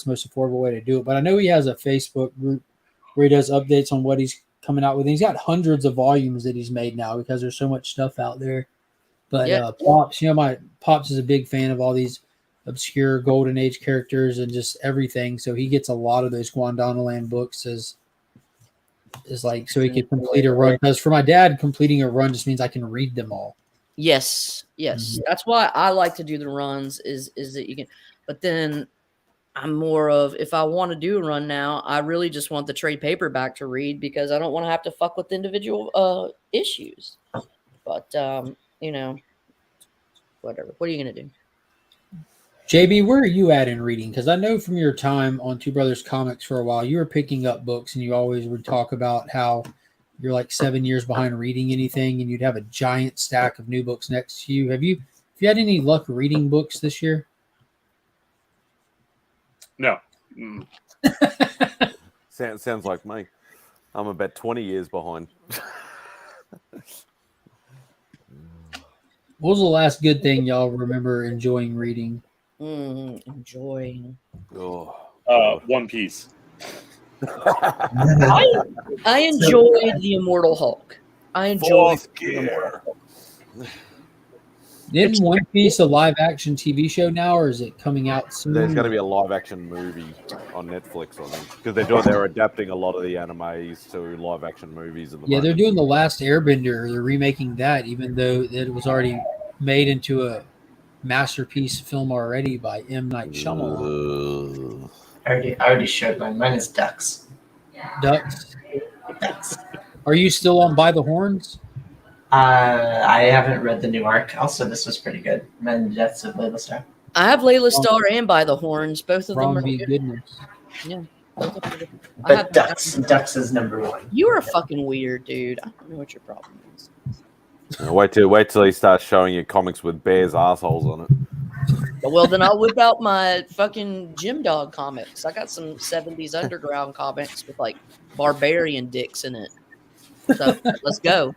most affordable way to do it. But I know he has a Facebook group where he does updates on what he's coming out with. And he's got hundreds of volumes that he's made now because there's so much stuff out there. But Pops, my Pops is a big fan of all these obscure golden age characters and just everything. So he gets a lot of those Guandanaland books as like so he could complete a run. Because for my dad, completing a run just means I can read them all. Yes. Mm-hmm. That's why I like to do the runs is that you can. But then I'm more of if I want to do a run now, I really just want the trade paperback to read because I don't want to have to fuck with individual issues. But whatever. What are you gonna do? JB, where are you at in reading? Because I know from your time on Two Brothers Comics for a while, you were picking up books and you always would talk about how you're like 7 years behind reading anything and you'd have a giant stack of new books next to you. Have you had any luck reading books this year? No. Sounds like me. I'm about 20 years behind. What was the last good thing y'all remember enjoying reading? Enjoying. One Piece. I enjoyed The Immortal Hulk. I enjoyed The Immortal Hulk. Isn't One Piece a live action TV show now, or is it coming out soon? There's going to be a live action movie on Netflix, I think, because they're adapting a lot of the animes to live action movies. They're doing The Last Airbender. They're remaking that, even though it was already made into a masterpiece film already by M. Night Shyamalan. I already showed mine. Mine is Ducks. Ducks. Are you still on By the Horns? I haven't read the new arc. Also, this was pretty good. Men Deaths of Layla Starr. I have Layla Starr and By the Horns. Both of them are good. Goodness. Yeah. But Ducks is number one. You are fucking weird, dude. I don't know what your problem is. Wait till he starts showing you comics with bears' assholes on it. Well, then I'll whip out my fucking Gym Dog comics. I got some 70s underground comics with like barbarian dicks in it. So let's go.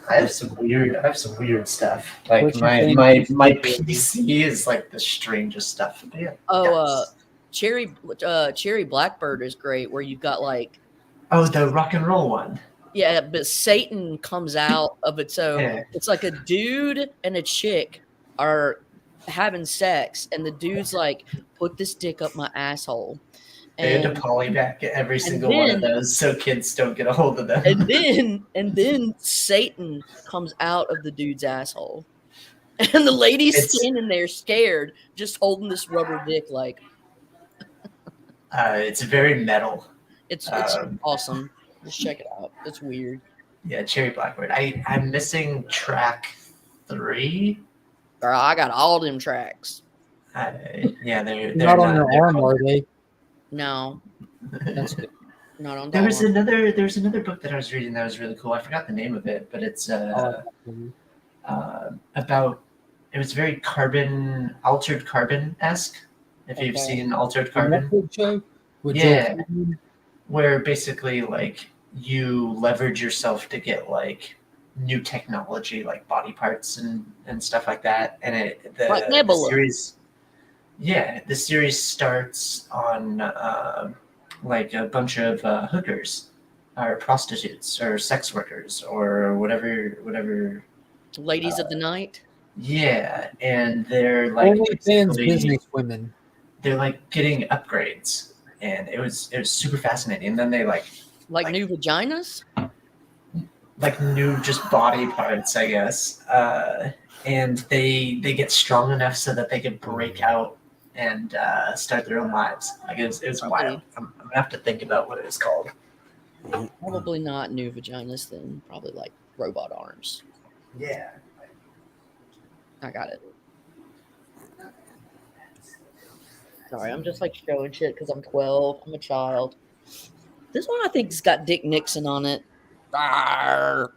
I have some weird stuff. Like my PC is like the strangest stuff. Yeah. Cherry Blackbird is great, where you've got like the rock and roll one. Yeah, but Satan comes out of it. So it's like a dude and a chick are having sex, and the dude's like, put this dick up my asshole. They had to polyback every single one of those so kids don't get a hold of them. And then Satan comes out of the dude's asshole. And the lady's standing there scared, just holding this rubber dick like. It's very metal. It's awesome. Just check it out. It's weird. Yeah, Cherry Blackbird. I'm missing track 3. Girl, I got all them tracks. Yeah, they're not on your arm, are they? No. That's good. Not on. There was another book that I was reading that was really cool. I forgot the name of it, but it's about. It was very altered carbon-esque. If you've seen Altered Carbon. Yeah. Where basically like you leverage yourself to get like new technology, like body parts and stuff like that. And the series, the series starts on like a bunch of hookers or prostitutes or sex workers or whatever. Ladies of the night. Yeah, and they're like OnlyFans business women. They're like getting upgrades. And it was super fascinating. And then they like new vaginas, like new just body parts, I guess. And they get strong enough so that they can break out and start their own lives. Like it was wild. I'm gonna have to think about what it was called. Probably not new vaginas, then probably like robot arms. Yeah, I got it. Sorry, I'm just like showing shit because I'm 12. I'm a child. This one I think's got Dick Nixon on it. Arr.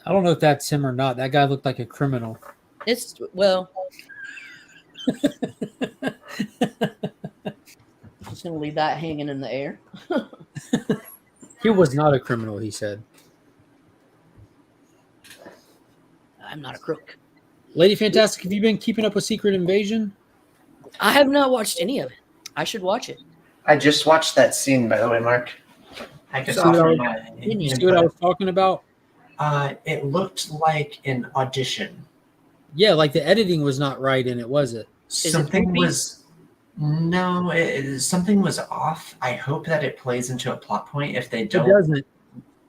I don't know if that's him or not. That guy looked like a criminal. Just gonna leave that hanging in the air. He was not a criminal, he said. I'm not a crook. Lady Fantastic, have you been keeping up with Secret Invasion? I have not watched any of it. I should watch it. I just watched that scene, by the way, Mark. I could see what I was talking about? It looked like an audition. Yeah, like the editing was not right in it, was it? Something was off. I hope that it plays into a plot point. If they don't, it doesn't.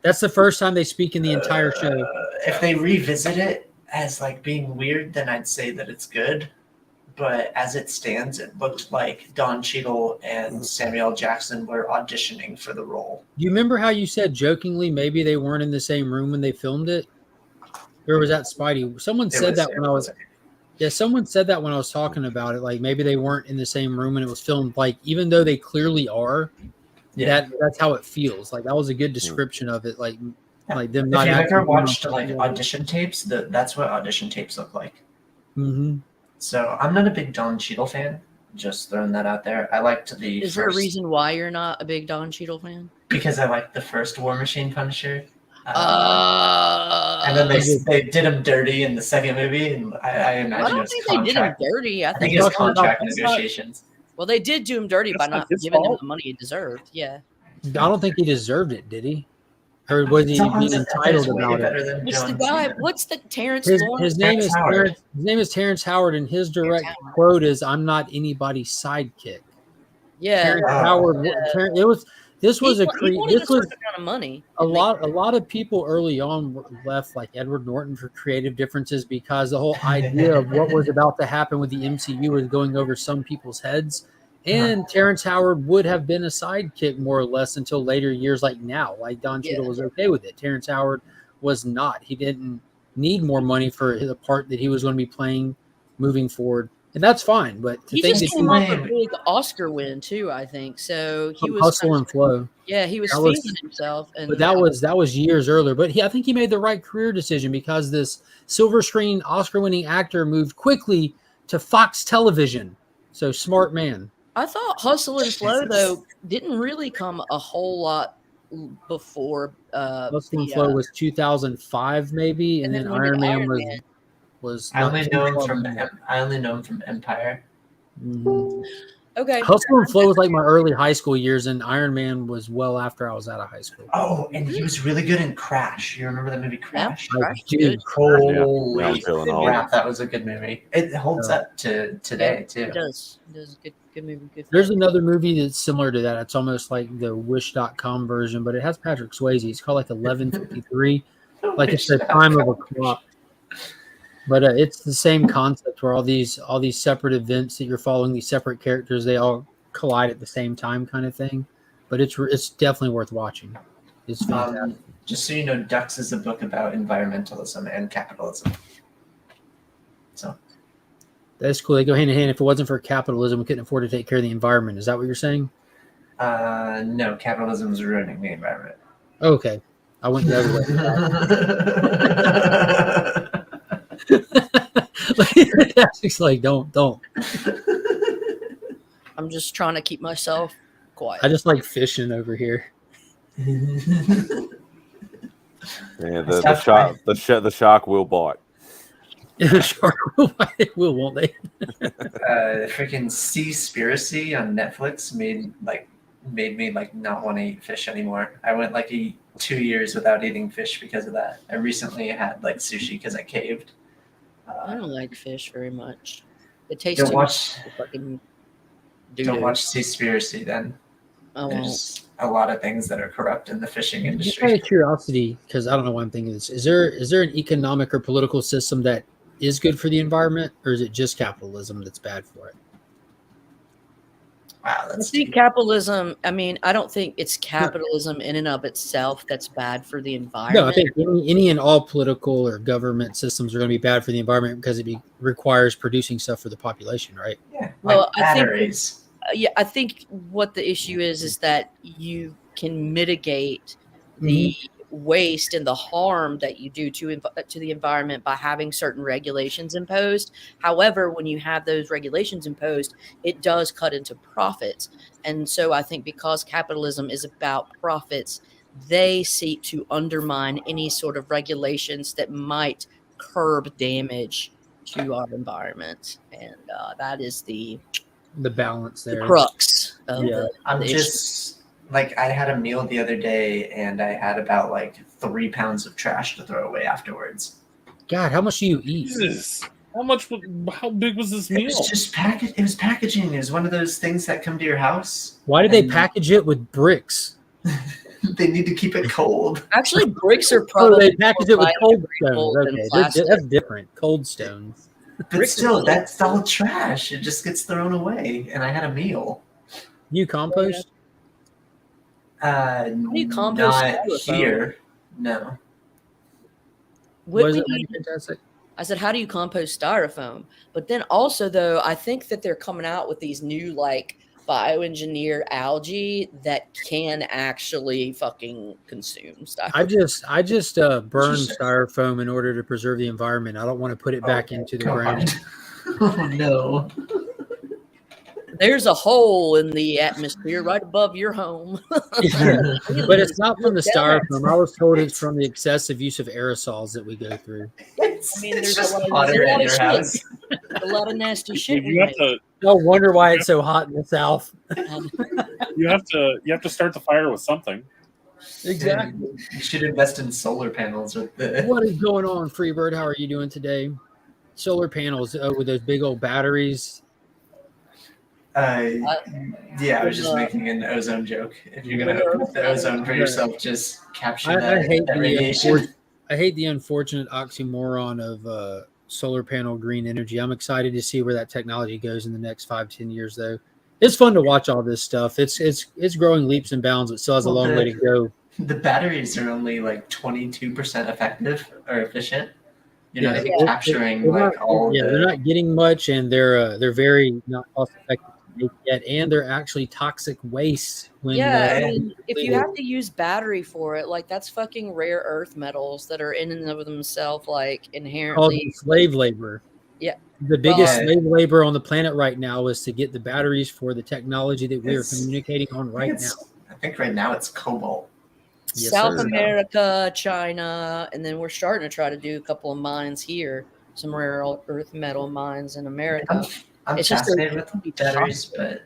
That's the first time they speak in the entire show. If they revisit it as like being weird, then I'd say that it's good. But as it stands, it looked like Don Cheadle and Samuel L. Jackson were auditioning for the role. Do you remember how you said jokingly maybe they weren't in the same room when they filmed it? Or was that Spidey? Someone said that when I was talking about it. Like maybe they weren't in the same room and it was filmed. Like even though they clearly are, that's how it feels. Like that was a good description of it. Like them not. If you've ever watched like audition tapes, that's what audition tapes look like. Mm-hmm. So I'm not a big Don Cheadle fan. Just throwing that out there. I liked the. Is there a reason why you're not a big Don Cheadle fan? Because I liked the first War Machine Punisher. And then they did him dirty in the second movie, and I imagine I don't think they did him dirty. I think it's contract negotiations. Well, they did do him dirty by not giving him the money he deserved. Yeah. I don't think he deserved it, did he? Or was he being entitled about it? What's the guy? What's the Terrence? His name is Terrence Howard, and his direct quote is, "I'm not anybody's sidekick." Yeah, Terrence Howard. This was a money. A lot of people early on left like Edward Norton for creative differences because the whole idea of what was about to happen with the MCU was going over some people's heads. And Terrence Howard would have been a sidekick more or less until later years, like now. Like Don Cheadle was okay with it. Terrence Howard was not. He didn't need more money for the part that he was going to be playing moving forward. And that's fine. But he just came off a big Oscar win too, I think. So he was Hustle and Flow. Yeah, he was feeding himself. But that was years earlier. But I think he made the right career decision because this silver screen Oscar-winning actor moved quickly to Fox Television. So smart man. I thought Hustle and Flow though didn't really come a whole lot before. Hustle and Flow was 2005 maybe, and then Iron Man was. I only know him from Empire. Mm-hmm. Okay. Hustle and Flow was like my early high school years, and Iron Man was well after I was out of high school. Oh, and he was really good in Crash. You remember that movie Crash? Yeah, Crash Dude, good. Holy Yeah, crap, that was a good movie. It holds up to today too. It does. It does. Good movie. Good. There's another movie that's similar to that. It's almost like the Wish.com version, but it has Patrick Swayze. It's called like 1153. Like it's the time of a clock. But it's the same concept where all these separate events that you're following, these separate characters, they all collide at the same time, kind of thing. But it's definitely worth watching. It's fantastic. Just so you know, Ducks is a book about environmentalism and capitalism. So That's cool. They go hand in hand. If it wasn't for capitalism, we couldn't afford to take care of the environment. Is that what you're saying? no, capitalism is ruining the environment. Okay, I went the other way. It's like don't. I'm just trying to keep myself quiet. I just like fishing over here. Yeah, the shark will bite. The shark will bite. It will, won't they? Freaking Seaspiracy on Netflix made me like not want to eat fish anymore. I went like 2 years without eating fish because of that. I recently had like sushi because I caved. I don't like fish very much. It tastes too fucking. Don't watch Seaspiracy then. There's a lot of things that are corrupt in the fishing Just industry. out of curiosity, because I don't know why I'm thinking this. Is there an economic or political system that is good for the environment, or is it just capitalism that's bad for it? Wow, I think capitalism. I mean, I don't think it's capitalism in and of itself that's bad for the environment. No, I think any and all political or government systems are going to be bad for the environment because it requires producing stuff for the population, right? Yeah, Well, batteries. I think what the issue is that you can mitigate the waste and the harm that you do to the environment by having certain regulations imposed. However, when you have those regulations imposed, it does cut into profits. And so I think because capitalism is about profits, they seek to undermine any sort of regulations that might curb damage to our environment. And that is the balance there. The crux of I'm just like, I had a meal the other day and I had about like 3 pounds of trash to throw away afterwards. God, how much do you eat? Jesus. How big was this meal? It was just it was packaging. It was one of those things that come to your house. Why did they package it with bricks? They need to keep it cold. Actually, bricks are probably they package it with cold stones. Okay, that's different. Cold stones. But still, that's all trash. It just gets thrown away. And I had a meal. You compost? How do you compost Not styrofoam? here. No. Fantastic. I said, how do you compost styrofoam? But then also, though, I think that they're coming out with these new like bioengineered algae that can actually fucking consume styrofoam. I just burn styrofoam in order to preserve the environment. I don't want to put it back into the ground. Oh no. There's a hole in the atmosphere right above your home. But it's not from the styrofoam. I was told it's from the excessive use of aerosols that we go through. I mean, there's a lot of nasty shit. No wonder why it's so hot in the South. You have to start the fire with something. Exactly. You should invest in solar panels with the. What is going on, Freebird? How are you doing today? Solar panels with those big old batteries. I was just making an ozone joke. If you're gonna open up the ozone for yourself, just capture that radiation. I hate the unfortunate oxymoron of solar panel green energy. I'm excited to see where that technology goes in the next 5-10 years, though. It's fun to watch all this stuff. It's growing leaps and bounds. It still has a long way to go. The batteries are only like 22% effective or efficient. You're not even they're capturing not, all. Yeah, they're not getting much, and they're very not cost effective to make yet, and they're actually toxic waste. When I mean, if you have to use battery for it, like that's fucking rare earth metals that are in and of themselves like inherently slave labor. Yeah, the biggest slave labor on the planet right now is to get the batteries for the technology that we are communicating on right now. I think right now it's cobalt. Yes, South sir. America, China, and then we're starting to try to do a couple of mines here, some rare earth metal mines in America. I'm fascinated with batteries, but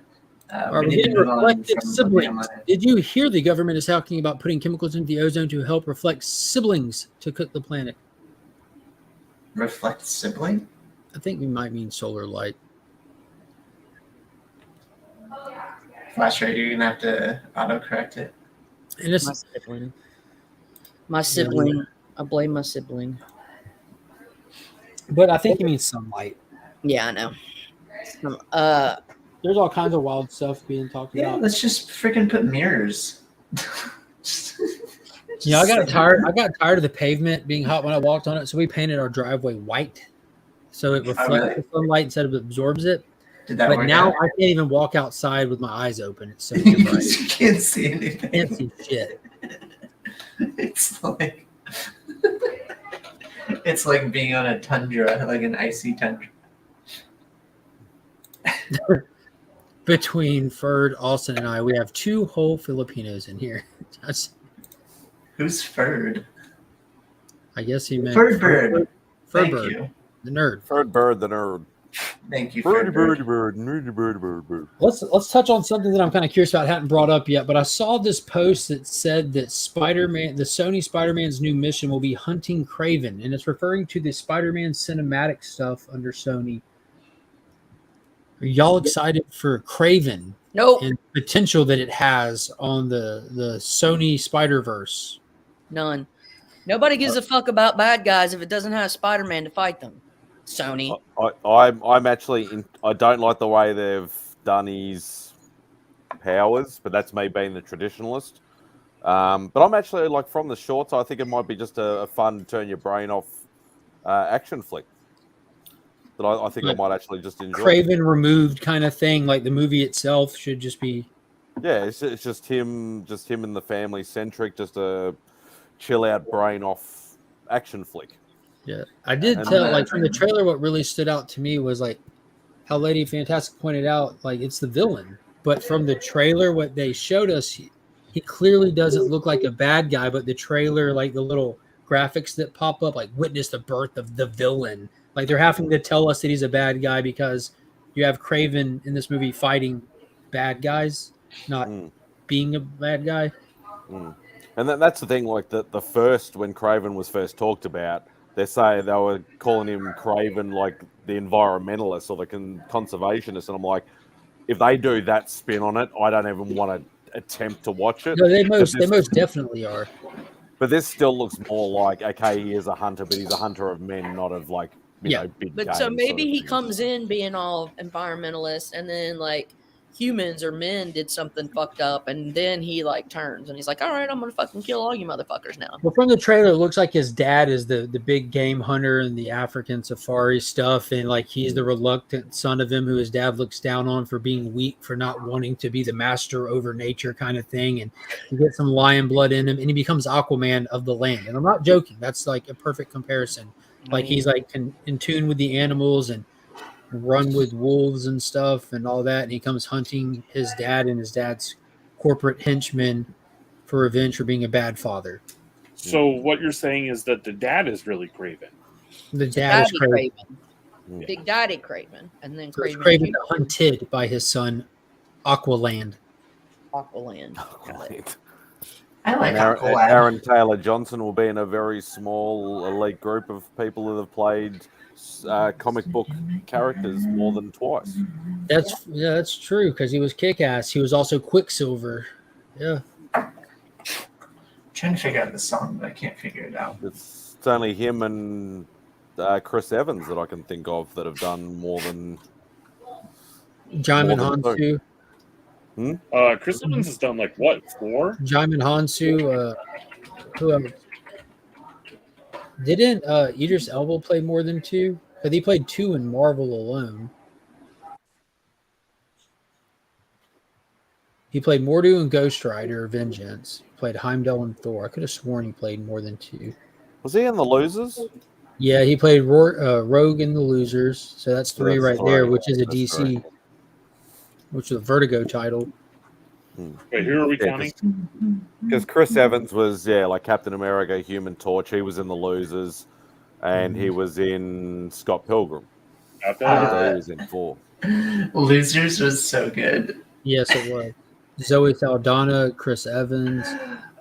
Are we getting reflective siblings? Did you hear the government is talking about putting chemicals into the ozone to help reflect siblings to cook the planet? Reflect sibling? I think we might mean solar light. Flash rate, you're gonna have to autocorrect it. And it's My sibling. My sibling. I blame my sibling. But I think you mean sunlight. Yeah, I know. There's all kinds of wild stuff being talked about. Yeah, let's just freaking put mirrors. Yeah, I got tired of the pavement being hot when I walked on it, so we painted our driveway white so it reflects the sunlight instead of absorbs it. Did that but work now out? I can't even walk outside with my eyes open. It's so bright. You can't see anything. Can't see shit. It's like it's like being on a tundra, like an icy tundra. Between Ferd, Austin, and I, we have two whole Filipinos in here. Who's Ferd? I guess he meant Ferd Bird. Thank Bird, you. the nerd. Ferd Bird, the nerd. Thank you, Bird, Ferd bird, bird. Let's touch on something that I'm kind of curious about, hadn't brought up yet, but I saw this post that said that Spider-Man, the Sony Spider-Man's new mission will be hunting Kraven, and it's referring to the Spider-Man cinematic stuff under Sony. Are y'all excited for Kraven? Nope. And potential that it has on the Sony Spider-Verse? None. Nobody gives a fuck about bad guys if it doesn't have Spider-Man to fight them. Sony. I'm actually I don't like the way they've done his powers, but that's me being the traditionalist. But I'm actually like from the shorts. I think it might be just a fun turn your brain off action flick that I think I might actually just enjoy. Kraven removed kind of thing, like the movie itself should just be. Yeah, it's just him and the family centric, just a chill out brain off action flick. Yeah, I did tell, like, from the trailer, what really stood out to me was, like, how Lady Fantastic pointed out, like, it's the villain. But from the trailer, what they showed us, he clearly doesn't look like a bad guy, but the trailer, like, the little graphics that pop up, like, witness the birth of the villain. Like, they're having to tell us that he's a bad guy because you have Kraven in this movie fighting bad guys, not being a bad guy. And that's the thing, like, the first, when Kraven was first talked about, they say they were calling him Kraven, like the environmentalist or the conservationist, and I'm like, if they do that spin on it, I don't even want to attempt to watch it. No, they most definitely are. But this still looks more like, okay, he is a hunter, but he's a hunter of men, not of like you know, big. But so maybe he comes in being all environmentalist, and then like humans or men did something fucked up, and then he like turns and he's like, all right, I'm gonna fucking kill all you motherfuckers now. Well, from the trailer, it looks like his dad is the big game hunter and the African safari stuff, and like he's the reluctant son of him who his dad looks down on for being weak, for not wanting to be the master over nature kind of thing, and you get some lion blood in him, and he becomes Aquaman of the land. And I'm not joking; that's like a perfect comparison. Like he's like in tune with the animals and run with wolves and stuff and all that, and he comes hunting his dad and his dad's corporate henchmen for revenge for being a bad father. So what you're saying is that the dad is really Kraven. The dad is Kraven. Big Daddy Kraven, and then Kraven. Kraven hunted by his son Aqualand. Aqualand. I like Aqualand. Aaron Taylor Johnson will be in a very small elite group of people that have played comic book characters more than twice. That's true, because he was Kick-Ass. He was also Quicksilver. Yeah. I'm trying to figure out the song, but I can't figure it out. It's only him and Chris Evans that I can think of that have done more than Jaimin Hansu. Chris Evans has done like what, 4? Jaimin Hansu. Who else? Didn't Idris Elba play more than 2? But he played 2 in Marvel alone. He played Mordo in Ghost Rider, Vengeance. He played Heimdall in Thor. I could have sworn he played more than 2. Was he in The Losers? Yeah, he played Rogue in The Losers. So that's 3 right there, which is a DC, which is a Vertigo title. Wait, who are we counting? Because Chris Evans was, like Captain America, Human Torch. He was in The Losers, and he was in Scott Pilgrim. He was in 4. Losers was so good. Yes, it was. Zoe Saldana, Chris Evans.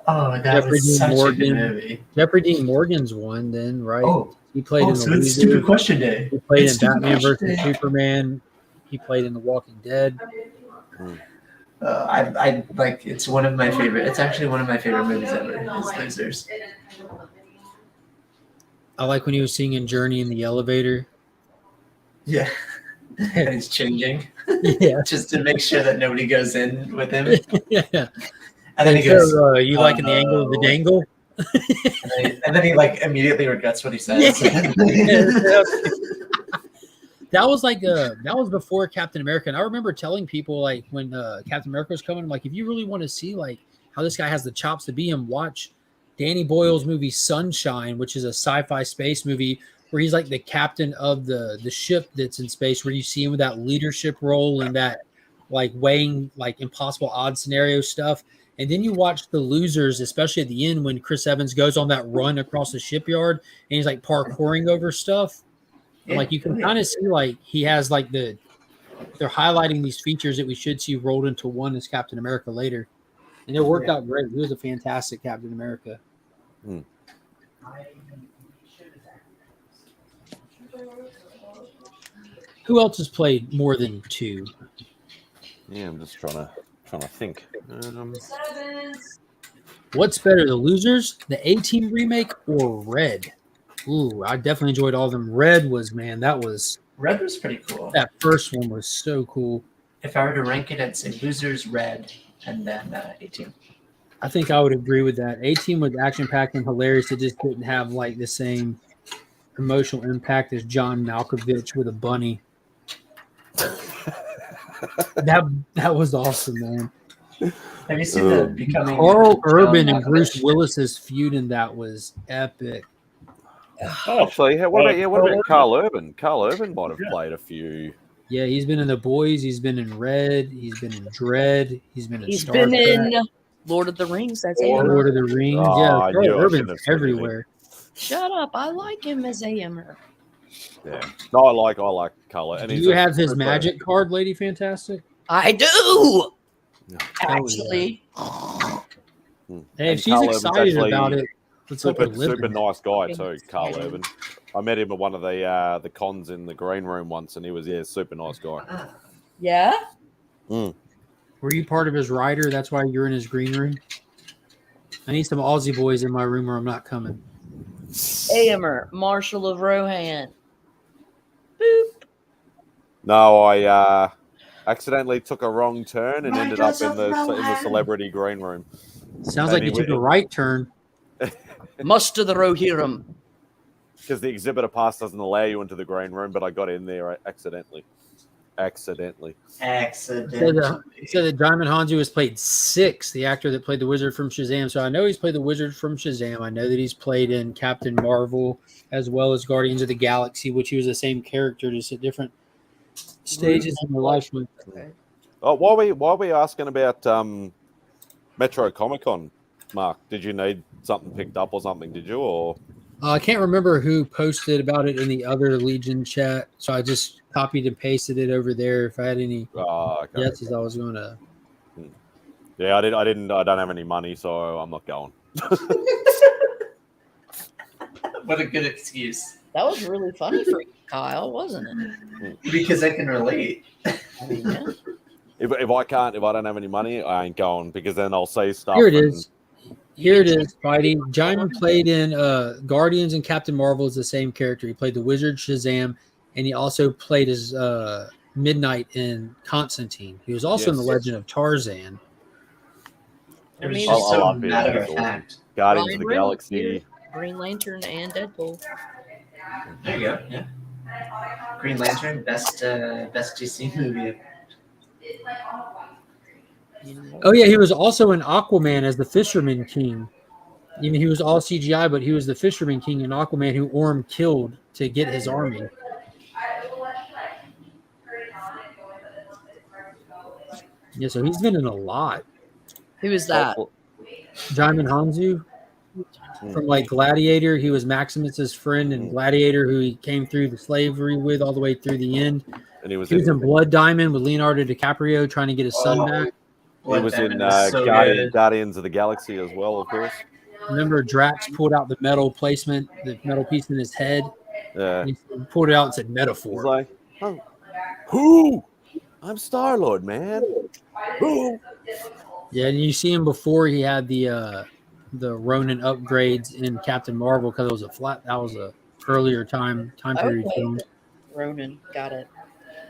Oh, that Jeffrey was Dean such Morgan. a good movie. Jeffrey Dean Morgan's one, then, right? Oh, he played in so The it's Losers. Stupid Question Day. He played It's in Stupid Batman Question versus Day. Superman. He played in The Walking Dead. I like. It's one of my favorite. It's actually one of my favorite movies ever. Is Losers. I like when he was singing Journey in the elevator. Yeah. And he's changing. Yeah. Just to make sure that nobody goes in with him. Yeah. And then he So, goes, you liking the angle of the dangle? and then he like immediately regrets what he says. That was like that was before Captain America, and I remember telling people like when Captain America was coming, I'm like, if you really want to see like how this guy has the chops to be him, watch Danny Boyle's movie Sunshine, which is a sci-fi space movie where he's like the captain of the ship that's in space, where you see him with that leadership role and that like weighing like impossible odd scenario stuff. And then you watch The Losers, especially at the end when Chris Evans goes on that run across the shipyard and he's like parkouring over stuff. And like you can kind of see like he has like they're highlighting these features that we should see rolled into one as Captain America later. And it worked out great. He was a fantastic Captain America. Who else has played more than two? Yeah, I'm just trying to think. What's better, The Losers, the A-Team remake, or Red? Ooh, I definitely enjoyed all of them. Red was Red was pretty cool. That first one was so cool. If I were to rank it, I'd say Losers, Red, and then A-Team. I think I would agree with that. A-Team was action-packed and hilarious. It just didn't have like the same emotional impact as John Malkovich with a bunny. that was awesome, man. Have you seen the Becoming Carl Urban and Bruce Willis's feud in that was epic. Actually, what about Carl Urban? Carl Urban might have played a few. Yeah, he's been in The Boys. He's been in Red. He's been in Dread. He's been in Star been Trek. in Lord of the Rings. That's Lord of the Rings. Yeah, Carl Urban's everywhere. Shut up! I like him as AMer. Yeah, no, I like Carl. And Do you have his magic card, Lady Fantastic? I do. Actually, hey, if she's excited about it, let's hope super nice guy too, Carl Urban. I met him at one of the cons in the green room once, and he was super nice guy. Yeah. Were you part of his rider? That's why you're in his green room. I need some Aussie boys in my room, or I'm not coming. AMer, Marshall of Rohan. Boop. No, I accidentally took a wrong turn and ended up in the celebrity green room. Sounds like you took a right turn. Muster the Rohirrim. Because the exhibitor pass doesn't allow you into the green room, but I got in there accidentally. So that Diamond Hanzo has played Six, the actor that played the Wizard from Shazam. So I know he's played the Wizard from Shazam. I know that he's played in Captain Marvel as well as Guardians of the Galaxy, which he was the same character, just at different stages in their life. Oh, while we asking about Metro Comic Con, Mark, did you need something picked up or something? Did you or? I can't remember who posted about it in the other Legion chat, so I just copied and pasted it over there. If I had any guesses, I was going to. Yeah, I don't have any money, so I'm not going. What a good excuse. That was really funny for you, Kyle, wasn't it? Because I can relate. I mean, yeah. If I don't have any money, I ain't going because then I'll say stuff. Here it is. Here it is, Spidey. Jaimin played in Guardians and Captain Marvel as the same character. He played the Wizard Shazam, and he also played as Midnight in Constantine. He was also in The Legend of Tarzan. It was just so matter of fact. Guardians of the Galaxy. Green Lantern and Deadpool. There you go. Yeah. Green Lantern, best DC movie. Oh yeah, he was also in Aquaman as the Fisherman King. Even he was all CGI, but he was the Fisherman King in Aquaman who Orm killed to get his army. Yeah, so he's been in a lot. Who is that? Jaimin Hanzo. from like Gladiator. He was Maximus's friend in Gladiator, who he came through the slavery with all the way through the end. And he was in Blood Diamond with Leonardo DiCaprio trying to get his son back. He was in Guardians of the Galaxy as well, of course. Remember, Drax pulled out the metal placement, the metal piece in his head. Yeah. He pulled it out and said metaphor. He's like, oh, who? I'm Star-Lord, man. Who? Yeah, and you see him before he had the Ronin upgrades in Captain Marvel because it was that was a earlier time period film. Ronin, got it.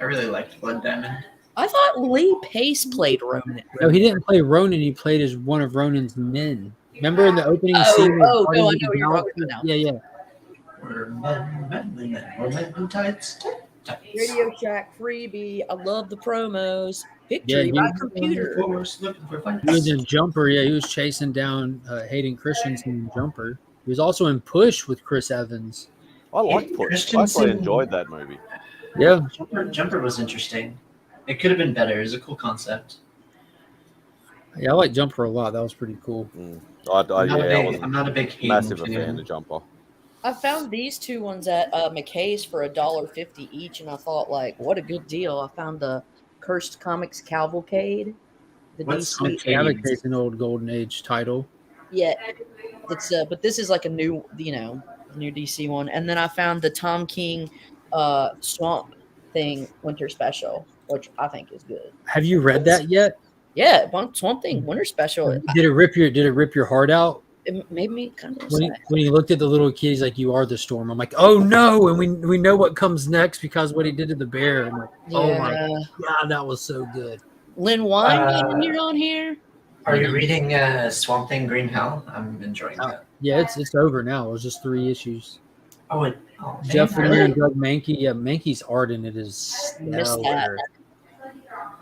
I really liked Blood Diamond. I thought Lee Pace played Ronin. No, he didn't play Ronin. He played as one of Ronin's men. Remember in the opening scene? No, I know what you're talking about now. Yeah. We're men tights. Radio Shack freebie. I love the promos. Victory by computer. He was in Jumper. Yeah, he was chasing down Hayden Christensen in Jumper. He was also in Push with Chris Evans. I liked Push. I actually enjoyed that movie. Yeah. Jumper was interesting. It could have been better. It was a cool concept. Yeah, I like Jumper a lot. That was pretty cool. I'm not a big massive fan of Jumper. I found these two ones at McKay's for $1.50 each, and I thought, like, what a good deal. I found the Cursed Comics Cavalcade. What's Cavalcade's an old Golden Age title. Yeah, it's but this is like a new, new DC one. And then I found the Tom King Swamp Thing Winter Special, which I think is good. Have you read that yet? Yeah, Swamp Thing Winter Special. Did it rip your heart out? It made me kind of when he looked at the little kid, he's like, "You are the storm." I'm like, "Oh no!" And we know what comes next because what he did to the bear. I'm like, "Oh my god, that was so good." Lynn Wine, you're on here. Are you reading Swamp Thing Green Hell? I'm enjoying that. Yeah, it's over now. It was just 3 issues. Jeff Lemire really? and Doug Mankey. Yeah, Mankey's art in it is stellar.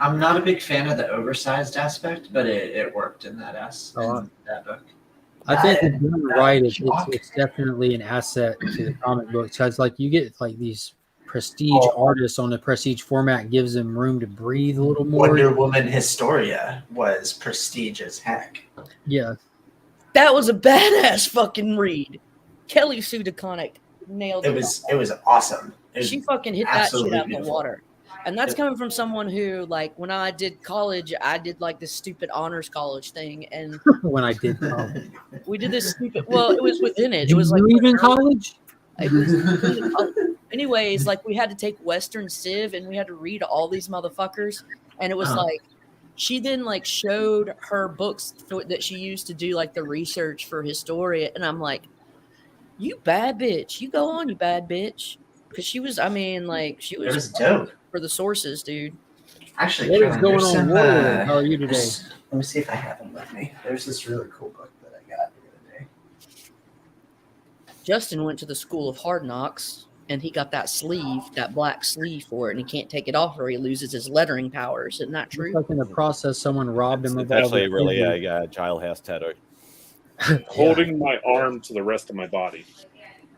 I'm not a big fan of the oversized aspect, but it worked in that that book. I think if done right, it's definitely an asset to the comic books because, like, you get like these prestige artists on the prestige format gives them room to breathe a little more. Wonder Woman Historia was prestige as heck. Yeah, that was a badass fucking read. Kelly Sue DeConnick nailed it. It was awesome. She fucking hit that shit out beautiful. the water. And that's coming from someone who, like, when I did college, I did like this stupid honors college thing. And when I did college, we did this stupid. Well, it was within it. Did It was like you even college? It was, anyways, like we had to take Western Civ and we had to read all these motherfuckers. And it was like, she then like showed her books that she used to do like the research for Historia. And I'm like, you bad bitch. You go on, you bad bitch. Because she was, she was dope. For the sources, dude. Actually, what is going on? How are you today? Let me see if I have them with me. There's this really cool book that I got the other day. Justin went to the School of Hard Knocks, and he got that black sleeve for it, and he can't take it off or he loses his lettering powers. Isn't that true? Like in the process, someone robbed him of It's actually really a jailhouse tattoo. Holding my arm to the rest of my body.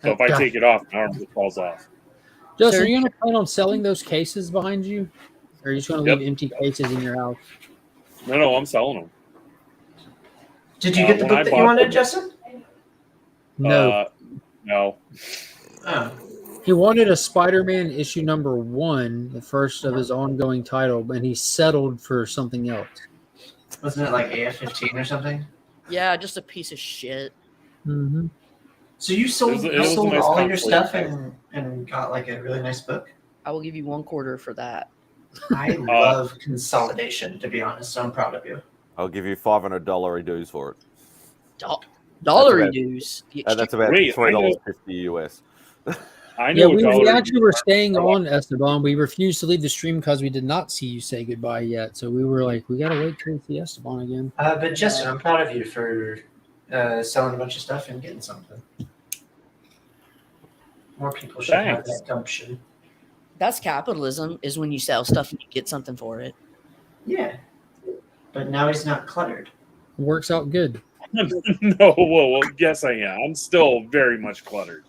So if I take it off, my arm just falls off. Justin, are you going to plan on selling those cases behind you? Or are you just going to leave empty cases in your house? No, I'm selling them. Did you get the book that you wanted, Justin? No. No. Oh. He wanted a Spider-Man issue number 1, the first of his ongoing title, and he settled for something else. Wasn't it like AF-15 or something? Yeah, just a piece of shit. Mm-hmm. So you sold, nice all your stuff and got like a really nice book? I will give you $1 for that. I love consolidation, to be honest, so I'm proud of you. I'll give you $500 dues for it. Dollar dues? That's about $3.50 US. I know. Yeah, we actually were staying on, Esteban. We refused to leave the stream because we did not see you say goodbye yet. So we were like, we got to wait till we see Esteban again. But Justin, I'm proud of you for selling a bunch of stuff and getting something. More people should have that gumption. That's capitalism, is when you sell stuff and you get something for it. Yeah. But now he's not cluttered. Works out good. No, well, yes, I am. I'm still very much cluttered.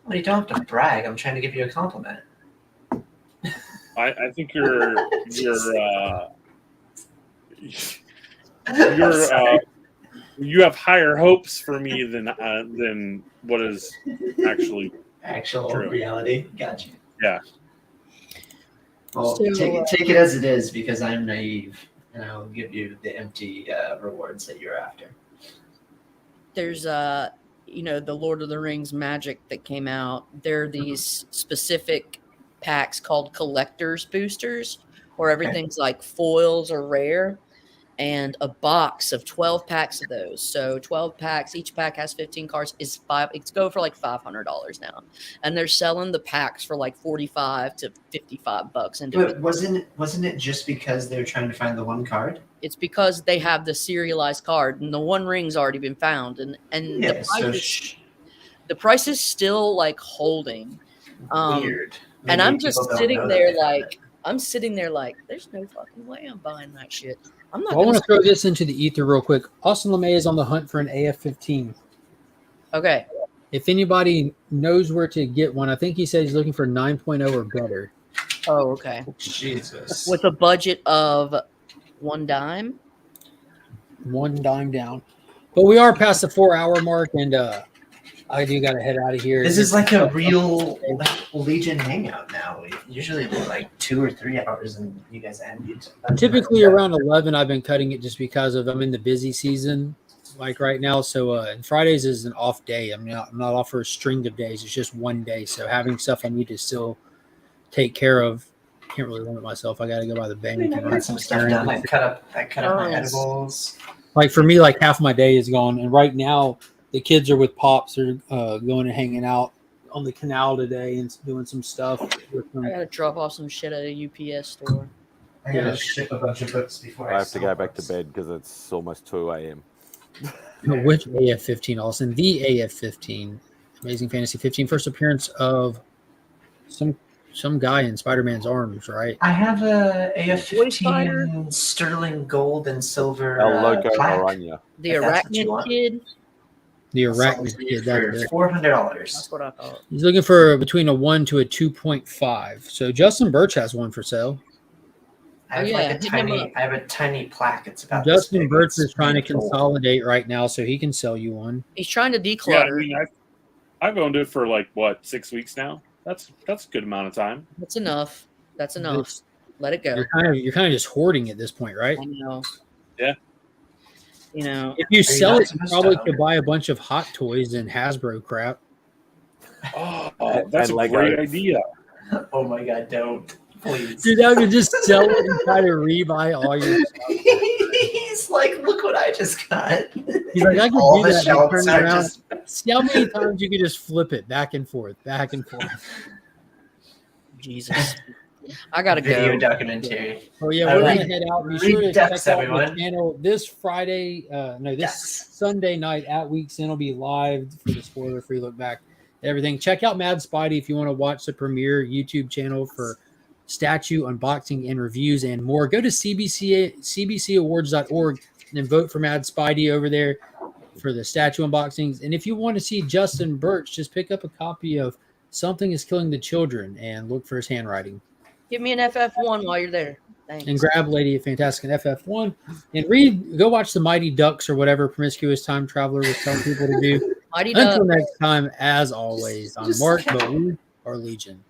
Well, you don't have to brag. I'm trying to give you a compliment. I think you're You have higher hopes for me than what is actually actual true. reality. Gotcha. Yeah. Well, So, take it as it is because I'm naive, and I'll give you the empty rewards that you're after. There's the Lord of the Rings magic that came out. There are these specific packs called collector's boosters, where everything's like foils or rare, and a box of 12 packs of those. So 12 packs, each pack has 15 cards. It's go for like $500 now, and they're selling the packs for like $45 to $55 individually. But wasn't it just because they were trying to find the one card? It's because they have the serialized card, and the One Ring's already been found, and Yeah, the price is still like holding. Weird. And Maybe I'm people just don't sitting know there that they found like I'm sitting there like there's no fucking way I'm buying that shit. I'm not. Well, I want to throw this into the ether real quick. Austin LeMay is on the hunt for an AF-15. Okay. If anybody knows where to get one, I think he said he's looking for 9.0 or better. Oh, okay. Jesus. With a budget of $1 dime. $1 dime down. But we are past the 4-hour mark, and I do got to head out of here. This is like a real Legion hangout now. We usually do like 2 or 3 hours, and you guys end. Typically around 11, I've been cutting it just because I'm in the busy season, like right now. So and Fridays is an off day. I'm not off for a string of days. It's just one day. So having stuff I need to still take care of. Can't really limit myself. I got to go by the bank. I got some stuff done. I cut up my edibles. Like for me, like half my day is gone, and right now the kids are with Pops. They're going and hanging out on the canal today and doing some stuff. I gotta drop off some shit at a UPS store. I gotta ship a bunch of books before I have to go back to bed because it's almost 2 a.m. Which AF-15, Austin? The AF-15, Amazing Fantasy 15, first appearance of some guy in Spider-Man's arms, right? I have a AF-15 sterling gold and silver plaque. The Arachnid Kid. The Arachnid Kid. That's $400. That's what I thought. He's looking for between a 1 to a 2.5. So Justin Birch has one for sale. I have a tiny plaque. It's about Justin Birch is trying to consolidate right now, so he can sell you one. He's trying to declutter. Yeah, I mean, I've owned it for like 6 weeks now. That's a good amount of time. That's enough. Let it go. You're kind of just hoarding at this point, right? I know. Yeah. You know, if you sell it, you probably could buy a bunch of Hot Toys and Hasbro crap. Oh, that's a great idea. Oh my god, don't. Please. Dude, I could just sell it and try to rebuy all your stuff. He's like, look what I just got. He's like, I could All do the that. shelves Turn it are around. just- See how many times you could just flip it back and forth, back and forth. Jesus. I gotta Video go. documentary. Oh yeah, we're Read- gonna head out. Be read sure to ducks, check out everyone. the channel this Friday. Sunday night at Weeks In will be live for the spoiler-free look back. Everything. Check out Mad Spidey if you want to watch the premiere YouTube channel for statue unboxing and reviews and more. Go to cbcawards.org and vote for Mad Spidey over there for the statue unboxings. And if you want to see Justin Birch, just pick up a copy of Something is Killing the Children and look for his handwriting. Give me an FF1 while you're there. Thanks. And grab Lady of Fantastic and FF1 and go watch the Mighty Ducks or whatever Promiscuous Time Traveler was telling people to do. Mighty Until Ducks. next time, as always, I'm Mark, but we are Legion.